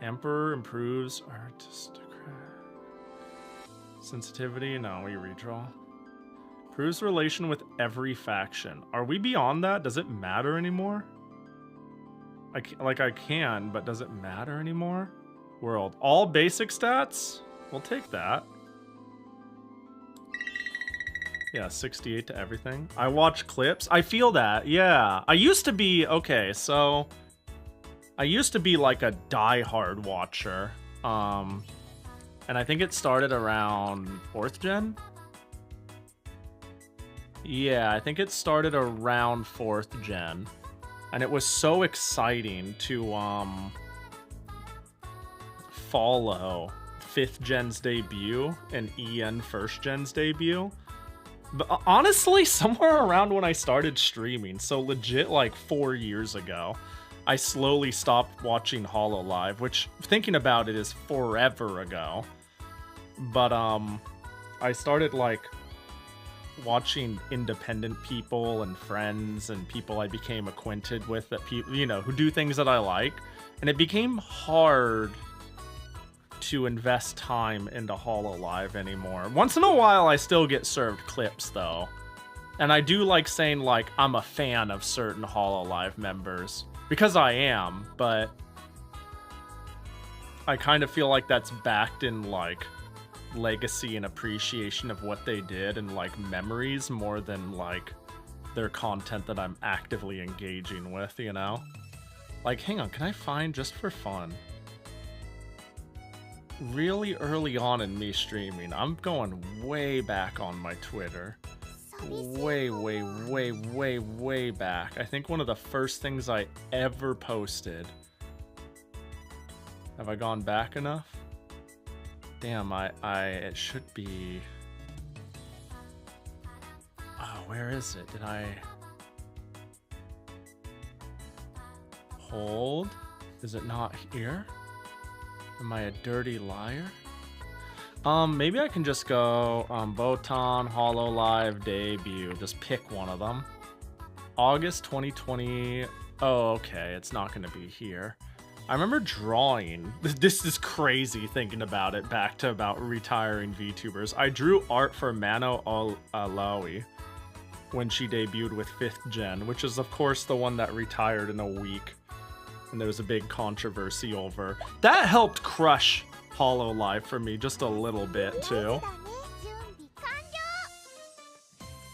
Emperor improves artistic sensitivity. No, we redraw. Improves relation with every faction. Are we beyond that? Does it matter anymore? I can, but does it matter anymore? World. All basic stats? We'll take that. Yeah, 68 to everything. I watch clips. I feel that, yeah. I used to be, okay, so... I used to be like a die-hard watcher. And I think it started around 4th gen? Yeah, I think it started around 4th gen. And it was so exciting to follow 5th gen's debut and EN 1st gen's debut. But honestly, somewhere around when I started streaming, so legit like 4 years ago, I slowly stopped watching Hololive, which, thinking about it, is forever ago. But I started like watching independent people and friends and people I became acquainted with that people, you know, who do things that I like, and it became hard to invest time into Hololive anymore. Once in a while, I still get served clips though, and I do like saying like I'm a fan of certain Hololive members because I am, but I kind of feel like that's backed in like legacy and appreciation of what they did and like memories more than like their content that I'm actively engaging with, you know? Like, hang on, can I find, just for fun, really early on in me streaming, I'm going way back on my Twitter. Way back. I think one of the first things I ever posted. Have I gone back enough? Damn, it should be... Oh, where is it? Did I... Hold? Is it not here? Am I a dirty liar? Maybe I can just go, Botan, Hololive, debut. Just pick one of them. August 2020... Oh, okay, it's not gonna be here. I remember drawing, this is crazy thinking about it, back to about retiring VTubers. I drew art for Mano Alawi when she debuted with 5th Gen, which is of course the one that retired in a week. And there was a big controversy over. That helped crush Hololive for me just a little bit too.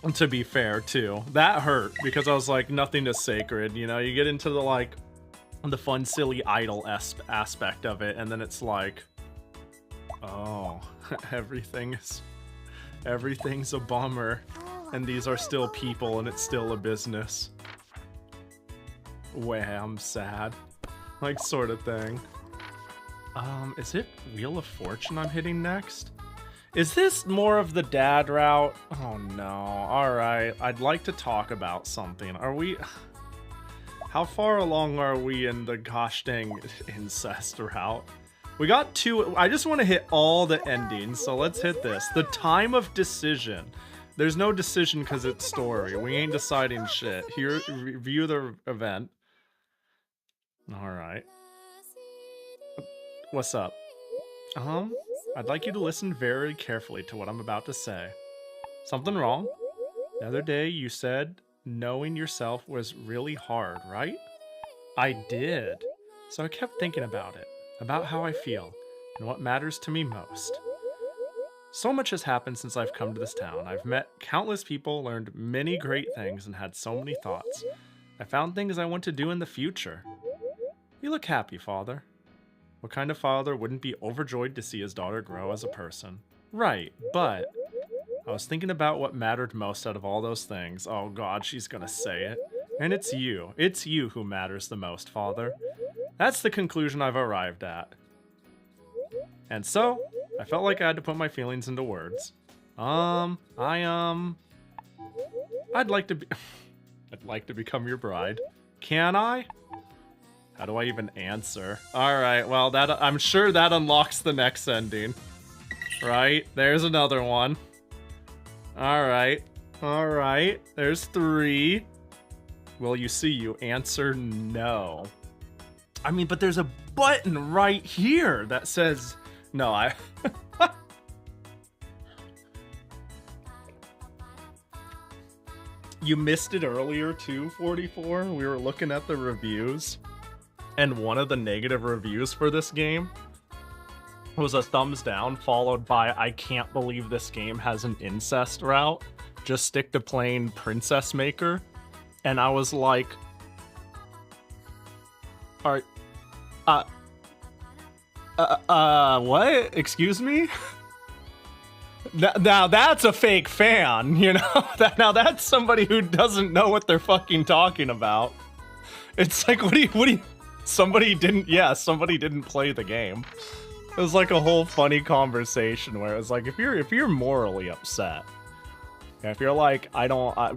And to be fair too, that hurt because I was like, nothing is sacred, you know? You get into the like, the fun, silly, idol aspect of it, and then it's like, oh, everything's a bummer, and these are still people, and it's still a business. Wham, sad, like sort of thing. Is it Wheel of Fortune I'm hitting next? Is this more of the dad route? Oh no. All right, I'd like to talk about something. Are we? How far along are we in the gosh dang incest route? We got 2. I just want to hit all the endings, so let's hit this. The time of decision. There's no decision because it's story. We ain't deciding shit. Here, review the event. Alright. What's up? I'd like you to listen very carefully to what I'm about to say. Something wrong? The other day you said knowing yourself was really hard, right? I did. So I kept thinking about it, about how I feel, and what matters to me most. So much has happened since I've come to this town. I've met countless people, learned many great things, and had so many thoughts. I found things I want to do in the future. You look happy, father. What kind of father wouldn't be overjoyed to see his daughter grow as a person? Right, but I was thinking about what mattered most out of all those things. Oh god, she's gonna say it. And it's you. It's you who matters the most, father. That's the conclusion I've arrived at. And so, I felt like I had to put my feelings into words. I'd like to be... I'd like to become your bride. Can I? How do I even answer? Alright, well, that I'm sure that unlocks the next ending. Right? There's another one. Alright. Alright. There's 3. Well, you see, you answer no. I mean, but there's a button right here that says... No, I... You missed it earlier too, 44? We were looking at the reviews. And one of the negative reviews for this game was a thumbs down followed by I can't believe this game has an incest route. Just stick to plain Princess Maker. And I was like, what? Excuse me? Now that's a fake fan, you know? Now that's somebody who doesn't know what they're fucking talking about. It's like, what do you, somebody didn't play the game. It was like a whole funny conversation where it was like, if you're morally upset, if you're like,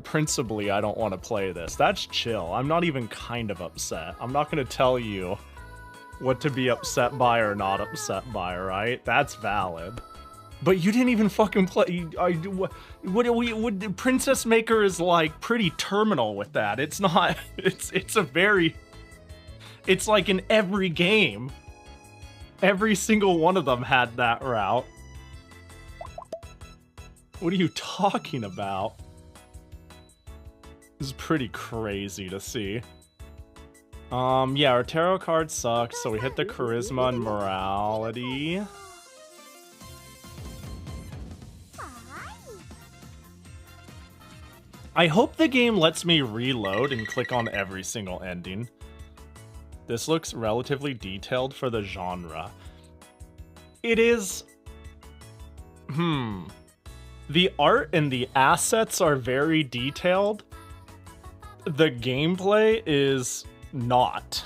principally, I don't want to play this, that's chill. I'm not even kind of upset. I'm not going to tell you what to be upset by or not upset by, right? That's valid. But you didn't even fucking play. What Princess Maker is like pretty terminal with that. It's not. It's a very. It's like in every game. Every single one of them had that route. What are you talking about? This is pretty crazy to see. Yeah, our tarot card sucks, so we hit the charisma and morality. I hope the game lets me reload and click on every single ending. This looks relatively detailed for the genre. It is... The art and the assets are very detailed. The gameplay is not.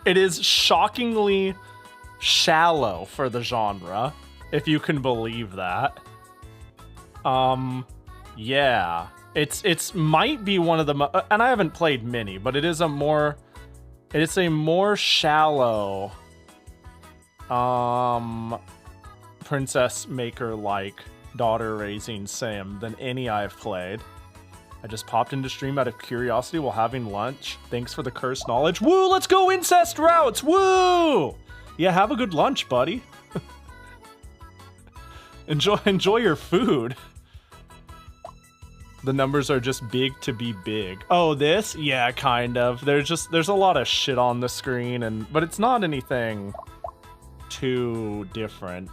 It is shockingly shallow for the genre, if you can believe that. Yeah, it's might be one of the and I haven't played many, but it is a more shallow Princess Maker like daughter raising sim than any I've played. I just popped into stream out of curiosity while having lunch. Thanks for the cursed knowledge. Woo, let's go incest routes. Woo! Yeah, have a good lunch, buddy. enjoy your food. The numbers are just big to be big. Oh, this? Yeah, kind of. There's a lot of shit on the screen, but it's not anything too different.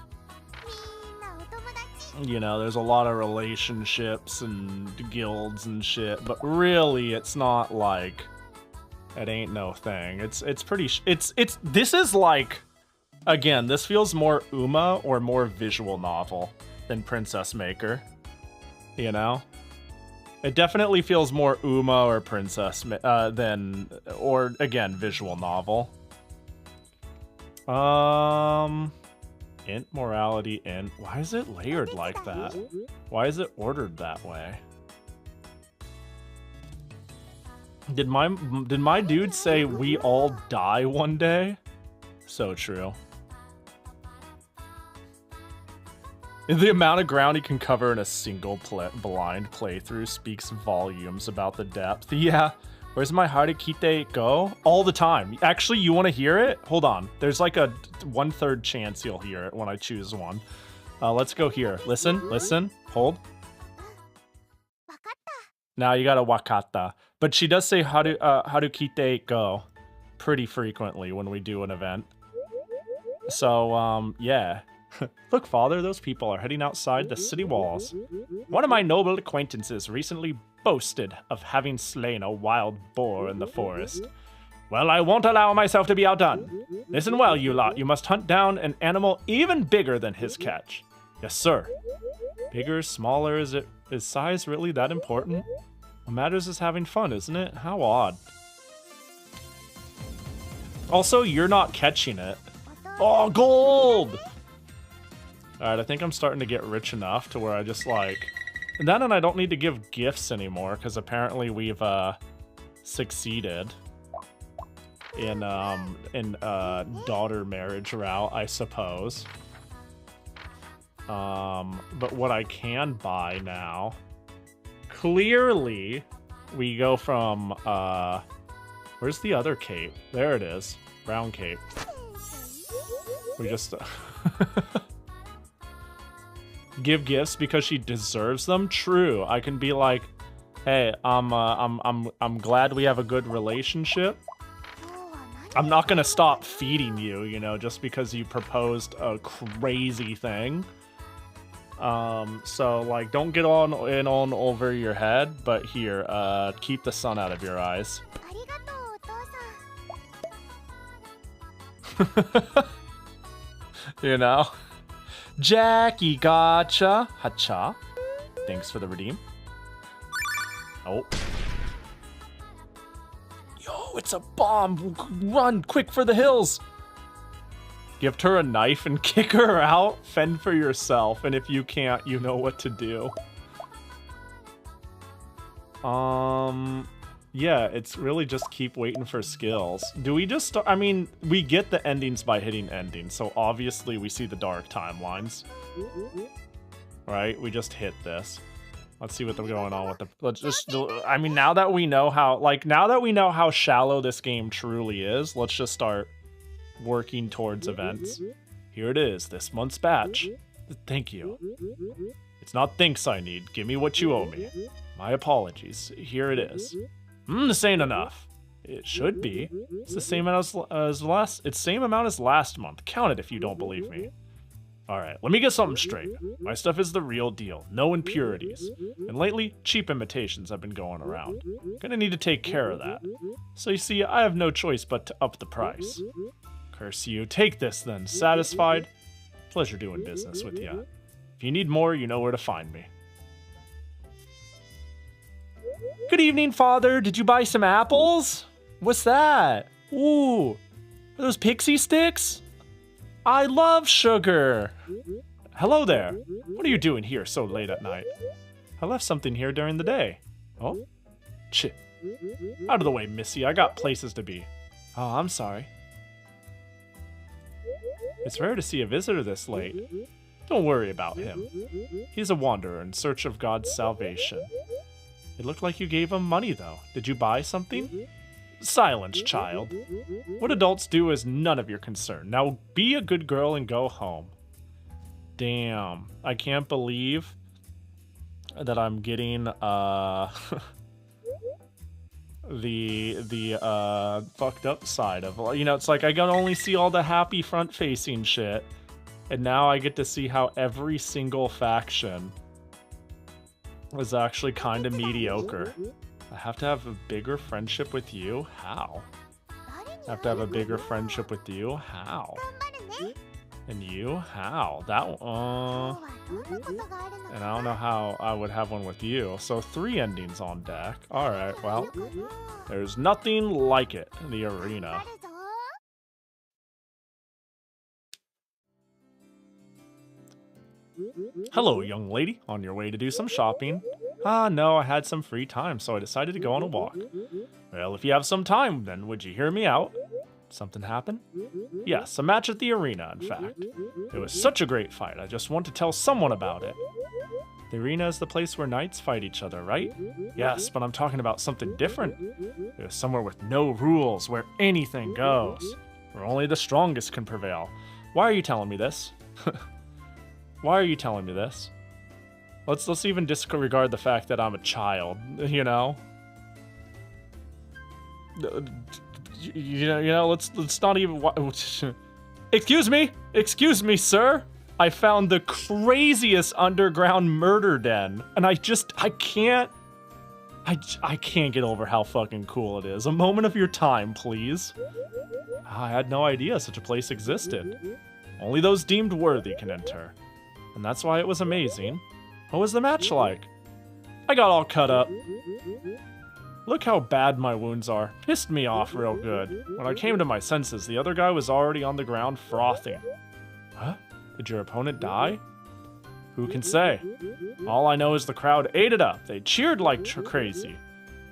You know, there's a lot of relationships and guilds and shit, but really it's not like it ain't no thing. It's pretty this is like, again, this feels more Uma or more visual novel than Princess Maker. You know? It definitely feels more Uma or Princess than, or again, visual novel. Int morality int. Why is it layered like that? Why is it ordered that way? Did my dude say we all die one day? So true. The amount of ground he can cover in a single blind playthrough speaks volumes about the depth. Yeah. Where's my Harakite go? All the time. Actually, you want to hear it? Hold on. There's like a 1/3 chance you'll hear it when I choose one. Let's go here. Listen, hold. Now you got a wakata. But she does say Harukite go pretty frequently when we do an event. So, yeah. Look, father, those people are heading outside the city walls. One of my noble acquaintances recently boasted of having slain a wild boar in the forest. Well, I won't allow myself to be outdone. Listen well, you lot. You must hunt down an animal even bigger than his catch. Yes, sir. Bigger, smaller, is size really that important? What matters is having fun, isn't it? How odd. Also, you're not catching it. Oh, gold! Alright, I think I'm starting to get rich enough to where I just like... And I don't need to give gifts anymore, because apparently we've succeeded in daughter marriage route, I suppose. But what I can buy now... Clearly, we go from, where's the other cape? There it is. Brown cape. We just... give gifts because she deserves them. True. I can be like, hey, I'm glad we have a good relationship. I'm not gonna stop feeding you, you know, just because you proposed a crazy thing. So like, don't get on over your head, but here, keep the sun out of your eyes. You know? Jackie, gotcha. Hacha. Thanks for the redeem. Oh. Yo, it's a bomb. Run quick for the hills. Gift her a knife and kick her out. Fend for yourself. And if you can't, you know what to do. Yeah, it's really just keep waiting for skills. Do we just start? I mean, we get the endings by hitting endings, so obviously we see the dark timelines. Right? We just hit this. Let's see what's going on with the... Let's just... I mean, now that we know how... Like, now that we know how shallow this game truly is, let's just start working towards events. Here it is, this month's batch. Thank you. It's not thanks I need. Give me what you owe me. My apologies. Here it is. This ain't enough. It should be. It's the same amount as last... It's same amount as last month. Count it if you don't believe me. Alright, let me get something straight. My stuff is the real deal, no impurities. And lately, cheap imitations have been going around. Gonna need to take care of that. So you see, I have no choice but to up the price. Curse you. Take this then. Satisfied? Pleasure doing business with you. If you need more, you know where to find me. Good evening, Father. Did you buy some apples? What's that? Ooh, are those pixie sticks? I love sugar. Hello there. What are you doing here so late at night? I left something here during the day. Oh? Chit. Out of the way, Missy. I got places to be. Oh, I'm sorry. It's rare to see a visitor this late. Don't worry about him. He's a wanderer in search of God's salvation. It looked like you gave him money, though. Did you buy something? Silence, child. What adults do is none of your concern. Now be a good girl and go home. Damn. I can't believe that I'm getting, the fucked up side of, you know, it's like I can only see all the happy front-facing shit, and now I get to see how every single faction is actually kind of mediocre. I have to have a bigger friendship with you? How? I have to have a bigger friendship with you? How? And you? How? That and I don't know how I would have one with you. So 3 endings on deck. Alright, well, there's nothing like it in the arena. Hello, young lady. On your way to do some shopping? Ah, no, I had some free time, so I decided to go on a walk. Well, if you have some time, then would you hear me out? Something happen? Yes, a match at the arena, in fact. It was such a great fight, I just want to tell someone about it. The arena is the place where knights fight each other, right? Yes, but I'm talking about something different. It was somewhere with no rules, where anything goes. Where only the strongest can prevail. Why are you telling me this? Why are you telling me this? Let's even disregard the fact that I'm a child, you know? You know, let's not even... Excuse me, sir! I found the craziest underground murder den, and I can't get over how fucking cool it is. A moment of your time, please. I had no idea such a place existed. Only those deemed worthy can enter. And that's why it was amazing. What was the match like? I got all cut up. Look how bad my wounds are. Pissed me off real good. When I came to my senses, the other guy was already on the ground frothing. Huh? Did your opponent die? Who can say? All I know is the crowd ate it up. They cheered like crazy.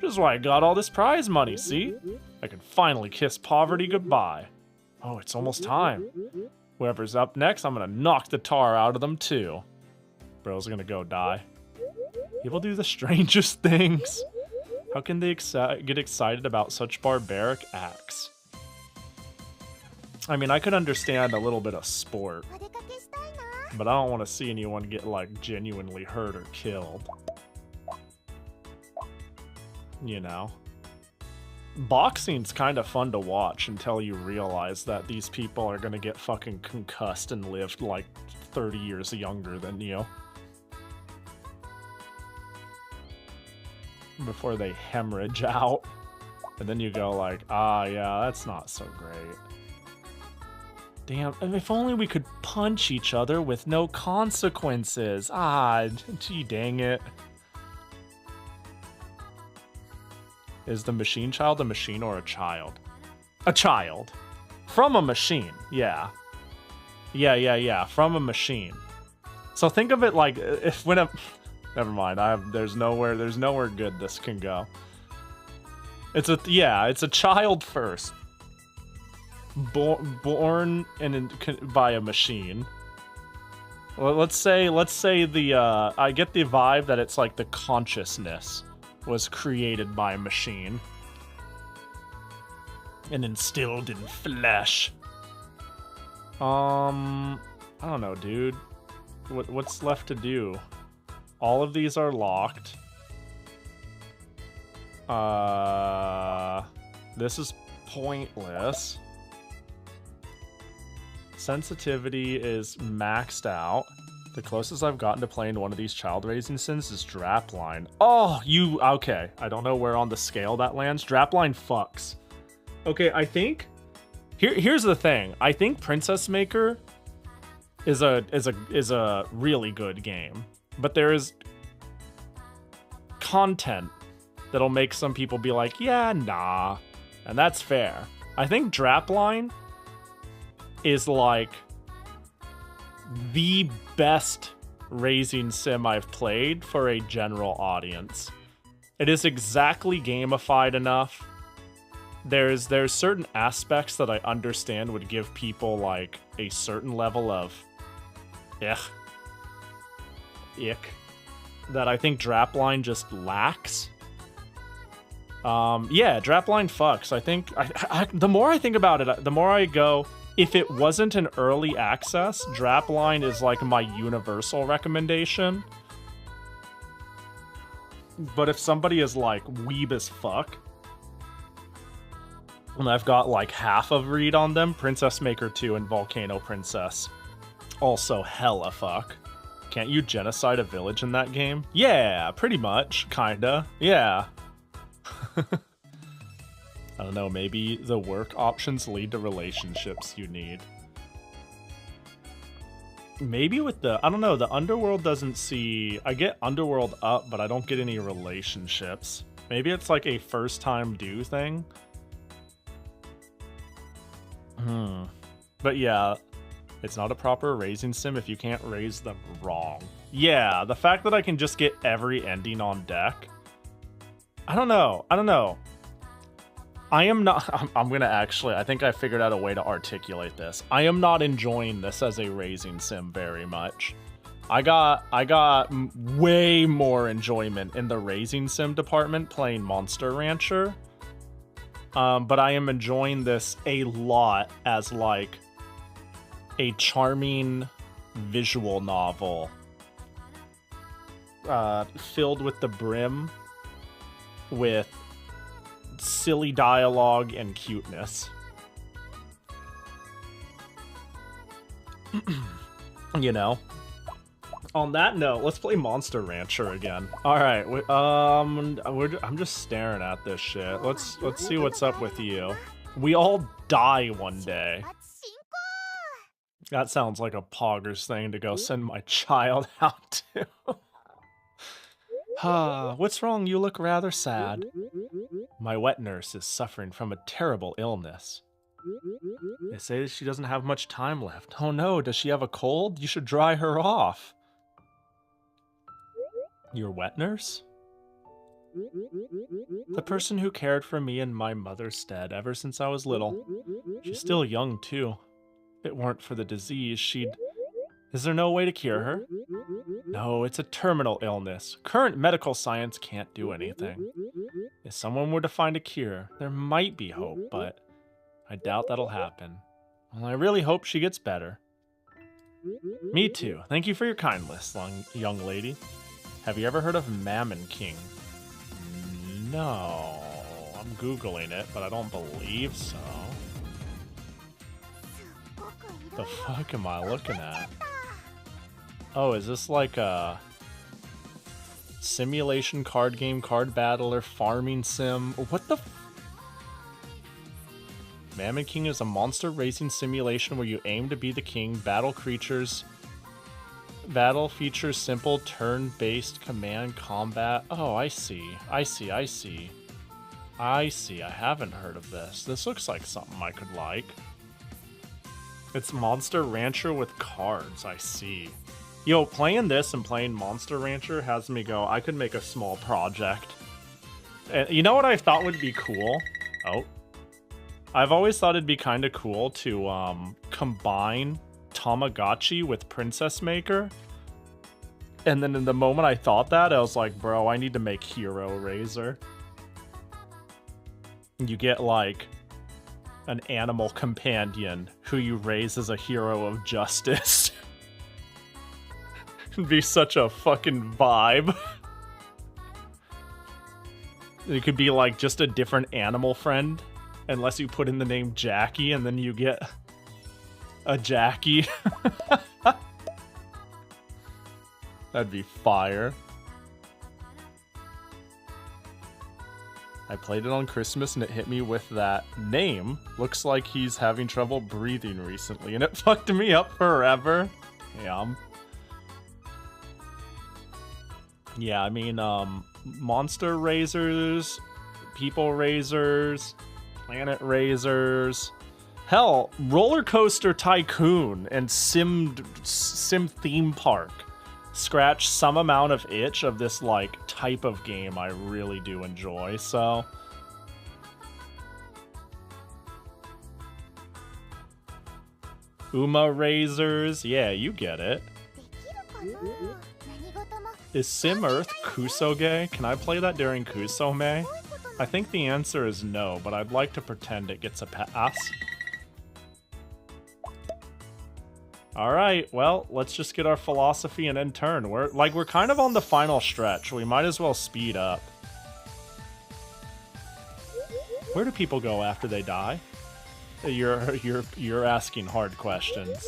Which is why I got all this prize money, see? I can finally kiss poverty goodbye. Oh, it's almost time. Whoever's up next, I'm gonna knock the tar out of them too. Bro's gonna go die. People do the strangest things. How can they get excited about such barbaric acts? I mean, I could understand a little bit of sport, but I don't want to see anyone get, like, genuinely hurt or killed. You know? Boxing's kind of fun to watch until you realize that these people are gonna get fucking concussed and live, like, 30 years younger than you. Before they hemorrhage out. And then you go like, ah, yeah, that's not so great. Damn, if only we could punch each other with no consequences. Ah, gee dang it. Is the machine child a machine or a child? A child. From a machine, yeah. Yeah, from a machine. So think of it like, if when a... Never mind, there's nowhere good this can go. It's a child first. Born by a machine. Well, let's say the I get the vibe that it's like the consciousness was created by a machine and instilled in flesh. I don't know, dude. What's left to do? All of these are locked. This is pointless. Sensitivity is maxed out. The closest I've gotten to playing one of these child-raising sims is Drapline. Oh, okay. I don't know where on the scale that lands. Drapline fucks. Okay, I think here's the thing. I think Princess Maker is a really good game, but there is content that'll make some people be like, yeah, nah, and that's fair. I think Drapline is like the best raising sim I've played for a general audience. It is exactly gamified enough. There's certain aspects that I understand would give people like a certain level of ick that I think Drapline just lacks. Yeah, Drapline fucks. I think the more I think about it, the more I go, if it wasn't an early access, Drapline is like my universal recommendation. But if somebody is like weeb as fuck, and I've got like half of read on them, Princess Maker 2 and Volcano Princess also hella fuck. Can't you genocide a village in that game? Yeah, pretty much, kinda. Yeah. I don't know, maybe the work options lead to relationships you need. Maybe with the, I don't know, the Underworld doesn't see, I get Underworld up, but I don't get any relationships. Maybe it's like a first time do thing. But yeah, it's not a proper raising sim if you can't raise them wrong. Yeah, the fact that I can just get every ending on deck. I don't know. I am not, I'm gonna actually, I think I figured out a way to articulate this. I am not enjoying this as a raising sim very much. I got way more enjoyment in the raising sim department playing Monster Rancher. But I am enjoying this a lot as like a charming visual novel filled with the brim with silly dialogue and cuteness. You know? On that note, let's play Monster Rancher again. All right, I'm just staring at this shit. Let's see what's up with you. We all die one day. That sounds like a poggers thing to go send my child out to. What's wrong? You look rather sad. My wet nurse is suffering from a terrible illness. They say she doesn't have much time left. Oh no, does she have a cold? You should dry her off. Your wet nurse? The person who cared for me in my mother's stead ever since I was little. She's still young, too. If it weren't for the disease, she'd... Is there no way to cure her? No, it's a terminal illness. Current medical science can't do anything. If someone were to find a cure, there might be hope, but I doubt that'll happen. Well, I really hope she gets better. Me too. Thank you for your kindness, young lady. Have you ever heard of Mammon King? No. I'm Googling it, but I don't believe so. The fuck am I looking at? Oh, is this like a simulation card game, card battler, farming sim? What the Mammon King is a monster racing simulation where you aim to be the king, battle creatures. Battle features simple turn-based command combat. Oh, I see. I haven't heard of this. This looks like something I could like. It's Monster Rancher with cards. I see. Yo, playing this and playing Monster Rancher has me go, I could make a small project And you know what I thought would be cool? Oh. I've always thought it'd be kind of cool to combine Tamagotchi with Princess Maker. And then in the moment I thought that, I was like, bro, I need to make Hero Raiser. You get like an animal companion who you raise as a hero of justice. It'd be such a fucking vibe. It could be like just a different animal friend, unless you put in the name Jackie and then you get a Jackie. That'd be fire. I played it on Christmas and it hit me with that name. Looks like he's having trouble breathing recently and it fucked me up forever. Yeah, I mean, monster raisers, people raisers, planet raisers. Hell, Roller Coaster Tycoon and Sim Theme Park scratch some amount of itch of this like type of game I really do enjoy, so Uma Razors, yeah, you get it. Is Sim Earth Kusoge? Can I play that during Kusome? I think the answer is no, but I'd like to pretend it gets a pass. Alright, well, let's just get our philosophy and then turn. We're kind of on the final stretch. We might as well speed up. Where do people go after they die? You're asking hard questions.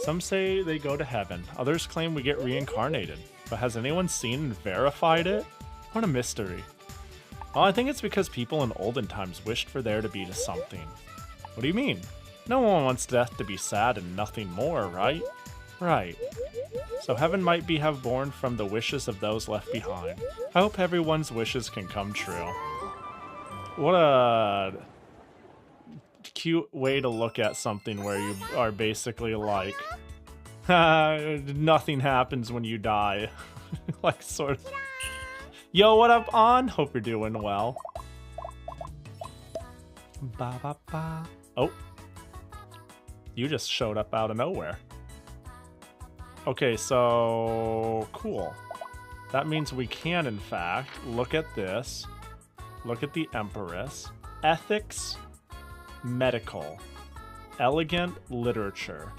Some say they go to heaven. Others claim we get reincarnated. But has anyone seen and verified it? What a mystery. Well, I think it's because people in olden times wished for there to be something. What do you mean? No one wants death to be sad and nothing more, right? Right. So heaven might have born from the wishes of those left behind. I hope everyone's wishes can come true. What a cute way to look at something where you are basically like, nothing happens when you die. Like, sort of. Yo, what up, On? Hope you're doing well. Ba ba ba. Oh. You just showed up out of nowhere. Okay, so cool. That means we can, in fact, look at this. Look at the Empress. Ethics, medical, elegant literature.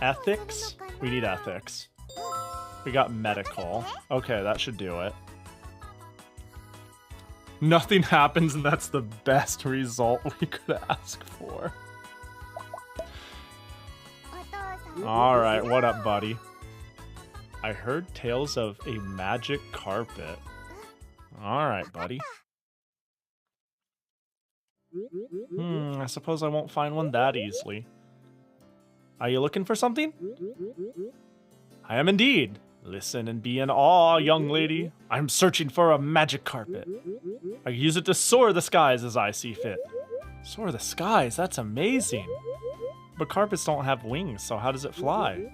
Ethics? We need ethics. We got medical. Okay, that should do it. Nothing happens, and that's the best result we could ask for. Alright, what up, buddy? I heard tales of a magic carpet. Alright, buddy. I suppose I won't find one that easily. Are you looking for something? I am indeed. Listen and be in awe, young lady. I'm searching for a magic carpet. I use it to soar the skies as I see fit. Soar the skies? That's amazing. But carpets don't have wings, so how does it fly?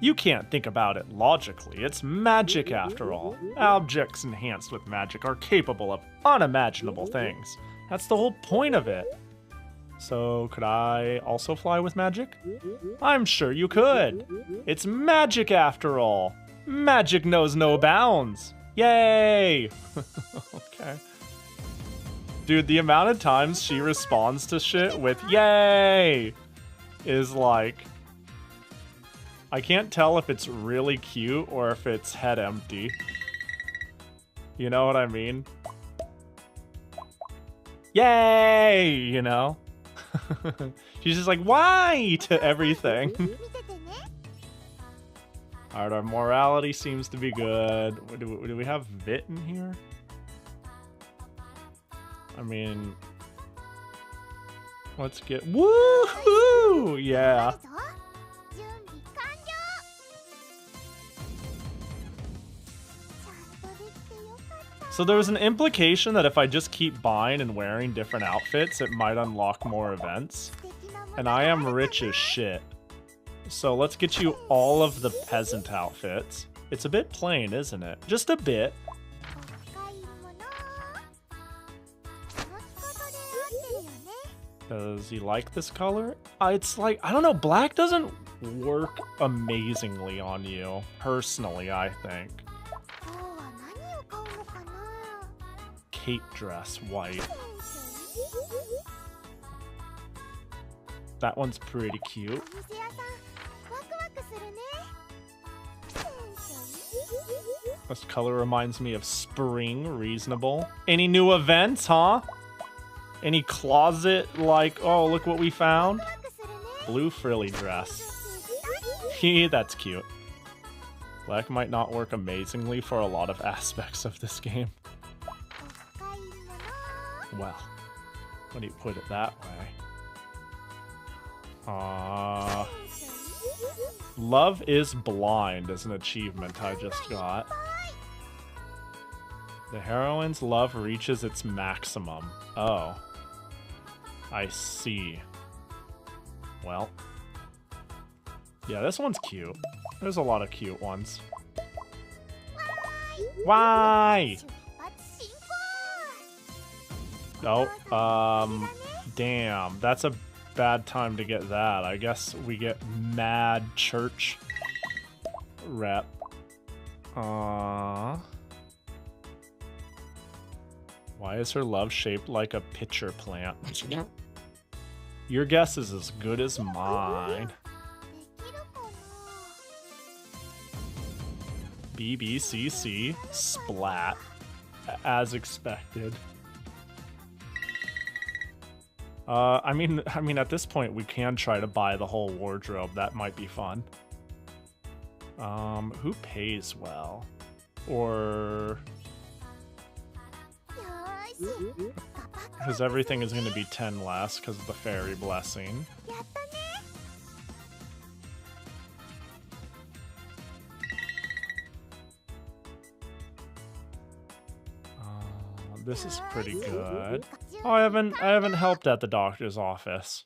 You can't think about it logically. It's magic after all. Objects enhanced with magic are capable of unimaginable things. That's the whole point of it. So, could I also fly with magic? I'm sure you could. It's magic after all. Magic knows no bounds. Yay! Okay. Dude, the amount of times she responds to shit with yay is like, I can't tell if it's really cute or if it's head empty. You know what I mean? Yay! You know? She's just like, why? To everything. Alright, our morality seems to be good. Do we have Vit in here? I mean, let's get woohoo! Yeah. So there was an implication that if I just keep buying and wearing different outfits, it might unlock more events. And I am rich as shit. So let's get you all of the peasant outfits. It's a bit plain, isn't it? Just a bit. Does he like this color? It's like, I don't know, black doesn't work amazingly on you. Personally, I think. Cape dress, white. That one's pretty cute. This color reminds me of spring, reasonable. Any new events, huh? Any closet, like, oh, look what we found? Blue frilly dress. That's cute. Black might not work amazingly for a lot of aspects of this game. Well, when you put it that way. Love is Blind is an achievement I just got. The heroine's love reaches its maximum. Oh. I see. Well. Yeah, this one's cute. There's a lot of cute ones. Why? Oh, damn. That's a bad time to get that. I guess we get mad church rep. Why is her love shaped like a pitcher plant? Your guess is as good as mine. BBCC splat, as expected. I mean, at this point, we can try to buy the whole wardrobe. That might be fun. Who pays well? Or... because everything is going to be 10 less because of the fairy blessing. This is pretty good. Oh, I haven't helped at the doctor's office.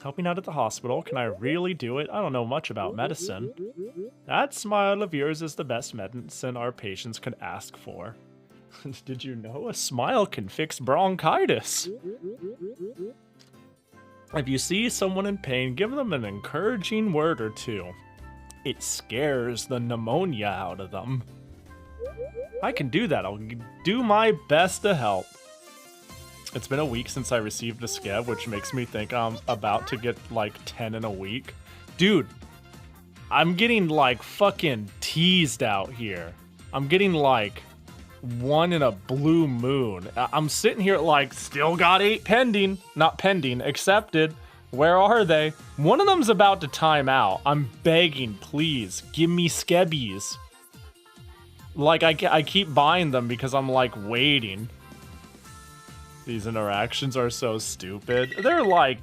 Helping out at the hospital. Can I really do it? I don't know much about medicine. That smile of yours is the best medicine our patients could ask for. Did you know a smile can fix bronchitis? If you see someone in pain, give them an encouraging word or two. It scares the pneumonia out of them. I can do that. I'll do my best to help. It's been a week since I received a skev, which makes me think I'm about to get like 10 in a week. Dude, I'm getting like fucking teased out here. I'm getting like 1 in a blue moon. I'm sitting here like, still got 8 pending. Not pending, accepted. Where are they? One of them's about to time out. I'm begging, please, give me skebbies. Like, I keep buying them because I'm, like, waiting. These interactions are so stupid. They're, like,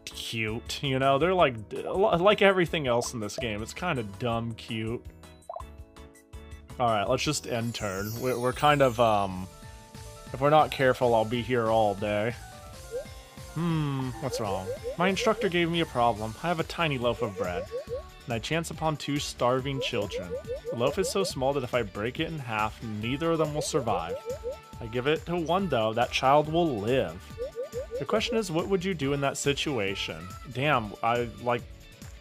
cute, you know? They're, like everything else in this game. It's kind of dumb cute. Alright, let's just end turn. We're kind of, if we're not careful, I'll be here all day. What's wrong? My instructor gave me a problem. I have a tiny loaf of bread, and I chance upon 2 starving children. The loaf is so small that if I break it in half, neither of them will survive. I give it to one, though. That child will live. The question is, what would you do in that situation? Damn,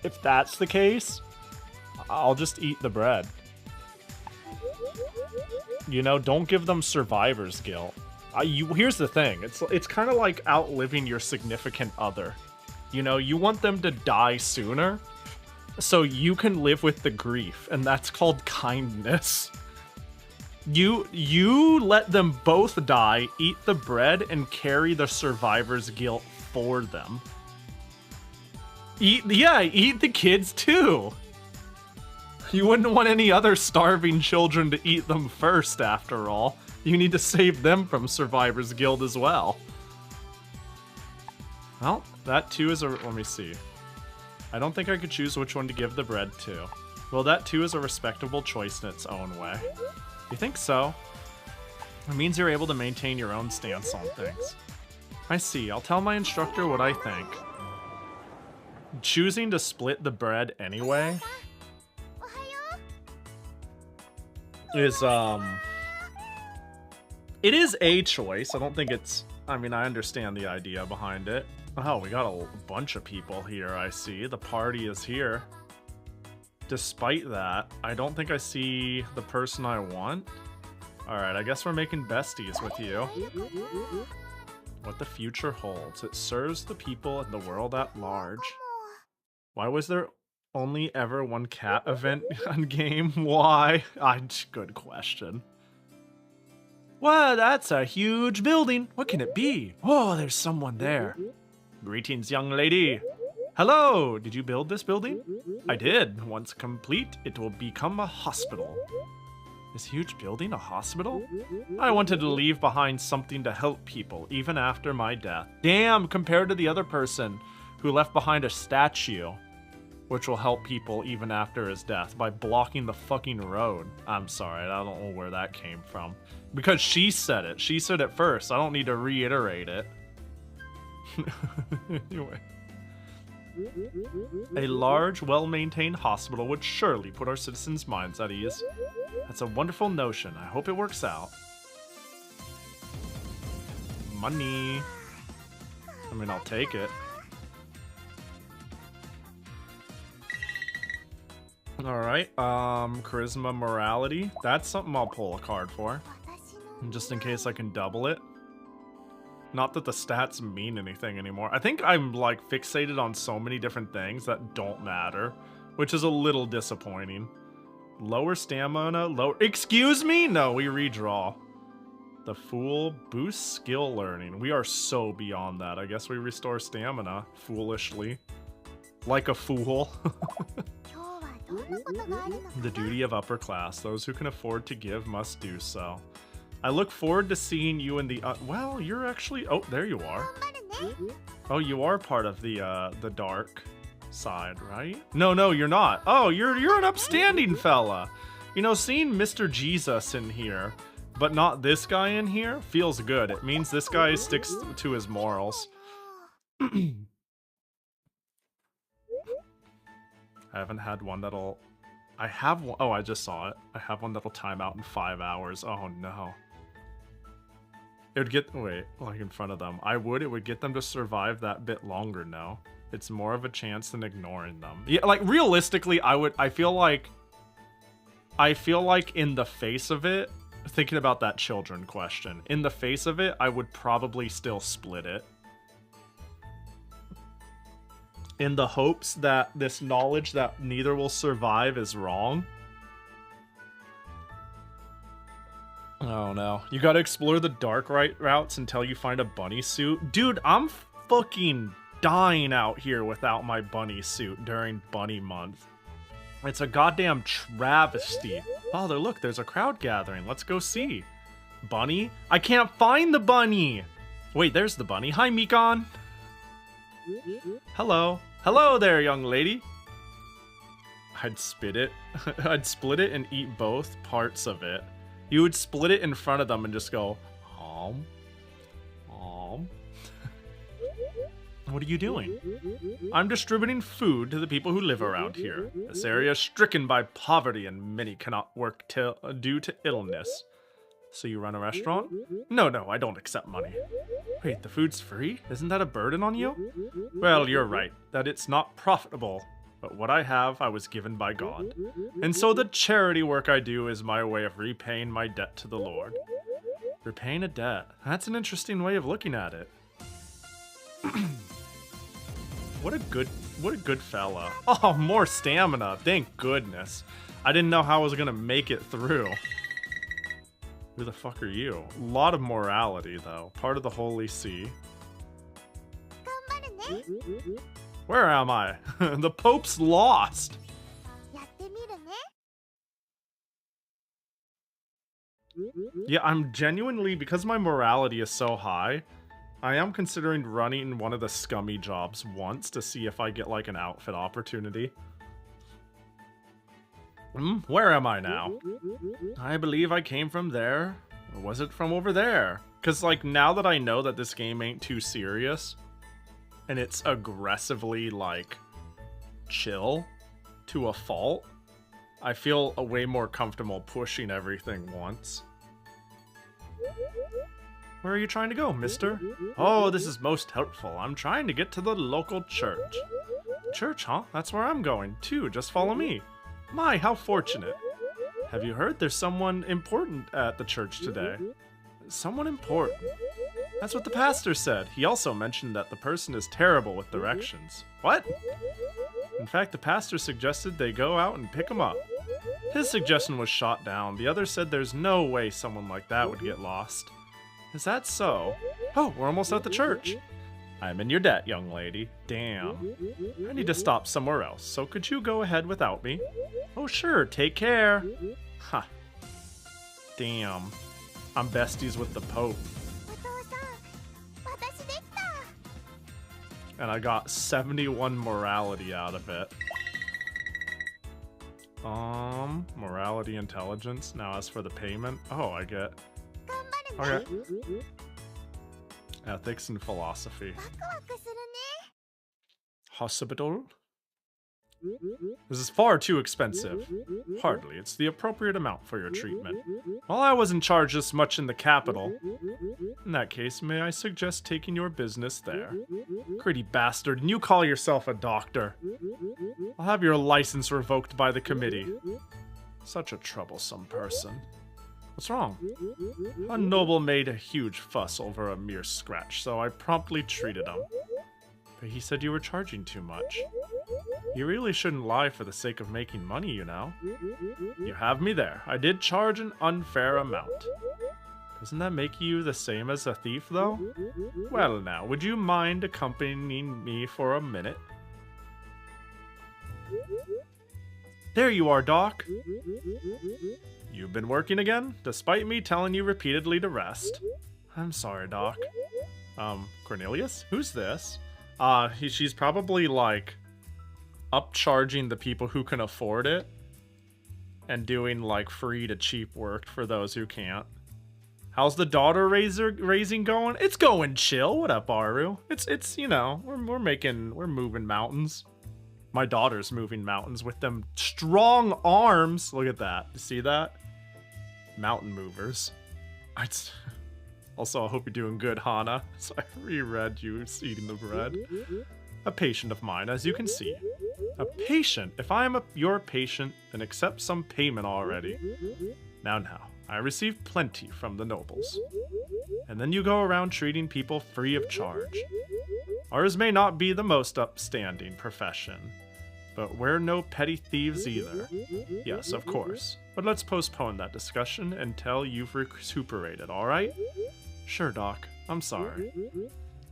if that's the case, I'll just eat the bread. You know, don't give them survivor's guilt. Here's the thing. It's kind of like outliving your significant other. You know, you want them to die sooner, so you can live with the grief, and that's called kindness. You let them both die, eat the bread, and carry the survivor's guilt for them. Eat the kids too. You wouldn't want any other starving children to eat them first, after all. You need to save them from survivor's guilt as well. Well, that too is a... let me see. I don't think I could choose which one to give the bread to. Well, that too is a respectable choice in its own way. You think so? It means you're able to maintain your own stance on things. I see. I'll tell my instructor what I think. Choosing to split the bread anyway is, it is a choice. I don't think it's I mean, I understand the idea behind it. Oh, we got a bunch of people here, I see. The party is here. Despite that, I don't think I see the person I want. Alright, I guess we're making besties with you. What the future holds. It serves the people and the world at large. Why was there only ever one cat event on game? Why? Good question. Well, that's a huge building. What can it be? Oh, there's someone there. Greetings, young lady. Hello, did you build this building? I did. Once complete, it will become a hospital. This huge building a hospital? I wanted to leave behind something to help people, even after my death. Damn, compared to the other person who left behind a statue, which will help people even after his death by blocking the fucking road. I'm sorry, I don't know where that came from. Because she said it. She said it first. I don't need to reiterate it. Anyway. A large, well-maintained hospital would surely put our citizens' minds at ease. That's a wonderful notion. I hope it works out. Money. I mean, I'll take it. Alright, charisma, morality. That's something I'll pull a card for. Just in case I can double it. Not that the stats mean anything anymore. I think I'm, like, fixated on so many different things that don't matter, which is a little disappointing. Lower stamina, lower... Excuse me? No, we redraw. The Fool boosts skill learning. We are so beyond that. I guess we restore stamina, foolishly. Like a fool. The duty of upper class. Those who can afford to give must do so. I look forward to seeing you in the... well, you're actually... Oh, there you are. Oh, you are part of the dark side, right? No, you're not. Oh, you're an upstanding fella. You know, seeing Mr. Jesus in here, but not this guy in here, feels good. It means this guy sticks to his morals. I haven't had one that'll... I have one... Oh, I just saw it. I have one that'll time out in 5 hours. Oh, no. It would get... Wait, like in front of them. It would get them to survive that bit longer, no? It's more of a chance than ignoring them. Yeah, like, realistically, I feel like in the face of it, thinking about that children question, in the face of it, I would probably still split it. In the hopes that this knowledge that neither will survive is wrong. Oh no. You gotta explore the dark routes until you find a bunny suit. Dude, I'm fucking dying out here without my bunny suit during bunny month. It's a goddamn travesty. Oh, look, there's a crowd gathering. Let's go see. Bunny? I can't find the bunny! Wait, there's the bunny. Hi, Mikon. Hello. Hello there, young lady. I'd spit it. I'd split it and eat both parts of it. You would split it in front of them and just go, Om. What are you doing? I'm distributing food to the people who live around here. This area is stricken by poverty and many cannot work due to illness. So you run a restaurant? No, I don't accept money. Wait, the food's free? Isn't that a burden on you? Well, you're right, that it's not profitable. But what I have, I was given by God. And so the charity work I do is my way of repaying my debt to the Lord. Repaying a debt. That's an interesting way of looking at it. What a good fella. Oh, more stamina. Thank goodness. I didn't know how I was gonna make it through. Who the fuck are you? A lot of morality, though. Part of the Holy See. Where am I? The Pope's lost! Yeah, I'm genuinely, because my morality is so high, I am considering running one of the scummy jobs once to see if I get, like, an outfit opportunity. Where am I now? I believe I came from there. Or was it from over there? Because, like, now that I know that this game ain't too serious, and it's aggressively, like, chill to a fault, I feel way more comfortable pushing everything once. Where are you trying to go, mister? Oh, this is most helpful. I'm trying to get to the local church. Church, huh? That's where I'm going, too. Just follow me. My, how fortunate. Have you heard there's someone important at the church today? Someone important? That's what the pastor said. He also mentioned that the person is terrible with directions. What? In fact, the pastor suggested they go out and pick him up. His suggestion was shot down. The other said there's no way someone like that would get lost. Is that so? Oh, we're almost at the church. I'm in your debt, young lady. Damn. I need to stop somewhere else, so could you go ahead without me? Oh, sure. Take care. Huh. Damn. I'm besties with the Pope. And I got 71 morality out of it. Morality, intelligence. Now as for the payment, oh, I get... Okay. Ethics and philosophy. Hospital? This is far too expensive. Hardly. It's the appropriate amount for your treatment. Well, I wasn't charged this much in the capital. In that case, may I suggest taking your business there? Gritty bastard, and you call yourself a doctor. I'll have your license revoked by the committee. Such a troublesome person. What's wrong? A noble made a huge fuss over a mere scratch, so I promptly treated him. But he said you were charging too much. You really shouldn't lie for the sake of making money, you know. You have me there. I did charge an unfair amount. Doesn't that make you the same as a thief, though? Well now, would you mind accompanying me for a minute? There you are, Doc. You've been working again, despite me telling you repeatedly to rest. I'm sorry, Doc. Cornelius? Who's this? She's probably, like, upcharging the people who can afford it and doing, like, free to cheap work for those who can't. How's the daughter raising going? It's going chill. What up, Aru? It's you know, we're moving mountains. My daughter's moving mountains with them strong arms. Look at that. You see that? Mountain movers. Also, I hope you're doing good, Hana. So I reread you eating the bread. A patient of mine, as you can see. A patient? If I am your patient, then accept some payment already. Now, I receive plenty from the nobles. And then you go around treating people free of charge. Ours may not be the most upstanding profession, but we're no petty thieves either. Yes, of course. But let's postpone that discussion until you've recuperated, alright? Sure, Doc. I'm sorry.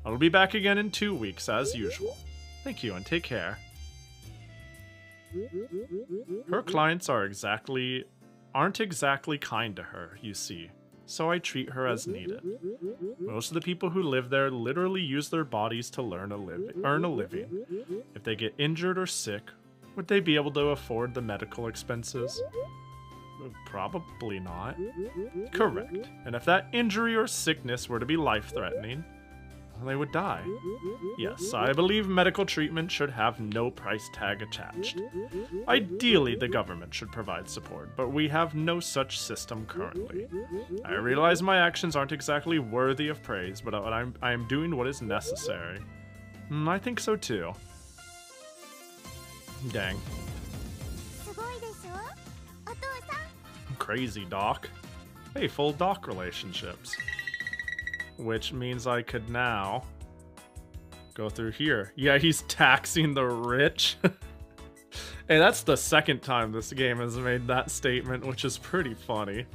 I'll be back again in 2 weeks, as usual. Thank you, and take care. Her clients aren't exactly kind to her, you see, so I treat her as needed. Most of the people who live there literally use their bodies to earn a living. If they get injured or sick, would they be able to afford the medical expenses? Probably not. Correct. And if that injury or sickness were to be life-threatening, they would die. Yes, I believe medical treatment should have no price tag attached. Ideally, the government should provide support, but we have no such system currently. I realize my actions aren't exactly worthy of praise, but I am doing what is necessary. I think so too. Dang. Crazy, Doc. Hey, full Doc relationships. Which means I could now go through here. Yeah, he's taxing the rich. Hey, that's the second time this game has made that statement, which is pretty funny.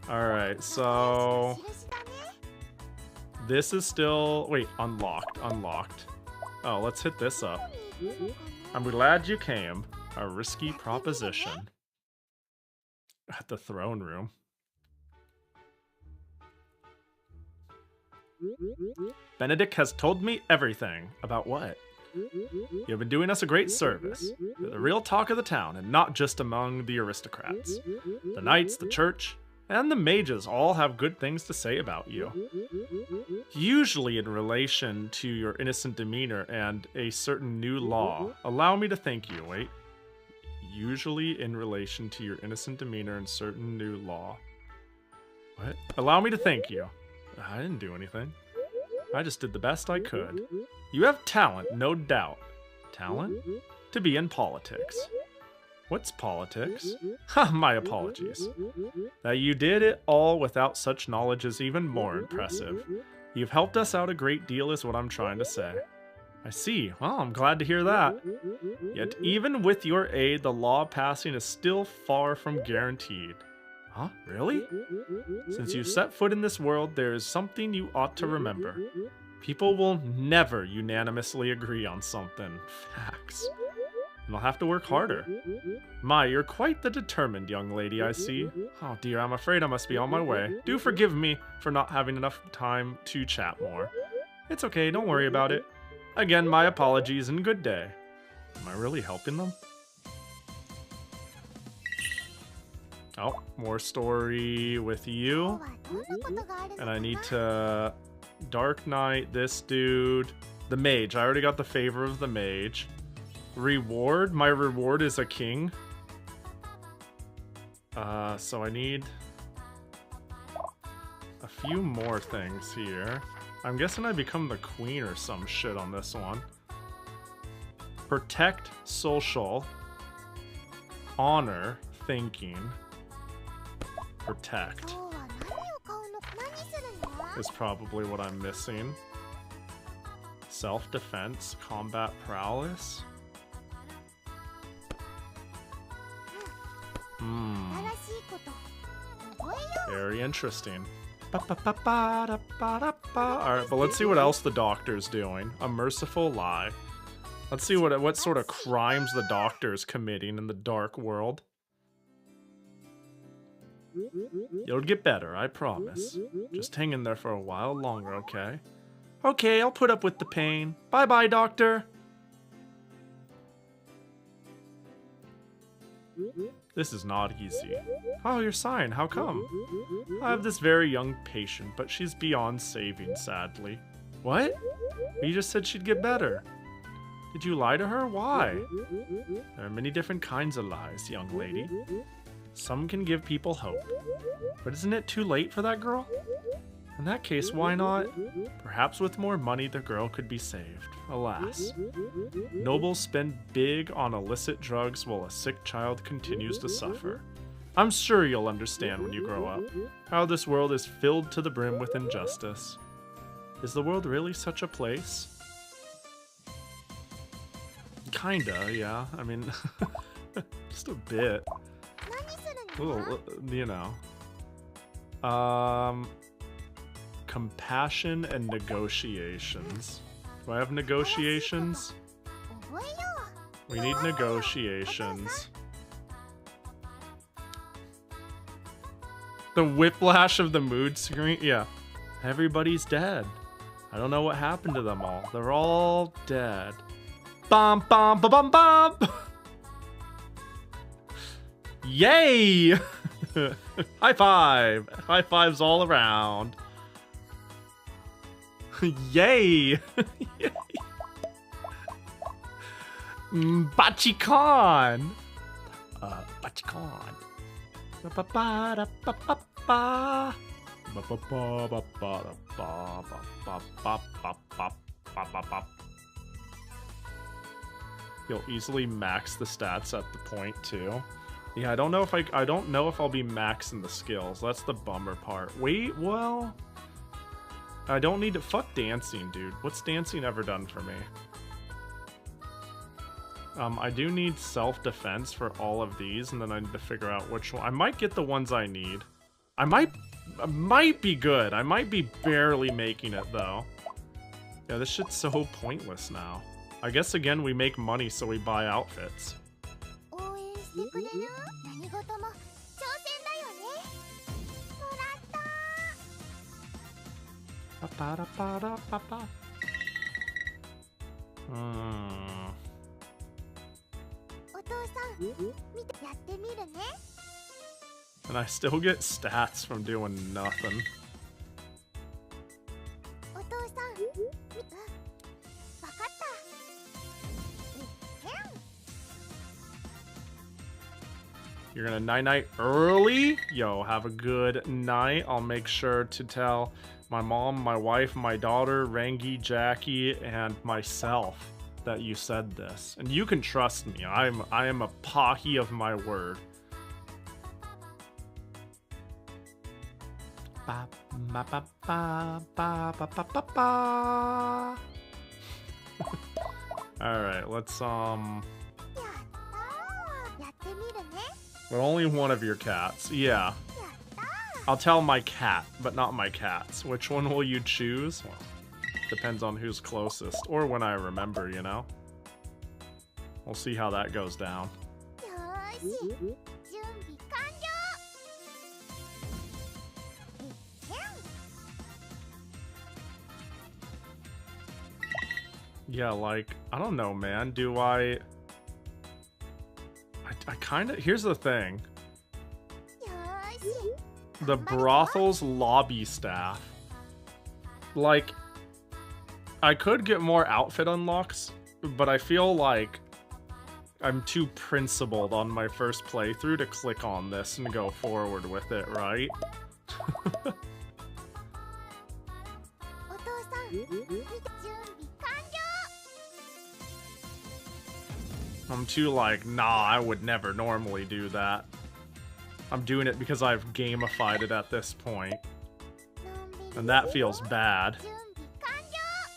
Alright, so... this is still... wait, unlocked. Oh, let's hit this up. I'm glad you came. A risky proposition. At the throne room. Benedict has told me everything. About what? You've been doing us a great service. You're the real talk of the town, and not just among the aristocrats. The knights, the church, and the mages all have good things to say about you. Usually in relation to your innocent demeanor and a certain new law. Allow me to thank you, wait. Usually in relation to your innocent demeanor and certain new law. What? What? Allow me to thank you. I didn't do anything. I just did the best I could. You have talent, no doubt. Talent? To be in politics. What's politics? Ha, my apologies. That you did it all without such knowledge is even more impressive. You've helped us out a great deal is what I'm trying to say. I see. Well, I'm glad to hear that. Yet even with your aid, the law passing is still far from guaranteed. Huh? Really? Since you set foot in this world, there is something you ought to remember. People will never unanimously agree on something. Facts. And I'll have to work harder. My, you're quite the determined young lady, I see. Oh dear, I'm afraid I must be on my way. Do forgive me for not having enough time to chat more. It's okay, don't worry about it. Again, my apologies and good day. Am I really helping them? Oh, more story with you. And I need to Dark Knight this dude. The mage, I already got the favor of the mage. Reward, my reward is a king. So I need a few more things here. I'm guessing I become the queen or some shit on this one. Protect, social, honor, thinking, protect is probably what I'm missing. Self-defense, combat prowess. Very interesting. Alright, but let's see what else the doctor's doing. A merciful lie. Let's see what sort of crimes the doctor's committing in the dark world. You'll get better, I promise. Just hang in there for a while longer, okay? Okay, I'll put up with the pain. Bye-bye, doctor! This is not easy. Oh, you're sighing. How come? I have this very young patient, but she's beyond saving, sadly. What? You just said she'd get better. Did you lie to her? Why? There are many different kinds of lies, young lady. Some can give people hope. But isn't it too late for that girl? In that case, why not? Perhaps with more money, the girl could be saved. Alas. Nobles spend big on illicit drugs while a sick child continues to suffer. I'm sure you'll understand when you grow up how this world is filled to the brim with injustice. Is the world really such a place? Kinda, yeah. I mean, just a bit. Little, you know. Compassion and negotiations. Do I have negotiations? We need negotiations. The whiplash of the mood screen? Yeah. Everybody's dead. I don't know what happened to them all. They're all dead. Bum bum ba bum bum! Yay! High five! High fives all around. Yay! Bachi-con! Bachi-con. You'll easily max the stats at the point too. Yeah, I don't know if I'll be maxing the skills. That's the bummer part. Wait, well, I don't need to fuck dancing, dude. What's dancing ever done for me? I do need self-defense for all of these, and then I need to figure out which one. I might get the ones I need. I might be good. I might be barely making it, though. Yeah, this shit's so pointless now. I guess, again, we make money, so we buy outfits. And I still get stats from doing nothing. You're gonna night-night early? Yo, have a good night. I'll make sure to tell my mom, my wife, my daughter, Rangi, Jackie, and myself that you said this. And you can trust me. I am a Pahi of my word. Ba, ba, ba, ba, ba, ba, ba, ba, ba. Alright, let's but only one of your cats. Yeah. I'll tell my cat, but not my cats. Which one will you choose? Well, depends on who's closest. Or when I remember, you know? We'll see how that goes down. Yeah, like, I don't know, man. Do I kind of... Here's the thing. The brothel's lobby staff. Like, I could get more outfit unlocks, but I feel like I'm too principled on my first playthrough to click on this and go forward with it, right? I'm too like, nah, I would never normally do that. I'm doing it because I've gamified it at this point. And that feels bad.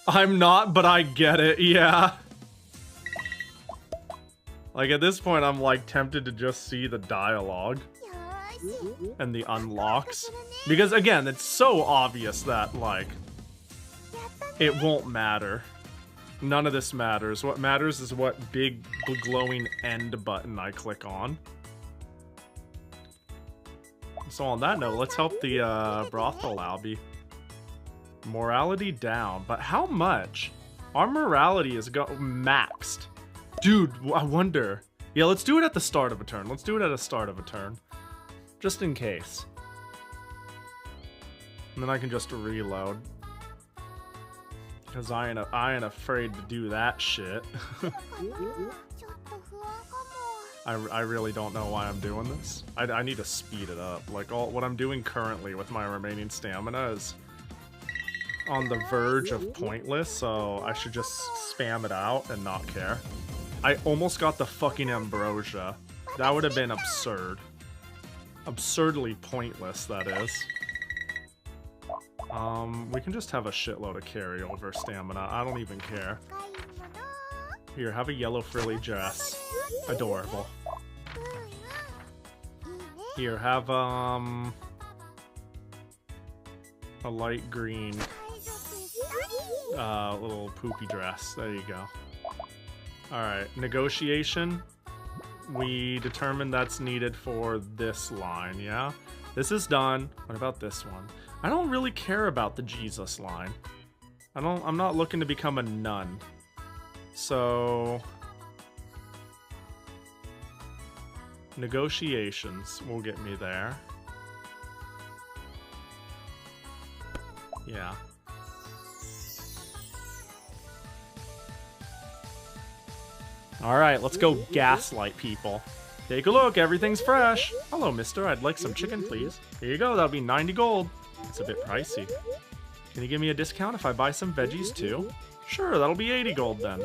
I'm not, but I get it, yeah. Like, at this point, I'm like tempted to just see the dialogue and the unlocks. Because, again, it's so obvious that, like, it won't matter. None of this matters. What matters is what big glowing end button I click on. So on that note, let's help the brothel Albie. Morality down, but how much? Our morality is maxed. Dude, I wonder. Yeah, let's do it at the start of a turn. Let's do it at the start of a turn. Just in case. And then I can just reload. Because I ain't afraid to do that shit. I really don't know why I'm doing this. I need to speed it up. Like, what I'm doing currently with my remaining stamina is on the verge of pointless, so I should just spam it out and not care. I almost got the fucking ambrosia. That would have been absurd. Absurdly pointless, that is. We can just have a shitload of carryover stamina. I don't even care. Here, have a yellow frilly dress. Adorable. Here, have, a light green, little poopy dress. There you go. Alright, negotiation. We determined that's needed for this line, yeah? This is done. What about this one? I don't really care about the Jesus line. I'm not looking to become a nun. So... negotiations will get me there. Yeah. Alright, let's go gaslight people. Take a look, everything's fresh. Hello, mister, I'd like some chicken, please. Here you go, that'll be 90 gold. It's a bit pricey. Can you give me a discount if I buy some veggies too? Sure, that'll be 80 gold then.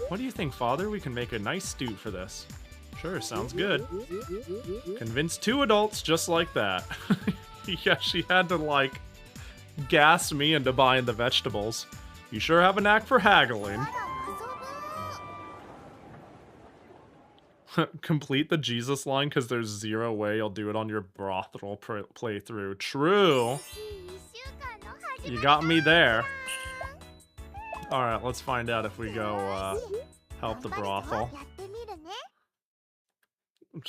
What do you think, father? We can make a nice stew for this. Sure, sounds good. Convince 2 adults just like that. Yeah, she had to, like, gas me into buying the vegetables. You sure have a knack for haggling. Complete the Jesus line because there's 0 way you'll do it on your brothel playthrough. True. You got me there. Alright, let's find out if we go help the brothel.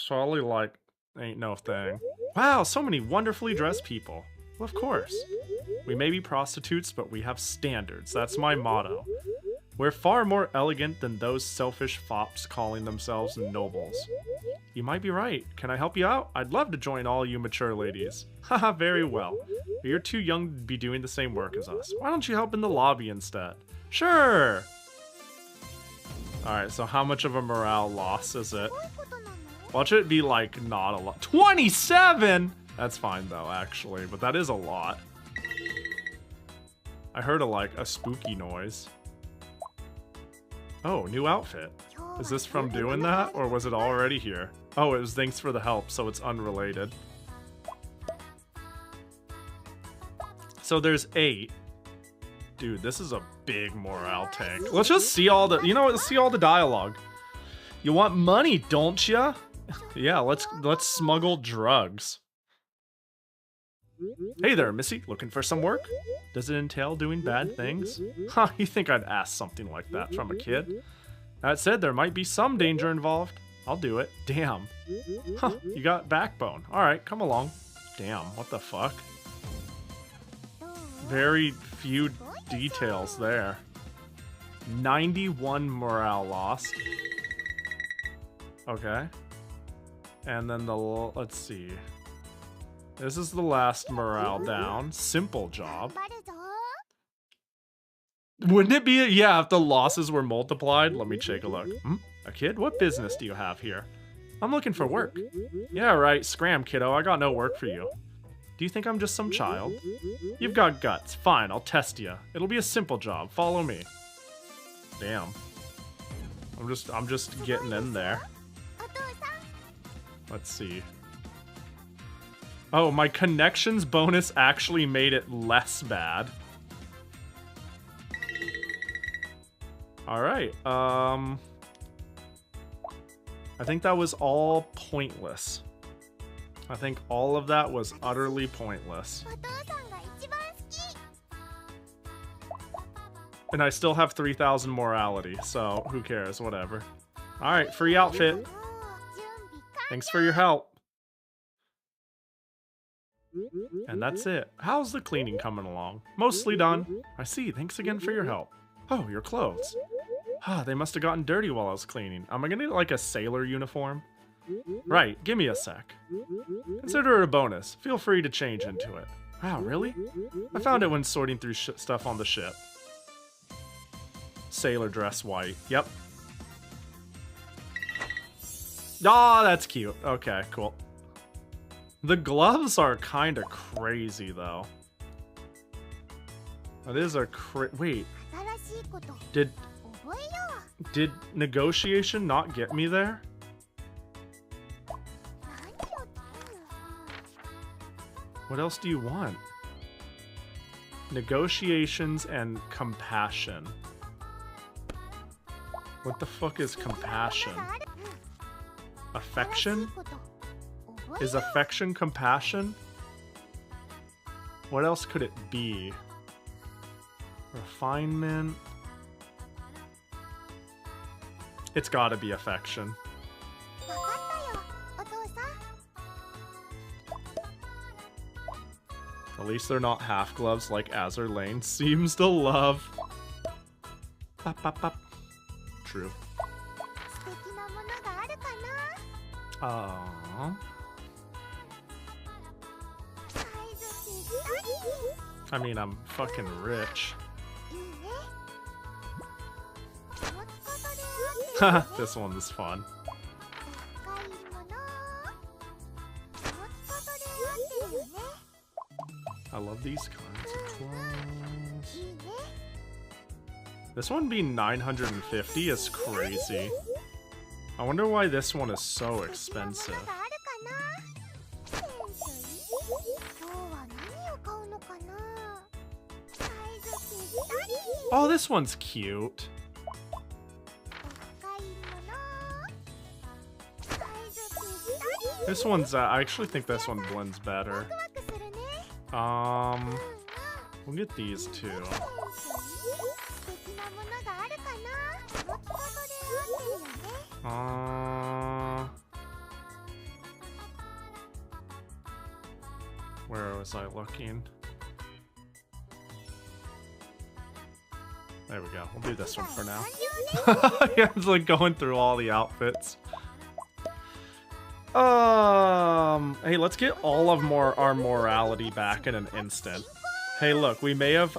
Probably like, ain't no thing. Wow, so many wonderfully dressed people. Well, of course. We may be prostitutes, but we have standards. That's my motto. We're far more elegant than those selfish fops calling themselves nobles. You might be right. Can I help you out? I'd love to join all you mature ladies. Haha, very well. But you're too young to be doing the same work as us. Why don't you help in the lobby instead? Sure! Alright, so how much of a morale loss is it? Watch it be like not a lot. 27! That's fine though, actually, but that is a lot. I heard a spooky noise. Oh, new outfit. Is this from doing that, or was it already here? Oh, it was thanks for the help, so it's unrelated. So there's 8. Dude, this is a big morale tank. Let's just see all the, let's see all the dialogue. You want money, don't ya? Yeah, let's smuggle drugs. Hey there, Missy. Looking for some work? Does it entail doing bad things? Huh, you think I'd ask something like that from a kid? That said, there might be some danger involved. I'll do it. Damn. Huh, you got backbone. Alright, come along. Damn, what the fuck? Very few details there. 91 morale lost. Okay. And then let's see. This is the last morale down. Simple job. Wouldn't it be, yeah, if the losses were multiplied? Let me take a look. A kid? What business do you have here? I'm looking for work. Yeah, right. Scram, kiddo. I got no work for you. Do you think I'm just some child? You've got guts. Fine, I'll test you. It'll be a simple job. Follow me. Damn. I'm just getting in there. Let's see. Oh, my connections bonus actually made it less bad. Alright, I think that was all pointless. I think all of that was utterly pointless. And I still have 3,000 morality, so who cares, whatever. Alright, free outfit. Thanks for your help. And that's it. How's the cleaning coming along? Mostly done. I see, thanks again for your help. Oh, your clothes. They must have gotten dirty while I was cleaning. Am I gonna get like a sailor uniform? Right, give me a sec. Consider it a bonus. Feel free to change into it. Wow, really? I found it when sorting through stuff on the ship. Sailor dress white. Yep. Aw, that's cute. Okay, cool. The gloves are kind of crazy, though. That is a wait. Did negotiation not get me there? What else do you want? Negotiations and compassion. What the fuck is compassion? Affection? Is affection compassion? What else could it be? Refinement? It's gotta be affection. At least they're not half gloves like Azur Lane seems to love. Bop, bop, bop. True. Aww. I mean, I'm fucking rich. This one is fun. I love these kinds of clothes. This one being 950 is crazy. I wonder why this one is so expensive. Oh, this one's cute. This one's, I actually think this one blends better. We'll get these two. Where was I looking? There we go. We'll do this one for now. Yeah, it's like going through all the outfits. Hey, let's get all of our morality back in an instant. Hey, look, we may have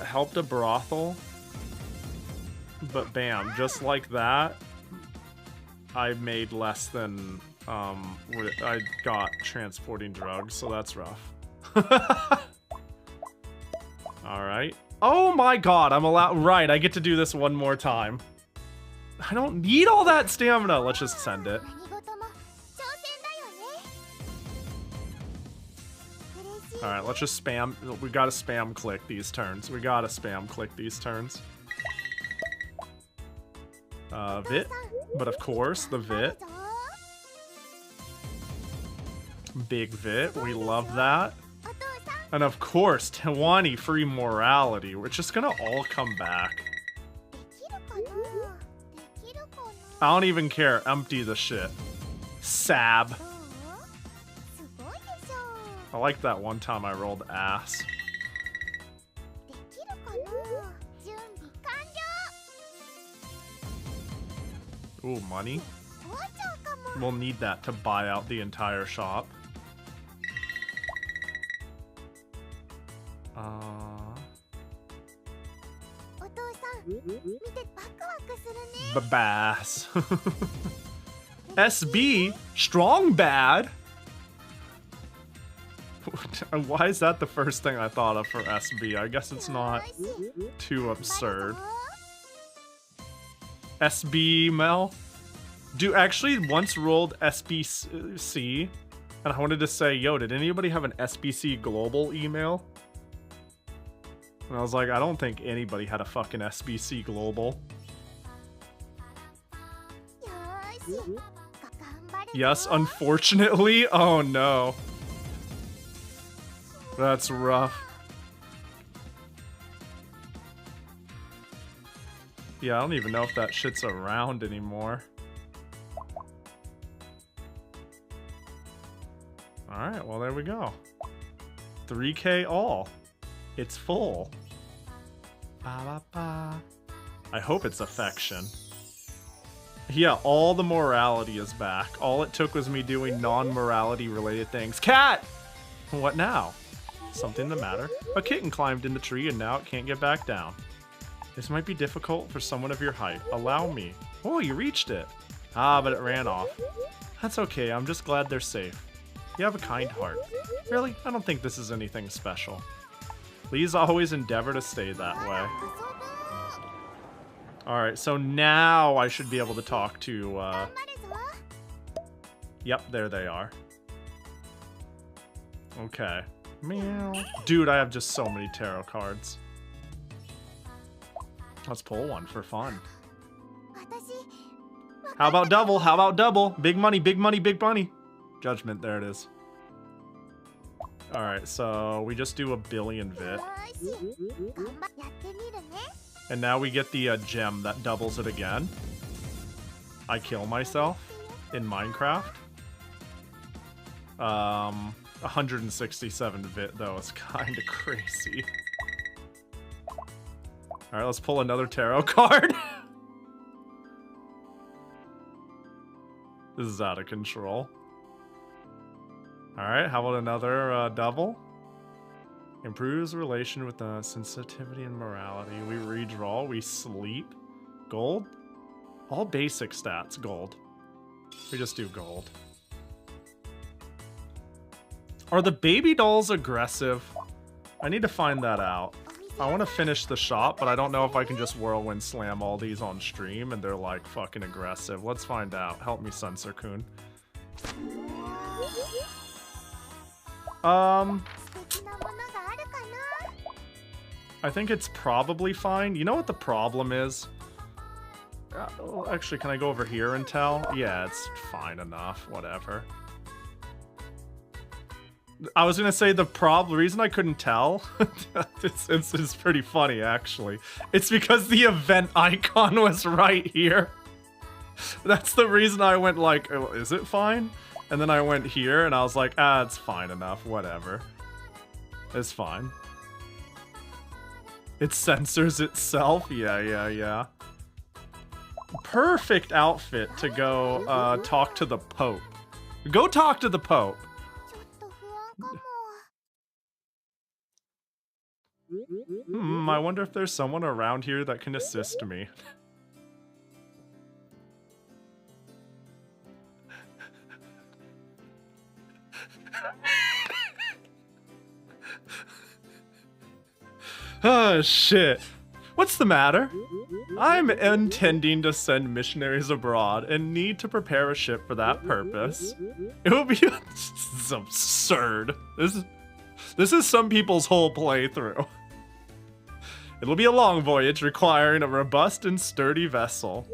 helped a brothel, but bam, just like that, I made less than I got transporting drugs, so that's rough. All right. Oh my god, I'm allowed. Right, I get to do this one more time. I don't need all that stamina. Let's just send it. All right, let's just spam. We gotta spam click these turns. We gotta spam click these turns. Vit, but of course the Vit. Big Vit, we love that. And of course, 20 free morality. We're just gonna all come back. I don't even care. Empty the shit. Sab. I like that one time I rolled ass. Ooh, money. We'll need that to buy out the entire shop. Babass. SB, strong bad. Why is that the first thing I thought of for SB? I guess it's not too absurd. SB Mel? Dude, actually once rolled SBC, and I wanted to say, yo, did anybody have an SBC global email? And I was like, I don't think anybody had a fucking SBC global. Yes, unfortunately? Oh no. That's rough. Yeah, I don't even know if that shit's around anymore. Alright, well there we go. 3K all. It's full. Ba, ba, ba. I hope it's affection. Yeah, all the morality is back. All it took was me doing non-morality related things. Cat! What now? Something the matter? A kitten climbed in the tree and now it can't get back down. This might be difficult for someone of your height. Allow me. Oh, you reached it. Ah, but it ran off. That's okay, I'm just glad they're safe. You have a kind heart. Really? I don't think this is anything special. Please always endeavor to stay that way. Alright, so now I should be able to talk to, Yep, there they are. Okay. Meow. Dude, I have just so many tarot cards. Let's pull one for fun. How about double? How about double? Big money, big money, big money. Judgment, there it is. Alright, so we just do a billion Vit. And now we get the gem that doubles it again. I kill myself in Minecraft. 167 Vit though, it's kind of crazy. Alright, let's pull another tarot card. This is out of control. Alright, how about another double? Improves relation with the sensitivity and morality. We redraw, we sleep. Gold? All basic stats, gold. We just do gold. Are the baby dolls aggressive? I need to find that out. I want to finish the shop, but I don't know if I can just whirlwind slam all these on stream and they're like fucking aggressive. Let's find out. Help me, Zensei-kun. I think it's probably fine. You know what the problem is? Actually, can I go over here and tell? Yeah, it's fine enough. Whatever. I was gonna say the reason I couldn't tell, it's pretty funny actually. It's because the event icon was right here. That's the reason I went like, oh, is it fine? And then I went here and I was like, ah, it's fine enough, whatever. It's fine. It censors itself, yeah. Perfect outfit to go talk to the Pope. Go talk to the Pope. I wonder if there's someone around here that can assist me. Oh, shit. What's the matter? I'm intending to send missionaries abroad and need to prepare a ship for that purpose. It will be this is absurd. This is some people's whole playthrough. It'll be a long voyage requiring a robust and sturdy vessel.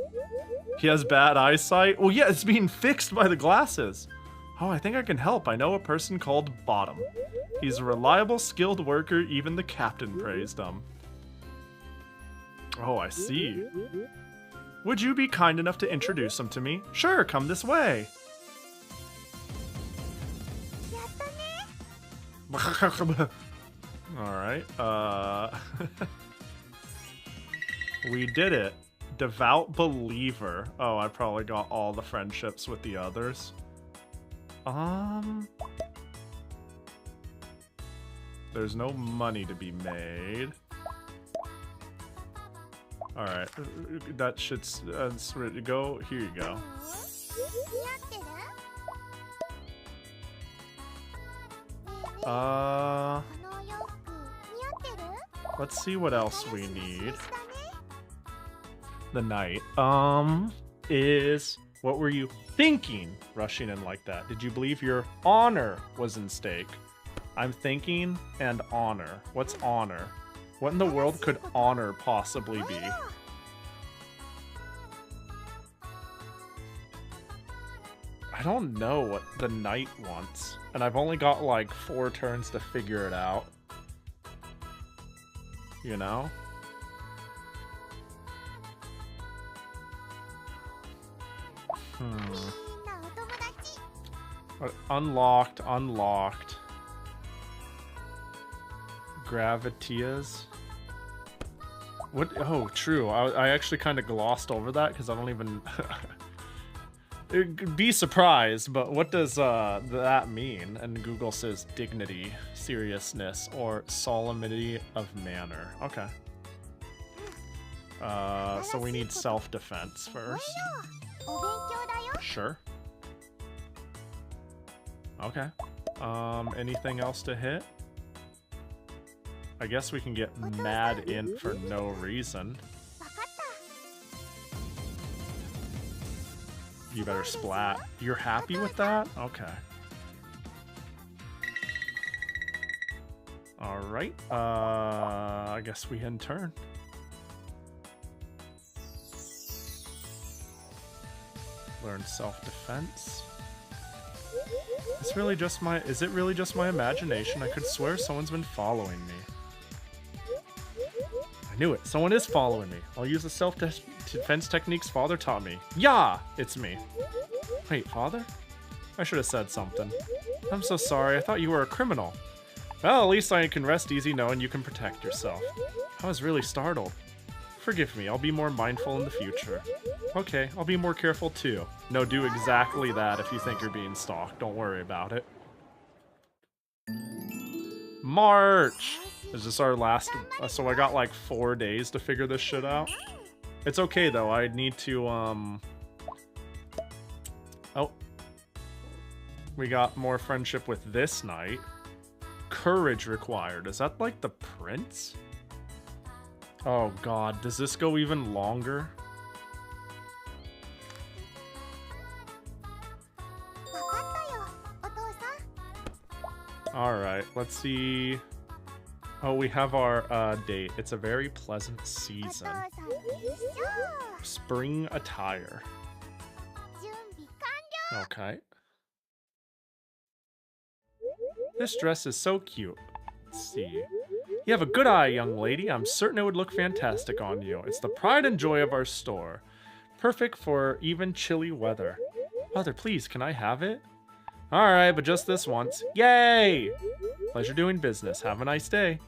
He has bad eyesight. Well, yeah, it's being fixed by the glasses. Oh, I think I can help. I know a person called Bottom. He's a reliable, skilled worker. Even the captain praised him. Oh, I see. Would you be kind enough to introduce him to me? Sure, come this way. Alright, we did it. Devout believer. Oh, I probably got all the friendships with the others. There's no money to be made. Alright, that shit's ready to go. Here you go. Let's see what else we need. The knight. What were you thinking rushing in like that? Did you believe your honor was in stake? I'm thinking and honor. What's honor? What in the world could honor possibly be? I don't know what the knight wants, and I've only got like 4 turns to figure it out. You know? Unlocked. Gravitias. What? Oh, true. I actually kind of glossed over that because I don't even... Be surprised, but what does that mean? And Google says dignity, seriousness, or solemnity of manner. Okay. So we need self-defense first. Sure. Okay. Anything else to hit? I guess we can get mad int for no reason. You better splat. You're happy with that? Okay. Alright. I guess we end turn. Learn self-defense. Is it really just my imagination? I could swear someone's been following me. I knew it. Someone is following me. I'll use the self-defense techniques Father taught me. Yeah! It's me. Wait, Father? I should have said something. I'm so sorry. I thought you were a criminal. Well, at least I can rest easy knowing you can protect yourself. I was really startled. Forgive me. I'll be more mindful in the future. Okay, I'll be more careful too. No, do exactly that if you think you're being stalked. Don't worry about it. March! Is this our last... so I got like 4 days to figure this shit out. It's okay though, I need to, Oh. We got more friendship with this knight. Courage required. Is that like the prince? Oh god, does this go even longer? Alright, let's see. Oh, we have our date. It's a very pleasant season. Spring attire. Okay. This dress is so cute. Let's see. You have a good eye, young lady. I'm certain it would look fantastic on you. It's the pride and joy of our store. Perfect for even chilly weather. Mother, please, can I have it? Alright, but just this once. Yay! Pleasure doing business. Have a nice day.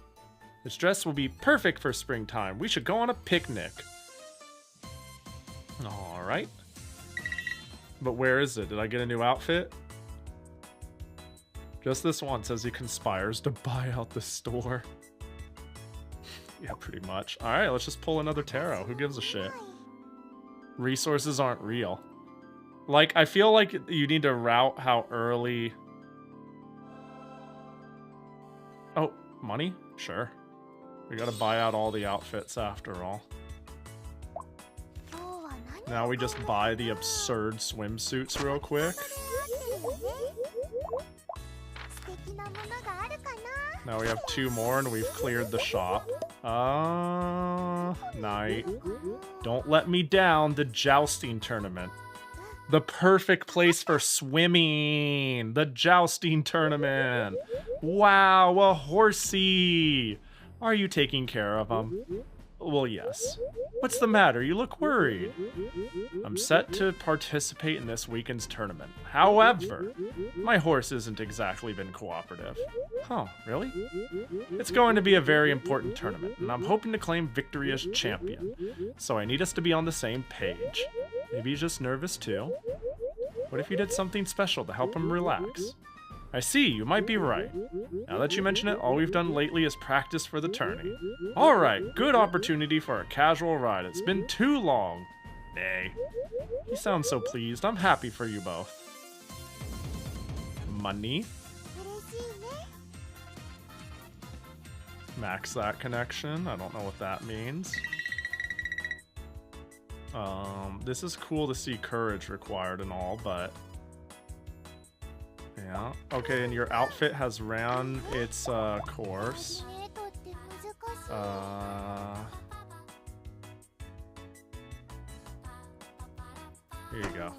This dress will be perfect for springtime. We should go on a picnic. Alright. But where is it? Did I get a new outfit? Just this once as he conspires to buy out the store. Yeah, pretty much. Alright, let's just pull another tarot. Who gives a shit? Resources aren't real. Like, I feel like you need to route how early... Oh, money? Sure. We gotta buy out all the outfits after all. Now we just buy the absurd swimsuits real quick. Now we have 2 more and we've cleared the shop. Night. Don't let me down, the jousting tournament. The perfect place for swimming. The jousting tournament. Wow, a horsey. Are you taking care of him? Well, yes. What's the matter? You look worried. I'm set to participate in this weekend's tournament. However, my horse isn't exactly been cooperative. Huh, really? It's going to be a very important tournament, and I'm hoping to claim victory as champion. So I need us to be on the same page. Maybe he's just nervous too. What if you did something special to help him relax? I see, you might be right. Now that you mention it, all we've done lately is practice for the tourney. Alright, good opportunity for a casual ride. It's been too long. Nay. You sound so pleased. I'm happy for you both. Money. Max that connection. I don't know what that means. This is cool to see courage required and all, but... yeah. Okay, and your outfit has ran its course. Here you go.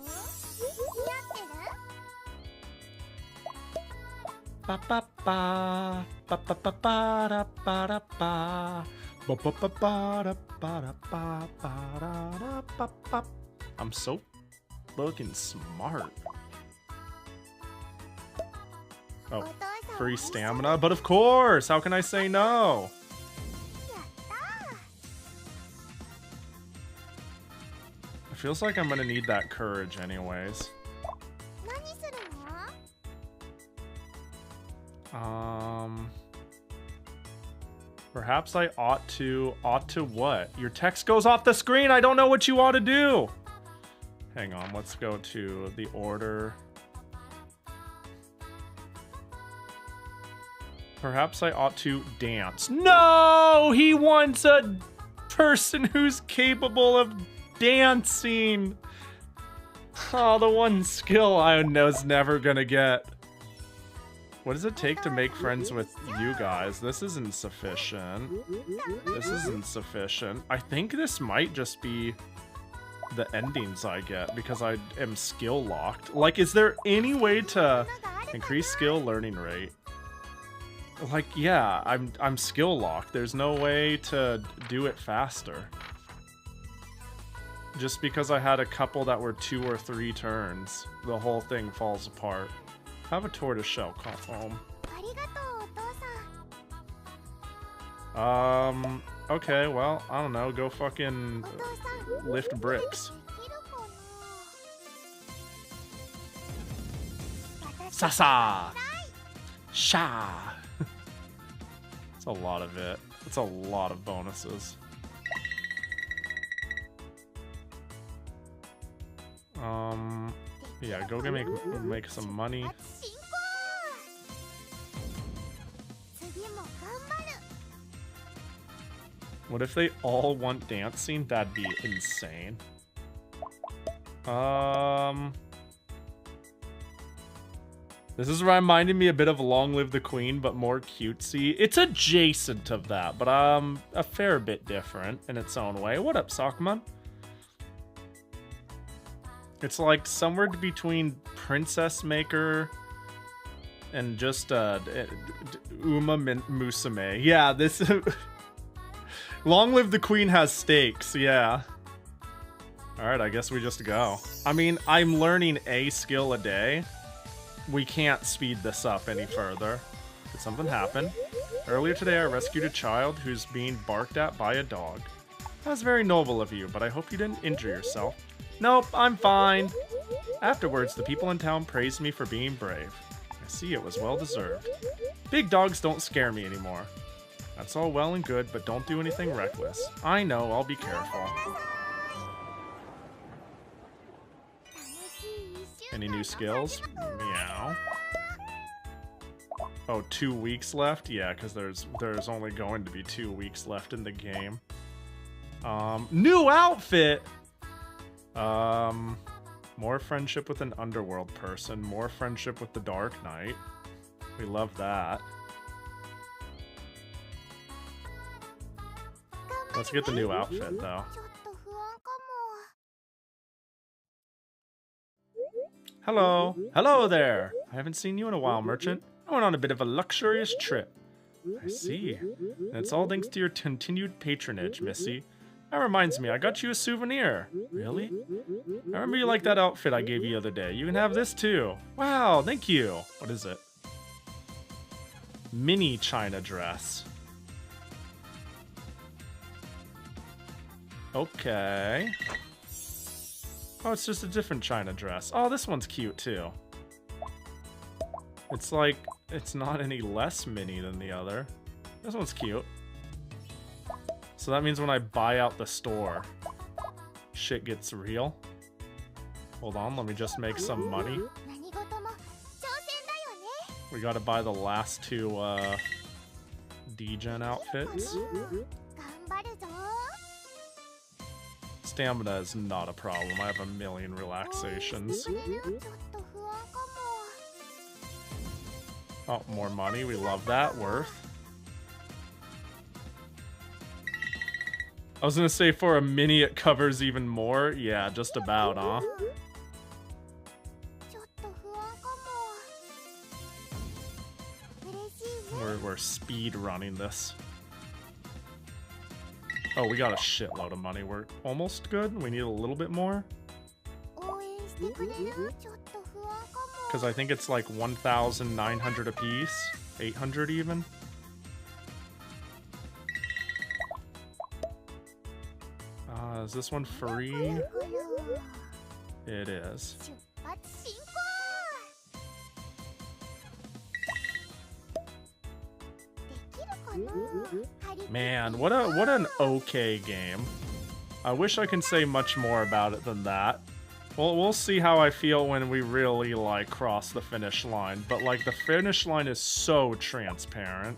Ba ba ba ba ba ba ba da ba da ba ba ba ba ba da ba da ba ba da ba ba. I'm so looking smart. Oh, free stamina, but of course, how can I say no? It feels like I'm gonna need that courage anyways. Perhaps I ought to what? Your text goes off the screen. I don't know what you ought to do. Hang on, let's go to the order. Perhaps I ought to dance. No! He wants a person who's capable of dancing. Oh, the one skill I was never gonna get. What does it take to make friends with you guys? This is insufficient. This is insufficient. I think this might just be the endings I get because I am skill locked. Like, is there any way to increase skill learning rate? Like, yeah, I'm skill locked. There's no way to do it faster. Just because I had a couple that were 2 or 3 turns, the whole thing falls apart. Have a tortoiseshell home. Okay, well, I don't know, go fucking lift bricks. Sasa! Sha! It's a lot of it. It's a lot of bonuses. Yeah, go make some money. What if they all want dancing? That'd be insane. This is reminding me a bit of Long Live the Queen, but more cutesy. It's adjacent of that, but a fair bit different in its own way. What up, Sockman? It's like somewhere between Princess Maker and just Uma Musume. Yeah, this Long Live the Queen has stakes, yeah. Alright, I guess we just go. I mean, I'm learning a skill a day. We can't speed this up any further. Did something happen? Earlier today I rescued a child who's being barked at by a dog. That was very noble of you, but I hope you didn't injure yourself. Nope, I'm fine. Afterwards, the people in town praised me for being brave. I see it was well deserved. Big dogs don't scare me anymore. That's all well and good, but don't do anything reckless. I know, I'll be careful. Any new skills? Meow. Oh, 2 weeks left? Yeah, because there's only going to be 2 weeks left in the game. New outfit! More friendship with an underworld person. More friendship with the Dark Knight. We love that. Let's get the new outfit, though. Hello. Hello there. I haven't seen you in a while, merchant. I went on a bit of a luxurious trip. I see. And it's all thanks to your continued patronage, Missy. That reminds me, I got you a souvenir. Really? I remember you liked that outfit I gave you the other day. You can have this too. Wow, thank you. What is it? Mini China dress. Okay. Oh, it's just a different China dress. Oh, this one's cute too. It's like, it's not any less mini than the other. This one's cute. So that means when I buy out the store, shit gets real. Hold on, let me just make some money. We gotta buy the last two D-Gen outfits. Stamina is not a problem. I have a million relaxations. Oh, more money. We love that. Worth. I was gonna say for a mini it covers even more. Yeah, just about, huh? We're speed running this. Oh, we got a shitload of money. We're almost good. We need a little bit more. Because I think it's like 1,900 apiece. 800 even. Is this one free? It is. Man, what an okay game. I wish I can say much more about it than that. Well, we'll see how I feel when we really, like, cross the finish line. But, like, the finish line is so transparent.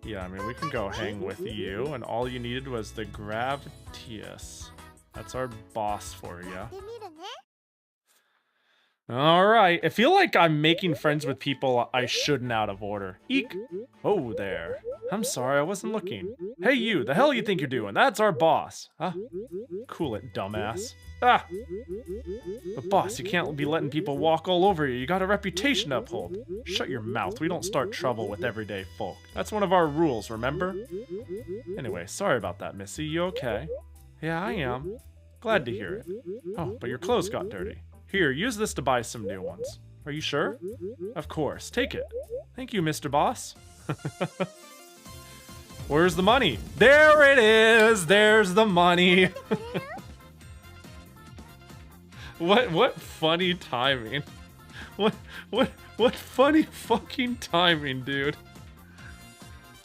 Yeah, I mean, we can go hang with you, and all you needed was the Gravitius. That's our boss for you. Alright, I feel like I'm making friends with people I shouldn't out of order. Eek! Oh, there. I'm sorry, I wasn't looking. Hey you, the hell you think you're doing? That's our boss. Huh? Cool it, dumbass. Ah! But boss, you can't be letting people walk all over you. You got a reputation to uphold. Shut your mouth, we don't start trouble with everyday folk. That's one of our rules, remember? Anyway, sorry about that, Missy. You okay? Yeah, I am. Glad to hear it. Oh, but your clothes got dirty. Here, use this to buy some new ones. Are you sure? Of course. Take it. Thank you, Mr. Boss. Where's the money? There it is! There's the money! What funny timing. What funny fucking timing, dude.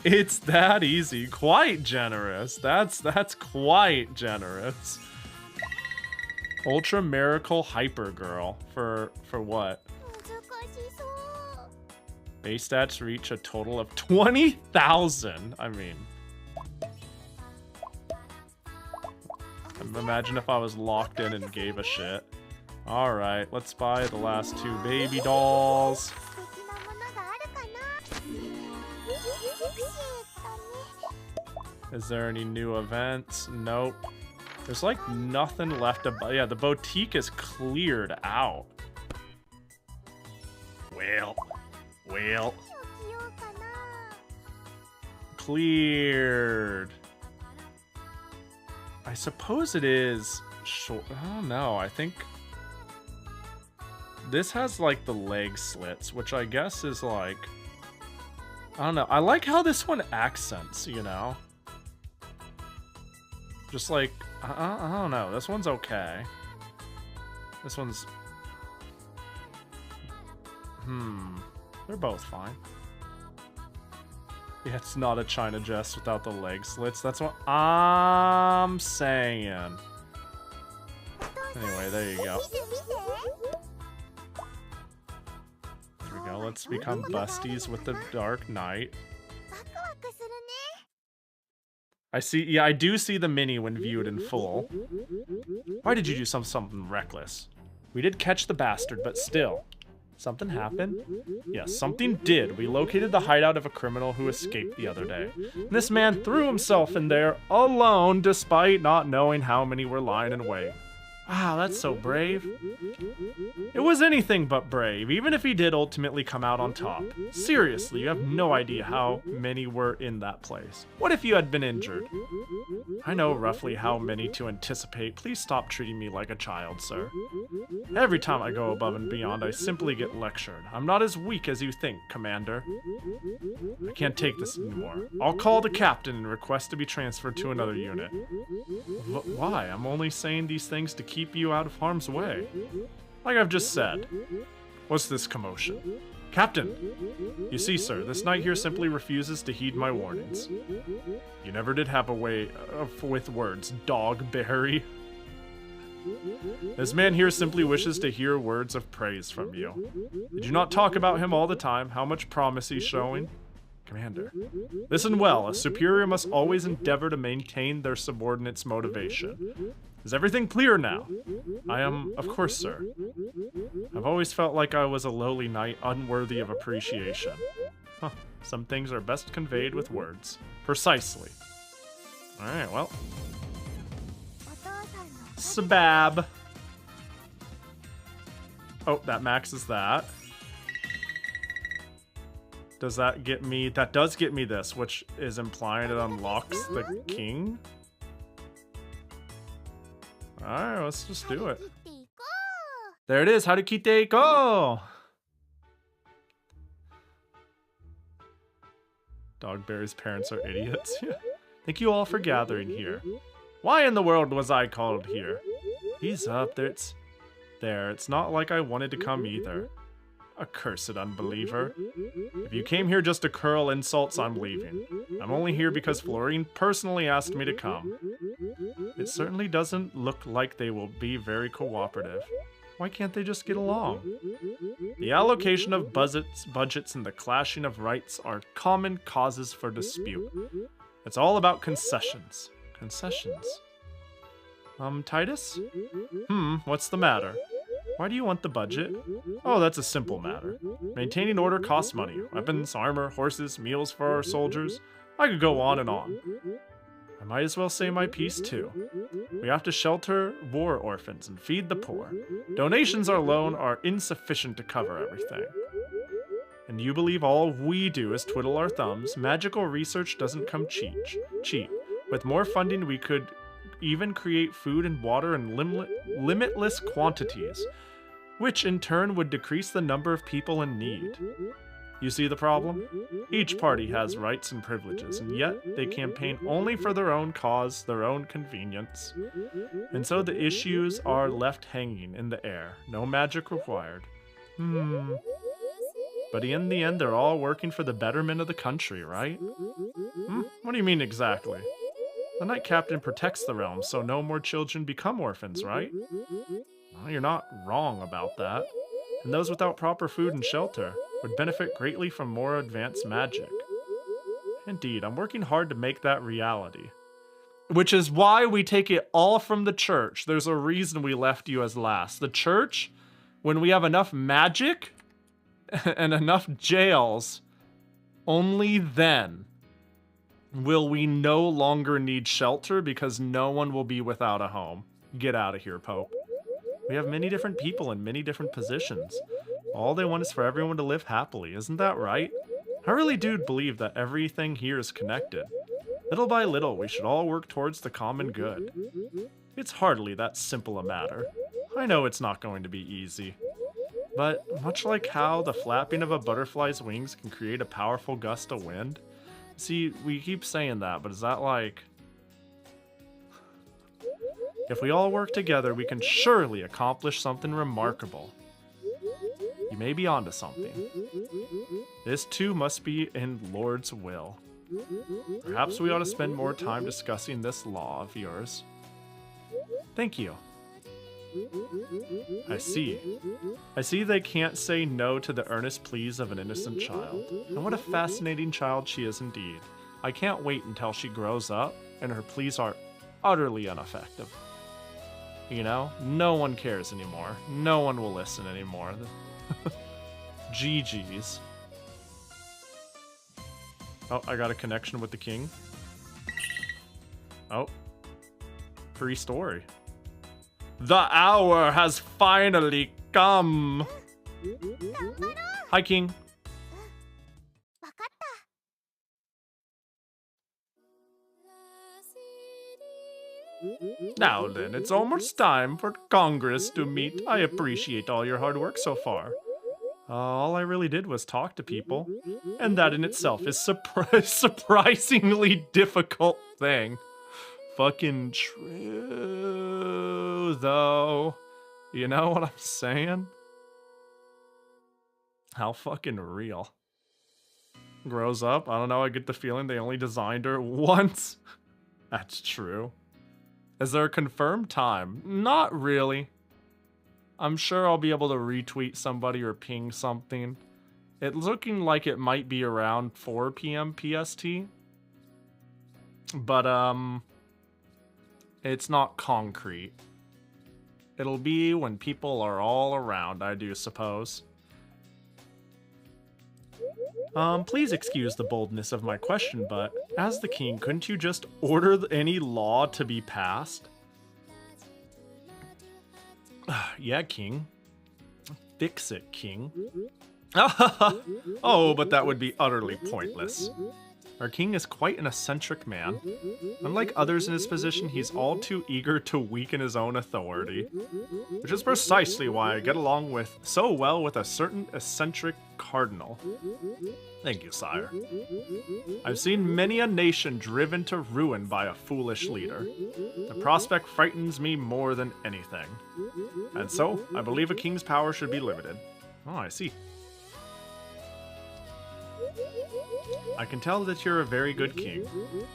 It's that easy. Quite generous. That's quite generous. Ultra Miracle Hyper Girl. For what? Base stats reach a total of 20,000. I mean, imagine if I was locked in and gave a shit. Alright, let's buy the last two baby dolls. Is there any new events? Nope. There's like nothing left to buy. Yeah, the boutique is cleared out. Well. Cleared. I suppose it is short. I don't know. I think this has like the leg slits, which I guess is like, I don't know. I like how this one accents, you know? Just like, I don't know. This one's okay. This one's... They're both fine. Yeah, it's not a China dress without the leg slits. That's what I'm saying. Anyway, there you go. let's become busties with the Dark Knight. I see, yeah, I do see the mini when viewed in full. Why did you do something reckless? We did catch the bastard, but still. Something happened? Yes, something did. We located the hideout of a criminal who escaped the other day. This man threw himself in there alone despite not knowing how many were lying in wait. Wow, that's so brave. It was anything but brave, even if he did ultimately come out on top. Seriously, you have no idea how many were in that place. What if you had been injured? I know roughly how many to anticipate. Please stop treating me like a child, sir. Every time I go above and beyond, I simply get lectured. I'm not as weak as you think, Commander. I can't take this anymore. I'll call the captain and request to be transferred to another unit. Why? I'm only saying these things to keep you out of harm's way. Like I've just said. What's this commotion? Captain! You see, sir, this knight here simply refuses to heed my warnings. You never did have a way with words, Dogberry. This man here simply wishes to hear words of praise from you. Did you not talk about him all the time, how much promise he's showing? Commander, listen well, a superior must always endeavor to maintain their subordinate's motivation. Is everything clear now? I am, of course, sir. I've always felt like I was a lowly knight unworthy of appreciation. Huh, some things are best conveyed with words. Precisely. Alright, well. Sabab. Oh, that maxes that. Does that get me? That does get me this, which is implying it unlocks the king. Alright, let's just do it. There it is. Harukite go! Dogberry's parents are idiots. Thank you all for gathering here. Why in the world was I called here? He's up there. It's not like I wanted to come either. Accursed unbeliever. If you came here just to curl insults, I'm leaving. I'm only here because Florine personally asked me to come. It certainly doesn't look like they will be very cooperative. Why can't they just get along? The allocation of budgets and the clashing of rights are common causes for dispute. It's all about concessions. Concessions? Titus? What's the matter? Why do you want the budget? Oh, that's a simple matter. Maintaining order costs money. Weapons, armor, horses, meals for our soldiers. I could go on and on. I might as well say my piece too. We have to shelter war orphans and feed the poor. Donations alone are insufficient to cover everything. And you believe all we do is twiddle our thumbs? Magical research doesn't come cheap. With more funding, we could even create food and water in limitless quantities, which in turn would decrease the number of people in need. You see the problem? Each party has rights and privileges, and yet they campaign only for their own cause, their own convenience. And so the issues are left hanging in the air. No magic required. But in the end, they're all working for the betterment of the country, right? What do you mean exactly? The Knight Captain protects the realm, so no more children become orphans, right? Well, you're not wrong about that. And those without proper food and shelter would benefit greatly from more advanced magic. Indeed, I'm working hard to make that reality. Which is why we take it all from the church. There's a reason we left you as last. The church, when we have enough magic and enough jails, only then will we no longer need shelter because no one will be without a home. Get out of here, Pope. We have many different people in many different positions. All they want is for everyone to live happily, isn't that right? I really do believe that everything here is connected. Little by little, we should all work towards the common good. It's hardly that simple a matter. I know it's not going to be easy. But much like how the flapping of a butterfly's wings can create a powerful gust of wind, see, we keep saying that, but is that like... If we all work together, we can surely accomplish something remarkable. You may be onto something. This too must be in Lord's will. Perhaps we ought to spend more time discussing this law of yours. Thank you. I see. I see they can't say no to the earnest pleas of an innocent child. And what a fascinating child she is indeed. I can't wait until she grows up and her pleas are utterly ineffective. You know, no one cares anymore. No one will listen anymore. GG's. Oh, I got a connection with the king. Oh. Free story. The hour has finally come. Hi, King. Now then, it's almost time for Congress to meet. I appreciate all your hard work so far. All I really did was talk to people, and that in itself is surprisingly difficult thing. Fucking true, though. You know what I'm saying? How fucking real. Grows up, I don't know, I get the feeling they only designed her once. That's true. Is there a confirmed time? Not really. I'm sure I'll be able to retweet somebody or ping something. It's looking like it might be around 4 p.m. PST. But, it's not concrete. It'll be when people are all around, I do suppose. Please excuse the boldness of my question, but as the king, couldn't you just order any law to be passed? Yeah, king. Fix it, king. Oh, but that would be utterly pointless. Our king is quite an eccentric man. Unlike others in his position, he's all too eager to weaken his own authority. Which is precisely why I get along so well with a certain eccentric cardinal. Thank you, sire. I've seen many a nation driven to ruin by a foolish leader. The prospect frightens me more than anything. And so, I believe a king's power should be limited. Oh, I see. I can tell that you're a very good king.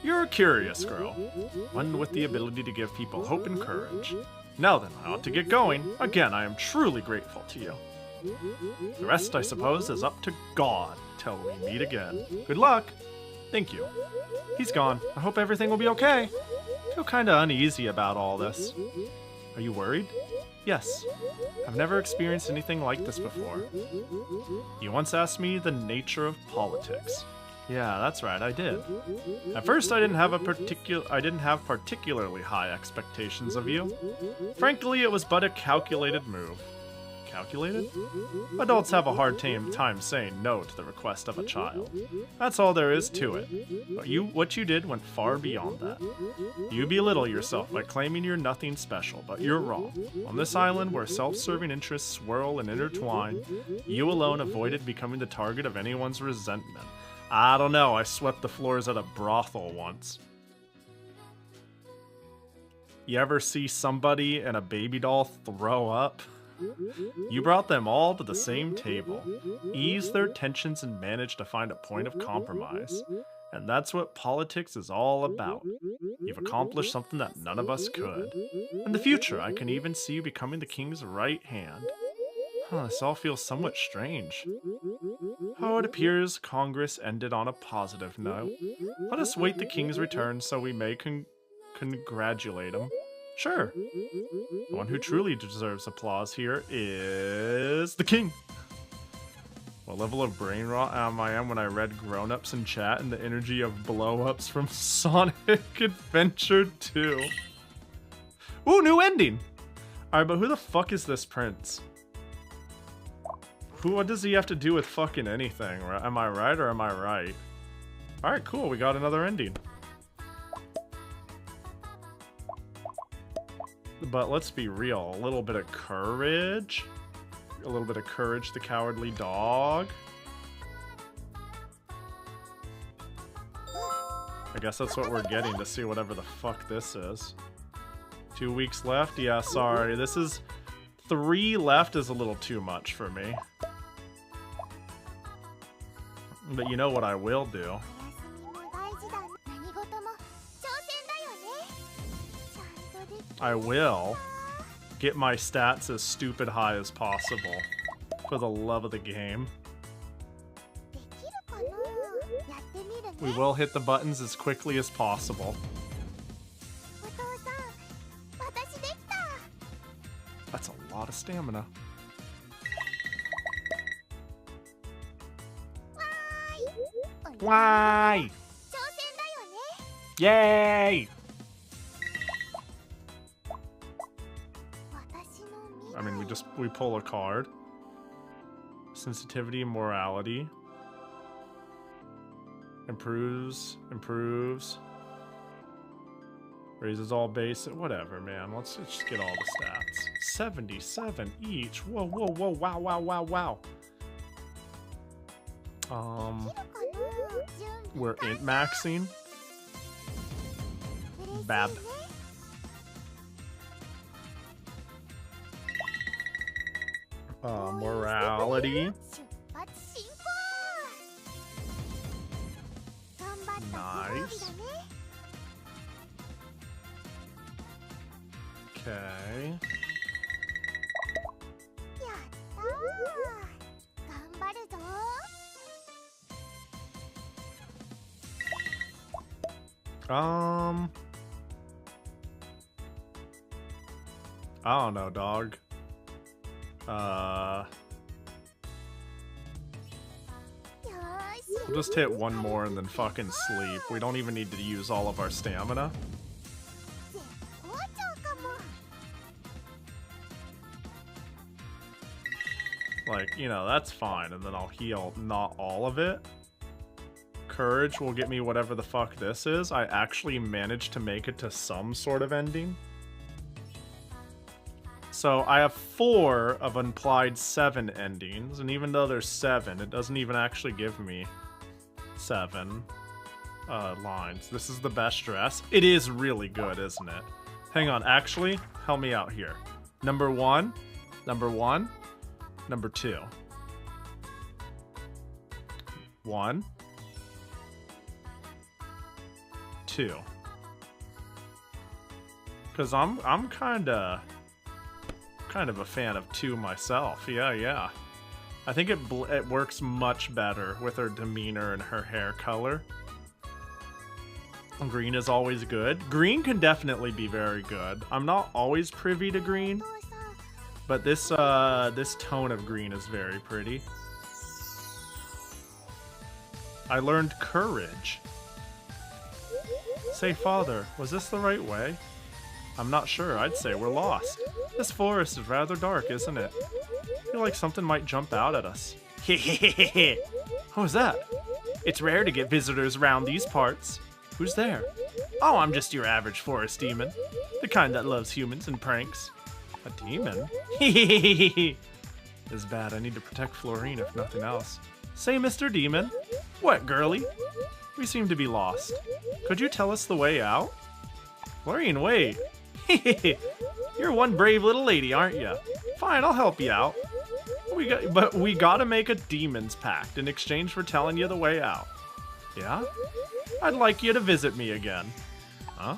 You're a curious girl, one with the ability to give people hope and courage. Now then, I ought to get going. Again, I am truly grateful to you. The rest, I suppose, is up to God till we meet again. Good luck! Thank you. He's gone. I hope everything will be okay. I feel kinda uneasy about all this. Are you worried? Yes. I've never experienced anything like this before. You once asked me the nature of politics. Yeah, that's right, I did. At first, I didn't have particularly high expectations of you. Frankly, it was but a calculated move. Calculated? Adults have a hard time saying no to the request of a child. That's all there is to it. But what you did went far beyond that. You belittle yourself by claiming you're nothing special, but you're wrong. On this island where self-serving interests swirl and intertwine, you alone avoided becoming the target of anyone's resentment. I don't know, I swept the floors at a brothel once. You ever see somebody and a baby doll throw up? You brought them all to the same table, eased their tensions and managed to find a point of compromise. And that's what politics is all about. You've accomplished something that none of us could. In the future, I can even see you becoming the king's right hand. This all feels somewhat strange. Oh, it appears Congress ended on a positive note. Let us wait the king's return so we may congratulate him. Sure. The one who truly deserves applause here is the king. What level of brain rot am I when I read grown-ups in chat and the energy of blow-ups from Sonic Adventure 2? Ooh, new ending! Alright, but who the fuck is this prince? What does he have to do with fucking anything? Am I right or am I right? Alright, cool, we got another ending. But let's be real, a little bit of courage. A little bit of courage, the cowardly dog. I guess that's what we're getting to see whatever the fuck this is. 2 weeks left? Yeah, sorry. This is... 3 left is a little too much for me. But you know what I will do? I will get my stats as stupid high as possible. For the love of the game. We will hit the buttons as quickly as possible. That's a lot of stamina. Why? Yay! I mean, we pull a card. Sensitivity, morality. Improves. Raises all basic. Whatever, man. Let's just get all the stats. 77 each. Whoa, wow. We're int maxing. Bad. Morality. Nice. Okay. I don't know, dog. We'll just hit one more and then fucking sleep. We don't even need to use all of our stamina. Like, you know, that's fine, and then I'll heal not all of it. Courage will get me whatever the fuck this is. I actually managed to make it to some sort of ending. So I have 4 of implied 7 endings, and even though there's 7, it doesn't even actually give me 7 lines. This is the best dress. It is really good, isn't it? Hang on, actually, help me out here. Number 1, number 1, number 2. 1, 2. Because I'm kind of a fan of 2 myself. Yeah. I think it works much better with her demeanor and her hair color. Green is always good. Green can definitely be very good. I'm not always privy to green, but this tone of green is very pretty. I learned courage. Say, father, was this the right way? I'm not sure. I'd say we're lost. This forest is rather dark, isn't it? I feel like something might jump out at us. Who's that? It's rare to get visitors around these parts. Who's there? Oh, I'm just your average forest demon. The kind that loves humans and pranks. A demon? It's bad. I need to protect Florine if nothing else. Say, Mr. Demon. What, girlie? We seem to be lost. Could you tell us the way out? Florine, wait. You're one brave little lady, aren't you? Fine, I'll help you out. But we gotta make a demon's pact in exchange for telling you the way out. Yeah? I'd like you to visit me again. Huh?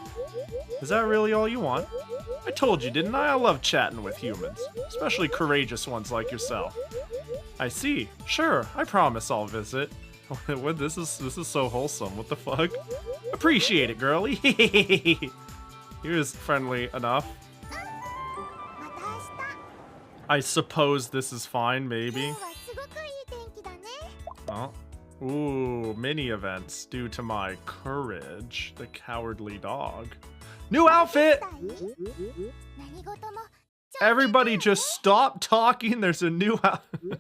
Is that really all you want? I told you, didn't I? I love chatting with humans, especially courageous ones like yourself. I see. Sure, I promise I'll visit. This is so wholesome. What the fuck? Appreciate it, girlie. He was friendly enough. I suppose this is fine, maybe. Oh. Ooh, mini events due to my courage, the cowardly dog. New outfit! Everybody just stop talking, there's a new outfit.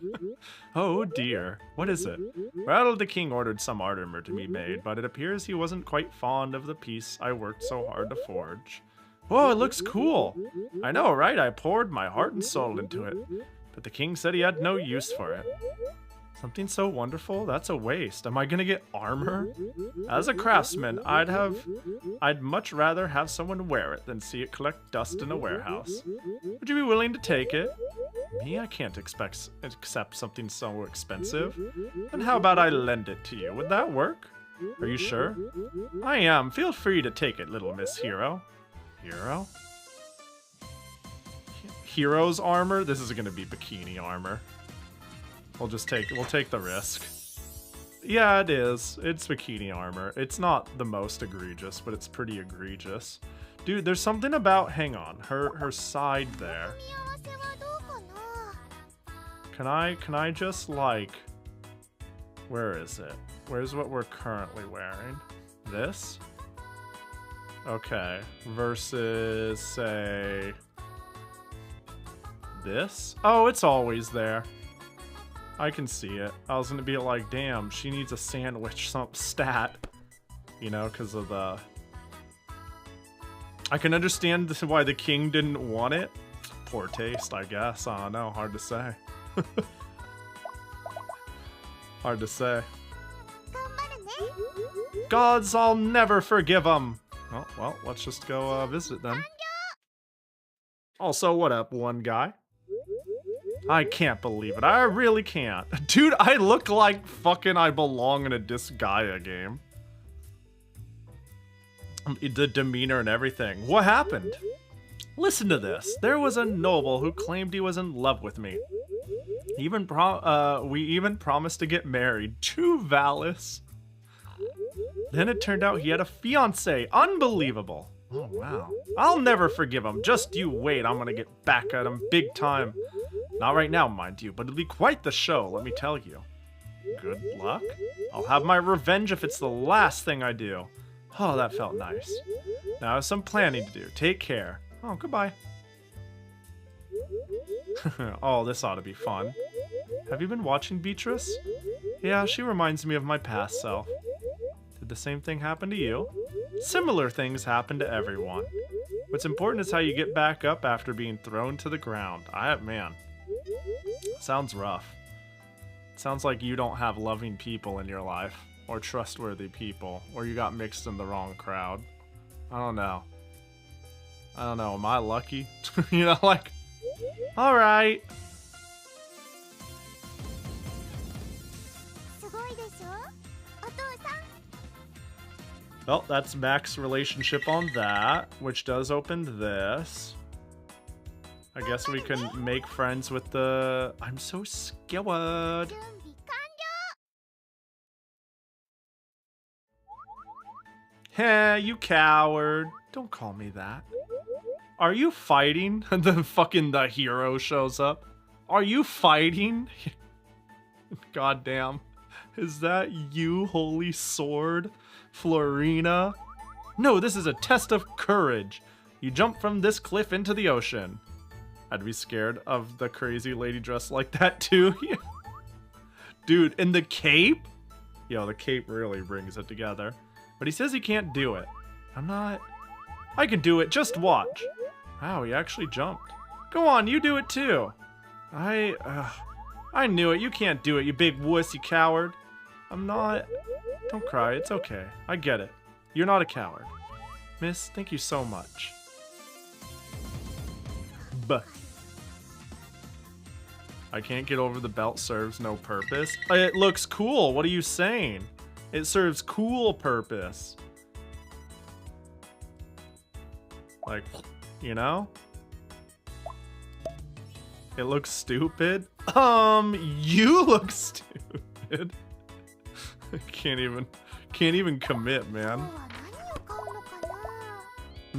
Oh dear, what is it? Well, the king ordered some armor to be made, but it appears he wasn't quite fond of the piece I worked so hard to forge. Whoa, it looks cool. I know, right? I poured my heart and soul into it, but the king said he had no use for it. Something so wonderful? That's a waste. Am I gonna get armor? As a craftsman, I'd much rather have someone wear it than see it collect dust in a warehouse. Would you be willing to take it? Me? I can't accept something so expensive. And how about I lend it to you? Would that work? Are you sure? I am. Feel free to take it, little Miss Hero. Hero? hero's armor. This is gonna be bikini armor. We'll take the risk. Yeah, it is. It's bikini armor. It's not the most egregious, but it's pretty egregious. Dude, there's something about, hang on, her side there. Can I just like, where is it? Where's what we're currently wearing? This? Okay, versus say this? Oh, it's always there. I can see it. I was gonna be like, damn, she needs a sandwich stat, you know, because of the... I can understand why the king didn't want it. Poor taste, I guess. I don't know. Hard to say. Hard to say. Gods, I'll never forgive them. Oh, well, let's just go visit them. Also, what up, one guy? I can't believe it. I really can't. Dude, I look like fucking I belong in a Disgaea game. The demeanor and everything. What happened? Listen to this. There was a noble who claimed he was in love with me. We even promised to get married. True Valis. Then it turned out he had a fiancé. Unbelievable. Oh, wow. I'll never forgive him. Just you wait. I'm gonna get back at him big time. Not right now, mind you, but it'll be quite the show, let me tell you. Good luck. I'll have my revenge if it's the last thing I do. Oh, that felt nice. Now I have some planning to do. Take care. Oh, goodbye. Oh, this ought to be fun. Have you been watching Beatrice? Yeah, she reminds me of my past self. Did the same thing happen to you? Similar things happen to everyone. What's important is how you get back up after being thrown to the ground. Man, sounds rough. Sounds like you don't have loving people in your life, or trustworthy people, or you got mixed in the wrong crowd. I don't know. Am I lucky? You know, like, alright. Well, that's Mac's relationship on that, which does open this. I guess we can make friends with the... I'm so scared. Heh, you coward. Don't call me that. Are you fighting? The hero shows up. Are you fighting? Goddamn. Is that you, holy sword? Florina? No, this is a test of courage. You jump from this cliff into the ocean. I'd be scared of the crazy lady dressed like that too. Dude, and the cape? Yo, the cape really brings it together. But he says he can't do it. I can do it, just watch. Wow, he actually jumped. Go on, you do it too. I knew it, you can't do it, you big wuss, you coward. Don't cry, it's okay. I get it. You're not a coward. Miss, thank you so much. But I can't get over the belt serves no purpose. It looks cool, what are you saying? It serves cool purpose. Like, you know? It looks stupid. You look stupid. Can't even commit, man.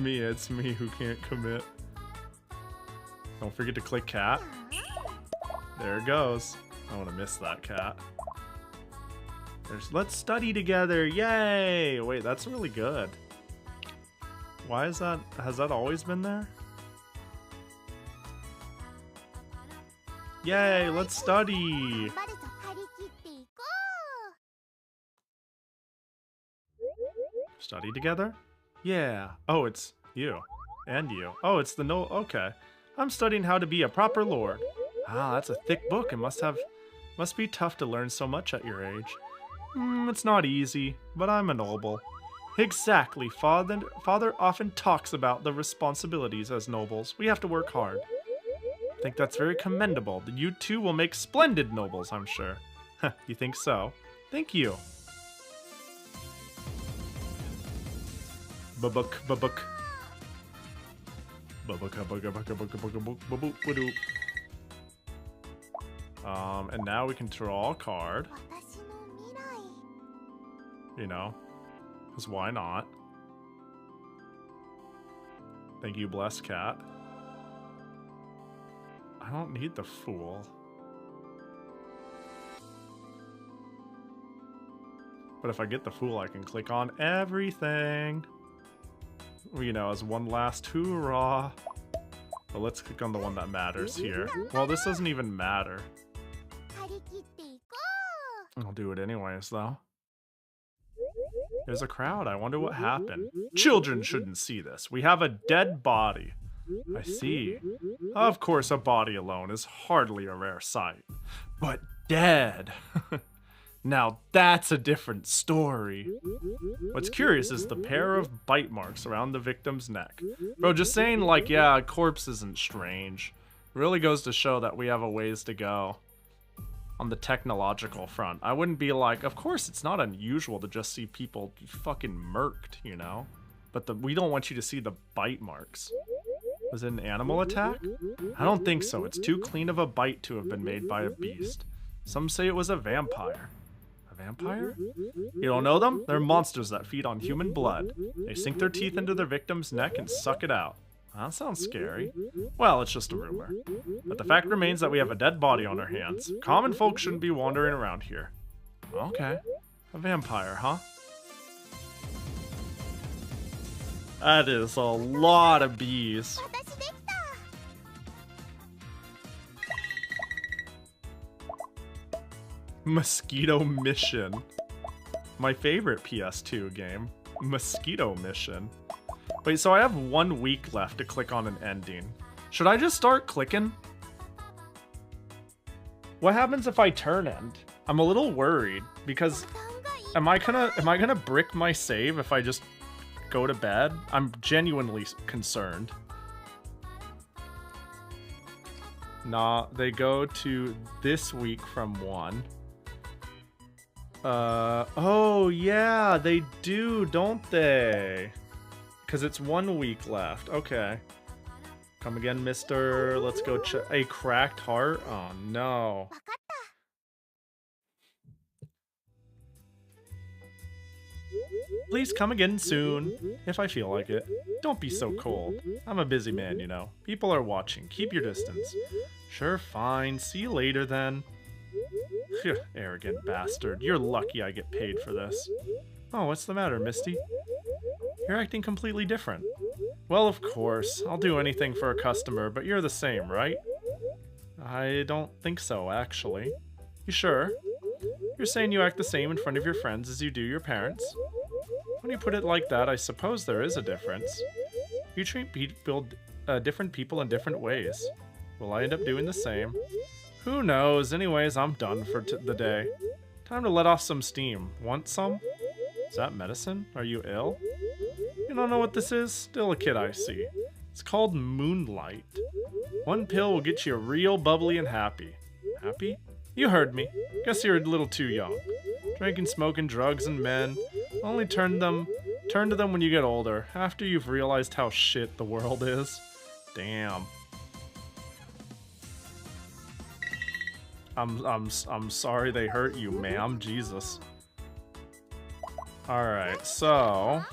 It's me who can't commit. Don't forget to click cat. There it goes. I want to miss that cat. Let's study together. Yay! Wait, that's really good. Why is that? Has that always been there? Yay, let's study. Study together? Yeah. Oh, it's you. And you. Oh, it's the no... Okay. I'm studying how to be a proper lord. Ah, that's a thick book. It must be tough to learn so much at your age. It's not easy, but I'm a noble. Exactly. Father often talks about the responsibilities as nobles. We have to work hard. I think that's very commendable. You two will make splendid nobles, I'm sure. You think so? Thank you. Babook, babook. And now we can draw a card. You know, because why not? Thank you, blessed cat. I don't need the Fool. But if I get the Fool, I can click on everything. You know, as one last hoorah. But let's click on the one that matters here. Well, this doesn't even matter. I'll do it anyways, though. There's a crowd. I wonder what happened. Children shouldn't see this. We have a dead body. I see. Of course, a body alone is hardly a rare sight. But dead! Now that's a different story. What's curious is the pair of bite marks around the victim's neck. Bro, just saying, like, yeah, a corpse isn't strange. Really goes to show that we have a ways to go on the technological front. I wouldn't be like, of course it's not unusual to just see people fucking murked, you know? But we don't want you to see the bite marks. Was it an animal attack? I don't think so. It's too clean of a bite to have been made by a beast. Some say it was a vampire. A vampire? You don't know them? They're monsters that feed on human blood. They sink their teeth into their victim's neck and suck it out. That sounds scary. Well, it's just a rumor. But the fact remains that we have a dead body on our hands. Common folk shouldn't be wandering around here. Okay. A vampire, huh? That is a lot of bees. Mosquito Mission. My favorite PS2 game. Mosquito Mission. Wait, so I have 1 week left to click on an ending. Should I just start clicking? What happens if I turn end? I'm a little worried because am I gonna brick my save if I just go to bed? I'm genuinely concerned. Nah, they go to this week from 1. Oh yeah, they do, don't they? Because it's 1 week left. Okay. Come again, mister. Let's go check. A cracked heart? Oh, no. Please come again soon, if I feel like it. Don't be so cold. I'm a busy man, you know. People are watching. Keep your distance. Sure, fine. See you later, then. Phew, arrogant bastard. You're lucky I get paid for this. Oh, what's the matter, Misty? You're acting completely different. Well, of course. I'll do anything for a customer, but you're the same, right? I don't think so, actually. You sure? You're saying you act the same in front of your friends as you do your parents? When you put it like that, I suppose there is a difference. You treat different people in different ways. Will I end up doing the same? Who knows? Anyways, I'm done for the day. Time to let off some steam. Want some? Is that medicine? Are you ill? You don't know what this is? Still a kid, I see. It's called Moonlight. 1 pill will get you real bubbly and happy. Happy? You heard me. Guess you're a little too young. Drinking, smoking, drugs, and men. Only turn to them when you get older, after you've realized how shit the world is. Damn. I'm sorry they hurt you, ma'am. Jesus. Alright, so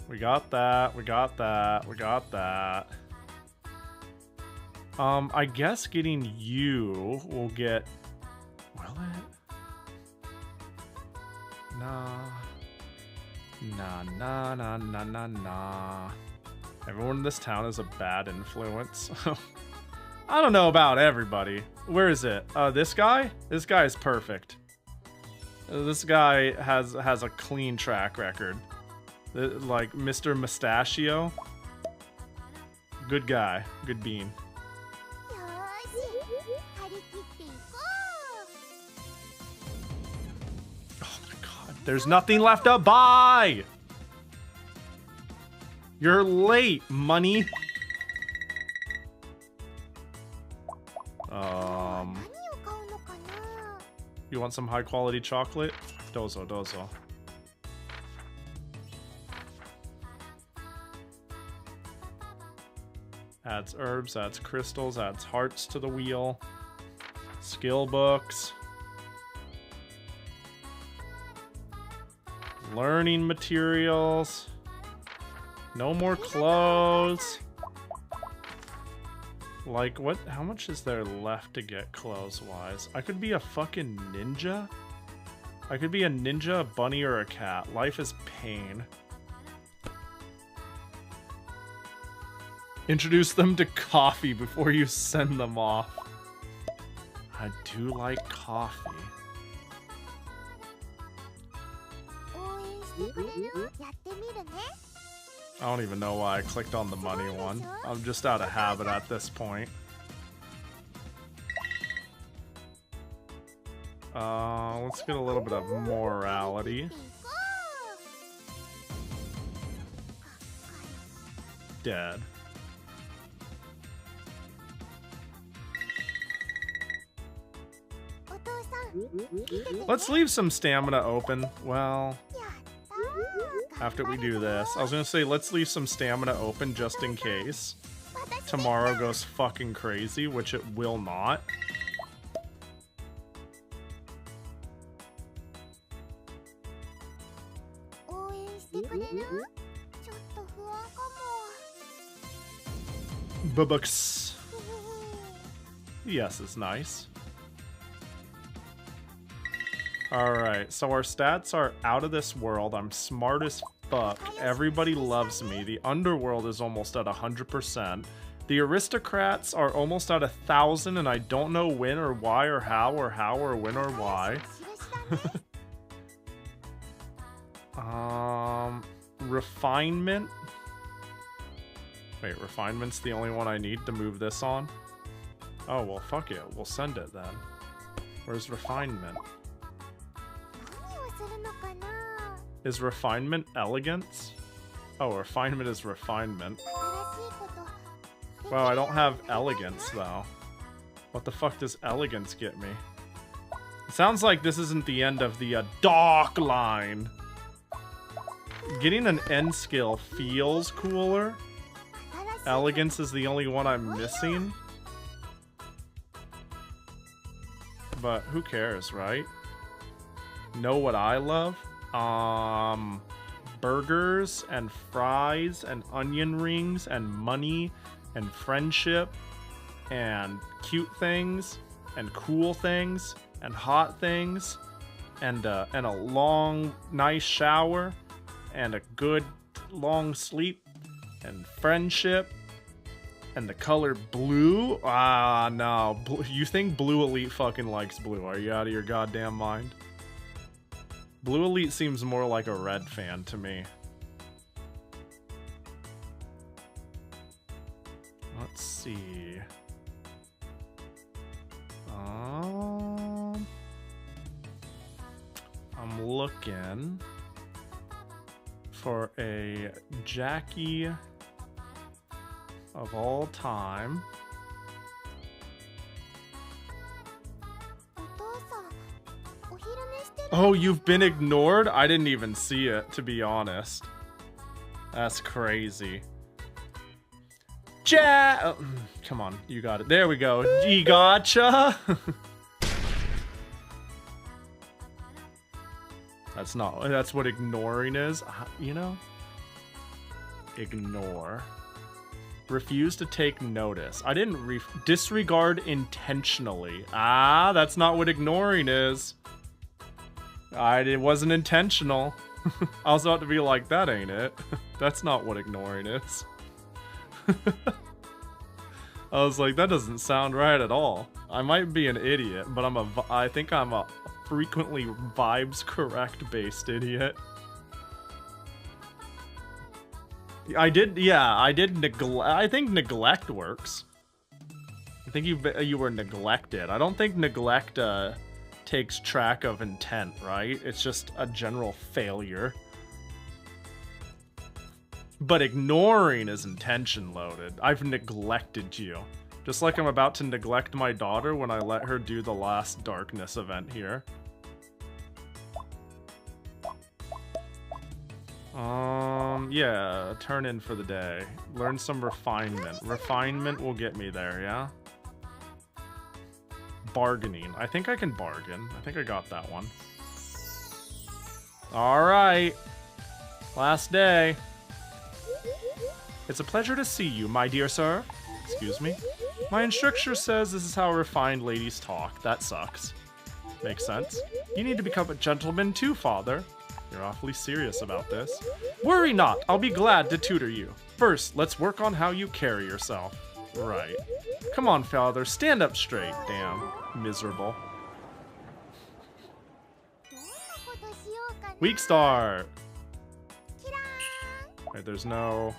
we got that, we got that, we got that. I guess getting you will get... Will it? Nah. Nah, nah, nah, nah, nah, nah. Everyone in this town is a bad influence. I don't know about everybody. Where is it? This guy? This guy is perfect. This guy has a clean track record. Like Mr. Mustachio. Good guy. Good bean. Oh my god. There's nothing left to buy! You're late, money. You want some high quality chocolate? Dozo, dozo. Adds herbs, adds crystals, adds hearts to the wheel. Skill books. Learning materials. No more clothes. Like, what? How much is there left to get clothes-wise? I could be a fucking ninja? I could be a ninja, a bunny, or a cat. Life is pain. Introduce them to coffee before you send them off. I do like coffee. I don't even know why I clicked on the money one. I'm just out of habit at this point. Let's get a little bit of morality. Dead. Let's leave some stamina open. Well, after we do this, I was gonna say let's leave some stamina open just in case tomorrow goes fucking crazy, which it will not. Books. Yes, it's nice. Alright, so our stats are out of this world. I'm smart as fuck. Everybody loves me. The underworld is almost at 100%. The aristocrats are almost at 1,000, and I don't know when or why or how or when or why. Refinement. Wait, refinement's the only one I need to move this on? Oh, well, fuck it. We'll send it then. Where's refinement? Is refinement elegance? Oh, refinement is refinement. Wow, I don't have elegance, though. What the fuck does elegance get me? It sounds like this isn't the end of the dark line. Getting an end skill feels cooler. Elegance is the only one I'm missing. But who cares, right? Know what I love? Burgers and fries and onion rings and money and friendship and cute things and cool things and hot things and a long, nice shower and a good long sleep and friendship and the color blue. Ah, no. You think Blue Elite fucking likes blue? Are you out of your goddamn mind? Blue Elite seems more like a red fan to me. Let's see. I'm looking for a Jackie of all time. Oh, you've been ignored? I didn't even see it, to be honest. That's crazy. Oh, come on, you got it. There we go. You gotcha. That's what ignoring is, you know? Ignore. Refuse to take notice. I didn't disregard intentionally. Ah, that's not what ignoring is. It wasn't intentional. I was about to be like, that ain't it. That's not what ignoring is. I was like, that doesn't sound right at all. I might be an idiot, but I think I'm a frequently vibes correct based idiot. I did neglect. I think neglect works. I think you were neglected. I don't think neglect takes track of intent, right? It's just a general failure. But ignoring is intention loaded. I've neglected you. Just like I'm about to neglect my daughter when I let her do the last darkness event here. Yeah, turn in for the day. Learn some refinement. Refinement will get me there, yeah? Bargaining. I think I can bargain. I think I got that one. Alright. Last day. It's a pleasure to see you, my dear sir. Excuse me. My instructor says this is how refined ladies talk. That sucks. Makes sense. You need to become a gentleman too, father. You're awfully serious about this. Worry not, I'll be glad to tutor you. First, let's work on how you carry yourself. Right. Come on, father, stand up straight. Damn. Miserable. Weak start. Wait, there's no...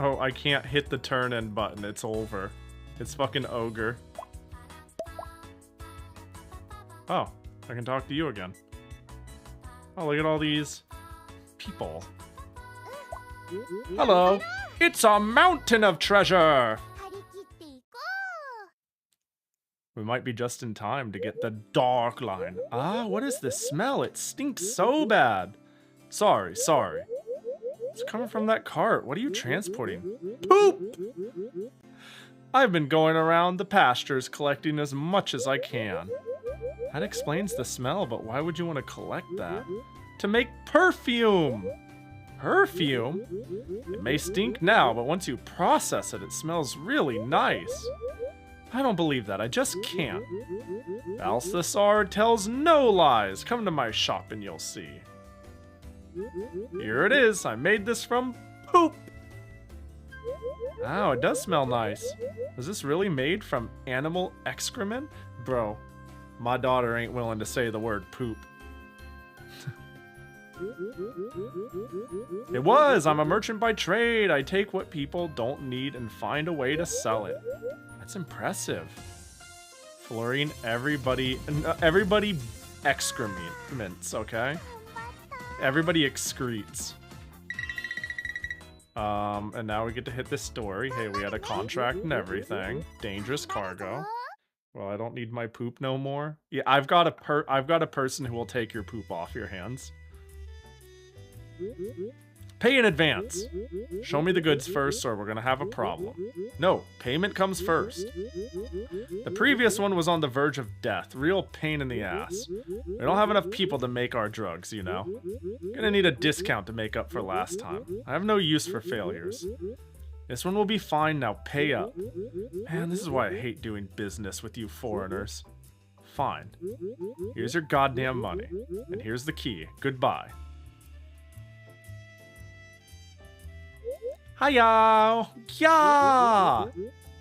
Oh, I can't hit the turn in button. It's over. It's fucking ogre. Oh, I can talk to you again. Oh, look at all these people. Hello. It's a mountain of treasure. We might be just in time to get the dark line. Ah, what is this smell? It stinks so bad. Sorry. It's coming from that cart. What are you transporting? Poop! I've been going around the pastures collecting as much as I can. That explains the smell, but why would you want to collect that? To make perfume! Perfume? It may stink now, but once you process it, it smells really nice. I don't believe that. I just can't. Balthasar tells no lies. Come to my shop and you'll see. Here it is. I made this from poop. Oh, it does smell nice. Was this really made from animal excrement? Bro, my daughter ain't willing to say the word poop. It was! I'm a merchant by trade. I take what people don't need and find a way to sell it. That's impressive. Fluorine everybody excrements, okay? Everybody excretes. And now we get to hit this story. Hey, we had a contract and everything. Dangerous cargo. Well, I don't need my poop no more. Yeah, I've got a person who will take your poop off your hands. Pay in advance. Show me the goods first or we're gonna have a problem. No, payment comes first. The previous one was on the verge of death. Real pain in the ass. We don't have enough people to make our drugs, you know. Gonna need a discount to make up for last time. I have no use for failures. This one will be fine now. Pay up. Man, this is why I hate doing business with you foreigners. Fine. Here's your goddamn money. And here's the key. Goodbye. Hiya! Yeah!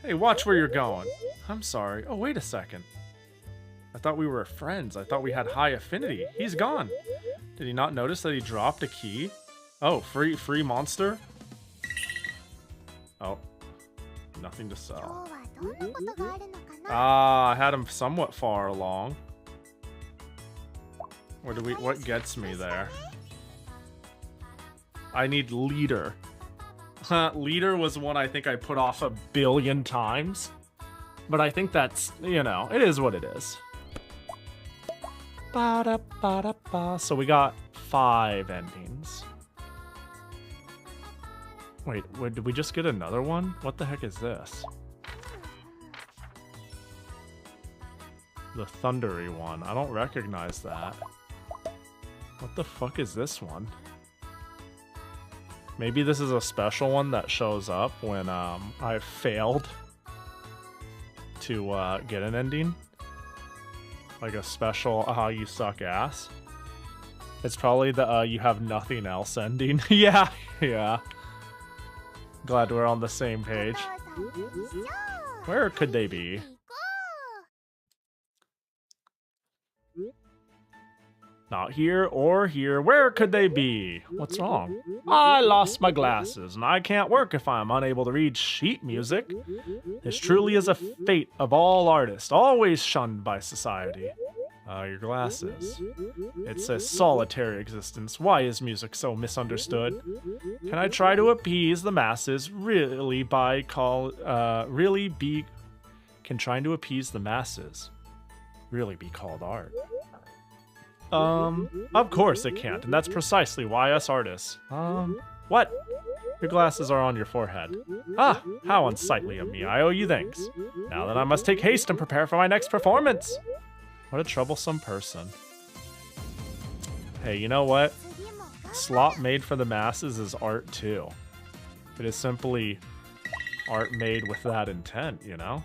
Hey, watch where you're going. I'm sorry. Oh, wait a second. I thought we were friends. I thought we had high affinity. He's gone. Did he not notice that he dropped a key? Oh, free monster? Oh. Nothing to sell. Ah, I had him somewhat far along. What gets me there? I need leader. Leader was one I think I put off 1 billion times. But I think that's, you know, it is what it is. Ba-da-ba-da-ba. So we got 5 endings. Wait, did we just get another one? What the heck is this? The thundery one. I don't recognize that. What the fuck is this one? Maybe this is a special one that shows up when I failed to get an ending. Like a special, you suck ass. It's probably the you have nothing else ending. Yeah. Glad we're on the same page. Where could they be? Not here or here. Where could they be? What's wrong? I lost my glasses, and I can't work if I'm unable to read sheet music. This truly is a fate of all artists, always shunned by society. Your glasses. It's a solitary existence. Why is music so misunderstood? Can I try to appease the masses? Can trying to appease the masses really be called art? Of course it can't, and that's precisely why us artists. What? Your glasses are on your forehead. Ah, how unsightly of me. I owe you thanks. Now then I must take haste and prepare for my next performance. What a troublesome person. Hey, you know what? Slop made for the masses is art too. It is simply art made with that intent, you know?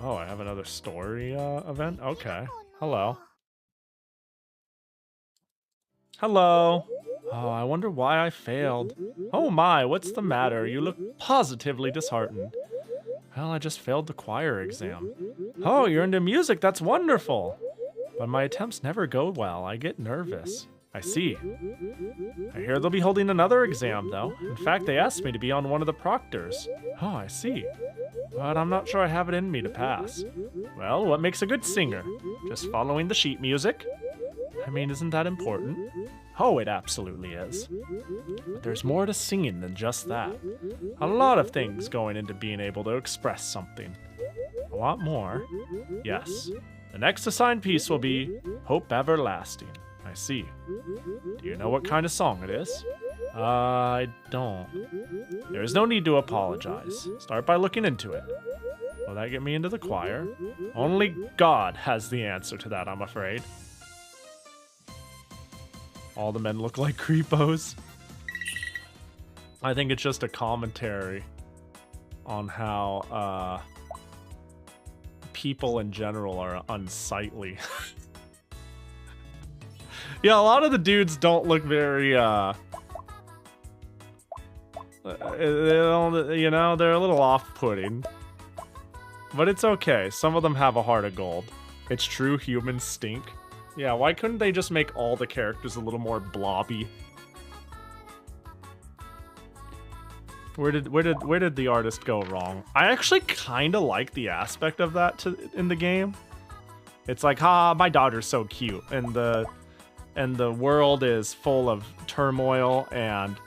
Oh, I have another story event? Okay. Hello. Hello. Oh, I wonder why I failed. Oh my, what's the matter? You look positively disheartened. Well, I just failed the choir exam. Oh, you're into music, that's wonderful. But my attempts never go well, I get nervous. I see. I hear they'll be holding another exam, though. In fact, they asked me to be on one of the proctors. Oh, I see. But I'm not sure I have it in me to pass. Well, what makes a good singer? Just following the sheet music? I mean, isn't that important? Oh, it absolutely is. But there's more to singing than just that. A lot of things going into being able to express something. A lot more. Yes. The next assigned piece will be Hope Everlasting. I see. Do you know what kind of song it is? I don't. There is no need to apologize. Start by looking into it. Will that get me into the choir? Only God has the answer to that, I'm afraid. All the men look like creepos. I think it's just a commentary on how people in general are unsightly. Yeah, a lot of the dudes don't look very, you know, they're a little off-putting. But it's okay. Some of them have a heart of gold. It's true, humans stink. Yeah, why couldn't they just make all the characters a little more blobby? Where did the artist go wrong? I actually kind of like the aspect of that in the game. It's like, my daughter's so cute, and the world is full of turmoil and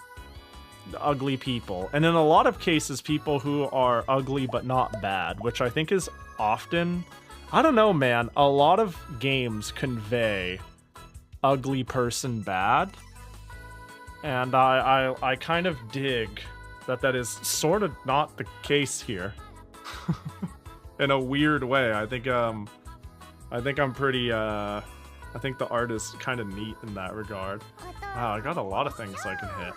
ugly people. And in a lot of cases, people who are ugly but not bad, which I think is often... I don't know, man. A lot of games convey ugly person bad. And I kind of dig that is sort of not the case here. In a weird way. I think I'm pretty I think the art is kind of neat in that regard. Wow, I got a lot of things I can hit.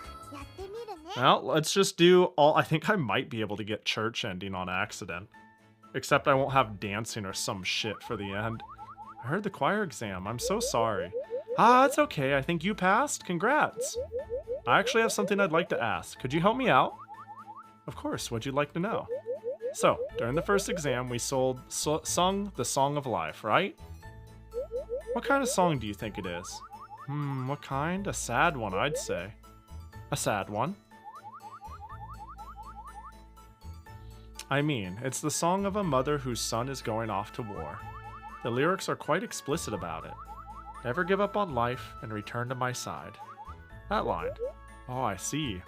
Well, let's just do all... I think I might be able to get church ending on accident. Except I won't have dancing or some shit for the end. I heard the choir exam. I'm so sorry. It's okay. I think you passed. Congrats. I actually have something I'd like to ask. Could you help me out? Of course. What'd you like to know? So, during the first exam, we sung the Song of Life, right? What kind of song do you think it is? What kind? A sad one, I'd say. A sad one? I mean, it's the song of a mother whose son is going off to war. The lyrics are quite explicit about it. Never give up on life and return to my side. That line. Oh, I see.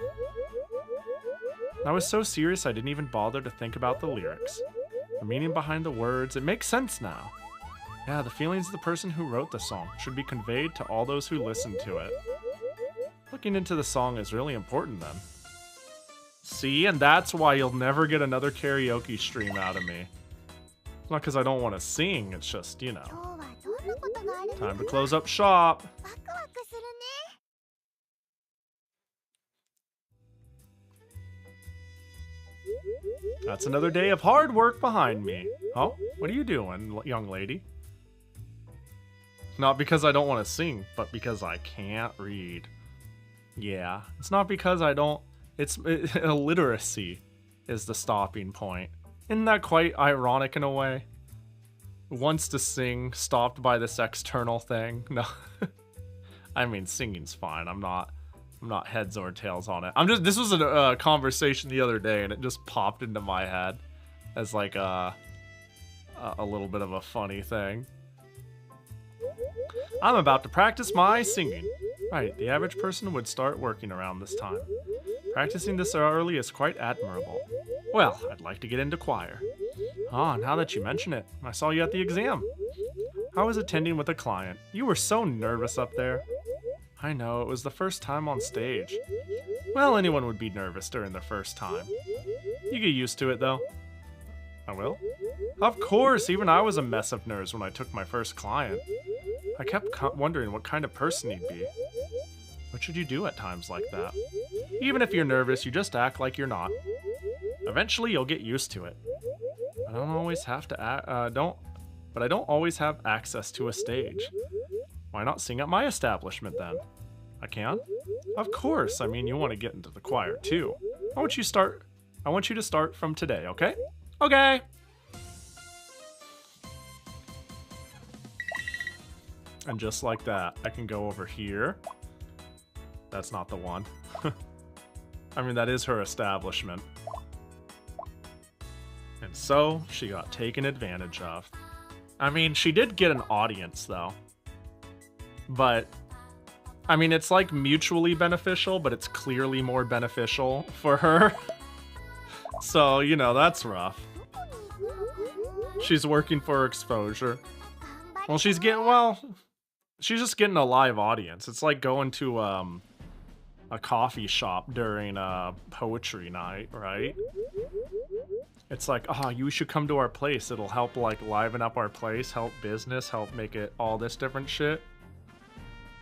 I was so serious I didn't even bother to think about the lyrics. The meaning behind the words, it makes sense now. Yeah, the feelings of the person who wrote the song should be conveyed to all those who listen to it. Looking into the song is really important then. See, and that's why you'll never get another karaoke stream out of me. It's not because I don't want to sing, it's just, you know. Time to close up shop. That's another day of hard work behind me. Oh, what are you doing, young lady? Not because I don't want to sing, but because I can't read. Yeah, it's not because I don't... illiteracy is the stopping point. Isn't that quite ironic in a way? Wants to sing, stopped by this external thing. No, I mean singing's fine. I'm not heads or tails on it. This was a conversation the other day, and it just popped into my head as like a little bit of a funny thing. I'm about to practice my singing. Right, the average person would start working around this time. Practicing this early is quite admirable. Well, I'd like to get into choir. Ah, now that you mention it, I saw you at the exam. How was attending with a client? You were so nervous up there. I know, it was the first time on stage. Well, anyone would be nervous during their first time. You get used to it, though. I will? Of course, even I was a mess of nerves when I took my first client. I kept wondering what kind of person he'd be. What should you do at times like that? Even if you're nervous, you just act like you're not. Eventually, you'll get used to it. I don't always have to but I don't always have access to a stage. Why not sing at my establishment then? I can? Of course. I mean, you want to get into the choir too. I want you to start from today, okay? Okay. And just like that, I can go over here. That's not the one. I mean, that is her establishment. And so, she got taken advantage of. I mean, she did get an audience, though. But, I mean, it's like mutually beneficial, but it's clearly more beneficial for her. So, you know, that's rough. She's working for exposure. Well, she's just getting a live audience. It's like going to, a coffee shop during a poetry night, right? It's like, oh, you should come to our place. It'll help, like, liven up our place, help business, help make it all this different shit.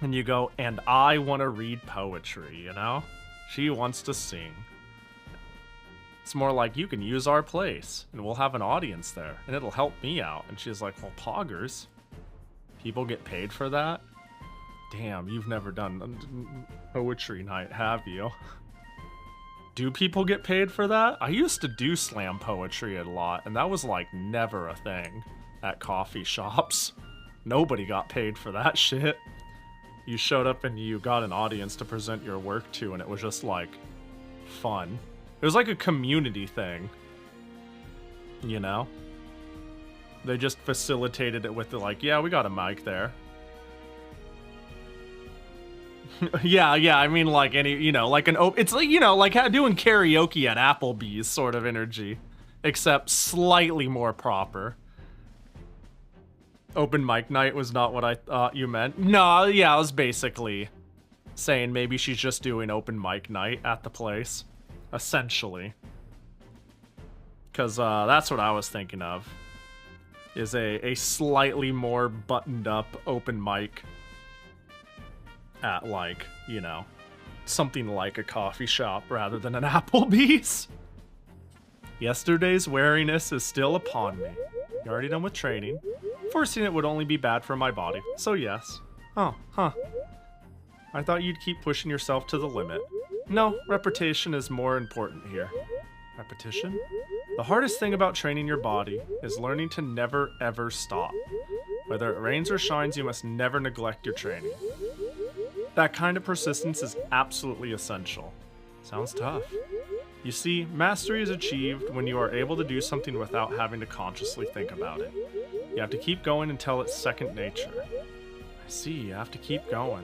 And you go, and I want to read poetry, you know? She wants to sing. It's more like, you can use our place, and we'll have an audience there, and it'll help me out. And she's like, well, poggers? People get paid for that? Damn, you've never done poetry night, have you? Do people get paid for that? I used to do slam poetry a lot, and that was like never a thing at coffee shops. Nobody got paid for that shit. You showed up and you got an audience to present your work to, and it was just like fun. It was like a community thing, you know? They just facilitated it with the like, yeah, we got a mic there. yeah, I mean, like any, you know, like it's like, you know, like doing karaoke at Applebee's sort of energy, except slightly more proper. Open mic night was not what I thought you meant. No, yeah, I was basically saying maybe she's just doing open mic night at the place, essentially. Because that's what I was thinking of, is a slightly more buttoned up open mic at, like, you know, something like a coffee shop rather than an Applebee's. Yesterday's wariness is still upon me. You're already done with training. Forcing it would only be bad for my body, so yes. Oh, huh. I thought you'd keep pushing yourself to the limit. No, repetition is more important here. Repetition? The hardest thing about training your body is learning to never ever stop. Whether it rains or shines, you must never neglect your training. That kind of persistence is absolutely essential. Sounds tough. You see, mastery is achieved when you are able to do something without having to consciously think about it. You have to keep going until it's second nature. I see, you have to keep going.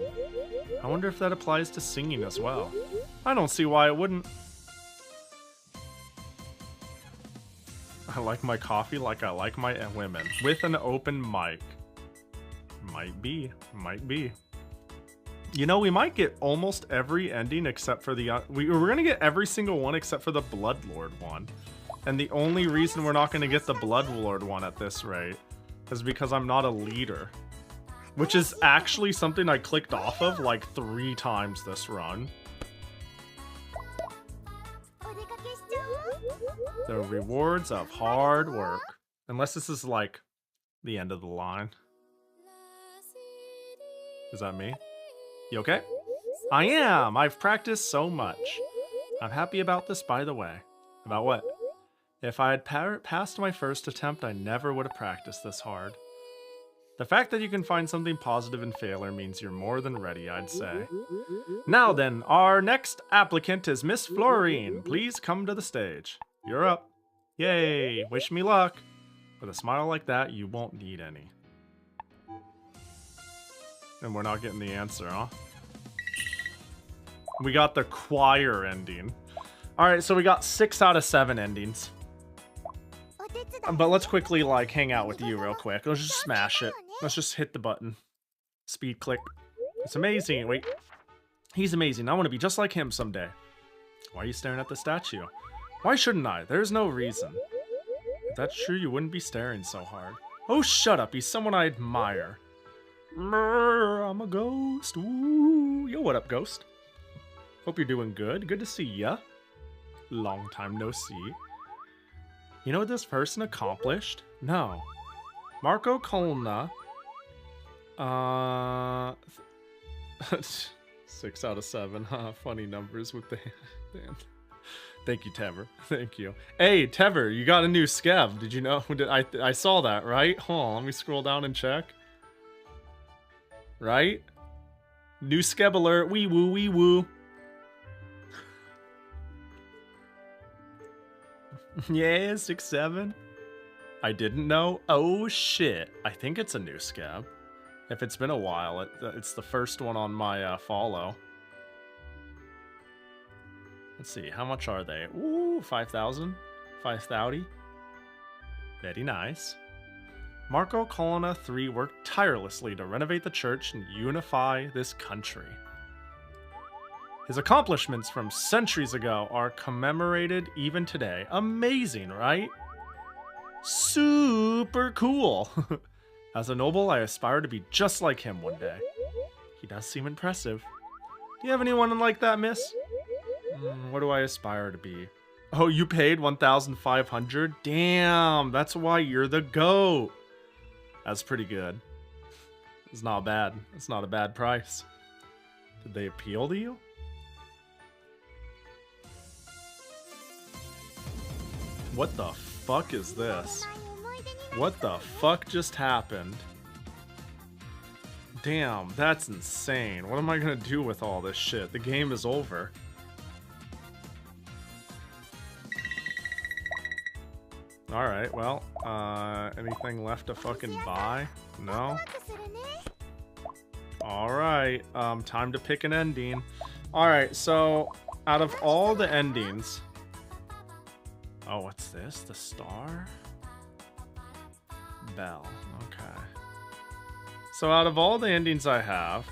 I wonder if that applies to singing as well. I don't see why it wouldn't. I like my coffee like I like my women. With an open mic. Might be. Might be. You know, we might get almost every ending except for the... we're gonna get every single one except for the Bloodlord one. And the only reason we're not gonna get the Bloodlord one at this rate is because I'm not a leader. Which is actually something I clicked off of like 3 times this run. The rewards of hard work. Unless this is like the end of the line. Is that me? You okay? I am! I've practiced so much. I'm happy about this, by the way. About what? If I had passed my first attempt, I never would have practiced this hard. The fact that you can find something positive in failure means you're more than ready, I'd say. Now then, our next applicant is Miss Florine. Please come to the stage. You're up. Yay! Wish me luck. With a smile like that, you won't need any. And we're not getting the answer, huh? We got the choir ending. Alright, so we got 6 out of 7 endings. But let's quickly, like, hang out with you real quick. Let's just smash it. Let's just hit the button. Speed click. It's amazing. Wait. He's amazing. I want to be just like him someday. Why are you staring at the statue? Why shouldn't I? There's no reason. If that's true, you wouldn't be staring so hard. Oh, shut up. He's someone I admire. I'm a ghost. Ooh. Yo, what up, ghost? Hope you're doing good. Good to see ya. Long time no see. You know what this person accomplished? No. Marco Colonna. 6 out of 7. Huh? Funny numbers with the hand. Thank you, Tever. Thank you. Hey, Tever, you got a new skev. Did you know? I saw that, right? Hold on, let me scroll down and check. Right? New skeb alert. Wee woo, wee woo. Yeah, 6, 7. I didn't know. Oh shit. I think it's a new scab. If it's been a while, it's the first one on my follow. Let's see, how much are they? Ooh, 5,000? 5,000? Very nice. Marco Colonna III worked tirelessly to renovate the church and unify this country. His accomplishments from centuries ago are commemorated even today. Amazing, right? Super cool. As a noble, I aspire to be just like him one day. He does seem impressive. Do you have anyone like that, miss? What do I aspire to be? Oh, you paid 1,500? Damn, that's why you're the GOAT. That's pretty good. It's not bad. It's not a bad price. Did they appeal to you? What the fuck is this? What the fuck just happened? Damn, that's insane. What am I gonna do with all this shit? The game is over. Alright, well, anything left to fucking buy? No? Alright, time to pick an ending. Alright, so, out of all the endings... Oh, what's this? The star? Bell. Okay. So out of all the endings I have,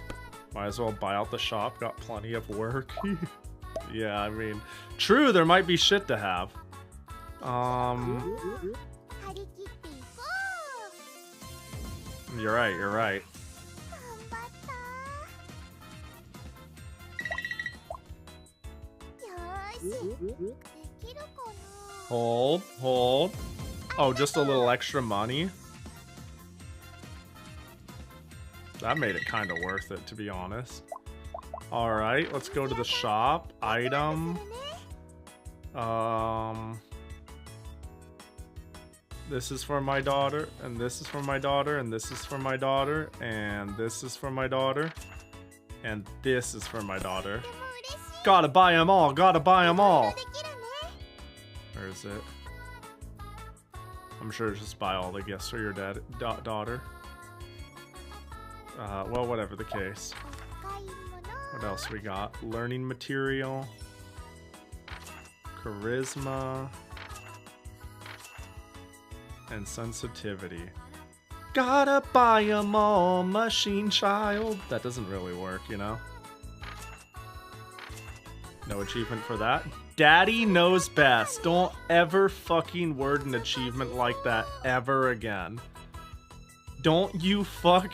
might as well buy out the shop. Got plenty of work. Yeah, I mean, true, there might be shit to have. You're right, you're right. Hold, hold. Oh, just a little extra money? That made it kind of worth it, to be honest. Alright, let's go to the shop. Item. This is for my daughter, and this is for my daughter, and this is for my daughter, and this is for my daughter, and this is for my daughter. Gotta buy them all, gotta buy them all. Where is it? I'm sure just buy all the gifts for your daughter. Well, whatever the case. What else we got? Learning material. Charisma. And sensitivity. Gotta buy them all, machine child. That doesn't really work, you know? No achievement for that. Daddy knows best. Don't ever fucking word an achievement like that ever again. Don't you fuck...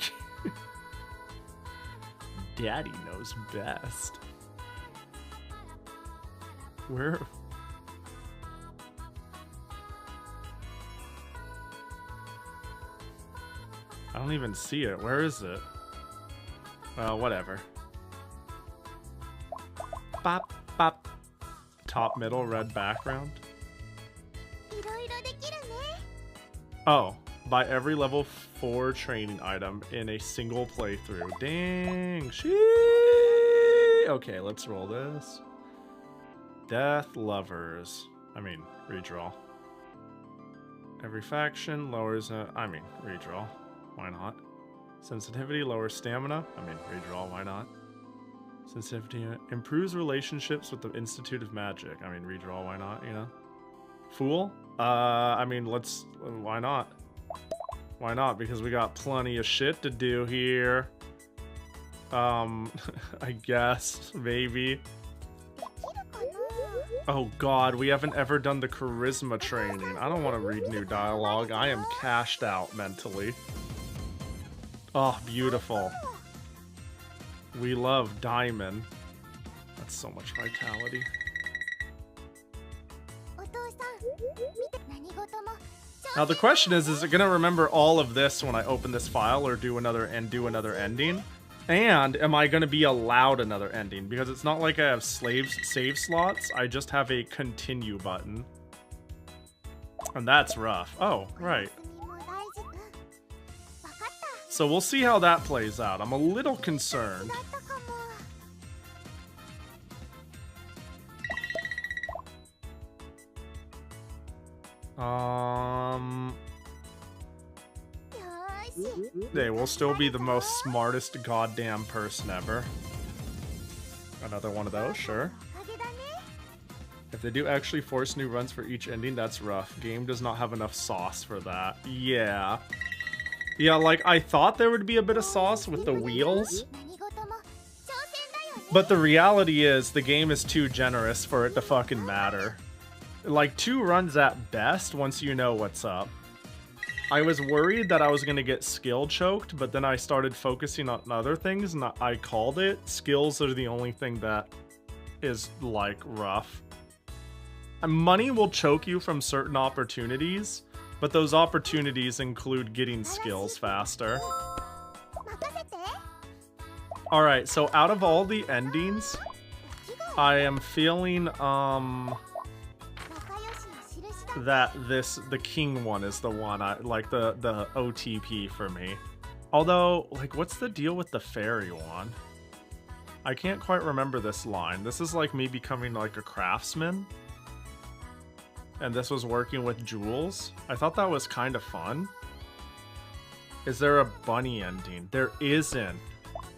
Daddy knows best. Where... I don't even see it. Where is it? Well, whatever. Bop, bop. Top, middle, red background. Oh, buy every level 4 training item in a single playthrough. Dang, shee. Okay, let's roll this. Death Lovers. I mean, redraw. Every faction lowers, redraw. Why not? Sensitivity lowers stamina. I mean, redraw, why not? Sensitivity improves relationships with the Institute of Magic. I mean, redraw, why not, you know? Fool? I mean, let's... why not? Why not? Because we got plenty of shit to do here. I guess, maybe. Oh god, we haven't ever done the charisma training. I don't want to read new dialogue. I am cashed out mentally. Oh, beautiful. We love Diamond. That's so much vitality. Now the question is it gonna remember all of this when I open this file or do another ending? And am I gonna be allowed another ending? Because it's not like I have save slots, I just have a continue button. And that's rough. Oh, right. So we'll see how that plays out. I'm a little concerned. They will still be the most smartest goddamn person ever. Another one of those, sure. If they do actually force new runs for each ending, that's rough. Game does not have enough sauce for that. Yeah. Yeah, like, I thought there would be a bit of sauce with the wheels. But the reality is, the game is too generous for it to fucking matter. Like, 2 runs at best once you know what's up. I was worried that I was gonna get skill choked, but then I started focusing on other things, and I called it. Skills are the only thing that is, like, rough. And money will choke you from certain opportunities, but those opportunities include getting skills faster. Alright, so out of all the endings, I am feeling, that the king one is the one I like, the OTP for me. Although, like, what's the deal with the fairy one? I can't quite remember this line. This is like me becoming like a craftsman, and this was working with jewels. I thought that was kind of fun. Is there a bunny ending? There isn't.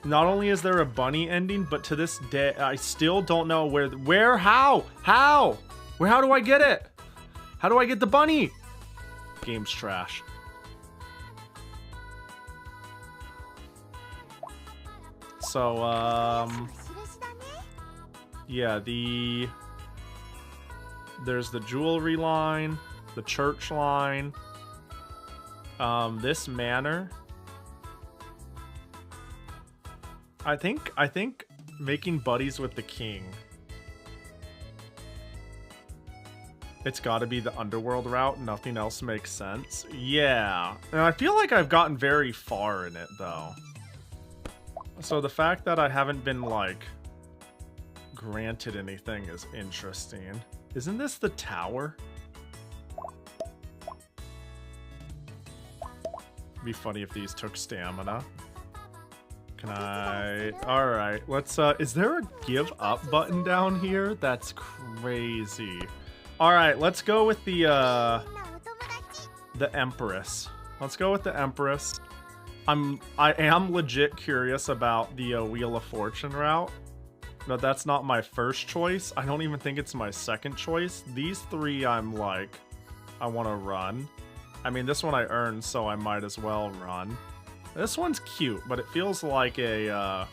Not only is there a bunny ending, but to this day I still don't know how do I get it? How do I get the bunny? Game's trash. So, yeah, there's the jewelry line, the church line, this manor. I think making buddies with the king. It's gotta be the underworld route, nothing else makes sense. Yeah, and I feel like I've gotten very far in it, though. So the fact that I haven't been, like, granted anything is interesting. Isn't this the tower? It'd be funny if these took stamina. Can I... Alright, let's, is there a give up button down here? That's crazy. Alright, let's go with the Empress. Let's go with the Empress. I am legit curious about the Wheel of Fortune route, but that's not my first choice. I don't even think it's my second choice. These 3 I'm like, I want to run. I mean, this one I earned, so I might as well run. This one's cute, but it feels like a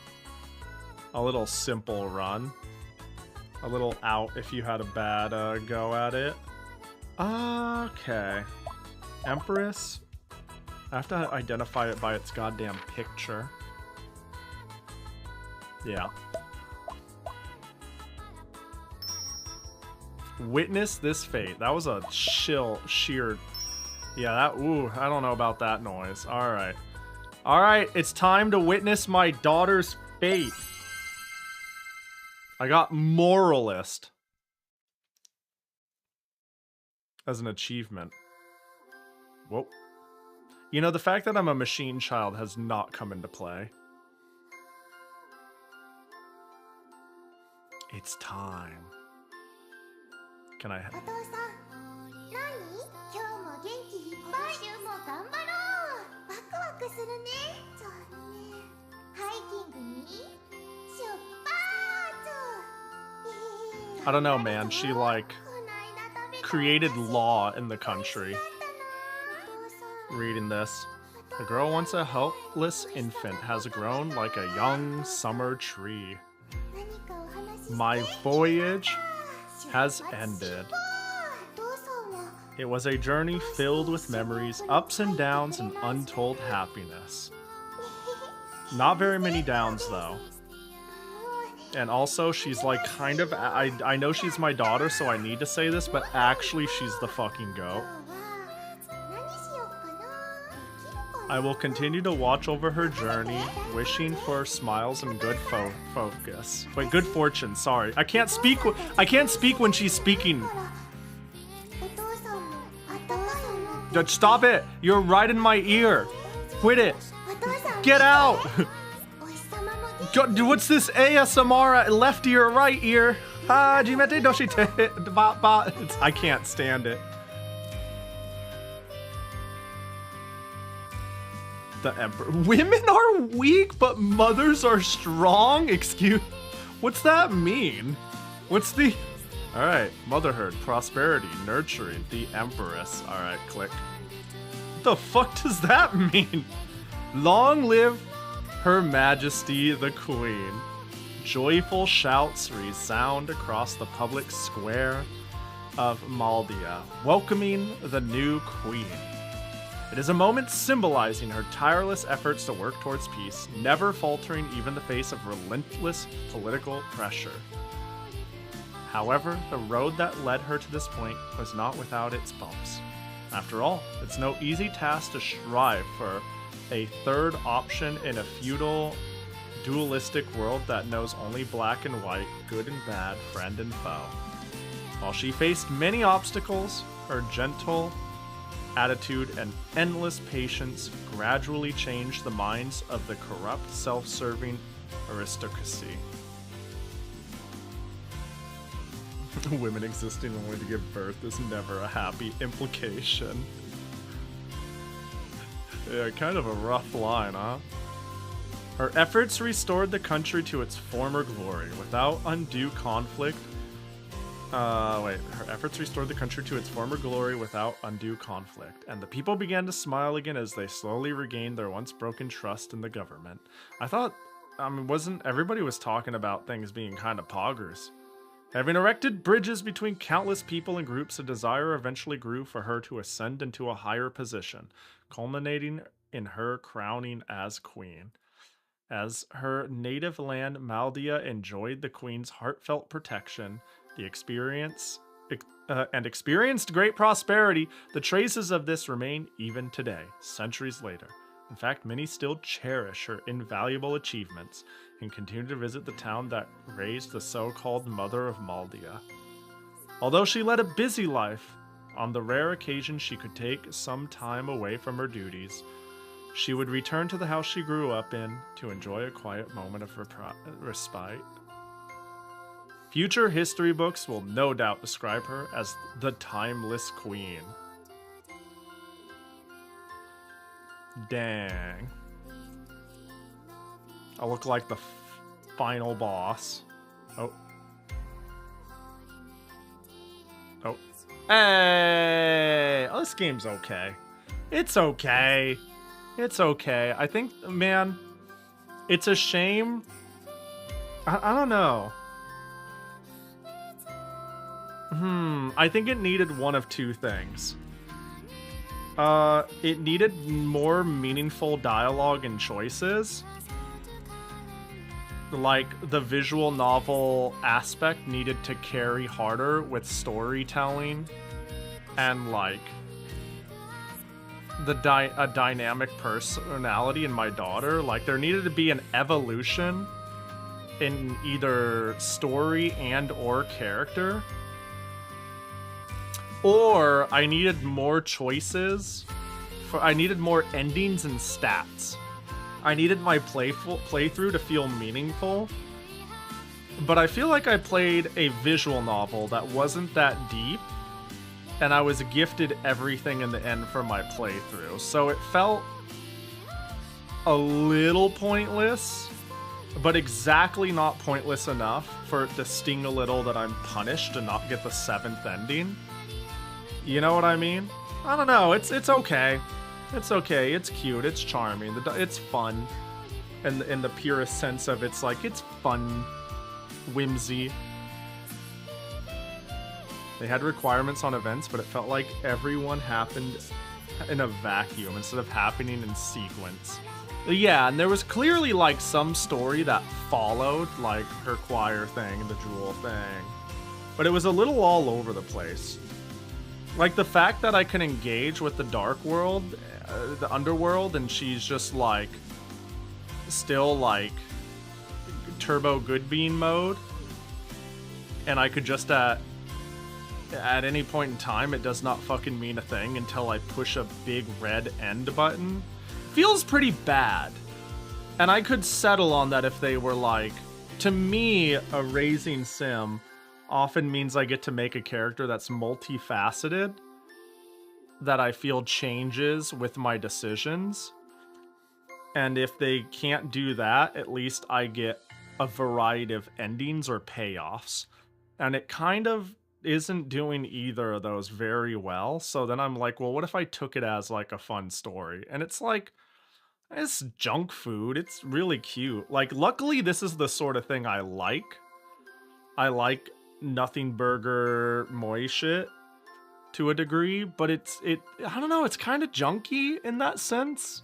little simple run. A little out if you had a bad go at it. Okay. Empress. I have to identify it by its goddamn picture. Yeah. Witness this fate. That was a sheer... Yeah, that... Ooh, I don't know about that noise. Alright. Alright, it's time to witness my daughter's fate. I got Moralist as an achievement. Whoa. You know, the fact that I'm a machine child has not come into play. It's time. Can I... I don't know, man. She, like, created law in the country. Reading this. The girl, once a helpless infant, has grown like a young summer tree. My voyage has ended. It was a journey filled with memories, ups and downs, and untold happiness. Not very many downs, though. And also, she's like kind of... I know she's my daughter, so I need to say this, but actually, she's the fucking goat. I will continue to watch over her journey, wishing for smiles and good focus. Wait, good fortune, sorry. I can't speak when she's speaking. Stop it! You're right in my ear! Quit it! Get out! What's this ASMR? Left ear, right ear? I can't stand it. The Emperor. Women are weak, but mothers are strong? Excuse... What's that mean? What's the... Alright, motherhood, prosperity, nurturing, the Empress. Alright, click. What the fuck does that mean? Long live Her Majesty the Queen. Joyful shouts resound across the public square of Maldia, welcoming the new queen. It is a moment symbolizing her tireless efforts to work towards peace, never faltering even in the face of relentless political pressure. However, the road that led her to this point was not without its bumps. After all, it's no easy task to strive for a third option in a feudal, dualistic world that knows only black and white, good and bad, friend and foe. While she faced many obstacles, her gentle attitude and endless patience gradually changed the minds of the corrupt, self-serving aristocracy. Women existing only to give birth is never a happy implication. Yeah, kind of a rough line, huh? Her efforts restored the country to its former glory without undue conflict. Her efforts restored the country to its former glory without undue conflict, and the people began to smile again as they slowly regained their once broken trust in the government. I thought, wasn't everybody was talking about things being kind of poggers? Having erected bridges between countless people and groups, a desire eventually grew for her to ascend into a higher position, culminating in her crowning as queen. As her native land, Maldia enjoyed the queen's heartfelt protection, experienced great prosperity. The traces of this remain even today, centuries later. In fact, many still cherish her invaluable achievements and continue to visit the town that raised the so-called Mother of Maldia. Although she led a busy life, on the rare occasion she could take some time away from her duties, she would return to the house she grew up in to enjoy a quiet moment of respite. Future history books will no doubt describe her as the Timeless Queen. Dang. I look like the final boss. Oh. Oh. Hey! Oh, this game's okay. It's okay. It's okay. I think, man, it's a shame. I don't know. I think it needed one of two things. It needed more meaningful dialogue and choices. Like, the visual novel aspect needed to carry harder with storytelling and, like, a dynamic personality in my daughter. Like, there needed to be an evolution in either story and or character. Or I needed more choices. I needed more endings and stats. I needed my playthrough to feel meaningful. But I feel like I played a visual novel that wasn't that deep, and I was gifted everything in the end for my playthrough. So it felt a little pointless, but exactly not pointless enough for it to sting a little that I'm punished to not get the 7th ending. You know what I mean? I don't know, it's okay. It's okay. It's cute. It's charming. It's fun. And in the purest sense of it's like, it's fun. Whimsy. They had requirements on events, but it felt like everyone happened in a vacuum instead of happening in sequence. Yeah, and there was clearly like some story that followed, like her choir thing and the jewel thing. But it was a little all over the place. Like the fact that I can engage with the dark world, the underworld, and she's just like, still like turbo good bean mode. And I could just at any point in time, it does not fucking mean a thing until I push a big red end button. Feels pretty bad. And I could settle on that if they were like, to me, a raising sim often means I get to make a character that's multifaceted, that I feel changes with my decisions. And if they can't do that, at least I get a variety of endings or payoffs. And it kind of isn't doing either of those very well. So then I'm like, well, what if I took it as like a fun story? And it's like, it's junk food. It's really cute. Like, luckily, this is the sort of thing I like. I like nothing burger moe shit to a degree, but I don't know, it's kind of junky in that sense.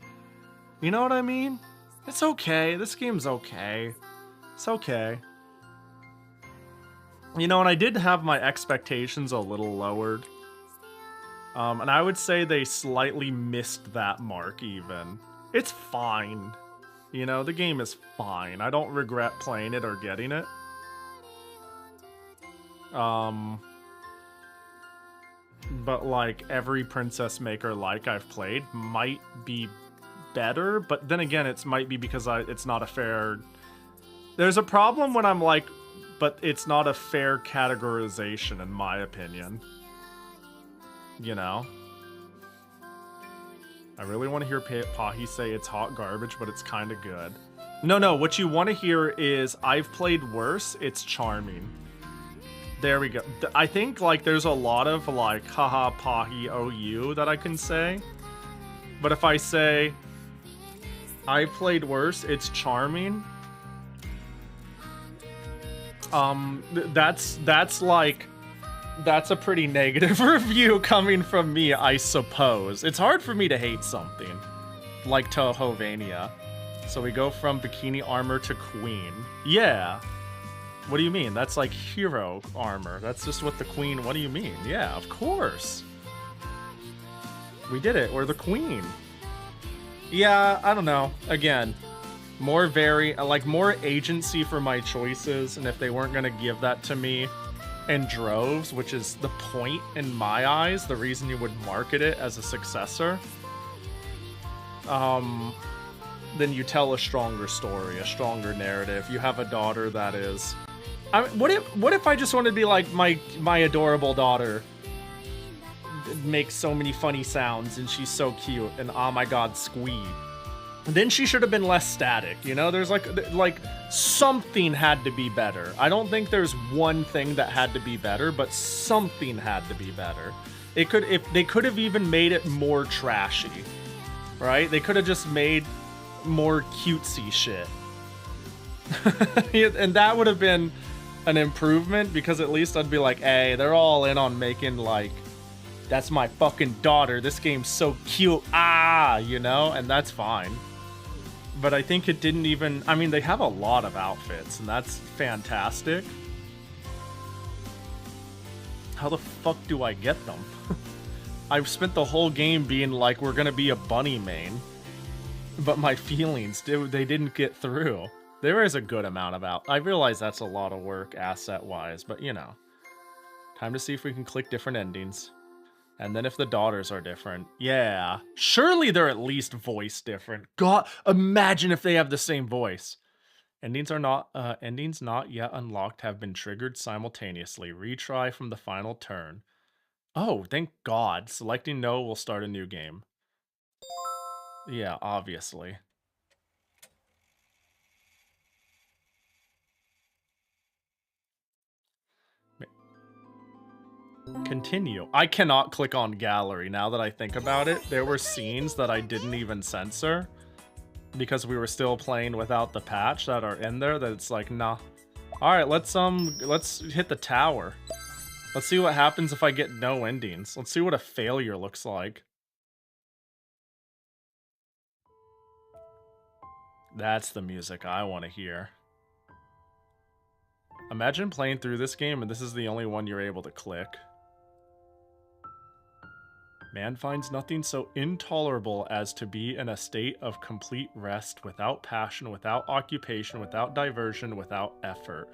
You know what I mean? It's okay. This game's okay. It's okay. You know, and I did have my expectations a little lowered. And I would say they slightly missed that mark even. It's fine. You know, the game is fine. I don't regret playing it or getting it. But like every Princess Maker like I've played might be better, but then again, it might be because it's not a fair... There's a problem when I'm like, but it's not a fair categorization in my opinion. You know? I really want to hear Pahi say it's hot garbage, but it's kind of good. No, what you want to hear is, I've played worse, it's charming. There we go. I think, like, there's a lot of, like, haha, Pahi, OU that I can say. But if I say, I played worse, it's charming. That's a pretty negative review coming from me, I suppose. It's hard for me to hate something. Like Tohovania. So we go from bikini armor to queen. Yeah. What do you mean? That's like hero armor. That's just what the queen... What do you mean? Yeah, of course. We did it. We're the queen. Yeah, I don't know. Again, more more agency for my choices, and if they weren't going to give that to me in droves, which is the point in my eyes, the reason you would market it as a successor, then you tell a stronger story, a stronger narrative. You have a daughter that is... what if I just wanted to be like, my adorable daughter makes so many funny sounds and she's so cute and oh my god, squee. Then she should have been less static, you know? There's like something had to be better. I don't think there's one thing that had to be better, but something had to be better. If they could have even made it more trashy, right? They could have just made more cutesy shit. And that would have been an improvement, because at least I'd be like, hey, they're all in on making, like, that's my fucking daughter, this game's so cute, you know? And that's fine. But I think it didn't even... I mean, they have a lot of outfits, and that's fantastic. How the fuck do I get them? I've spent the whole game being like, we're gonna be a bunny main. But my feelings, they didn't get through. There is a good amount of I realize that's a lot of work asset-wise, but you know. Time to see if we can click different endings. And then if the daughters are different. Yeah. Surely they're at least voice different. God, imagine if they have the same voice. Endings not yet unlocked have been triggered simultaneously. Retry from the final turn. Oh, thank God. Selecting no will start a new game. Yeah, obviously. Continue. I cannot click on gallery now that I think about it. There were scenes that I didn't even censor because we were still playing without the patch that are in there that it's like, nah. Alright, let's hit the tower. Let's see what happens if I get no endings. Let's see what a failure looks like. That's the music I want to hear. Imagine playing through this game and this is the only one you're able to click. Man finds nothing so intolerable as to be in a state of complete rest, without passion, without occupation, without diversion, without effort.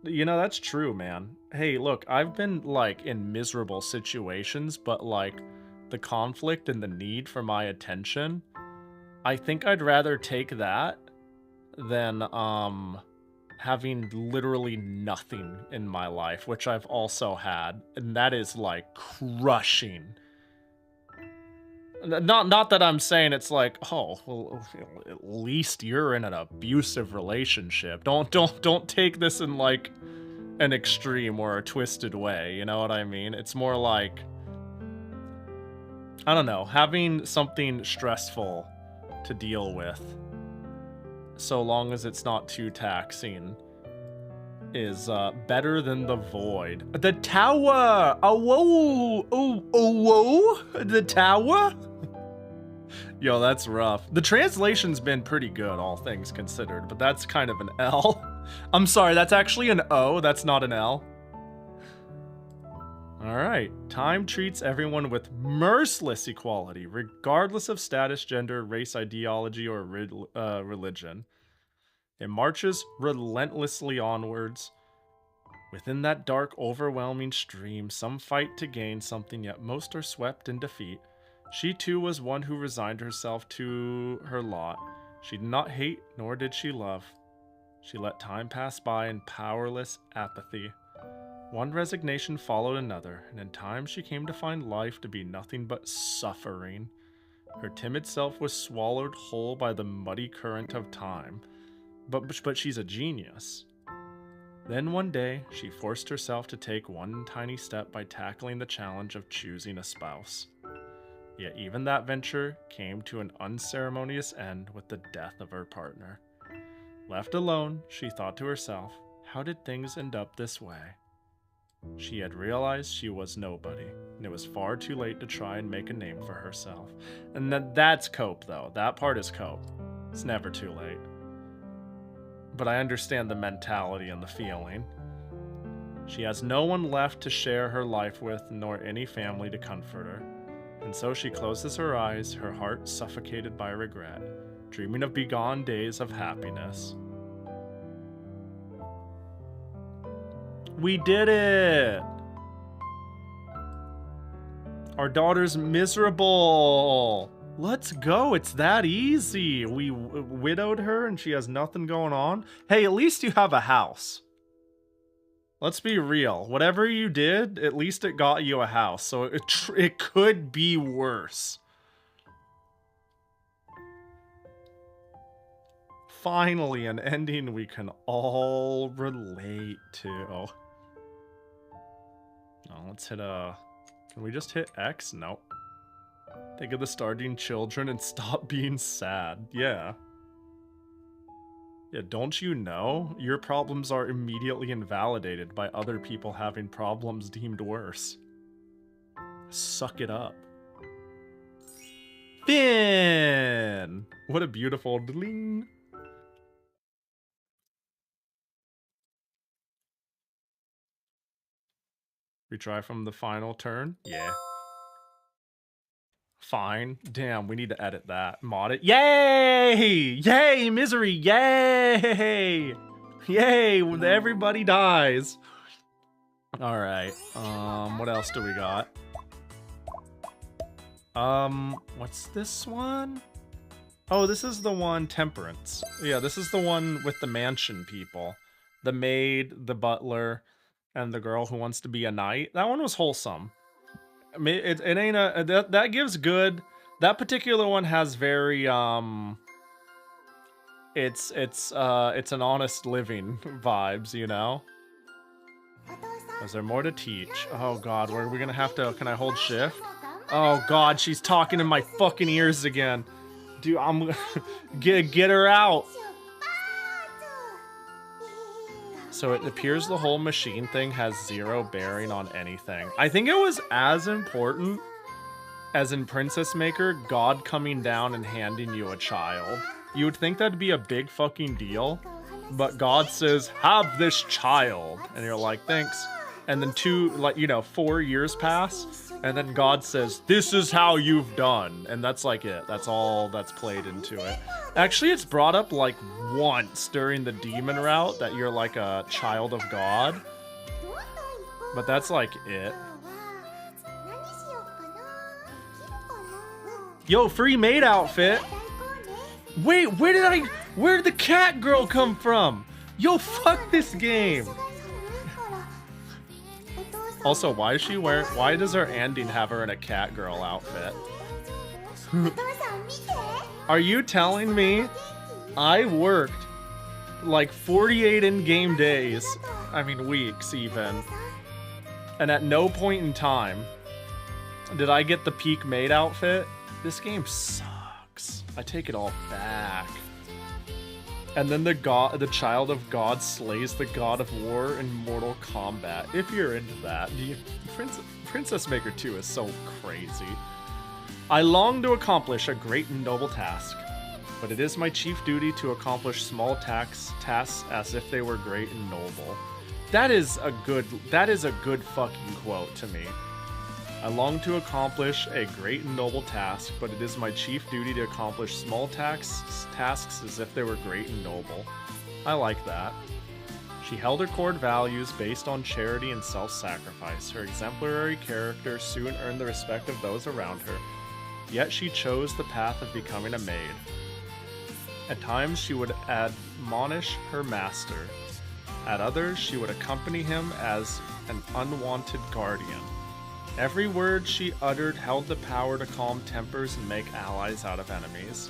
You know, that's true, man. Hey, look, I've been, like, in miserable situations, but, like, the conflict and the need for my attention, I think I'd rather take that than, having literally nothing in my life, which I've also had, and that is like crushing. Not that I'm saying it's like, oh, well, at least you're in an abusive relationship. Don't take this in like an extreme or a twisted way, you know what I mean? It's more like, I don't know, having something stressful to deal with, so long as it's not too taxing, is better than the void. The tower! Oh, whoa! Oh, whoa! The tower? Yo, that's rough. The translation's been pretty good, all things considered, but that's kind of an L. I'm sorry, that's actually an O, that's not an L. Alright, time treats everyone with merciless equality, regardless of status, gender, race, ideology, or religion. It marches relentlessly onwards. Within that dark, overwhelming stream, some fight to gain something, yet most are swept in defeat. She too was one who resigned herself to her lot. She did not hate, nor did she love. She let time pass by in powerless apathy. One resignation followed another, and in time she came to find life to be nothing but suffering. Her timid self was swallowed whole by the muddy current of time. But she's a genius. Then one day, she forced herself to take one tiny step by tackling the challenge of choosing a spouse. Yet even that venture came to an unceremonious end with the death of her partner. Left alone, she thought to herself, how did things end up this way? She had realized she was nobody, and it was far too late to try and make a name for herself. And that's cope, though. That part is cope. It's never too late. But I understand the mentality and the feeling. She has no one left to share her life with, nor any family to comfort her. And so she closes her eyes, her heart suffocated by regret, dreaming of bygone days of happiness. We did it! Our daughter's miserable! Let's go, it's that easy! We widowed her and she has nothing going on. Hey, at least you have a house. Let's be real. Whatever you did, at least it got you a house. So it could be worse. Finally, an ending we can all relate to. Oh, let's hit a... Can we just hit X? Nope. Think of the starving children and stop being sad. Yeah. Yeah, don't you know? Your problems are immediately invalidated by other people having problems deemed worse. Suck it up. Finn! What a beautiful dling. Retry from the final turn? Yeah. Fine. Damn, we need to edit that. Mod it. Yay! Yay, misery! Yay! Yay, everybody dies. Alright. What else do we got? What's this one? Oh, this is the one, Temperance. Yeah, this is the one with the mansion people. The maid, the butler, and the girl who wants to be a knight. That one was wholesome. I mean, it ain't a... That gives good... That particular one has very, it's an honest living vibes, you know? Is there more to teach? Oh god, are we gonna have to... Can I hold shift? Oh god, she's talking in my fucking ears again. Dude, I'm... get her out. So it appears the whole machine thing has zero bearing on anything. I think it was as important as in Princess Maker, God coming down and handing you a child. You would think that'd be a big fucking deal, but God says, have this child. And you're like, thanks. And then 4 years pass, and then God says, this is how you've done. And that's like it. That's all that's played into it. Actually, it's brought up like once during the demon route that you're like a child of God. But that's like it. Yo, free maid outfit. Wait, where did the cat girl come from? Yo, fuck this game. Also, why does her ending have her in a cat girl outfit? Are you telling me I worked like 48 in-game days, I mean weeks even, and at no point in time did I get the peak maid outfit? This game sucks. I take it all back. And then the child of God slays the god of war in Mortal Kombat. If you're into that, Princess Maker 2 is so crazy. I long to accomplish a great and noble task, but it is my chief duty to accomplish small tasks as if they were great and noble. That is a good fucking quote to me. I long to accomplish a great and noble task, but it is my chief duty to accomplish small tasks as if they were great and noble. I like that. She held her core values based on charity and self-sacrifice. Her exemplary character soon earned the respect of those around her, yet she chose the path of becoming a maid. At times she would admonish her master. At others she would accompany him as an unwanted guardian. Every word she uttered held the power to calm tempers and make allies out of enemies.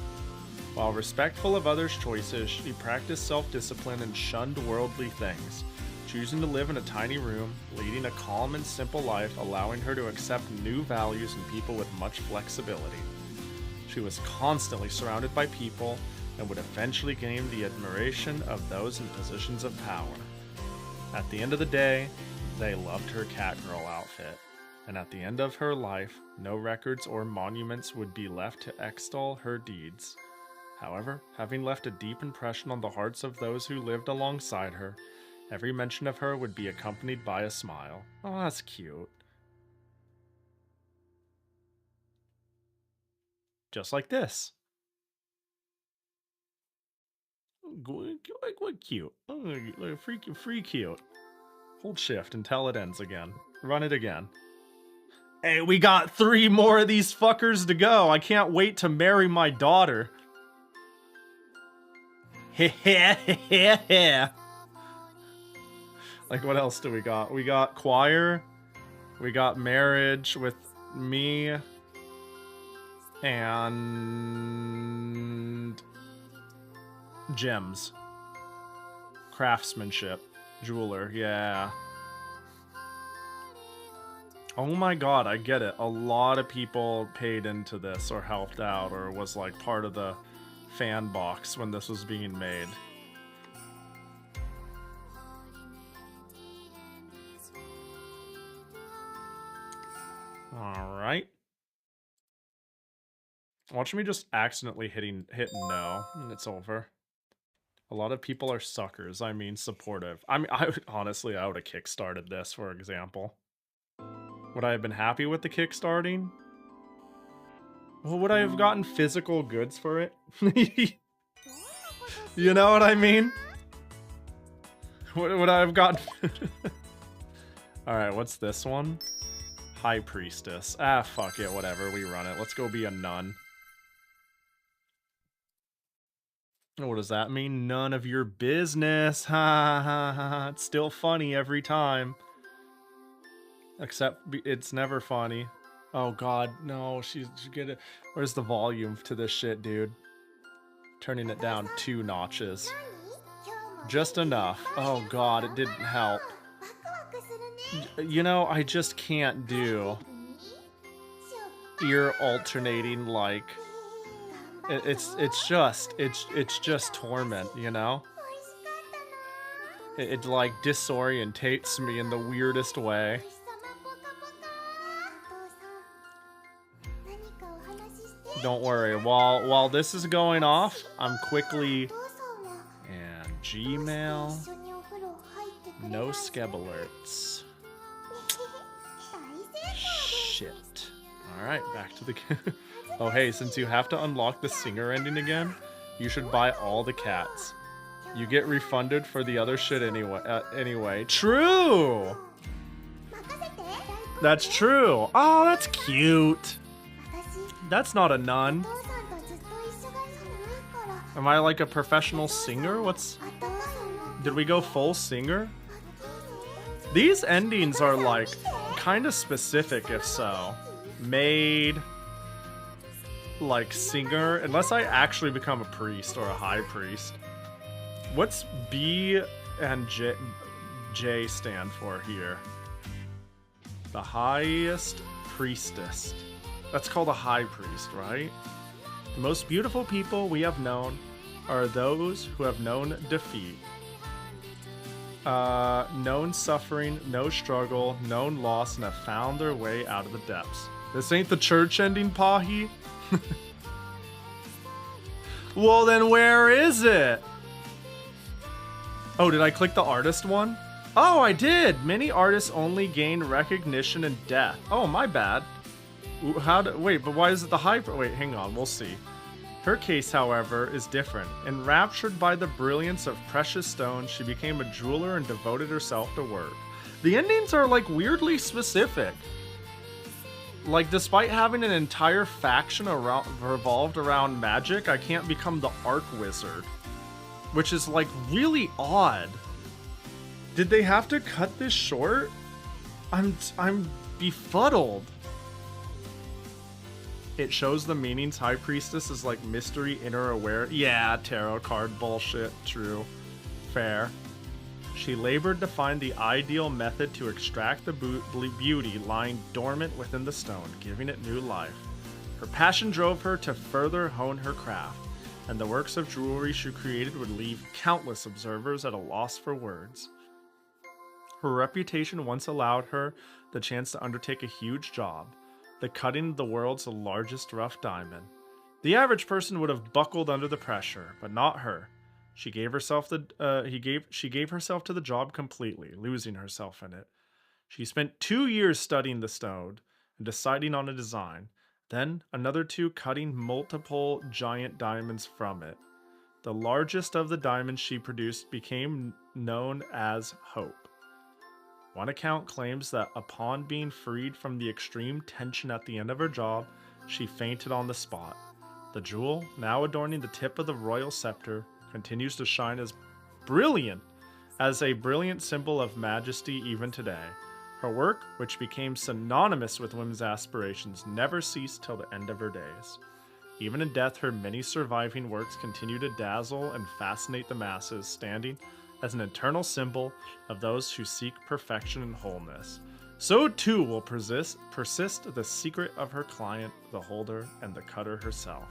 While respectful of others' choices, she practiced self-discipline and shunned worldly things, choosing to live in a tiny room, leading a calm and simple life, allowing her to accept new values and people with much flexibility. She was constantly surrounded by people and would eventually gain the admiration of those in positions of power. At the end of the day, they loved her catgirl outfit. And at the end of her life, no records or monuments would be left to extol her deeds. However, having left a deep impression on the hearts of those who lived alongside her, every mention of her would be accompanied by a smile. Oh, that's cute. Just like this. What cute. Oh, free cute. Hold shift until it ends again. Run it again. Hey, we got 3 more of these fuckers to go. I can't wait to marry my daughter. Like, what else do we got? We got choir. We got marriage with me. And gems. Craftsmanship. Jeweler, yeah. Oh my god, I get it. A lot of people paid into this or helped out or was like part of the fan box when this was being made. Alright. Watch me just accidentally hit no, and it's over. A lot of people are suckers. I mean, supportive. I would have kickstarted this, for example. Would I have been happy with the kickstarting? Well, would I have gotten physical goods for it? You know what I mean? Would I have gotten... Alright, what's this one? High Priestess. Ah, fuck it, whatever, we run it. Let's go be a nun. What does that mean? None of your business. Ha ha ha. It's still funny every time. Except it's never funny. Oh god, no, she's gonna... Where's the volume to this shit, dude? Turning it down 2 notches. Just enough. Oh god, it didn't help. You know, I just can't do ear alternating like it's just torment, you know? It like disorientates me in the weirdest way. Don't worry, while this is going off, I'm quickly and Gmail. No skeb alerts. Shit. Alright, back to the oh hey, since you have to unlock the singer ending again, you should buy all the cats. You get refunded for the other shit anyway. True! That's true. Oh, that's cute. That's not a nun. Am I like a professional singer? Did we go full singer? These endings are like kind of specific, if so. Maid, like singer, unless I actually become a priest or a high priest. What's B and J stand for here? The highest priestess. That's called a high priest, right? The most beautiful people we have known are those who have known defeat. Known suffering, no struggle, known loss, and have found their way out of the depths. This ain't the church ending, Pahi? Well, then where is it? Oh, did I click the artist one? Oh, I did! Many artists only gain recognition in death. Oh, my bad. Wait, but why is it the high... Wait, hang on, we'll see. Her case, however, is different. Enraptured by the brilliance of precious stones, she became a jeweler and devoted herself to work. The endings are, like, weirdly specific. Like, despite having an entire faction revolved around magic, I can't become the Arc Wizard. Which is, like, really odd. Did they have to cut this short? I'm befuddled. It shows the meanings High Priestess is like mystery inner aware. Yeah, tarot card bullshit. True. Fair. She labored to find the ideal method to extract the beauty lying dormant within the stone, giving it new life. Her passion drove her to further hone her craft, and the works of jewelry she created would leave countless observers at a loss for words. Her reputation once allowed her the chance to undertake a huge job, the cutting of the world's largest rough diamond. The average person would have buckled under the pressure, but not her. She gave herself to the job completely, losing herself in it. She spent 2 years studying the stone and deciding on a design, then another 2 cutting multiple giant diamonds from it. The largest of the diamonds she produced became known as Hope. One account claims that upon being freed from the extreme tension at the end of her job, she fainted on the spot. The jewel, now adorning the tip of the royal scepter, continues to shine as a brilliant symbol of majesty even today. Her work, which became synonymous with women's aspirations, never ceased till the end of her days. Even in death, her many surviving works continue to dazzle and fascinate the masses, standing as an eternal symbol of those who seek perfection and wholeness. So too will persist the secret of her client, the holder, and the cutter herself.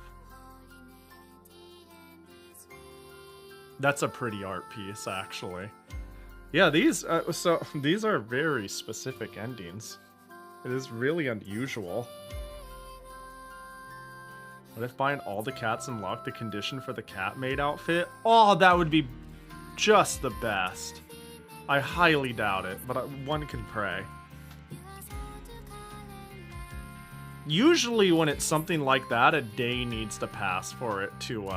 That's a pretty art piece, actually. Yeah, these are very specific endings. It is really unusual. What if buying all the cats unlocked the condition for the cat maid outfit? Oh, that would be just the best. I highly doubt it, but one can pray. Usually when it's something like that, a day needs to pass for it to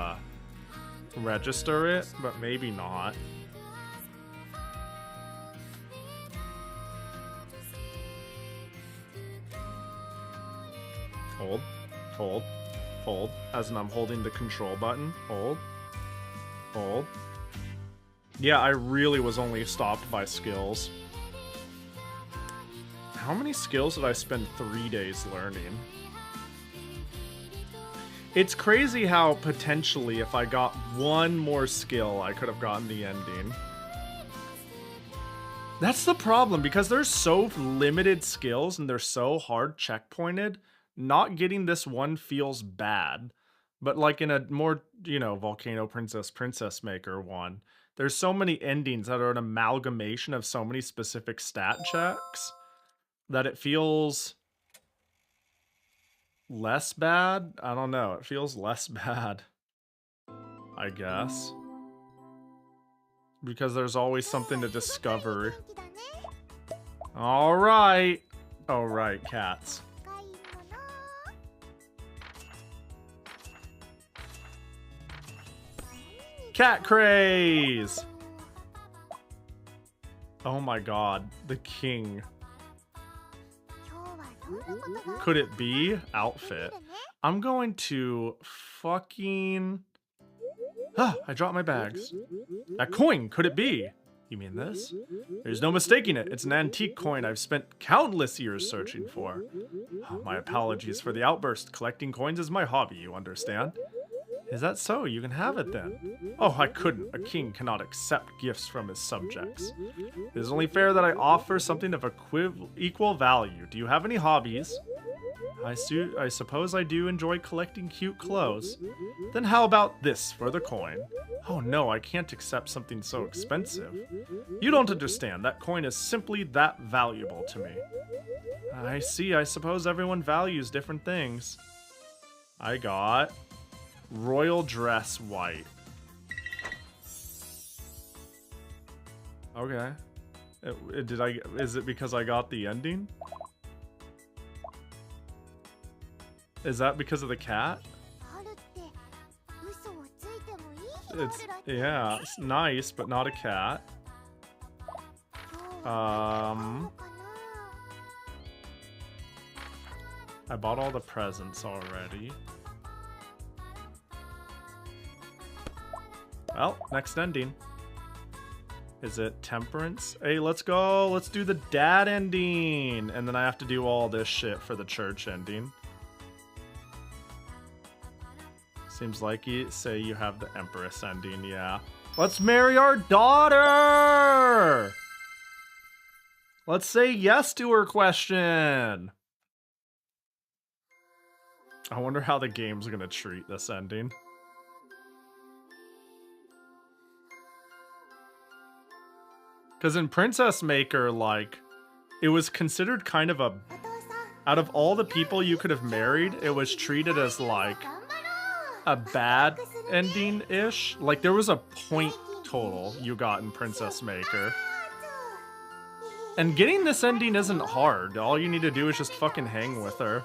register it, but maybe not. Hold, hold, hold, as in I'm holding the control button. Hold, hold. Yeah, I really was only stopped by skills. How many skills did I spend 3 days learning? It's crazy how potentially if I got one more skill, I could have gotten the ending. That's the problem, because they're so limited skills and they're so hard checkpointed. Not getting this one feels bad. But like in a more, you know, Volcano Princess, Princess Maker one, there's so many endings that are an amalgamation of so many specific stat checks that it feels less bad. I don't know. It feels less bad, I guess. Because there's always something to discover. All right. Oh, right, cats. Cat craze! Oh my god, the king. Could it be? Outfit. I'm going to fucking... Ah, I dropped my bags. That coin, could it be? You mean this? There's no mistaking it. It's an antique coin I've spent countless years searching for. Oh, my apologies for the outburst. Collecting coins is my hobby, you understand? Is that so? You can have it then. Oh, I couldn't. A king cannot accept gifts from his subjects. It is only fair that I offer something of equal value. Do you have any hobbies? I suppose I do enjoy collecting cute clothes. Then how about this for the coin? Oh no, I can't accept something so expensive. You don't understand. That coin is simply that valuable to me. I see. I suppose everyone values different things. I got... Royal dress white. Okay. Is it because I got the ending? Is that because of the cat? Yeah, it's nice, but not a cat. I bought all the presents already. Well, next ending. Is it temperance? Hey, let's go. Let's do the dad ending. And then I have to do all this shit for the church ending. Seems like you say you have the empress ending, yeah. Let's marry our daughter! Let's say yes to her question. I wonder how the game's gonna treat this ending. Because in Princess Maker, like, it was considered kind of a... Out of all the people you could have married, it was treated as, like, a bad ending-ish. Like, there was a point total you got in Princess Maker. And getting this ending isn't hard. All you need to do is just fucking hang with her.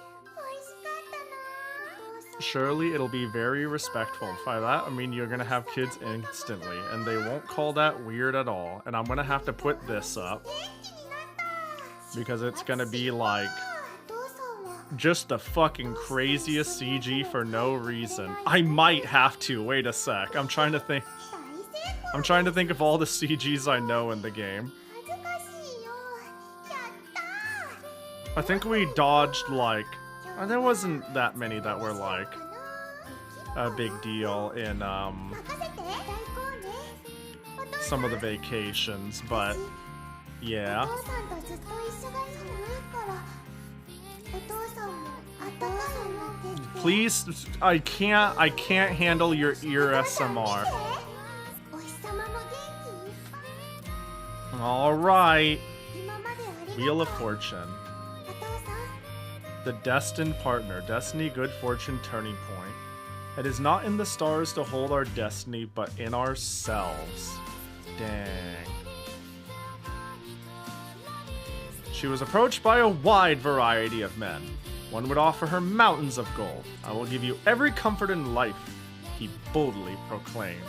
Surely it'll be very respectful. By that, I mean you're gonna have kids instantly, and they won't call that weird at all. And I'm gonna have to put this up because it's gonna be like just the fucking craziest CG for no reason. I might have to. Wait a sec. I'm trying to think of all the CGs I know in the game. I think we dodged like... There wasn't that many that were like a big deal in some of the vacations, but yeah. Please, I can't handle your ear SMR. All right. Wheel of Fortune. The destined partner. Destiny, good fortune, turning point. It is not in the stars to hold our destiny, but in ourselves. Dang. She was approached by a wide variety of men. One would offer her mountains of gold. I will give you every comfort in life, he boldly proclaimed.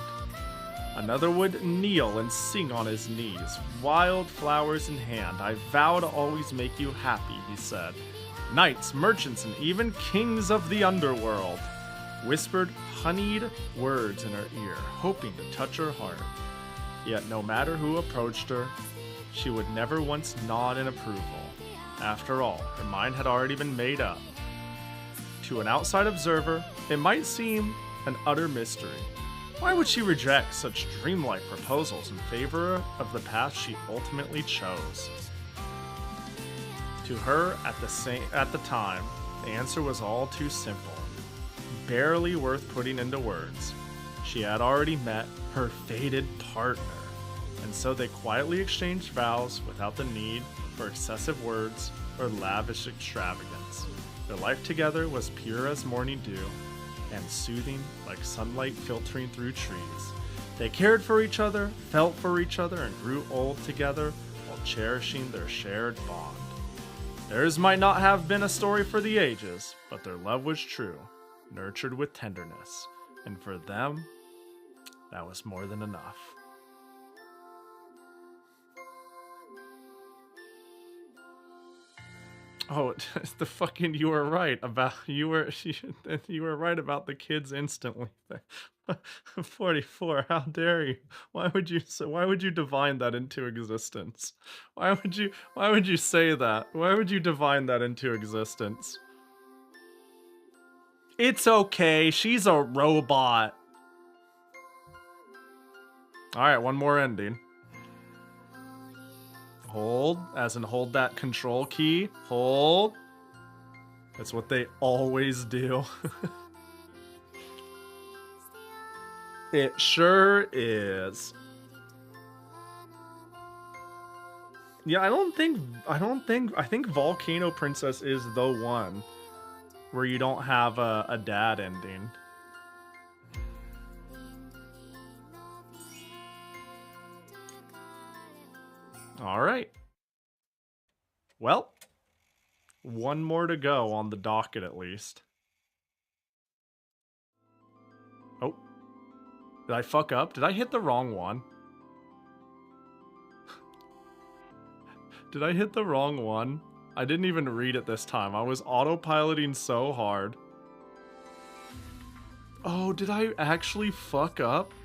Another would kneel and sing on his knees, wild flowers in hand. I vow to always make you happy, he said. Knights, merchants, and even kings of the underworld whispered honeyed words in her ear, hoping to touch her heart. Yet no matter who approached her, she would never once nod in approval. After all, her mind had already been made up. To an outside observer, it might seem an utter mystery. Why would she reject such dreamlike proposals in favor of the path she ultimately chose? To her, at the time, the answer was all too simple, barely worth putting into words. She had already met her fated partner, and so they quietly exchanged vows without the need for excessive words or lavish extravagance. Their life together was pure as morning dew and soothing like sunlight filtering through trees. They cared for each other, felt for each other, and grew old together while cherishing their shared bond. Theirs might not have been a story for the ages, but their love was true, nurtured with tenderness, and for them, that was more than enough. Oh, the fucking you were right about you were right about the kids instantly. 44. How dare you? Why would you divine that into existence? Why would you say that? Why would you divine that into existence? It's okay. She's a robot. All right, one more ending. Hold, as in hold that control key. Hold. That's what they always do. It sure is. Yeah, I think Volcano Princess is the one where you don't have a dad ending. All right. Well, one more to go on the docket at least. Oh. Did I fuck up? Did I hit the wrong one? Did I hit the wrong one? I didn't even read it this time. I was autopiloting so hard. Oh, did I actually fuck up?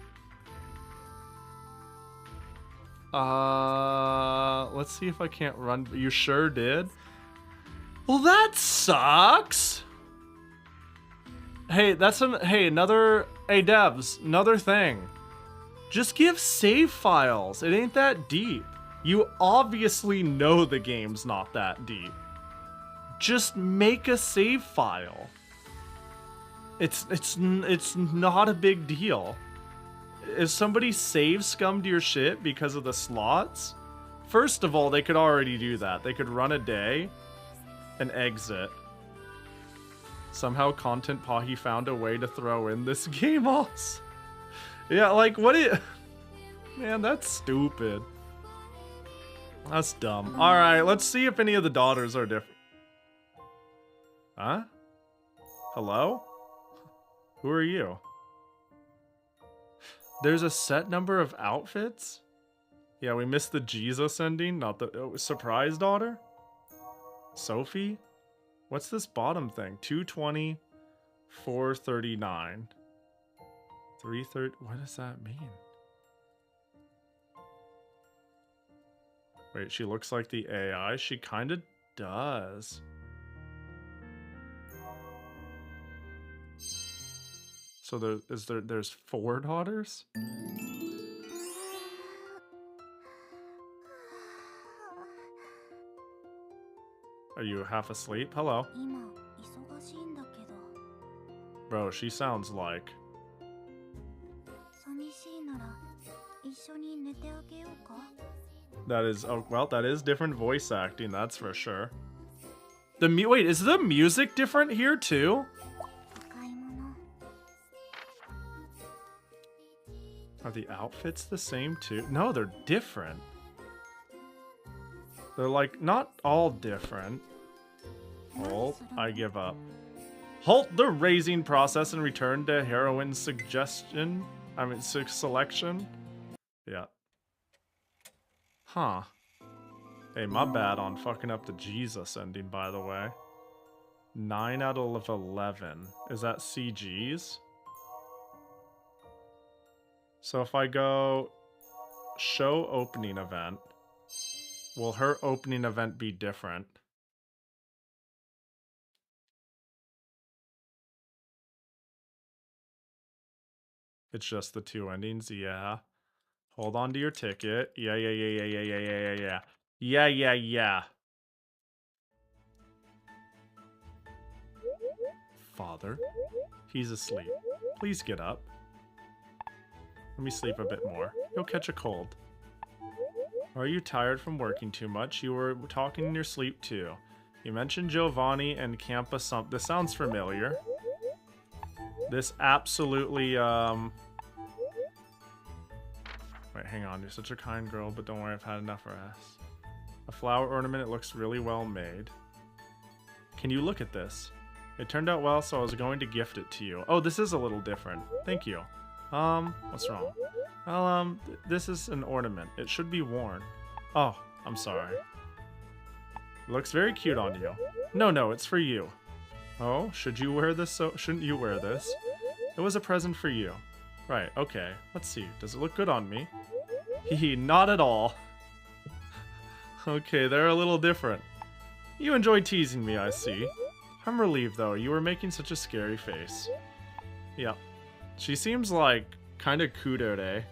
Let's see if I can't run. You sure did? Well, that sucks. Hey, hey devs, another thing. Just give save files. It ain't that deep. You obviously know the game's not that deep. Just make a save file. It's not a big deal. If somebody save scummed your shit because of the slots, first of all, they could already do that. They could run a day and exit. Somehow Content Pahi found a way to throw in this game also. Yeah, like what man, that's stupid. That's dumb. Alright, let's see if any of the daughters are different. Huh? Hello? Who are you? There's a set number of outfits? Yeah, we missed the Jesus ending, not the surprise daughter? Sophie? What's this bottom thing? 220, 439. 330. What does that mean? Wait, she looks like the AI? She kind of does. So there's 4 daughters? Are you half asleep? Hello. Bro, she sounds like... That is, oh, well, that is different voice acting, that's for sure. Wait, is the music different here too? Are the outfits the same too? No, they're different. They're like, not all different. Halt, I give up. Halt the raising process and return to heroine selection. Yeah. Huh. Hey, my bad on fucking up the Jesus ending, by the way. 9 out of 11. Is that CG's? So if I go show opening event, will her opening event be different? It's just the 2 endings, yeah. Hold on to your ticket. Yeah. Yeah. Father, he's asleep. Please get up. Let me sleep a bit more. You'll catch a cold. Are you tired from working too much? You were talking in your sleep too. You mentioned Giovanni and Campa something. This sounds familiar. This absolutely, Wait, hang on. You're such a kind girl, but don't worry, I've had enough rest. A flower ornament, it looks really well made. Can you look at this? It turned out well, so I was going to gift it to you. Oh, this is a little different. Thank you. What's wrong? Well, this is an ornament. It should be worn. Oh, I'm sorry. Looks very cute on you. No, it's for you. Oh, should you wear this? Shouldn't you wear this? It was a present for you. Right, okay. Let's see. Does it look good on me? Hehe, not at all. Okay, they're a little different. You enjoy teasing me, I see. I'm relieved, though. You were making such a scary face. Yep. She seems like kind of kudere.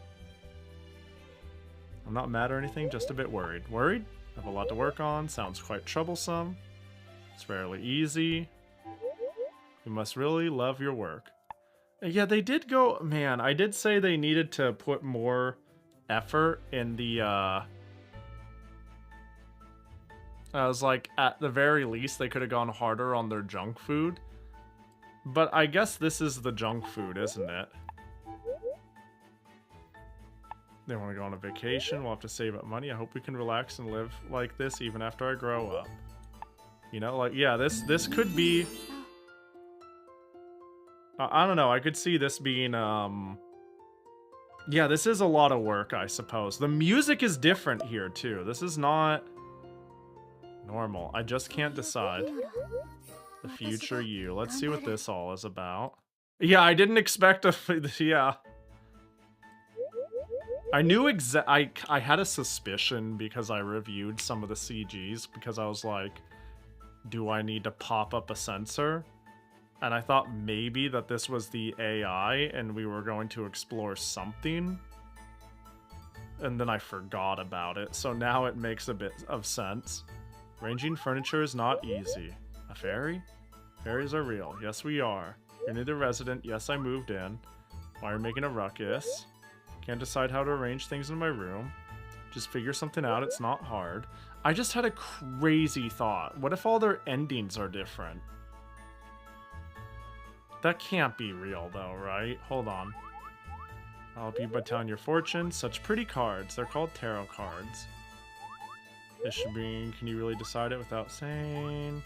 I'm not mad or anything, just a bit worried. Worried? I have a lot to work on. Sounds quite troublesome. It's rarely easy. You must really love your work. Yeah, they did go... Man, I did say they needed to put more effort in the, I was like, at the very least, they could have gone harder on their junk food. But I guess this is the junk food, isn't it? They want to go on a vacation. We'll have to save up money. I hope we can relax and live like this even after I grow up. You know, like, yeah, this could be... I don't know. I could see this being, yeah, this is a lot of work, I suppose. The music is different here, too. This is not normal. I just can't decide. The future you. Let's see what this all is about. Yeah, I didn't expect a... Yeah. I knew I had a suspicion because I reviewed some of the CGs because I was like, do I need to pop up a sensor? And I thought maybe that this was the AI and we were going to explore something. And then I forgot about it. So now it makes a bit of sense. Arranging furniture is not easy. A fairy? Fairies are real. Yes, we are. You're new to resident. Yes, I moved in. Why are you making a ruckus? Can't decide how to arrange things in my room. Just figure something out. It's not hard. I just had a crazy thought. What if all their endings are different? That can't be real, though, right? Hold on. I'll help you by telling your fortune. Such pretty cards. They're called tarot cards. This should be... Can you really decide it without saying?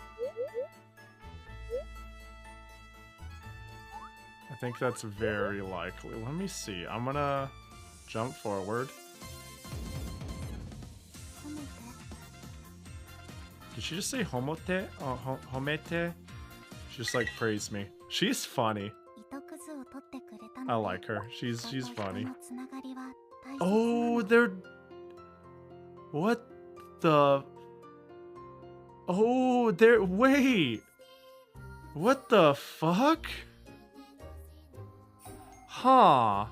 I think that's very likely. Let me see. I'm gonna jump forward. Did she just say homote? Oh, homete? She just like praised me. She's funny. I like her. She's funny. Oh, they're... What the... Oh, they're... Wait! What the fuck? Huh.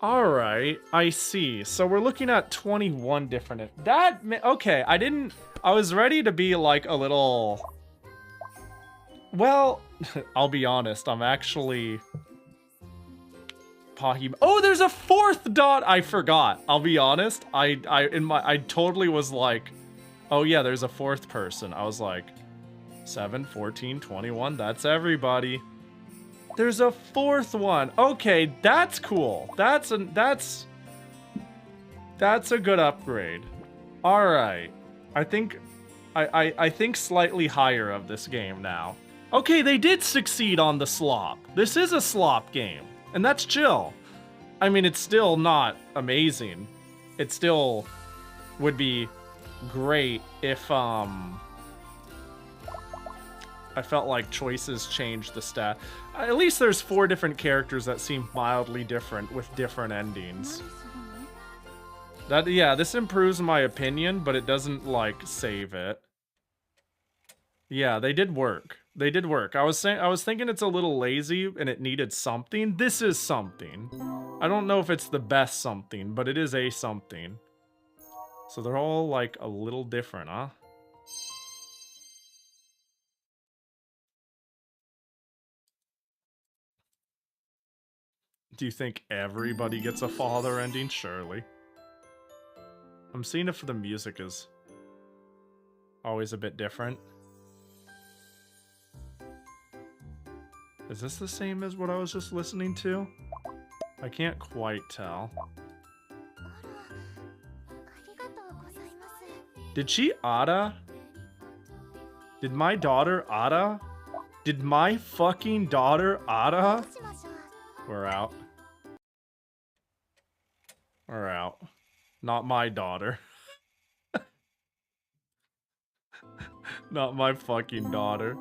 Alright, I see. So we're looking at 21 different... Okay, I was ready to be like a little... Well, I'll be honest, I'm actually... Pahi... Oh, there's a 4th dot! I forgot. I'll be honest. I totally was like, oh yeah, there's a 4th person. I was like, 7, 14, 21, that's everybody. There's a 4th one. Okay, that's cool. That's a good upgrade. All right. I think slightly higher of this game now. Okay, they did succeed on the slop. This is a slop game, and that's chill. I mean, it's still not amazing. It still would be great if I felt like choices changed the stat. At least there's 4 different characters that seem mildly different with different endings. Yeah, this improves my opinion, but it doesn't, like, save it. Yeah, they did work. They did work. I was thinking it's a little lazy and it needed something. This is something. I don't know if it's the best something, but it is a something. So they're all like a little different, huh? Do you think everybody gets a father ending? Surely. I'm seeing if the music is always a bit different. Is this the same as what I was just listening to? I can't quite tell. Did she Ada? Did my daughter Ada? Did my fucking daughter Ada? We're out. We're out. Not my daughter. Not my fucking daughter.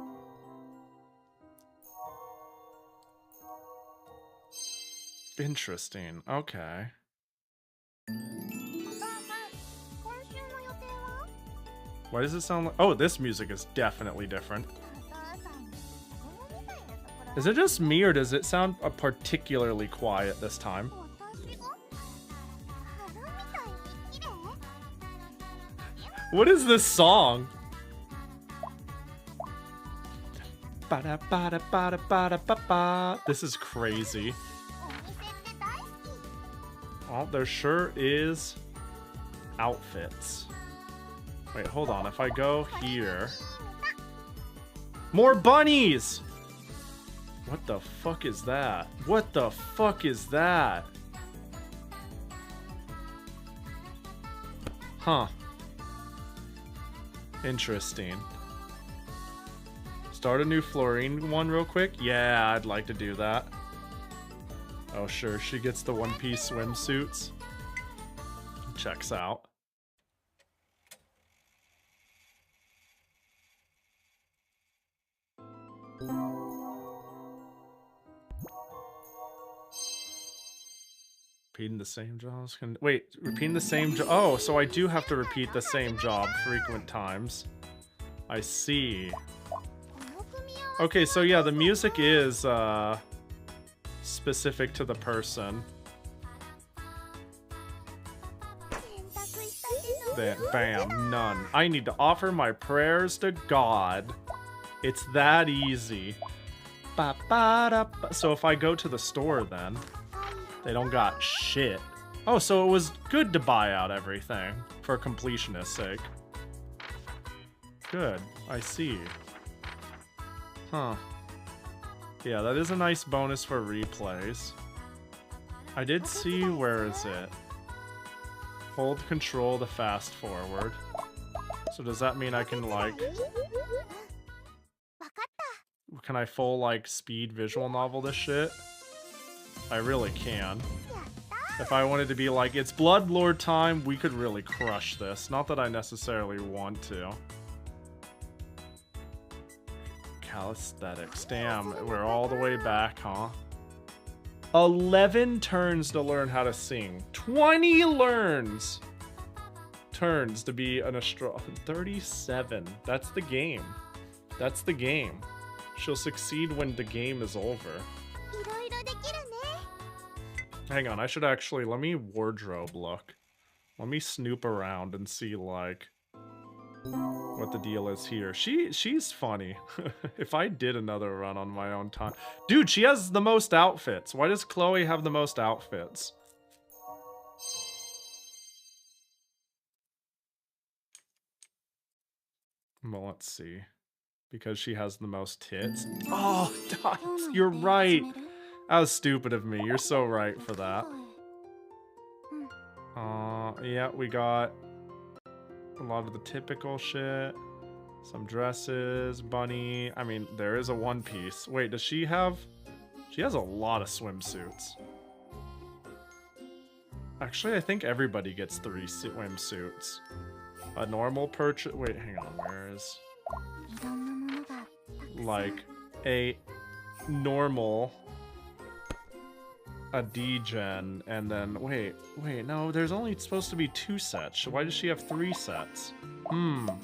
Interesting. Okay. Why does it sound like... Oh, this music is definitely different. Is it just me, or does it sound particularly quiet this time? What is this song? This is crazy. Oh, there sure is outfits. Wait, hold on. If I go here... More bunnies! What the fuck is that? What the fuck is that? Huh. Interesting. Start a new fluorine one real quick? Yeah, I'd like to do that. Oh, sure. She gets the one-piece swimsuits. Checks out. Repeating the same jobs can... Wait, repeating the same job... Oh, so I do have to repeat the same job frequent times. I see. Okay, so yeah, the music is, specific to the person. Bam, none. I need to offer my prayers to God. It's that easy. So if I go to the store then, they don't got shit. Oh, so it was good to buy out everything for completionist's sake. Good, I see. Huh. Yeah, that is a nice bonus for replays. I did see, where is it? Hold control to fast forward. So does that mean I can, like... Can I full, like, speed visual novel this shit? I really can. If I wanted to be like, it's Bloodlord time, we could really crush this. Not that I necessarily want to. Calisthenics. Damn, we're all the way back, huh? 11 turns to learn how to sing. 20 turns to be an 37. That's the game. That's the game. She'll succeed when the game is over. Hang on, I should actually... Let me wardrobe look. Let me snoop around and see, like... what the deal is here. She's funny. If I did another run on my own time... Dude, she has the most outfits. Why does Chloe have the most outfits? Well, let's see. Because she has the most tits. Oh, you're right. That was stupid of me. You're so right for that. Yeah, we got a lot of the typical shit. Some dresses, bunny. I mean, there is a one piece. Wait, does she have... She has a lot of swimsuits. Actually, I think everybody gets 3 swimsuits. A normal purchase... Wait, hang on. Where is... Like, a normal... A D-gen, and then... Wait, no, there's only supposed to be 2 sets. Why does she have 3 sets?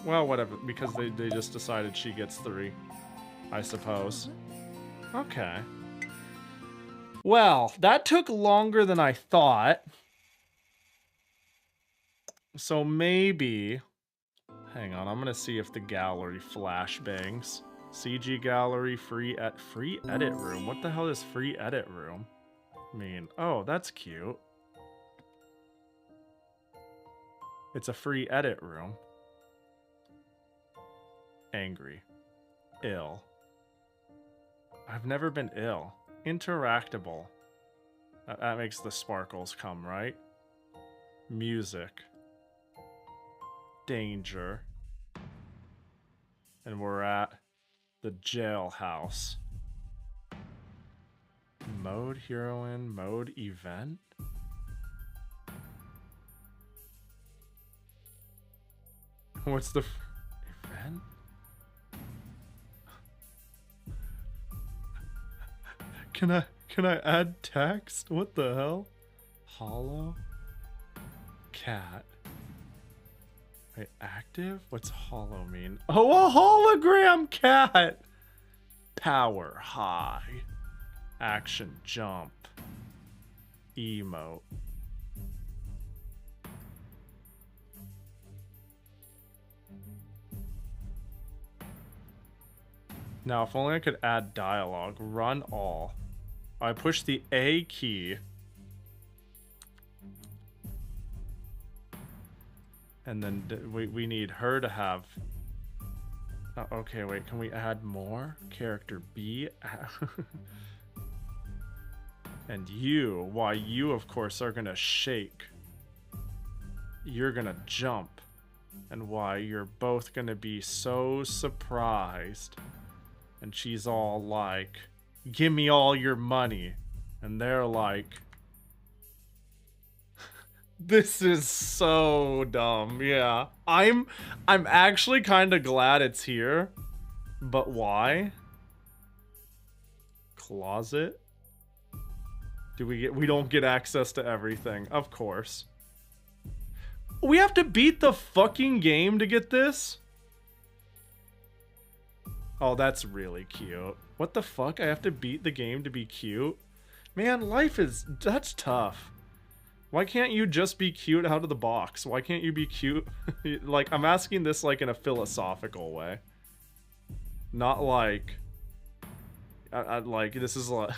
Well, whatever, because they just decided she gets 3. I suppose. Okay. Well, that took longer than I thought. So maybe... Hang on, I'm gonna see if the gallery flashbangs. CG gallery, free edit room. What the hell is free edit room mean? Oh, that's cute. It's a free edit room. Angry. Ill. I've never been ill. Interactable. That makes the sparkles come, right? Music. Danger. And we're at the jailhouse. Mode heroine, mode event? What's the event? Can I add text? What the hell? Hollow? Cat. Wait, active? What's hollow mean? Oh, a hologram cat! Power high. Action jump. Emote. Now, if only I could add dialogue. Run all. I push the A key. And then we need her to have... okay, wait, can we add more? Character B? And you, why you, of course, are gonna shake. You're gonna jump. And why you're both gonna be so surprised. And she's all like, give me all your money. And they're like... This is so dumb. Yeah. I'm actually kind of glad it's here. But why? Closet? We don't get access to everything. Of course. We have to beat the fucking game to get this? Oh, that's really cute. What the fuck? I have to beat the game to be cute? Man, that's tough. Why can't you just be cute out of the box? Why can't you be cute? Like, I'm asking this like in a philosophical way. Not like... like, this is like...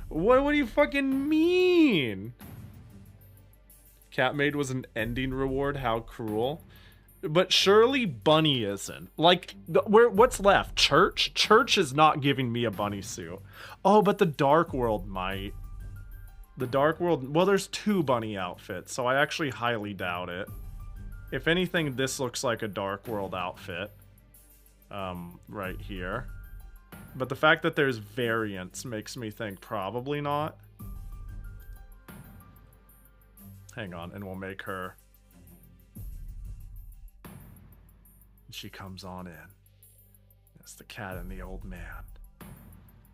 What do you fucking mean? Catmaid was an ending reward? How cruel. But surely Bunny isn't. Like, what's left? Church? Church is not giving me a bunny suit. Oh, but the Dark World might. The Dark World... Well, there's 2 bunny outfits, so I actually highly doubt it. If anything, this looks like a Dark World outfit. Right here. But the fact that there's variants makes me think probably not. Hang on, and we'll make her... She comes on in. It's the cat and the old man.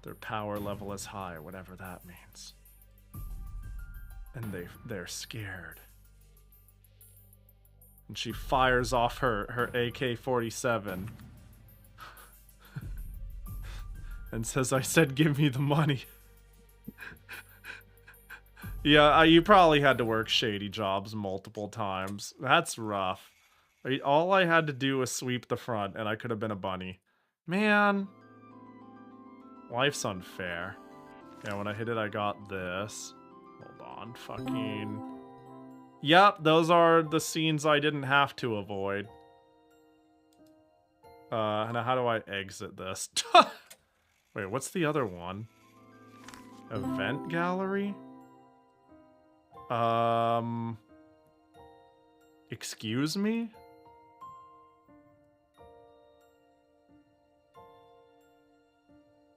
Their power level is high, whatever that means. And they're scared. And she fires off her AK-47. And says, I said give me the money. Yeah, you probably had to work shady jobs multiple times. That's rough. All I had to do was sweep the front and I could have been a bunny. Man. Life's unfair. Yeah, when I hit it, I got this. Hold on, fucking... Yep, those are the scenes I didn't have to avoid. Now how do I exit this? Wait, what's the other one? Event gallery? Excuse me?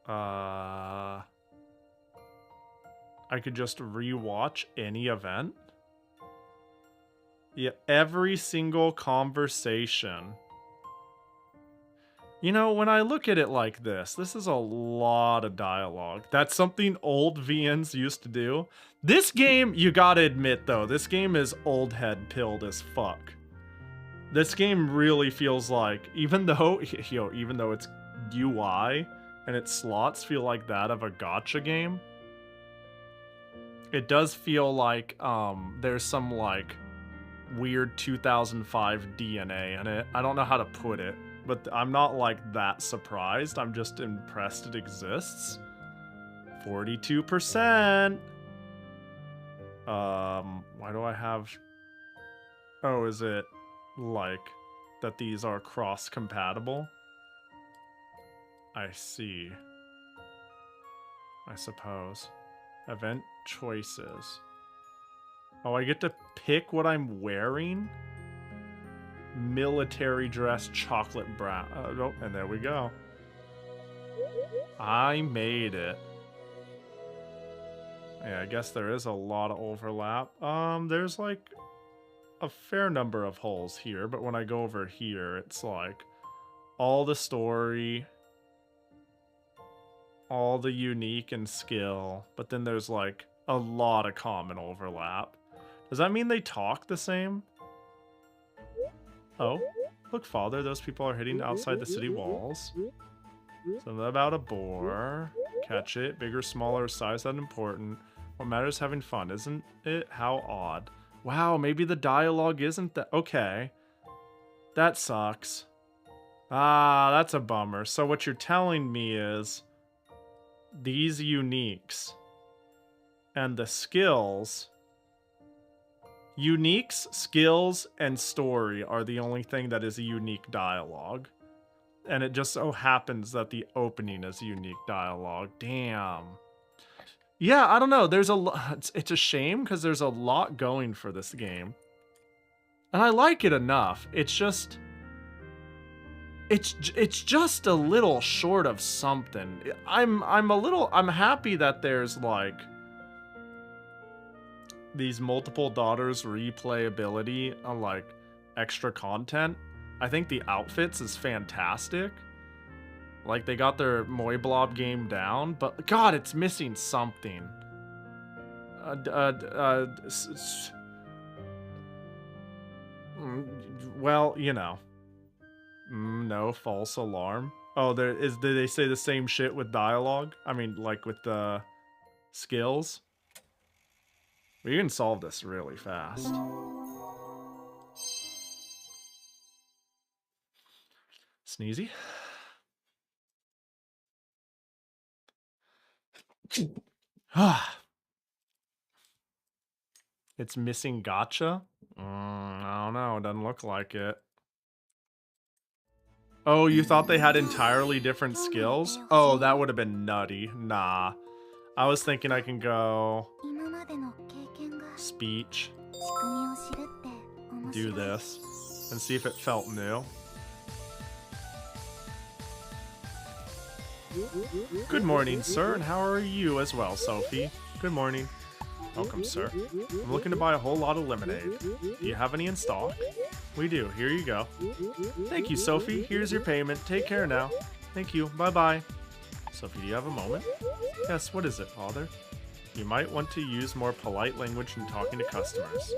I could just rewatch any event? Yeah, every single conversation. You know, when I look at it like this is a lot of dialogue. That's something old VNs used to do. This game, you gotta admit though, this game is old head pilled as fuck. This game really feels like, even though its UI and its slots feel like that of a gacha game, it does feel like there's some like weird 2005 DNA in it. I don't know how to put it, but I'm not like that surprised. I'm just impressed it exists. 42%. Why do I have... Oh, is it like that these are cross-compatible? I see. I suppose. Event choices. Oh, I get to pick what I'm wearing? Military dress, chocolate brown. Oh, and there we go. I made it. Yeah, I guess there is a lot of overlap. There's like a fair number of holes here, but when I go over here, it's like all the story, all the unique and skill, but then there's like a lot of common overlap. Does that mean they talk the same? Oh, look, Father, those people are hitting outside the city walls. Something about a boar. Catch it. Bigger, smaller, size not important. What matters is having fun, isn't it? How odd. Wow, maybe the dialogue isn't that... Okay. That sucks. Ah, that's a bummer. So what you're telling me is these uniques and the skills... Uniques, skills, and story are the only thing that is a unique dialogue. And it just so happens that the opening is unique dialogue. Damn. Yeah, I don't know. There's a lot. It's a shame because there's a lot going for this game. And I like it enough. It's just... It's just a little short of something. I'm happy that there's like... these multiple daughters replayability on like extra content. I think the outfits is fantastic. Like they got their Moy Blob game down, but God, it's missing something. Well, you know. No, false alarm. Oh, did they say the same shit with dialogue? I mean, like with the skills? We can solve this really fast. Sneezy. It's missing gacha? I don't know. It doesn't look like it. Oh, you thought they had entirely different skills? Oh, that would have been nutty. Nah. I was thinking I can go... speech. Do this. And see if it felt new. Good morning, sir, and how are you as well, Sophie? Good morning. Welcome, sir. I'm looking to buy a whole lot of lemonade. Do you have any in stock? We do. Here you go. Thank you, Sophie. Here's your payment. Take care now. Thank you. Bye-bye. Sophie, do you have a moment? Yes, what is it, Father? You might want to use more polite language when talking to customers.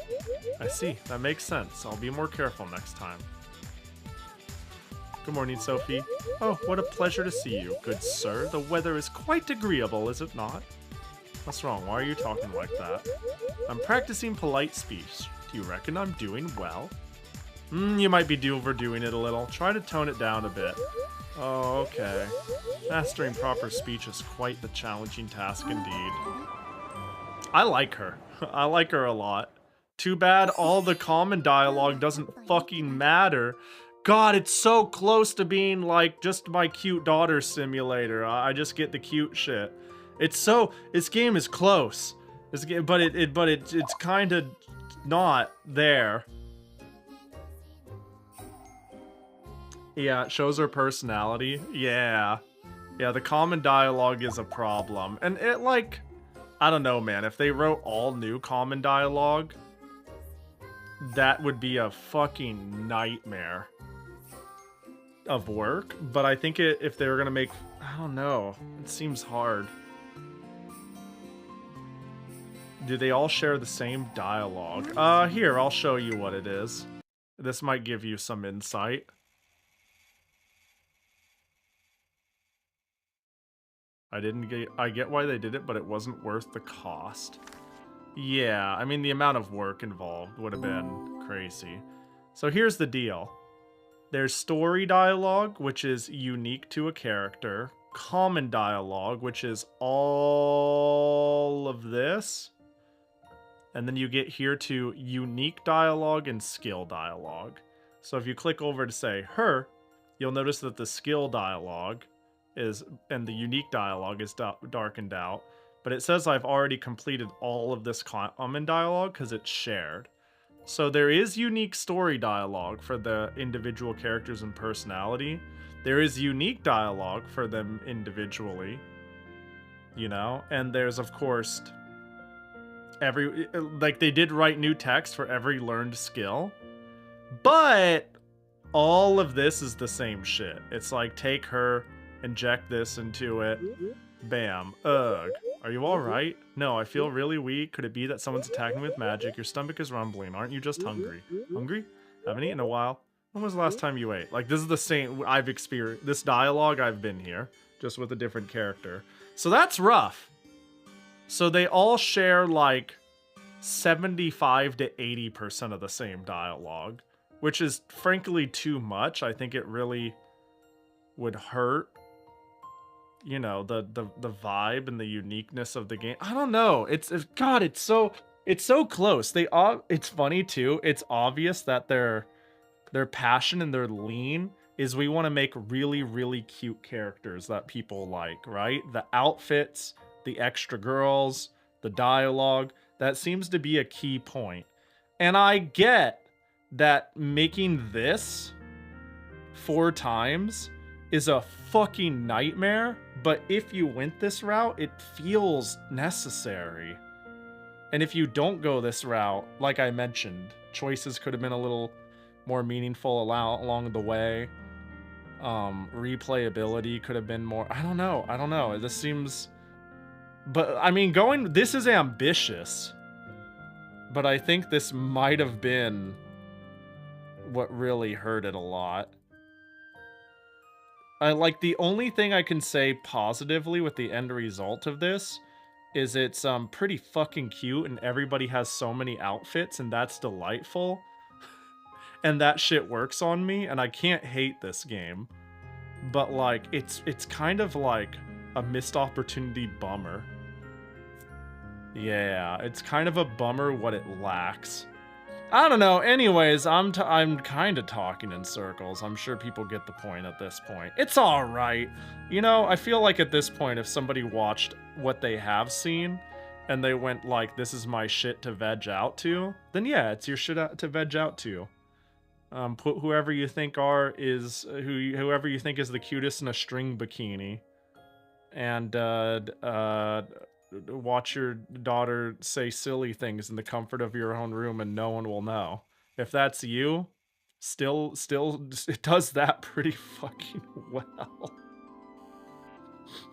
I see. That makes sense. I'll be more careful next time. Good morning, Sophie. Oh, what a pleasure to see you, good sir. The weather is quite agreeable, is it not? What's wrong? Why are you talking like that? I'm practicing polite speech. Do you reckon I'm doing well? You might be overdoing it a little. Try to tone it down a bit. Oh, okay. Mastering proper speech is quite the challenging task indeed. I like her. I like her a lot. Too bad all the common dialogue doesn't fucking matter. God, it's so close to being like just my cute daughter simulator. I just get the cute shit. It's so... This game is close. But it's kind of not there. Yeah, it shows her personality. Yeah. Yeah, the common dialogue is a problem. And it, like... I don't know, man. If they wrote all new common dialogue, that would be a fucking nightmare of work. But I think if they were gonna make... I don't know. It seems hard. Do they all share the same dialogue? Here, I'll show you what it is. This might give you some insight. I get why they did it, but it wasn't worth the cost. Yeah, I mean, the amount of work involved would have been crazy. So here's the deal. There's story dialogue, which is unique to a character. Common dialogue, which is all of this. And then you get here to unique dialogue and skill dialogue. So if you click over to say her, you'll notice that the skill dialogue is, and the unique dialogue is darkened out. But it says I've already completed all of this common dialogue because it's shared. So there is unique story dialogue for the individual characters and personality. There is unique dialogue for them individually, you know? And there's, of course, they did write new text for every learned skill. But all of this is the same shit. It's like, take her, inject this into it, bam, ugh. Are you alright? No, I feel really weak. Could it be that someone's attacking me with magic? Your stomach is rumbling. Aren't you just hungry? Hungry? Haven't eaten in a while. When was the last time you ate? Like, this is the same I've experienced. This dialogue, I've been here, just with a different character. So that's rough. So they all share, like, 75 to 80% of the same dialogue, which is, frankly, too much. I think it really would hurt, you know, the vibe and the uniqueness of the game. I don't know. It's so close. It's funny too. It's obvious that their passion and their lean is we want to make really, really cute characters that people like, right? The outfits, the extra girls, the dialogue, that seems to be a key point. And I get that making this 4 times is a fucking nightmare, but if you went this route, it feels necessary. And if you don't go this route, like I mentioned, choices could have been a little more meaningful along the way. Replayability could have been more. I don't know. This seems, but I mean, this is ambitious, but I think this might have been what really hurt it a lot. Like, the only thing I can say positively with the end result of this is it's pretty fucking cute, and everybody has so many outfits, and that's delightful. And that shit works on me, and I can't hate this game. But, like, it's kind of like a missed opportunity bummer. Yeah, it's kind of a bummer what it lacks. I don't know. Anyways, I'm kind of talking in circles. I'm sure people get the point at this point. It's all right. You know, I feel like at this point, if somebody watched what they have seen and they went like, this is my shit to veg out to, then yeah, it's your shit to veg out to. Put whoever you think whoever you think is the cutest in a string bikini, and watch your daughter say silly things in the comfort of your own room and no one will know. If that's you, still it does that pretty fucking well.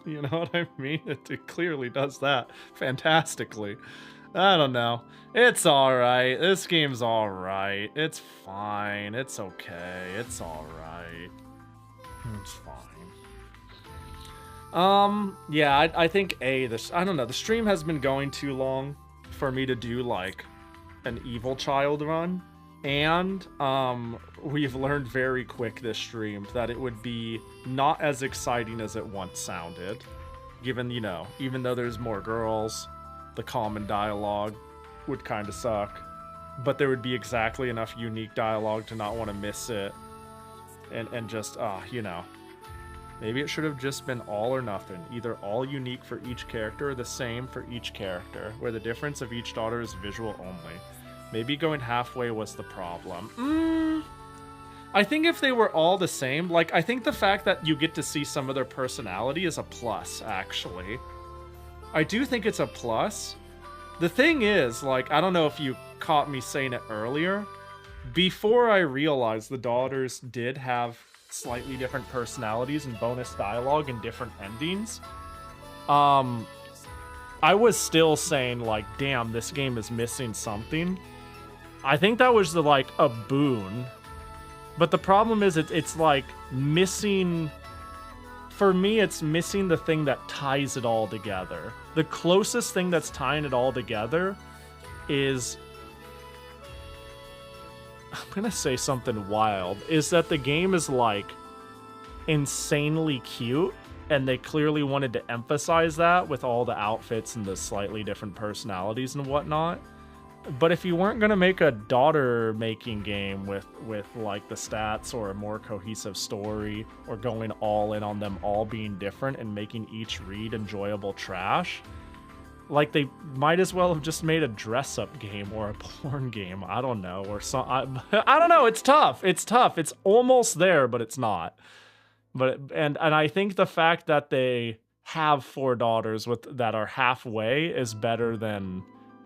You know what I mean? It clearly does that fantastically. I don't know. It's alright. This game's alright. It's fine. It's okay. It's alright. It's fine. Yeah, I think I don't know, the stream has been going too long for me to do, like, an evil child run, and, we've learned very quick this stream that it would be not as exciting as it once sounded, given, you know, even though there's more girls, the common dialogue would kind of suck, but there would be exactly enough unique dialogue to not want to miss it, and just, you know. Maybe it should have just been all or nothing. Either all unique for each character or the same for each character, where the difference of each daughter is visual only. Maybe going halfway was the problem. I think if they were all the same, like, I think the fact that you get to see some of their personality is a plus, actually. I do think it's a plus. The thing is, like, I don't know if you caught me saying it earlier, before I realized the daughters did have slightly different personalities and bonus dialogue and different endings, I was still saying, like, damn, this game is missing something. I think that was like a boon. But the problem is it's like missing... For me, it's missing the thing that ties it all together. The closest thing that's tying it all together is... I'm gonna say something wild. Is that the game is like insanely cute, and they clearly wanted to emphasize that with all the outfits and the slightly different personalities and whatnot. But if you weren't gonna make a daughter-making game with like the stats or a more cohesive story, or going all in on them all being different and making each read enjoyable trash, like they might as well have just made a dress-up game or a porn game. I don't know, or some. I don't know. It's tough. It's tough. It's almost there, but it's not. But and I think the fact that they have 4 daughters that are halfway is better than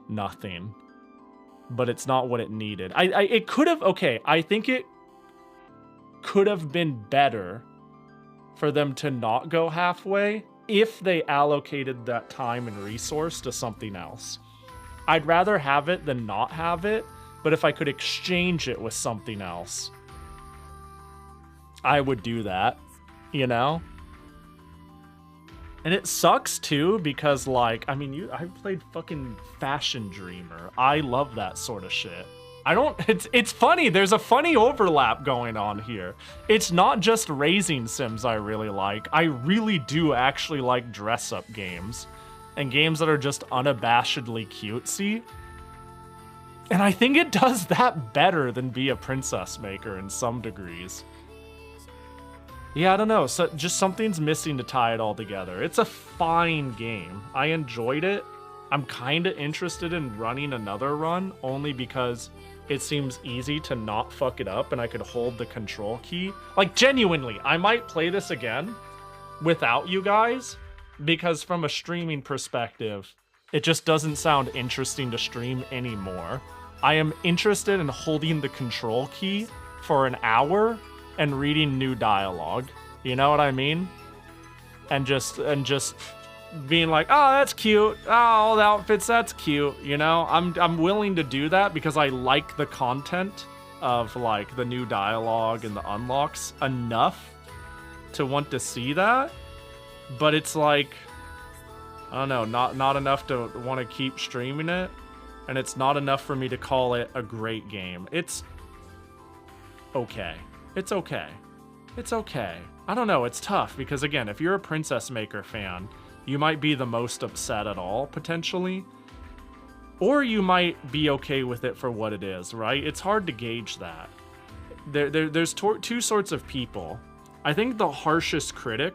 nothing. But it's not what it needed. It could have, okay, I think it could have been better for them to not go halfway if they allocated that time and resource to something else. I'd rather have it than not have it, but if I could exchange it with something else, I would do that, you know? And it sucks too, because like, I mean, I played fucking Fashion Dreamer. I love that sort of shit. It's funny, there's a funny overlap going on here. It's not just raising sims I really like. I really do actually like dress-up games. And games that are just unabashedly cutesy. And I think it does that better than Be a Princess Maker in some degrees. Yeah, I don't know. So just something's missing to tie it all together. It's a fine game. I enjoyed it. I'm kind of interested in running another run, only because it seems easy to not fuck it up and I could hold the control key. Like, genuinely, I might play this again without you guys, because from a streaming perspective, it just doesn't sound interesting to stream anymore. I am interested in holding the control key for an hour and reading new dialogue, you know what I mean? And just being like, oh, that's cute. Oh, all the outfits, that's cute. You know, I'm willing to do that because I like the content of like the new dialogue and the unlocks enough to want to see that. But it's like, I don't know, not enough to want to keep streaming it, and it's not enough for me to call it a great game. It's okay. It's okay. It's okay. I don't know, it's tough because again, if you're a Princess Maker fan, you might be the most upset at all, potentially. Or you might be okay with it for what it is, right? It's hard to gauge that. There's two sorts of people. I think the harshest critic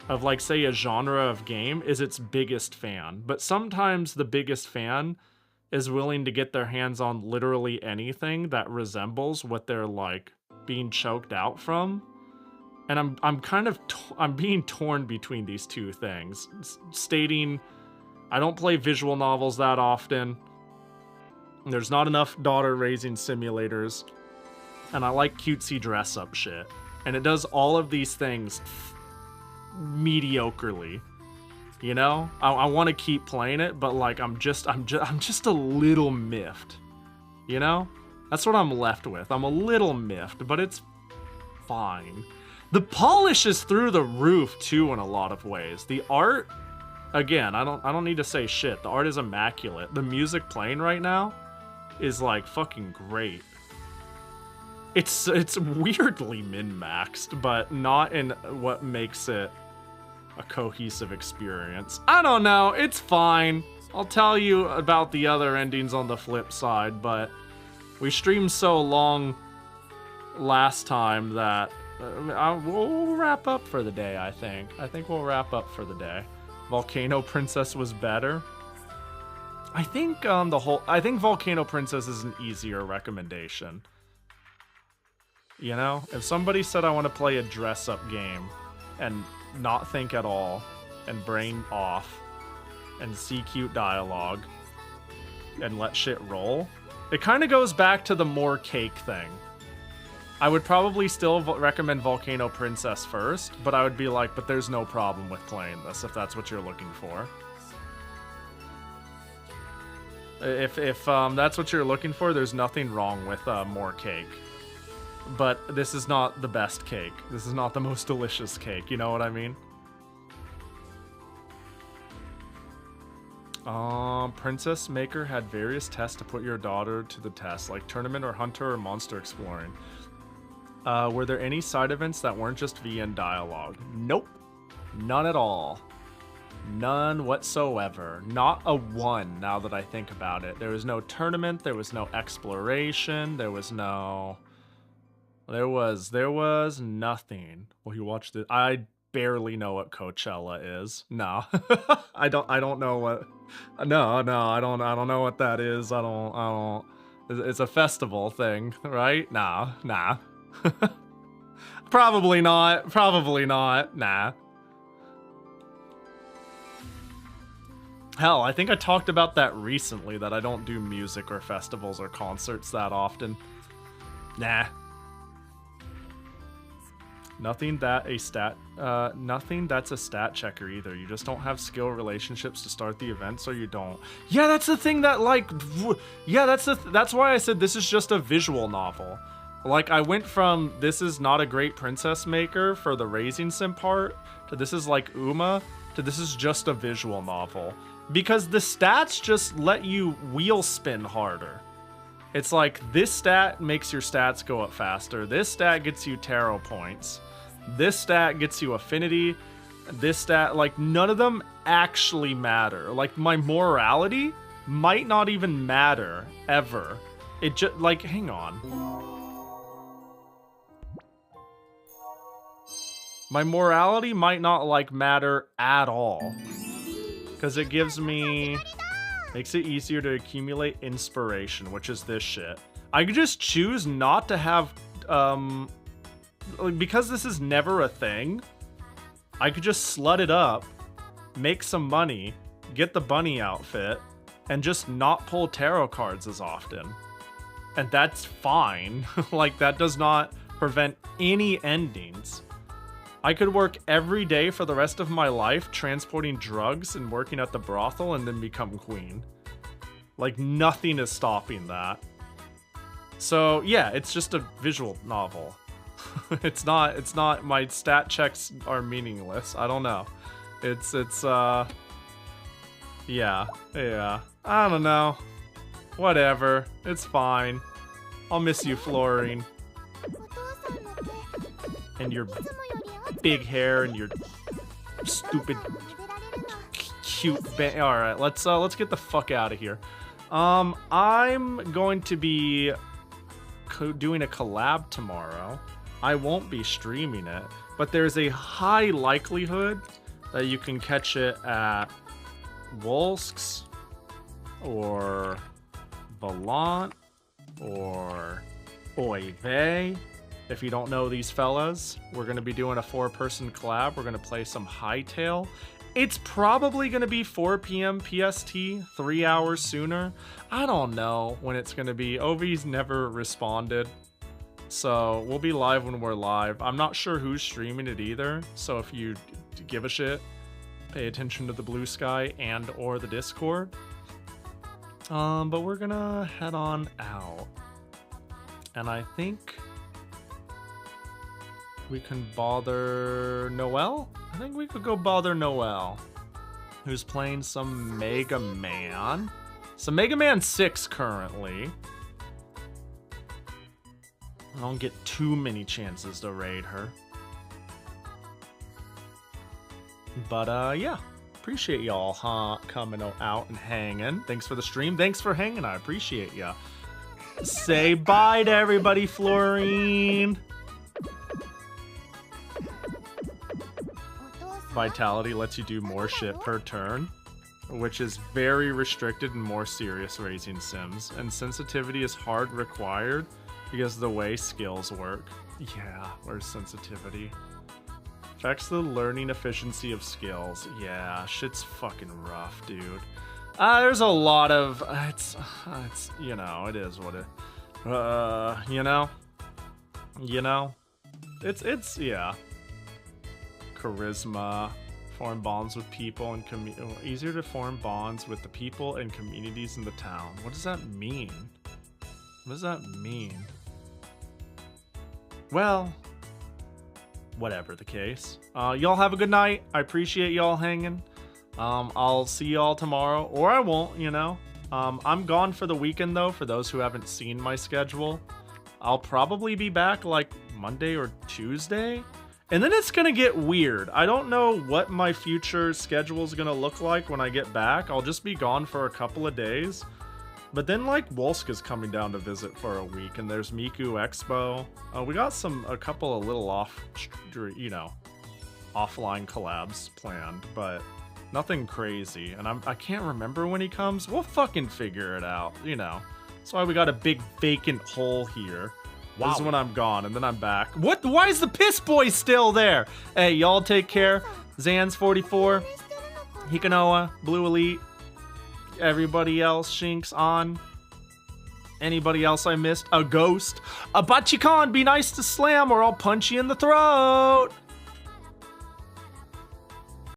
of, like, say, a genre of game is its biggest fan. But sometimes the biggest fan is willing to get their hands on literally anything that resembles what they're, like, being choked out from. And I'm being torn between these two things. Stating, I don't play visual novels that often. There's not enough daughter-raising simulators. And I like cutesy dress-up shit. And it does all of these things mediocrely. You know? I want to keep playing it, but like I'm just a little miffed. You know? That's what I'm left with. I'm a little miffed, but it's fine. The polish is through the roof too in a lot of ways. The art, again, I don't need to say shit. The art is immaculate. The music playing right now is like fucking great. It's weirdly min-maxed, but not in what makes it a cohesive experience. I don't know, it's fine. I'll tell you about the other endings on the flip side, but we streamed so long last time that we'll wrap up for the day, I think. I think we'll wrap up for the day. Volcano Princess was better. I think Volcano Princess is an easier recommendation. You know, if somebody said I want to play a dress-up game and not think at all and brain off and see cute dialogue and let shit roll, it kind of goes back to the more cake thing. I would probably still recommend Volcano Princess first, but I would be like, but there's no problem with playing this if that's what you're looking for. If that's what you're looking for, there's nothing wrong with more cake. But this is not the best cake. This is not the most delicious cake. You know what I mean? Princess Maker had various tests to put your daughter to the test, like tournament or hunter or monster exploring. Were there any side events that weren't just VN dialogue? Nope. None at all. None whatsoever. Not a one, now that I think about it. There was no tournament, there was no exploration, there was no... There was nothing. Well, you watched it. I barely know what Coachella is. No. I don't know what... No, I don't know what that is. I don't... It's a festival thing, right? Nah. Probably not. Nah. Hell, I think I talked about that recently, that I don't do music or festivals or concerts that often. Nah. Nothing that's a stat checker either. You just don't have skill relationships to start the event, so you don't. Yeah, that's the thing that, like, yeah, that's why I said this is just a visual novel. Like, I went from this is not a great princess maker for the raising sim part, to this is like Uma, to this is just a visual novel. Because the stats just let you wheel spin harder. It's like, this stat makes your stats go up faster. This stat gets you tarot points. This stat gets you affinity. This stat, like, none of them actually matter. Like, my morality might not even matter, ever. It just, like, hang on. My morality might not, like, matter at all. Because it gives me... Makes it easier to accumulate inspiration, which is this shit. I could just choose not to have, because this is never a thing, I could just slut it up, make some money, get the bunny outfit, and just not pull tarot cards as often. And that's fine. Like, that does not prevent any endings. I could work every day for the rest of my life transporting drugs and working at the brothel and then become queen. Like, nothing is stopping that. So, yeah, it's just a visual novel. It's not, my stat checks are meaningless. I don't know. Yeah. I don't know. Whatever. It's fine. I'll miss you, Florine. And your big hair and your stupid cute alright, let's get the fuck out of here. I'm going to be doing a collab tomorrow. I won't be streaming it, but there's a high likelihood that you can catch it at Wolsk's or Volant or Oiivae. If you don't know these fellas, we're going to be doing a 4-person collab. We're going to play some Hightail. It's probably going to be 4 p.m. PST, 3 hours sooner. I don't know when it's going to be. Ovi's never responded. So we'll be live when we're live. I'm not sure who's streaming it either. So if you give a shit, pay attention to the Blue Sky and or the Discord. But we're going to head on out. And I think... we can bother Noelle? I think we could go bother Noelle, who's playing some Mega Man. Some Mega Man 6 currently. I don't get too many chances to raid her. But, yeah. Appreciate y'all, coming out and hanging. Thanks for the stream. Thanks for hanging. I appreciate ya. Say bye to everybody, Florine. Vitality lets you do more shit per turn, which is very restricted in more serious raising sims, and sensitivity is hard required because of the way skills work. Yeah, where's sensitivity? Affects the learning efficiency of skills. Yeah, shit's fucking rough, dude. There's a lot of... It's you know, it is what it... you know? It's, yeah. Charisma, form bonds with people and easier to form bonds with the people and communities in the town. What does that mean? What does that mean? Well, whatever the case. Y'all have a good night. I appreciate y'all hanging. I'll see y'all tomorrow, or I won't, you know. I'm gone for the weekend though, for those who haven't seen my schedule. I'll probably be back like Monday or Tuesday. And then it's gonna get weird. I don't know what my future schedule is gonna look like when I get back. I'll just be gone for a couple of days. But then like Wolska's coming down to visit for a week, and there's Miku Expo. We got a couple of little offline collabs planned, but nothing crazy. And I can't remember when he comes. We'll fucking figure it out, you know. That's why we got a big vacant hole here. Wow. This is when I'm gone, and then I'm back. What? Why is the piss boy still there? Hey, y'all take care. Zans44, Hikanoa, Blue Elite, everybody else, Shinx, on. Anybody else I missed? A ghost? A Bachikan, be nice to Slam or I'll punch you in the throat.